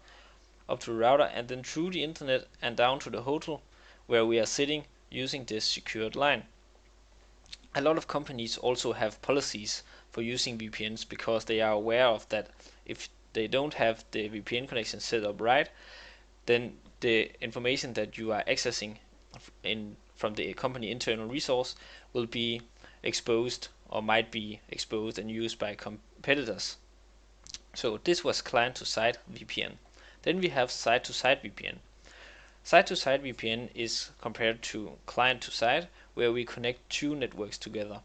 up to the router and then through the internet and down to the hotel where we are sitting using this secured line. A lot of companies also have policies for using VPNs because they are aware of that if they don't have the VPN connection set up right, then the information that you are accessing from the company internal resource will be exposed or might be exposed and used by competitors. So this was client-to-site VPN. Then we have site-to-site VPN. Site-to-site VPN is compared to client-to-site, where we connect two networks together.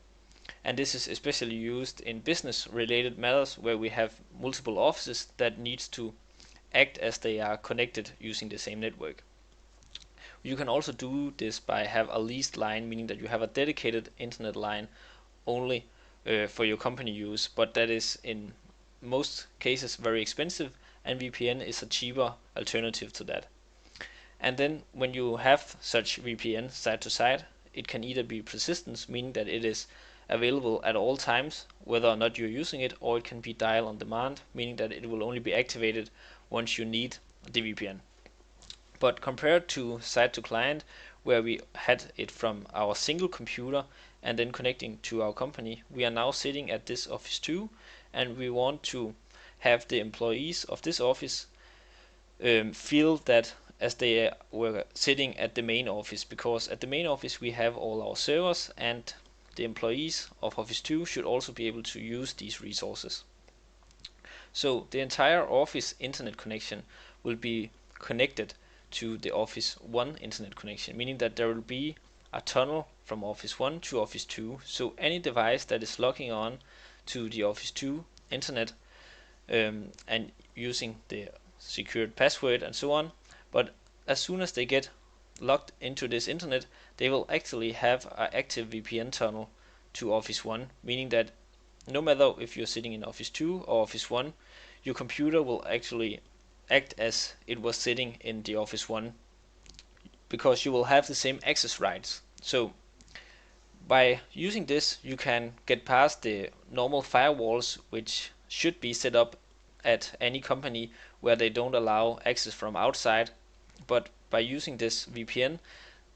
And this is especially used in business-related matters where we have multiple offices that needs to act as they are connected using the same network. You can also do this by have a leased line, meaning that you have a dedicated internet line only for your company use, but that is in most cases very expensive, and VPN is a cheaper alternative to that. And then when you have such VPN site to site, it can either be persistence, meaning that it is available at all times whether or not you're using it, or it can be dial on demand, meaning that it will only be activated once you need the VPN. But compared to site to client, where we had it from our single computer and then connecting to our company, we are now sitting at this Office 2, and we want to have the employees of this office feel that as they were sitting at the main office, because at the main office we have all our servers, and the employees of Office 2 should also be able to use these resources. So the entire office internet connection will be connected to the Office 1 internet connection, meaning that there will be a tunnel from Office 1 to Office 2, so any device that is logging on to the Office 2 internet and using the secured password and so on, but as soon as they get logged into this internet, they will actually have an active VPN tunnel to Office 1, meaning that no matter if you're sitting in Office 2 or Office 1, your computer will actually act as it was sitting in the Office 1, because you will have the same access rights. So by using this, you can get past the normal firewalls which should be set up at any company where they don't allow access from outside. But by using this VPN,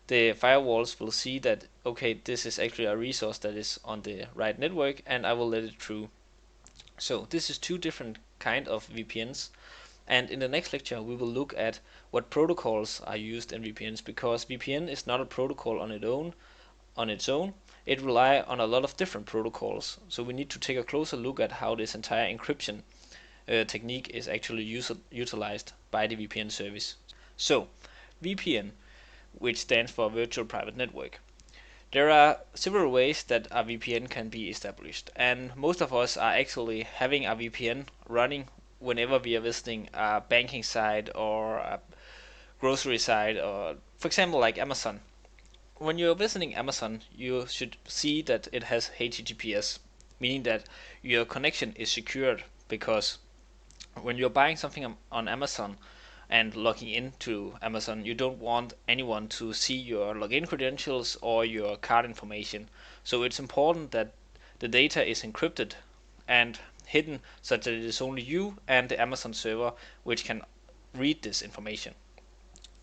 the firewalls will see that, okay, this is actually a resource that is on the right network, and I will let it through. So this is two different kind of VPNs, and in the next lecture we will look at what protocols are used in VPNs, because VPN is not a protocol on its own. It relies on a lot of different protocols, so we need to take a closer look at how this entire encryption technique is actually utilized by the VPN service. So VPN, which stands for Virtual Private Network. There are several ways that a VPN can be established, and most of us are actually having a VPN running whenever we are visiting a banking site or a grocery site, or for example like Amazon. When you're visiting Amazon, you should see that it has HTTPS, meaning that your connection is secured, because when you're buying something on Amazon and logging into Amazon, you don't want anyone to see your login credentials or your card information. So it's important that the data is encrypted and hidden such that it is only you and the Amazon server which can read this information.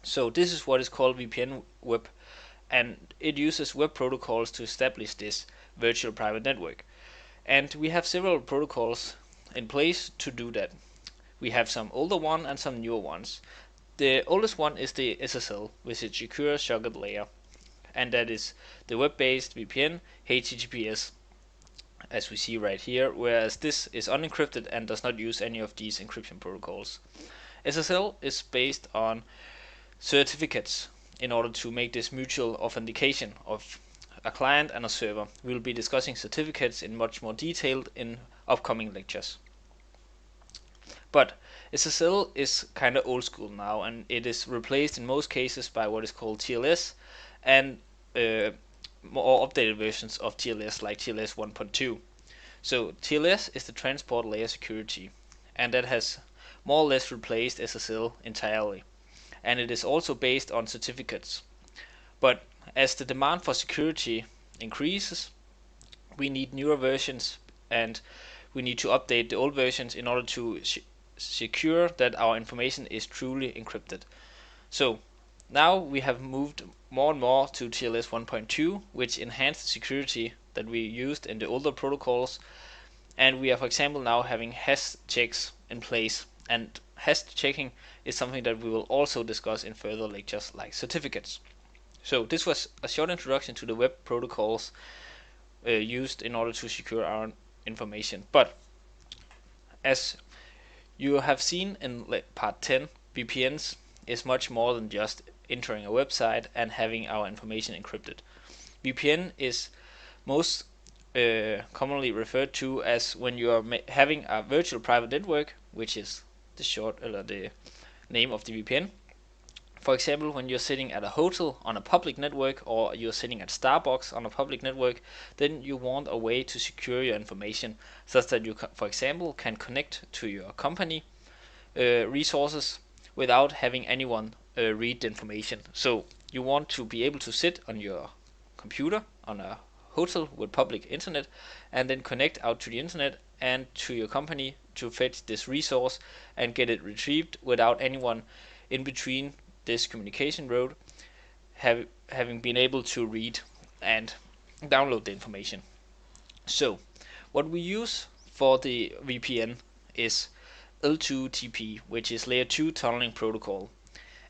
So this is what is called VPN web, and it uses web protocols to establish this virtual private network. And we have several protocols in place to do that. We have some older ones and some newer ones. The oldest one is the SSL, which is Secure Socket Layer, and that is the web-based VPN HTTPS, as we see right here, whereas this is unencrypted and does not use any of these encryption protocols. SSL is based on certificates in order to make this mutual authentication of a client and a server. We will be discussing certificates in much more detail in upcoming lectures. But SSL is kind of old school now, and it is replaced in most cases by what is called TLS and more updated versions of TLS like TLS 1.2. So TLS is the transport layer security, and that has more or less replaced SSL entirely. And it is also based on certificates. But as the demand for security increases, we need newer versions, and we need to update the old versions in order to secure that our information is truly encrypted. So now we have moved more and more to TLS 1.2, which enhanced the security that we used in the older protocols, and we are, for example, now having hash checks in place, and hash checking is something that we will also discuss in further lectures like certificates. So this was a short introduction to the web protocols used in order to secure our information. But as you have seen in part 10, VPNs is much more than just entering a website and having our information encrypted. VPN is most commonly referred to as when you are having a virtual private network, which is the name of the VPN. For example, when you're sitting at a hotel on a public network, or you're sitting at Starbucks on a public network, then you want a way to secure your information such that you, for example, can connect to your company resources without having anyone read the information. So you want to be able to sit on your computer on a hotel with public internet and then connect out to the internet and to your company to fetch this resource and get it retrieved without anyone in between this communication road having been able to read and download the information. So what we use for the VPN is L2TP, which is layer 2 tunneling protocol,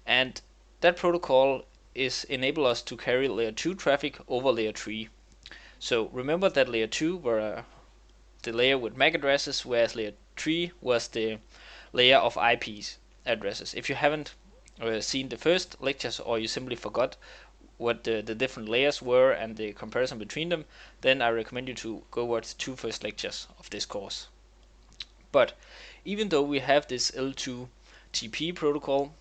and that protocol is enable us to carry layer 2 traffic over layer 3. So remember that layer 2 were the layer with MAC addresses, whereas layer 3 was the layer of IPs addresses. If you haven't seen the first lectures, or you simply forgot what the different layers were and the comparison between them, then I recommend you to go watch the 2 first lectures of this course. But even though we have this L2TP protocol,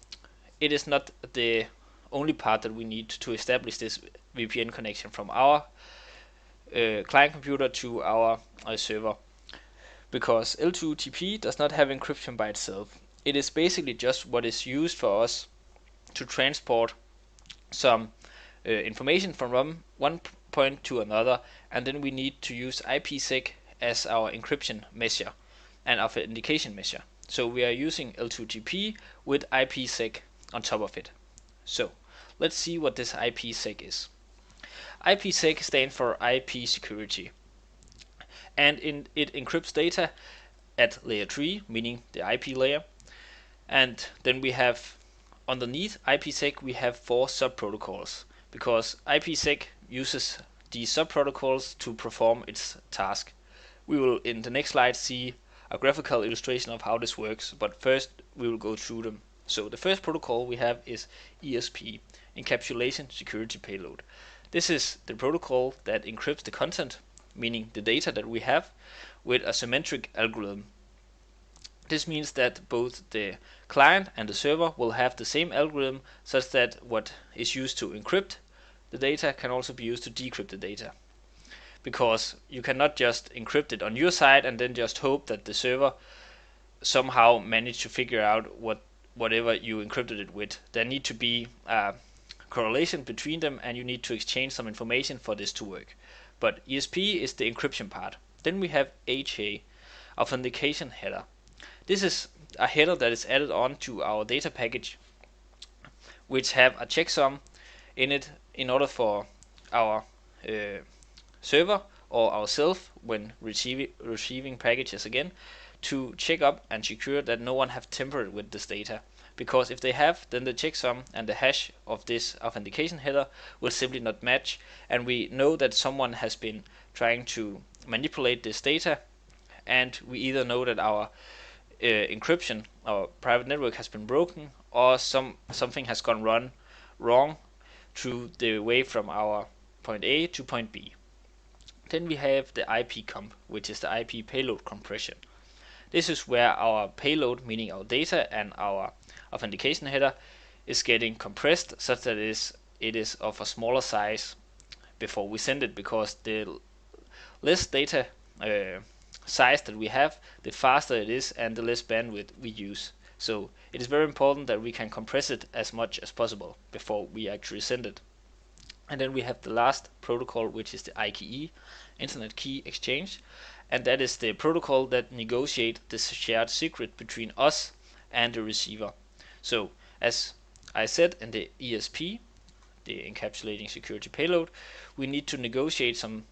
it is not the only part that we need to establish this VPN connection from our client computer to our server, because L2TP does not have encryption by itself. It is basically just what is used for us to transport some information from one point to another, and then we need to use IPsec as our encryption measure and authentication measure. So we are using L2TP with IPsec on top of it. So let's see what this IPsec is. IPsec stands for IP security, and it encrypts data at layer 3, meaning the IP layer, and then we have underneath IPsec we have 4 sub-protocols, because IPsec uses these sub-protocols to perform its task. We will in the next slide see a graphical illustration of how this works, but first we will go through them. So the first protocol we have is ESP, Encapsulation Security Payload. This is the protocol that encrypts the content, meaning the data that we have, with a symmetric algorithm. This means that both the client and the server will have the same algorithm, such that what is used to encrypt the data can also be used to decrypt the data. Because you cannot just encrypt it on your side and then just hope that the server somehow managed to figure out whatever you encrypted it with. There need to be a correlation between them, and you need to exchange some information for this to work. But ESP is the encryption part. Then we have HA, authentication header. This is a header that is added on to our data package, which have a checksum in it in order for our server or ourselves, when receiving packages again, to check up and secure that no one have tampered with this data. Because if they have, then the checksum and the hash of this authentication header will simply not match, and we know that someone has been trying to manipulate this data, and we either know that our encryption, our private network, has been broken, or something has gone wrong through the way from our point A to point B. Then we have the IP comp, which is the IP payload compression. This is where our payload, meaning our data and our authentication header, is getting compressed such that it is of a smaller size before we send it, because the less data size that we have, the faster it is and the less bandwidth we use. So it is very important that we can compress it as much as possible before we actually send it. And then we have the last protocol, which is the IKE, Internet Key Exchange, and that is the protocol that negotiates the shared secret between us and the receiver. So as I said in the ESP, the encapsulating security payload, we need to negotiate some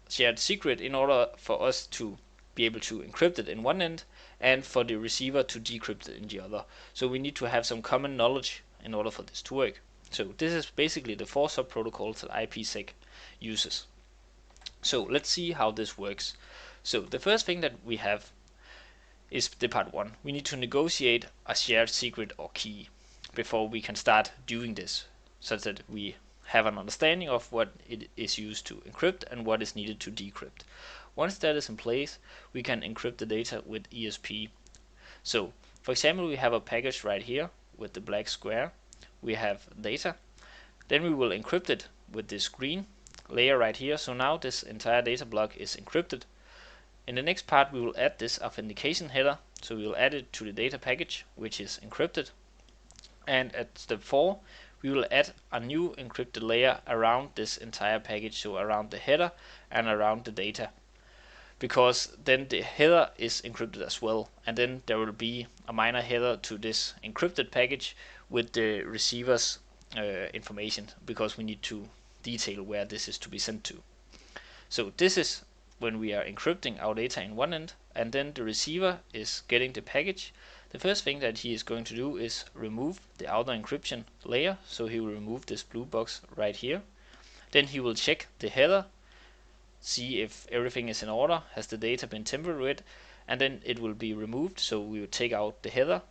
shared secret in order for us to be able to encrypt it in one end and for the receiver to decrypt it in the other. So we need to have some common knowledge in order for this to work. So this is basically the 4 sub-protocols that IPsec uses. So let's see how this works. So the first thing that we have is the part 1. We need to negotiate a shared secret or key before we can start doing this, such that we have an understanding of what it is used to encrypt and what is needed to decrypt. Once that is in place, we can encrypt the data with ESP. So for example, we have a package right here with the black square. We have data, then we will encrypt it with this green layer right here. So now this entire data block is encrypted. In the next part we will add this authentication header, so we will add it to the data package, which is encrypted. And at step 4 we will add a new encrypted layer around this entire package, so around the header and around the data, because then the header is encrypted as well, and then there will be a minor header to this encrypted package with the receiver's information, because we need to detail where this is to be sent to. So this is when we are encrypting our data in one end, and then the receiver is getting the package. The first thing that he is going to do is remove the outer encryption layer, so he will remove this blue box right here. Then he will check the header, see if everything is in order, has the data been tampered with, and then it will be removed, so we will take out the header.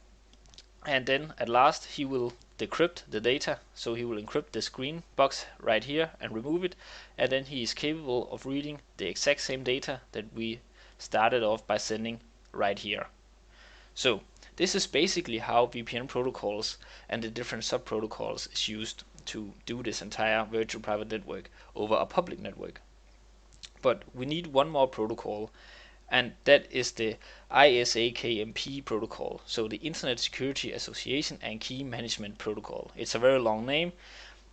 And then at last he will decrypt the data, so he will encrypt this green box right here and remove it, and then he is capable of reading the exact same data that we started off by sending right here. So this is basically how VPN protocols and the different sub-protocols is used to do this entire virtual private network over a public network. But we need one more protocol, and that is the ISAKMP protocol, so the Internet Security Association and Key Management Protocol. It's a very long name,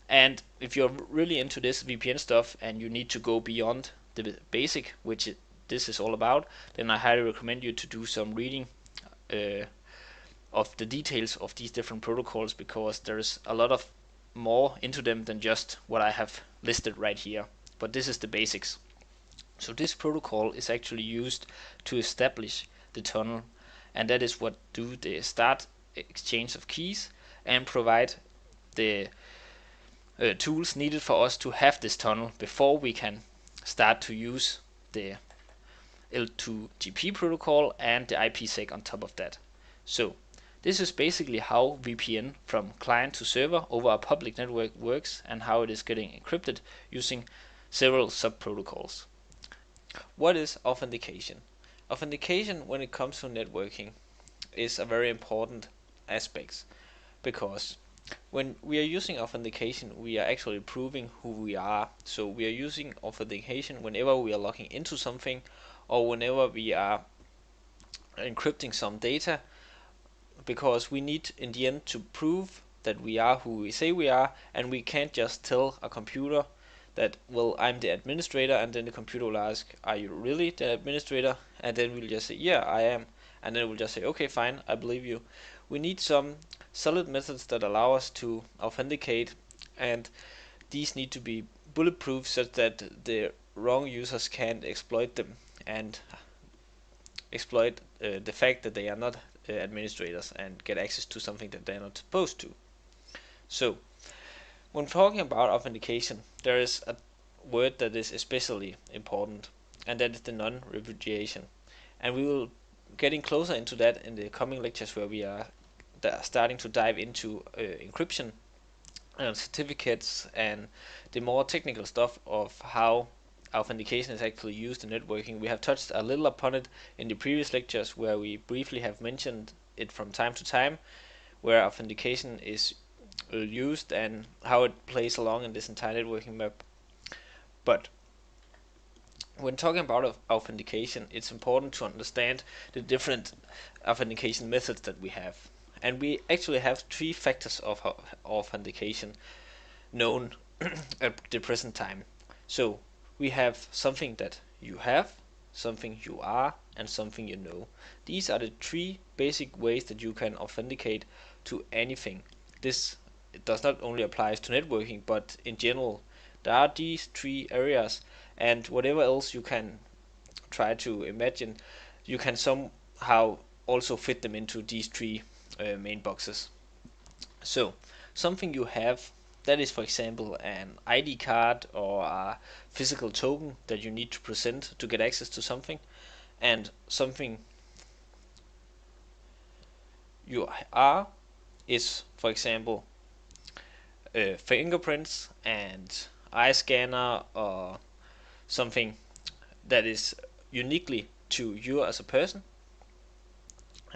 and if you're really into this VPN stuff and you need to go beyond the basic, which this is all about, then I highly recommend you to do some reading of the details of these different protocols, because there's a lot of more into them than just what I have listed right here. But this is the basics. So this protocol is actually used to establish the tunnel, and that is what do the start exchange of keys and provide the tools needed for us to have this tunnel before we can start to use the L2GP protocol and the IPsec on top of that. So this is basically how VPN from client to server over a public network works, and how it is getting encrypted using several sub-protocols. What is authentication? Authentication, when it comes to networking, is a very important aspect, because when we are using authentication, we are actually proving who we are. So we are using authentication whenever we are logging into something, or whenever we are encrypting some data, because we need in the end to prove that we are who we say we are, and we can't just tell a computer that, well, I'm the administrator, and then the computer will ask, are you really the administrator? And then we'll just say, yeah, I am, and then we'll just say, okay, fine, I believe you. We need some solid methods that allow us to authenticate, and these need to be bulletproof such that the wrong users can't exploit them and exploit the fact that they are not administrators and get access to something that they're not supposed to. So when talking about authentication, there is a word that is especially important, and that is the non-repudiation. And we will getting closer into that in the coming lectures, where we are starting to dive into encryption and certificates and the more technical stuff of how authentication is actually used in networking. We have touched a little upon it in the previous lectures, where we briefly have mentioned it from time to time, where authentication is used and how it plays along in this entire networking map. But when talking about authentication, it's important to understand the different authentication methods that we have. And we actually have 3 factors of authentication known at the present time. So we have something that you have, something you are, and something you know. These are the three basic ways that you can authenticate to anything. This does not only apply to networking, but in general, there are these three areas, and whatever else you can try to imagine, you can somehow also fit them into these three main boxes. So something you have, that is for example an ID card or a physical token that you need to present to get access to something, and something you are is for example fingerprints and eye scanner or something that is uniquely to you as a person.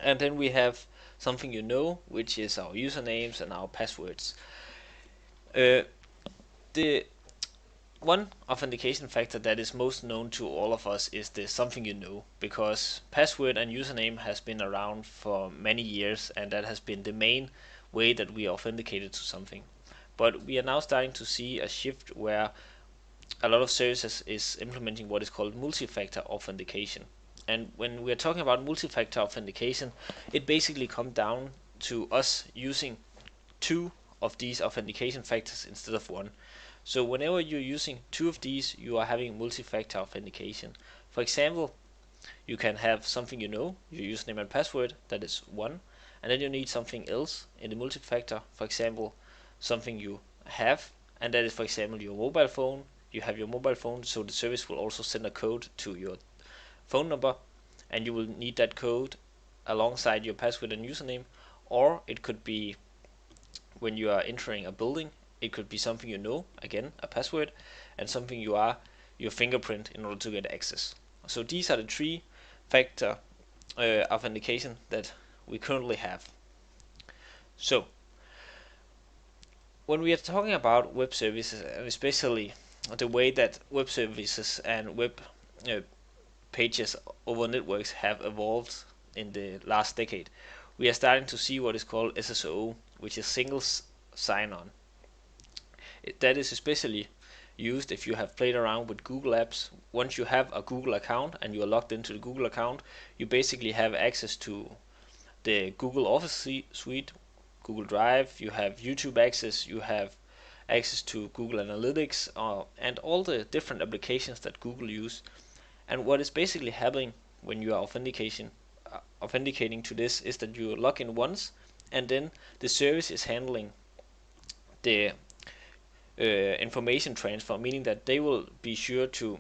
And then we have something you know, which is our usernames and our passwords. The one authentication factor that is most known to all of us is the something you know, because password and username has been around for many years, and that has been the main way that we authenticated to something. But we are now starting to see a shift where a lot of services is implementing what is called multi-factor authentication. And when we are talking about multi-factor authentication, it basically comes down to us using two of these authentication factors instead of one. So whenever you're using two of these, you are having multi-factor authentication. For example, you can have something you know, your username and password, that is one, and then you need something else in the multi-factor, for example, something you have, and that is for example your mobile phone. You have your mobile phone, so the service will also send a code to your phone number, and you will need that code alongside your password and username. Or it could be when you are entering a building, it could be something you know, again a password, and something you are, your fingerprint, in order to get access. So these are the three factor authentication that we currently have. So when we are talking about web services, and especially the way that web services and web uh, pages over networks have evolved in the last decade, we are starting to see what is called SSO, which is single sign-on. That is especially used if you have played around with Google apps. Once you have a Google account and you are logged into the Google account, you basically have access to the Google Office suite, Google Drive, you have YouTube access, you have access to Google Analytics, and all the different applications that Google use. And what is basically happening when you are authenticating to this is that you log in once, and then the service is handling the information transfer, meaning that they will be sure to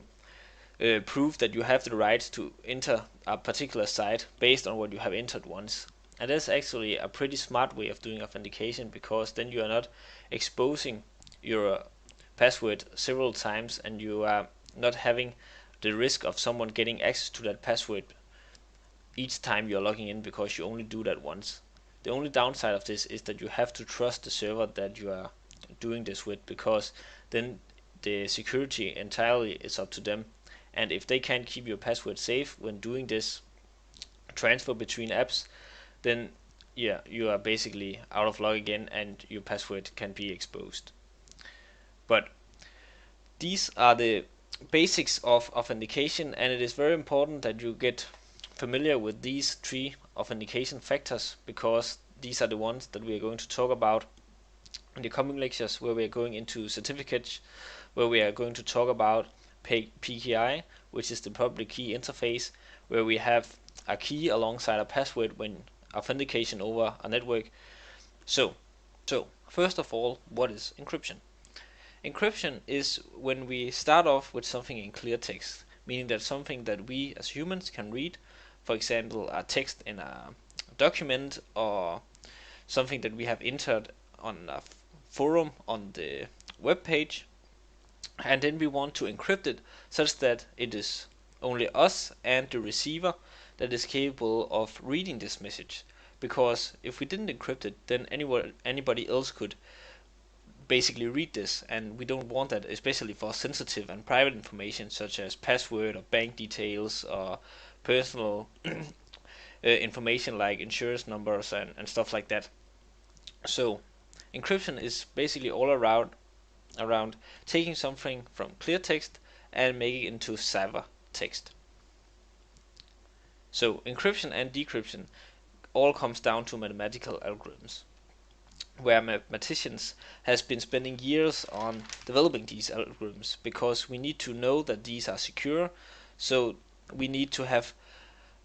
prove that you have the right to enter a particular site based on what you have entered once. And that's actually a pretty smart way of doing authentication, because then you are not exposing your password several times, and you are not having the risk of someone getting access to that password each time you are logging in, because you only do that once. The only downside of this is that you have to trust the server that you are doing this with, because then the security entirely is up to them. And if they can't keep your password safe when doing this transfer between apps, then yeah, you are basically out of luck again, and your password can be exposed. But these are the basics of authentication, and it is very important that you get familiar with these three authentication factors, because these are the ones that we are going to talk about in the coming lectures, where we are going into certificates, where we are going to talk about PKI, which is the public key interface, where we have a key alongside a password when authentication over a network. So first of all, what is encryption? Encryption is when we start off with something in clear text, meaning that something that we as humans can read, for example a text in a document, or something that we have entered on a forum on the web page, and then we want to encrypt it such that it is only us and the receiver that is capable of reading this message. Because if we didn't encrypt it, then anybody else could basically read this, and we don't want that, especially for sensitive and private information such as password or bank details or personal information like insurance numbers and stuff like that. So encryption is basically all around around taking something from clear text and making it into cipher text. So encryption and decryption all comes down to mathematical algorithms, where mathematicians has been spending years on developing these algorithms, because we need to know that these are secure. So we need to have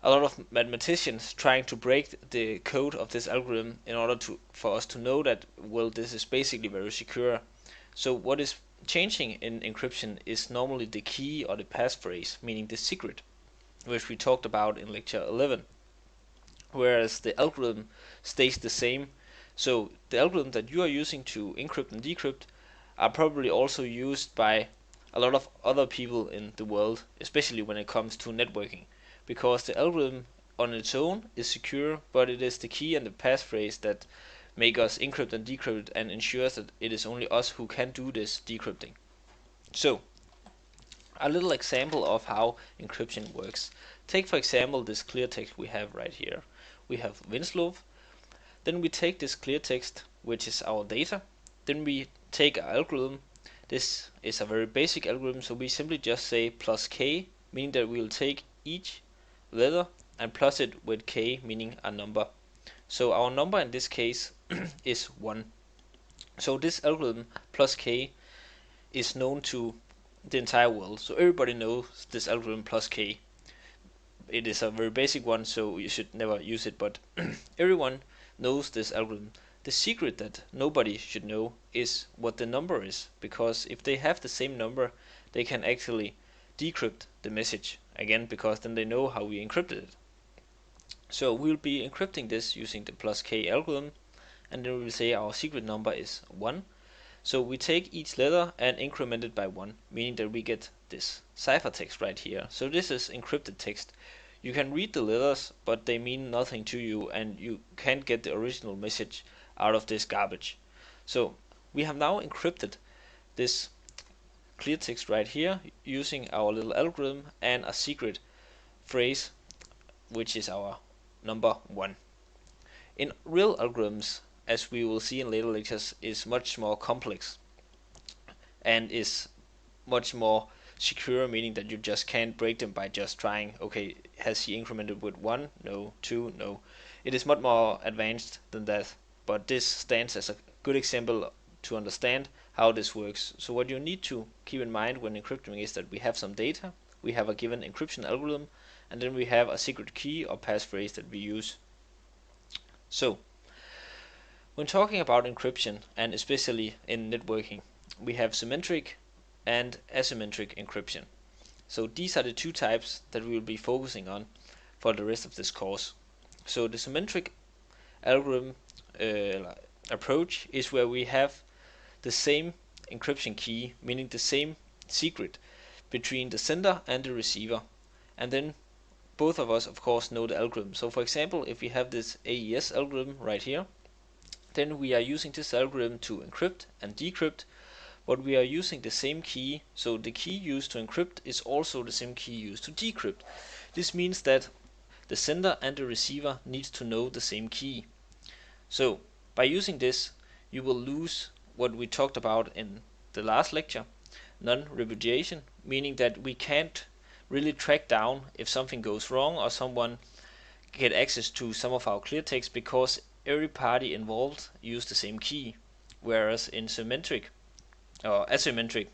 a lot of mathematicians trying to break the code of this algorithm in order for us to know that, well, this is basically very secure. So what is changing in encryption is normally the key or the passphrase, meaning the secret, which we talked about in lecture 11, whereas the algorithm stays the same. So the algorithm that you are using to encrypt and decrypt are probably also used by a lot of other people in the world, especially when it comes to networking, because the algorithm on its own is secure, but it is the key and the passphrase that make us encrypt and decrypt and ensures that it is only us who can do this decrypting. So a little example of how encryption works. Take for example this clear text we have right here. We have Winslow. Then we take this clear text, which is our data. Then we take our algorithm. This is a very basic algorithm, so we simply just say plus k, meaning that we will take each letter and plus it with k, meaning a number. So our number in this case is 1. So this algorithm plus k is known to the entire world. So everybody knows this algorithm plus k. It is a very basic one, so you should never use it, but everyone knows this algorithm. The secret that nobody should know is what the number is, because if they have the same number, they can actually decrypt the message again, because then they know how we encrypted it. So we'll be encrypting this using the plus k algorithm, and then we'll say our secret number is 1. So we take each letter and increment it by 1, meaning that we get this ciphertext right here. So this is encrypted text. You can read the letters, but they mean nothing to you, and you can't get the original message out of this garbage. So we have now encrypted this clear text right here using our little algorithm and a secret phrase, which is our number 1. In real algorithms, as we will see in later lectures, is much more complex and is much more secure, meaning that you just can't break them by just trying, okay, has he incremented with 1? No. 2? No. It is much more advanced than that, but this stands as a good example to understand how this works. So what you need to keep in mind when encrypting is that we have some data, we have a given encryption algorithm, and then we have a secret key or passphrase that we use. So when talking about encryption, and especially in networking, we have symmetric and asymmetric encryption. So these are the two types that we will be focusing on for the rest of this course. So the symmetric algorithm approach is where we have the same encryption key, meaning the same secret between the sender and the receiver, and then both of us of course know the algorithm. So for example, if we have this AES algorithm right here, then we are using this algorithm to encrypt and decrypt, but we are using the same key, so the key used to encrypt is also the same key used to decrypt. This means that the sender and the receiver needs to know the same key. So by using this, you will lose what we talked about in the last lecture, non-repudiation, meaning that we can't really track down if something goes wrong or someone get access to some of our clear text, because every party involved use the same key. Whereas in symmetric or asymmetric,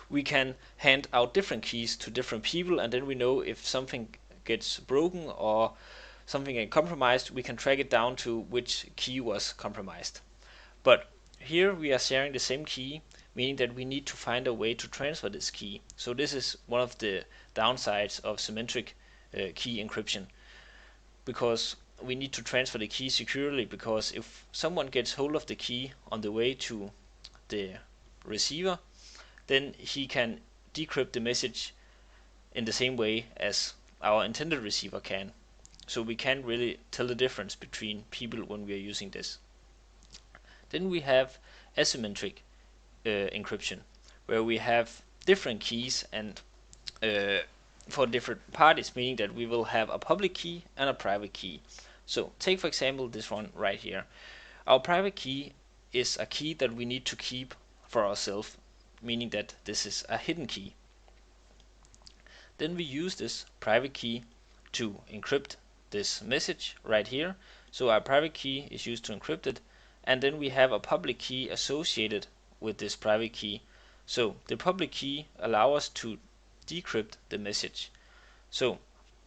we can hand out different keys to different people, and then we know if something gets broken or something gets compromised, we can track it down to which key was compromised. But here we are sharing the same key, meaning that we need to find a way to transfer this key. So this is one of the downsides of symmetric key encryption, because we need to transfer the key securely, because if someone gets hold of the key on the way to the receiver, then he can decrypt the message in the same way as our intended receiver can. So we can't really tell the difference between people when we are using this. Then we have asymmetric encryption, where we have different keys and for different parties, meaning that we will have a public key and a private key. So take for example this one right here. Our private key is a key that we need to keep for ourselves, meaning that this is a hidden key. Then we use this private key to encrypt this message right here. So our private key is used to encrypt it, and then we have a public key associated with this private key. So the public key allows us to decrypt the message. So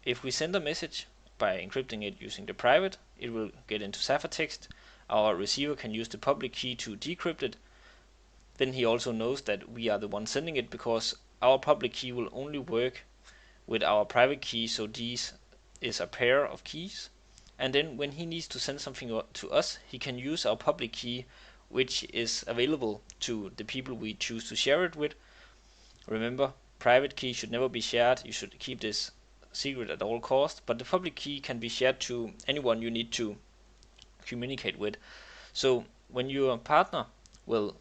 if we send a message by encrypting it using the private, it will get into ciphertext. Our receiver can use the public key to decrypt it. Then he also knows that we are the one sending it, because our public key will only work with our private key, so these is a pair of keys. And then when he needs to send something to us, he can use our public key, which is available to the people we choose to share it with. Remember, private key should never be shared. You should keep this secret at all costs, but the public key can be shared to anyone you need to communicate with. So when your partner will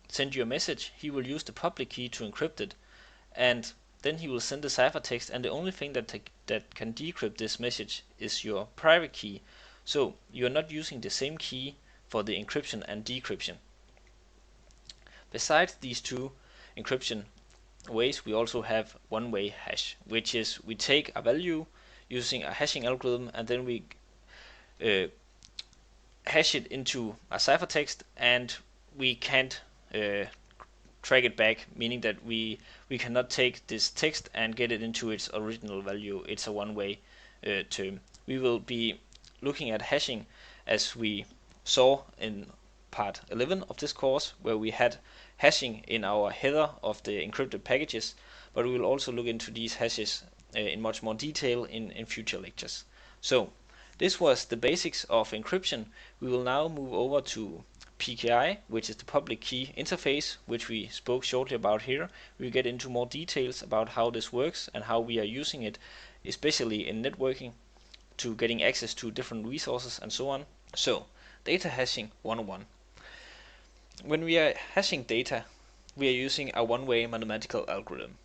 send you a message, he will use the public key to encrypt it, and then he will send the ciphertext, and the only thing that can decrypt this message is your private key. So you are not using the same key for the encryption and decryption. Besides these two encryption ways, we also have one-way hash, which is we take a value using a hashing algorithm, and then we hash it into a ciphertext, and we can't track it back, meaning that we cannot take this text and get it into its original value. It's a one-way term. We will be looking at hashing as we saw in part 11 of this course, where we had hashing in our header of the encrypted packages, but we will also look into these hashes in much more detail in future lectures. So this was the basics of encryption. We will now move over to PKI, which is the public key interface, which we spoke shortly about here. We'll get into more details about how this works and how we are using it, especially in networking, to getting access to different resources and so on. So, data hashing 101. When we are hashing data, we are using a one-way mathematical algorithm,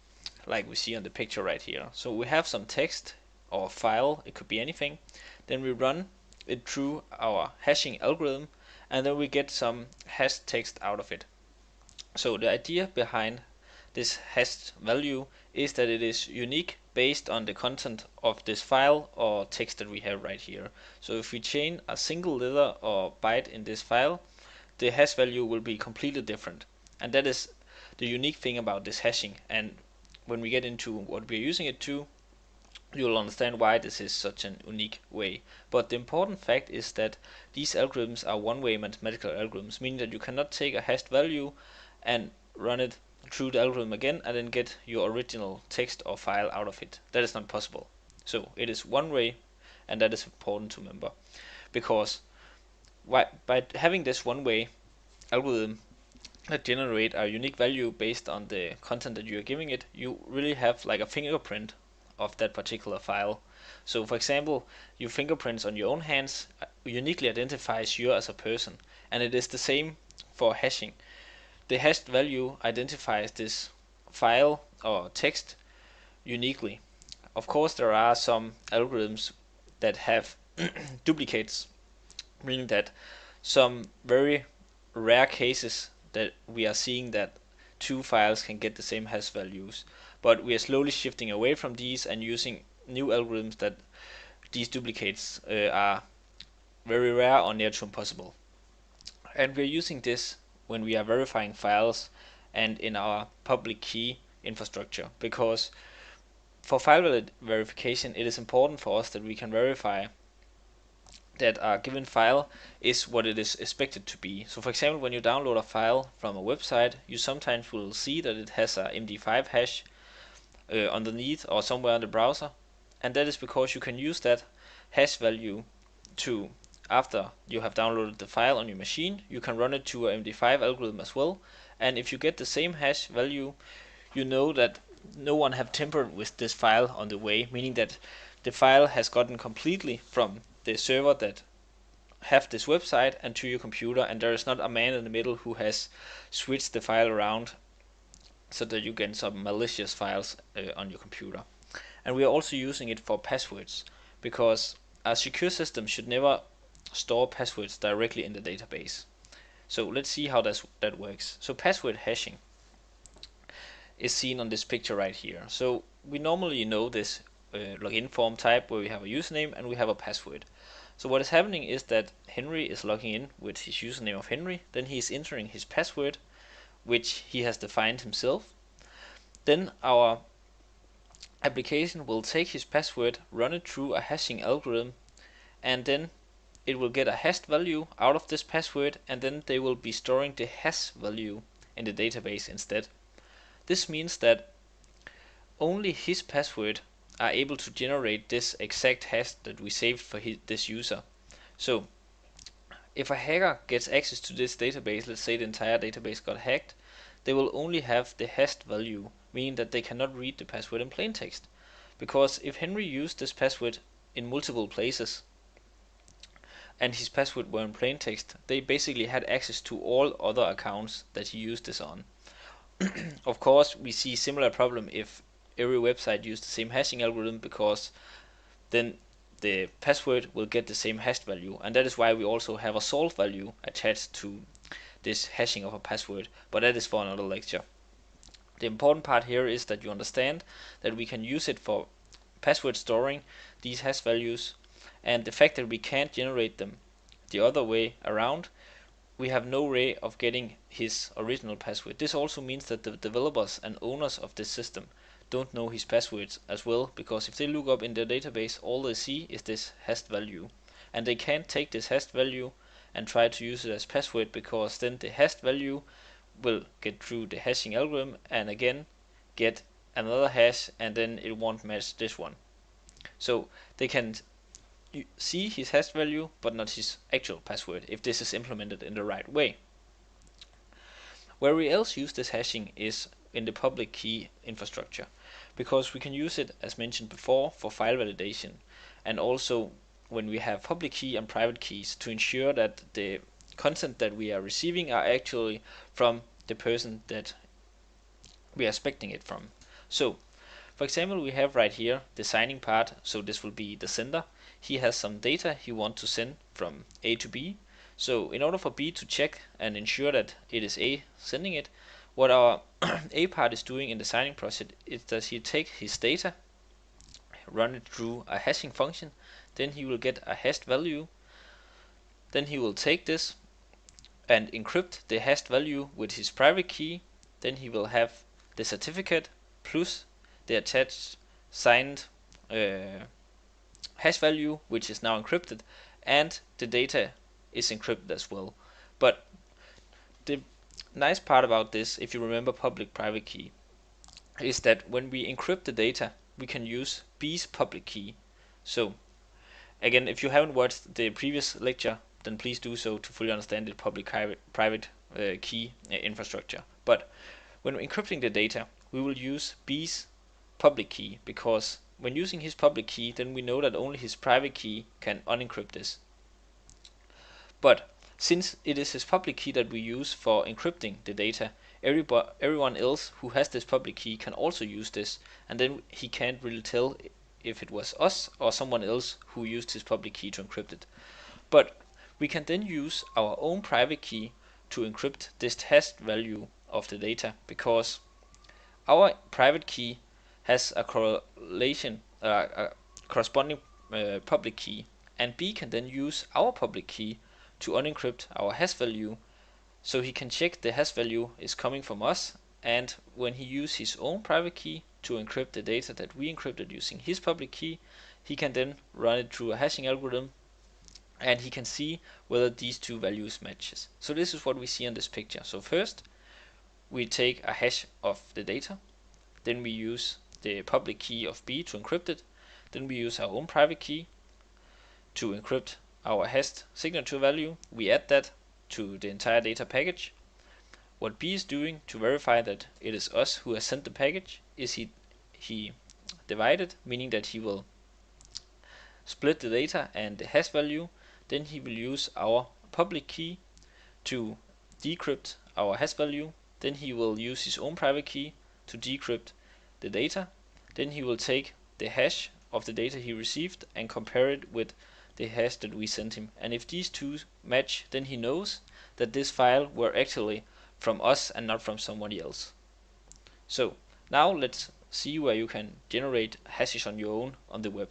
like we see on the picture right here. So we have some text or file, it could be anything. Then we run it through our hashing algorithm, and then we get some hashed text out of it. So the idea behind this hashed value is that it is unique based on the content of this file or text that we have right here. So if we change a single letter or byte in this file, the hash value will be completely different. And that is the unique thing about this hashing. And when we get into what we're using it to, you'll understand why this is such an unique way. But the important fact is that these algorithms are one-way mathematical algorithms, meaning that you cannot take a hashed value and run it through the algorithm again and then get your original text or file out of it. That is not possible. So it is one way, and that is important to remember, because by having this one-way algorithm that generate a unique value based on the content that you are giving it, you really have like a fingerprint of that particular file. So for example, your fingerprints on your own hands uniquely identifies you as a person, and it is the same for hashing. The hashed value identifies this file or text uniquely. Of course, there are some algorithms that have duplicates, meaning that some very rare cases that we are seeing that two files can get the same hash values, but we are slowly shifting away from these and using new algorithms that these duplicates are very rare or near to impossible. And we're using this when we are verifying files and in our public key infrastructure, because for file verification it is important for us that we can verify that a given file is what it is expected to be. So for example, when you download a file from a website, you sometimes will see that it has a MD5 hash underneath or somewhere in the browser, and that is because you can use that hash value to, after you have downloaded the file on your machine, you can run it to a MD5 algorithm as well, and if you get the same hash value, you know that no one have tampered with this file on the way, meaning that the file has gotten completely from the server that have this website and to your computer, and there is not a man in the middle who has switched the file around so that you get some malicious files on your computer. And we are also using it for passwords, because a secure system should never store passwords directly in the database. So let's see how that works. So password hashing is seen on this picture right here. So we normally know this login form type where we have a username and we have a password. So what is happening is that Henry is logging in with his username of Henry, then he is entering his password, which he has defined himself. Then our application will take his password, run it through a hashing algorithm, and then it will get a hashed value out of this password, and then they will be storing the hash value in the database instead. This means that only his password are able to generate this exact hash that we saved for this user. So if a hacker gets access to this database, let's say the entire database got hacked, they will only have the hashed value, meaning that they cannot read the password in plain text. Because if Henry used this password in multiple places and his password were in plain text, they basically had access to all other accounts that he used this on. Of course, we see similar problem if every website used the same hashing algorithm, because then the password will get the same hashed value, and that is why we also have a salt value attached to this hashing of a password, but that is for another lecture. The important part here is that you understand that we can use it for password storing these hash values, and the fact that we can't generate them the other way around, we have no way of getting his original password. This also means that the developers and owners of this system don't know his passwords as well, because if they look up in their database, all they see is this hashed value, and they can't take this hashed value and try to use it as password, because then the hashed value will get through the hashing algorithm and again get another hash, and then it won't match this one. So they can see his hash value but not his actual password if this is implemented in the right way. Where we else use this hashing is in the public key infrastructure, because we can use it, as mentioned before, for file validation, and also when we have public key and private keys to ensure that the content that we are receiving are actually from the person that we are expecting it from. So for example, we have right here the signing part, so this will be the sender. He has some data he wants to send from A to B. So in order for B to check and ensure that it is A sending it, what our A part is doing in the signing process is that he takes his data, run it through a hashing function, then he will get a hashed value, then he will take this and encrypt the hashed value with his private key, then he will have the certificate plus the attached signed hash value, which is now encrypted, and the data is encrypted as well. But the nice part about this, if you remember public private key, is that when we encrypt the data, we can use B's public key. So again, if you haven't watched the previous lecture, then please do so to fully understand the public private key infrastructure. But when encrypting the data, we will use B's public key, because when using his public key, then we know that only his private key can unencrypt this. But since it is his public key that we use for encrypting the data, everyone else who has this public key can also use this, and then he can't really tell if it was us or someone else who used his public key to encrypt it. But we can then use our own private key to encrypt this hashed value of the data, because our private key has a corresponding public key, and B can then use our public key to unencrypt our hash value, so he can check the hash value is coming from us, and when he uses his own private key to encrypt the data that we encrypted using his public key, he can then run it through a hashing algorithm, and he can see whether these two values matches. So this is what we see on this picture. So first we take a hash of the data, then we use the public key of B to encrypt it, then we use our own private key to encrypt our hashed signature value, we add that to the entire data package. What B is doing to verify that it is us who has sent the package is he divided, meaning that he will split the data and the hash value, then he will use our public key to decrypt our hash value, then he will use his own private key to decrypt the data, then he will take the hash of the data he received and compare it with the hash that we sent him. And if these two match, then he knows that this file were actually from us and not from somebody else. So now let's see where you can generate hashes on your own on the web.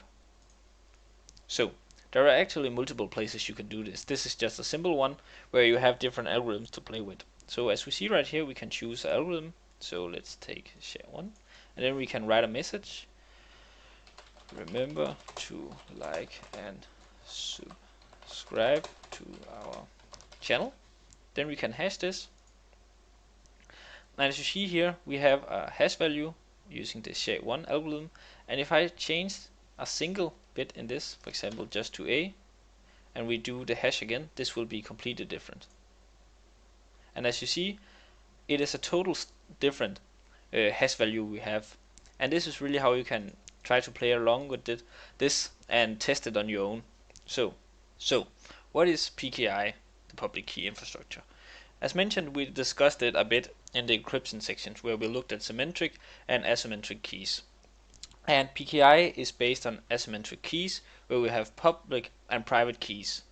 So there are actually multiple places you can do this. This is just a simple one where you have different algorithms to play with. So as we see right here, we can choose an algorithm. So let's take SHA-1, and then we can write a message. Remember to like and subscribe to our channel. Then we can hash this. And as you see here, we have a hash value using the SHA-1 algorithm. And if I change a single bit in this, for example, just to A, and we do the hash again, this will be completely different. And as you see, it is a total different hash value we have. And this is really how you can try to play along with this and test it on your own. So what is PKI, the public key infrastructure? As mentioned, we discussed it a bit in the encryption sections where we looked at symmetric and asymmetric keys. And PKI is based on asymmetric keys where we have public and private keys.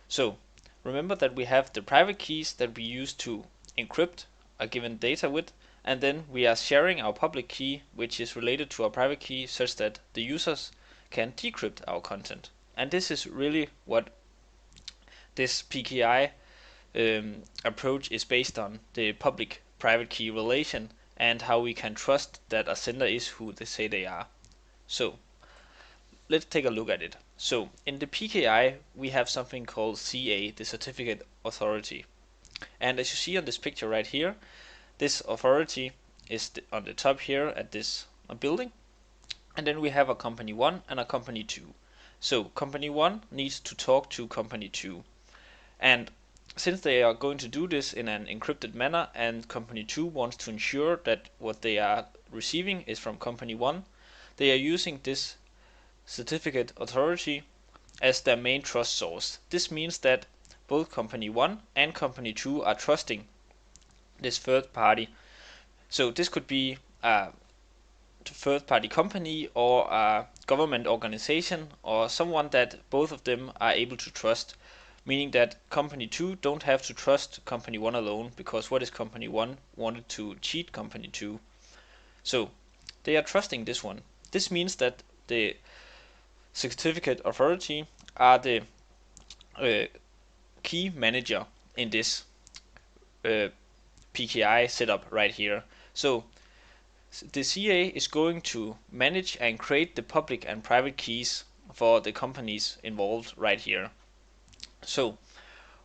So remember that we have the private keys that we use to encrypt a given data with, and then we are sharing our public key, which is related to our private key, such that the users can decrypt our content. And this is really what this PKI approach is based on, the public private key relation and how we can trust that a sender is who they say they are. So let's take a look at it. So in the PKI we have something called CA, the certificate authority. And as you see on this picture right here, this authority is on the top here at this building. And then we have a company 1 and a company 2. So company 1 needs to talk to company 2. And since they are going to do this in an encrypted manner and company 2 wants to ensure that what they are receiving is from company 1, they are using this certificate authority as their main trust source. This means that both company 1 and company 2 are trusting this third party. So this could be a third party company or a government organization or someone that both of them are able to trust. Meaning that company 2 don't have to trust company 1 alone, because what is company 1 wanted to cheat company 2. So they are trusting this one. This means that the certificate authority are the key manager in this PKI setup right here. So the CA is going to manage and create the public and private keys for the companies involved right here. So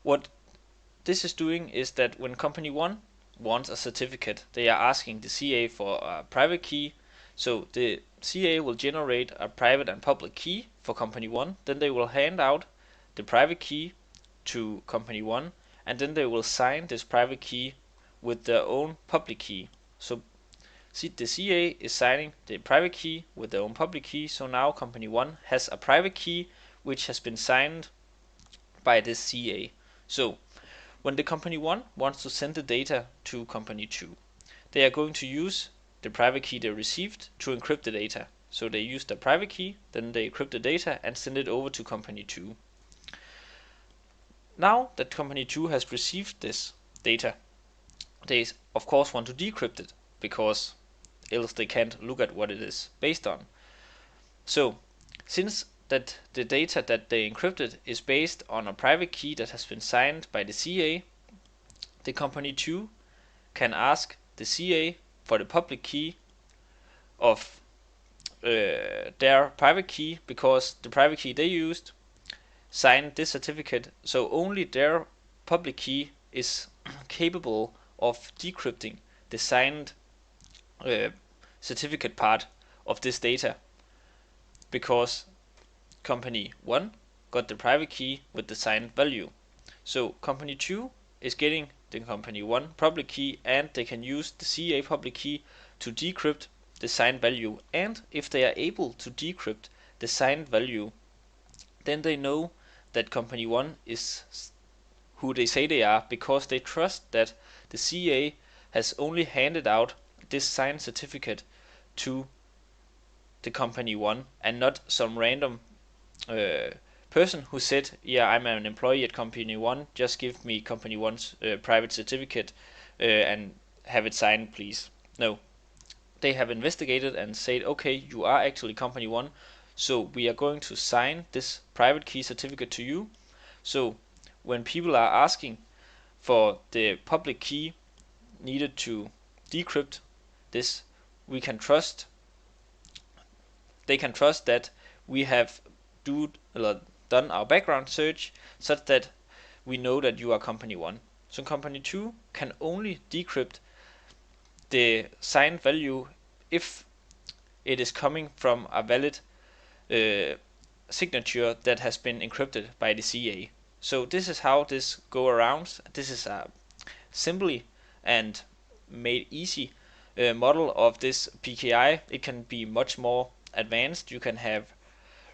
what this is doing is that when company 1 wants a certificate, they are asking the CA for a private key. So the CA will generate a private and public key for company 1. Then they will hand out the private key to company 1, and then they will sign this private key with their own public key. So see, the CA is signing the private key with their own public key. So now company 1 has a private key which has been signed by this CA. So when the company 1 wants to send the data to company 2, they are going to use the private key they received to encrypt the data. So they use the private key, then they encrypt the data and send it over to company 2. Now that company 2 has received this data, they of course want to decrypt it, because else they can't look at what it is based on. So since that the data that they encrypted is based on a private key that has been signed by the CA, the company 2 can ask the CA for the public key of their private key, because the private key they used signed this certificate, so only their public key is capable of decrypting the signed certificate part of this data, because company 1 got the private key with the signed value. So company 2 is getting the company 1 public key, and they can use the CA public key to decrypt the signed value. And if they are able to decrypt the signed value, then they know that company 1 is who they say they are, because they trust that the CA has only handed out this signed certificate to the company 1 and not some random person who said, yeah, I'm an employee at company 1, just give me company 1's private certificate and have it signed, please. No, they have investigated and said, okay, you are actually company 1, so we are going to sign this private key certificate to you. So when people are asking for the public key needed to decrypt this, they can trust that we have done our background search such that we know that you are company 1. So company 2 can only decrypt the signed value if it is coming from a valid signature that has been encrypted by the CA. So this is how this go around. This is a simply and made easy model of this PKI. It can be much more advanced. You can have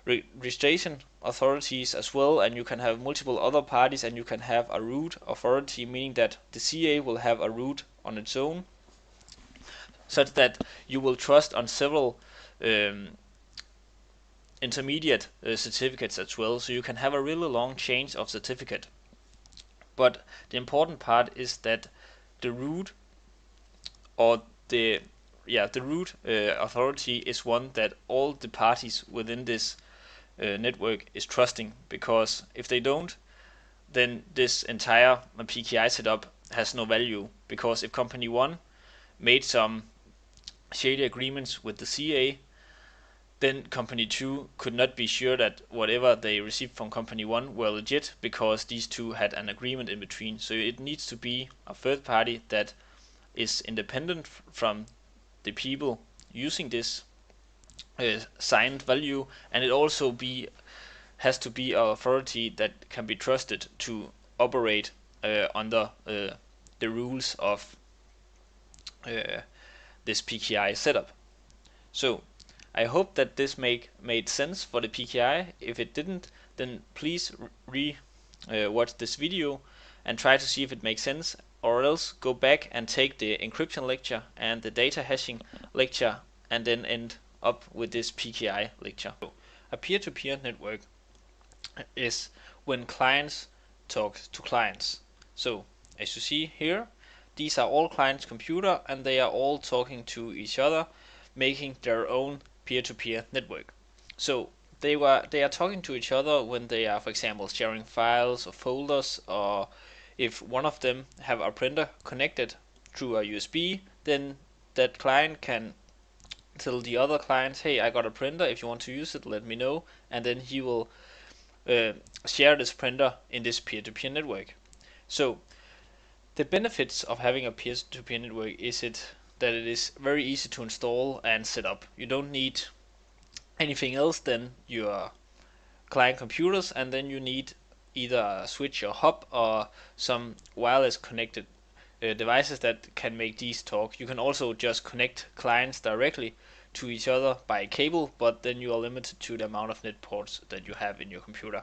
registration authorities as well, and you can have multiple other parties, and you can have a root authority, meaning that the CA will have a root on its own, such that you will trust on several intermediate certificates as well, so you can have a really long chain of certificate. But the important part is that the root or the root authority is one that all the parties within this network is trusting, because if they don't, then this entire PKI setup has no value, because if company 1 made some shady agreements with the CA, then company 2 could not be sure that whatever they received from company 1 were legit, because these two had an agreement in between. So it needs to be a third party that is independent from the people using this signed value, and it also has to be an authority that can be trusted to operate under the rules of this PKI setup. So I hope that this made sense for the PKI. If it didn't, then please watch this video and try to see if it makes sense, or else go back and take the encryption lecture and the data hashing lecture, and then end up with this PKI lecture. So, a peer-to-peer network is when clients talk to clients. So as you see here, these are all clients' computer, and they are all talking to each other, making their own peer-to-peer network. So they are talking to each other when they are, for example, sharing files or folders, or if one of them have a printer connected through a USB, then that client can tell the other client, hey, I got a printer, if you want to use it, let me know, and then he will share this printer in this peer-to-peer network. So the benefits of having a peer-to-peer network is that it is very easy to install and set up. You don't need anything else than your client computers, and then you need either a switch or hub or some wireless connected devices that can make these talk. You can also just connect clients directly to each other by cable, but then you are limited to the amount of net ports that you have in your computer.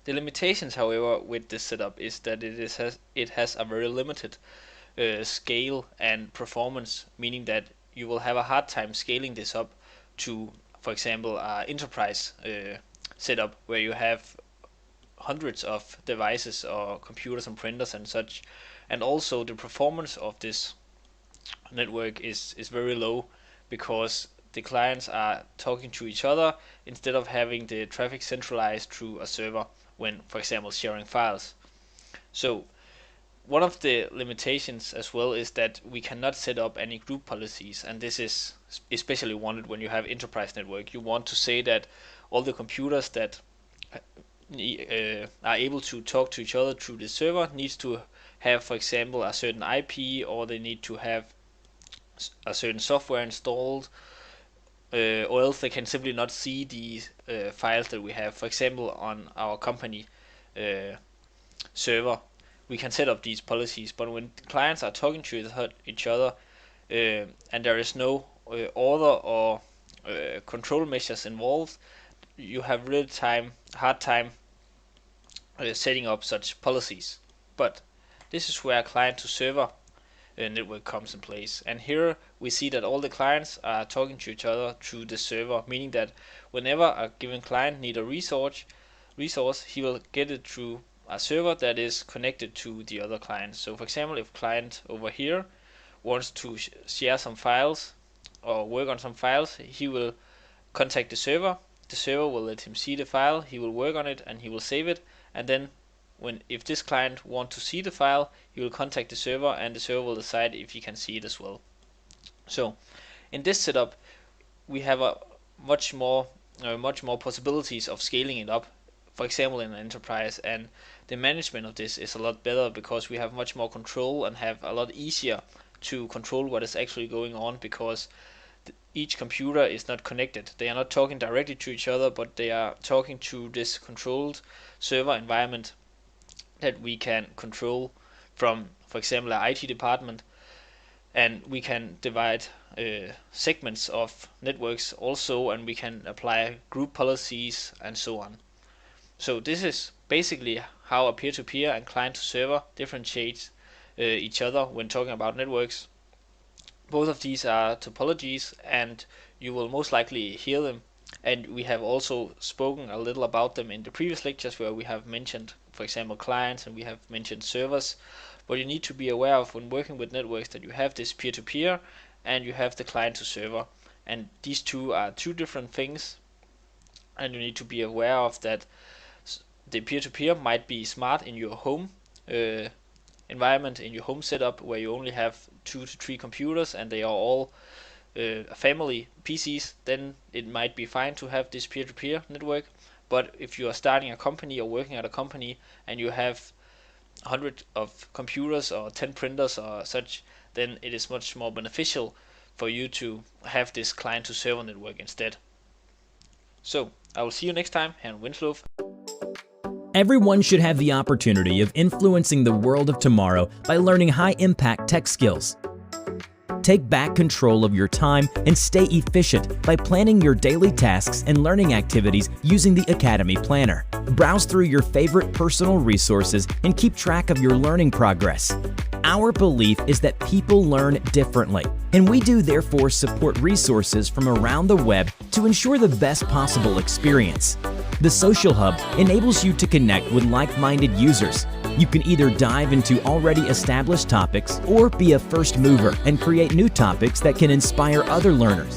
The limitations, however, with this setup is that it has a very limited scale and performance, meaning that you will have a hard time scaling this up to, for example, enterprise setup where you have hundreds of devices or computers and printers and such. And also the performance of this network is very low, because the clients are talking to each other instead of having the traffic centralized through a server when, for example, sharing files. So one of the limitations as well is that we cannot set up any group policies, and this is especially wanted when you have enterprise network. You want to say that all the computers that are able to talk to each other through the server needs to have, for example, a certain IP, or they need to have a certain software installed, or else they can simply not see the files that we have. For example, on our company server, we can set up these policies, but when clients are talking to each other and there is no order or control measures involved, you have really hard time setting up such policies. But this is where client to server network comes in place. And here we see that all the clients are talking to each other through the server, meaning that whenever a given client needs a resource, he will get it through a server that is connected to the other client. So for example, if client over here wants to share some files or work on some files, he will contact the server will let him see the file, he will work on it and he will save it, and then if this client wants to see the file, he will contact the server and the server will decide if he can see it as well. So in this setup we have a much more possibilities of scaling it up, for example in an enterprise, and the management of this is a lot better because we have much more control and have a lot easier to control what is actually going on, because each computer is not connected. They are not talking directly to each other, but they are talking to this controlled server environment that we can control from, for example, our IT department, and we can divide segments of networks also, and we can apply group policies and so on. So this is basically how a peer-to-peer and client-to-server differentiate each other when talking about networks. Both of these are topologies and you will most likely hear them, and we have also spoken a little about them in the previous lectures where we have mentioned, for example, clients and we have mentioned servers. But you need to be aware of when working with networks that you have this peer-to-peer and you have the client-to-server, and these two are two different things, and you need to be aware of that. The peer-to-peer might be smart in your home environment, in your home setup, where you only have 2 to 3 computers and they are all family PCs. Then it might be fine to have this peer-to-peer network. But if you are starting a company or working at a company and you have 100 of computers or 10 printers or such, then it is much more beneficial for you to have this client-to-server network instead. So I will see you next time here in Winslow. Everyone should have the opportunity of influencing the world of tomorrow by learning high-impact tech skills. Take back control of your time and stay efficient by planning your daily tasks and learning activities using the Academy Planner. Browse through your favorite personal resources and keep track of your learning progress. Our belief is that people learn differently, and we do therefore support resources from around the web to ensure the best possible experience. The Social Hub enables you to connect with like-minded users. You can either dive into already established topics or be a first mover and create new topics that can inspire other learners.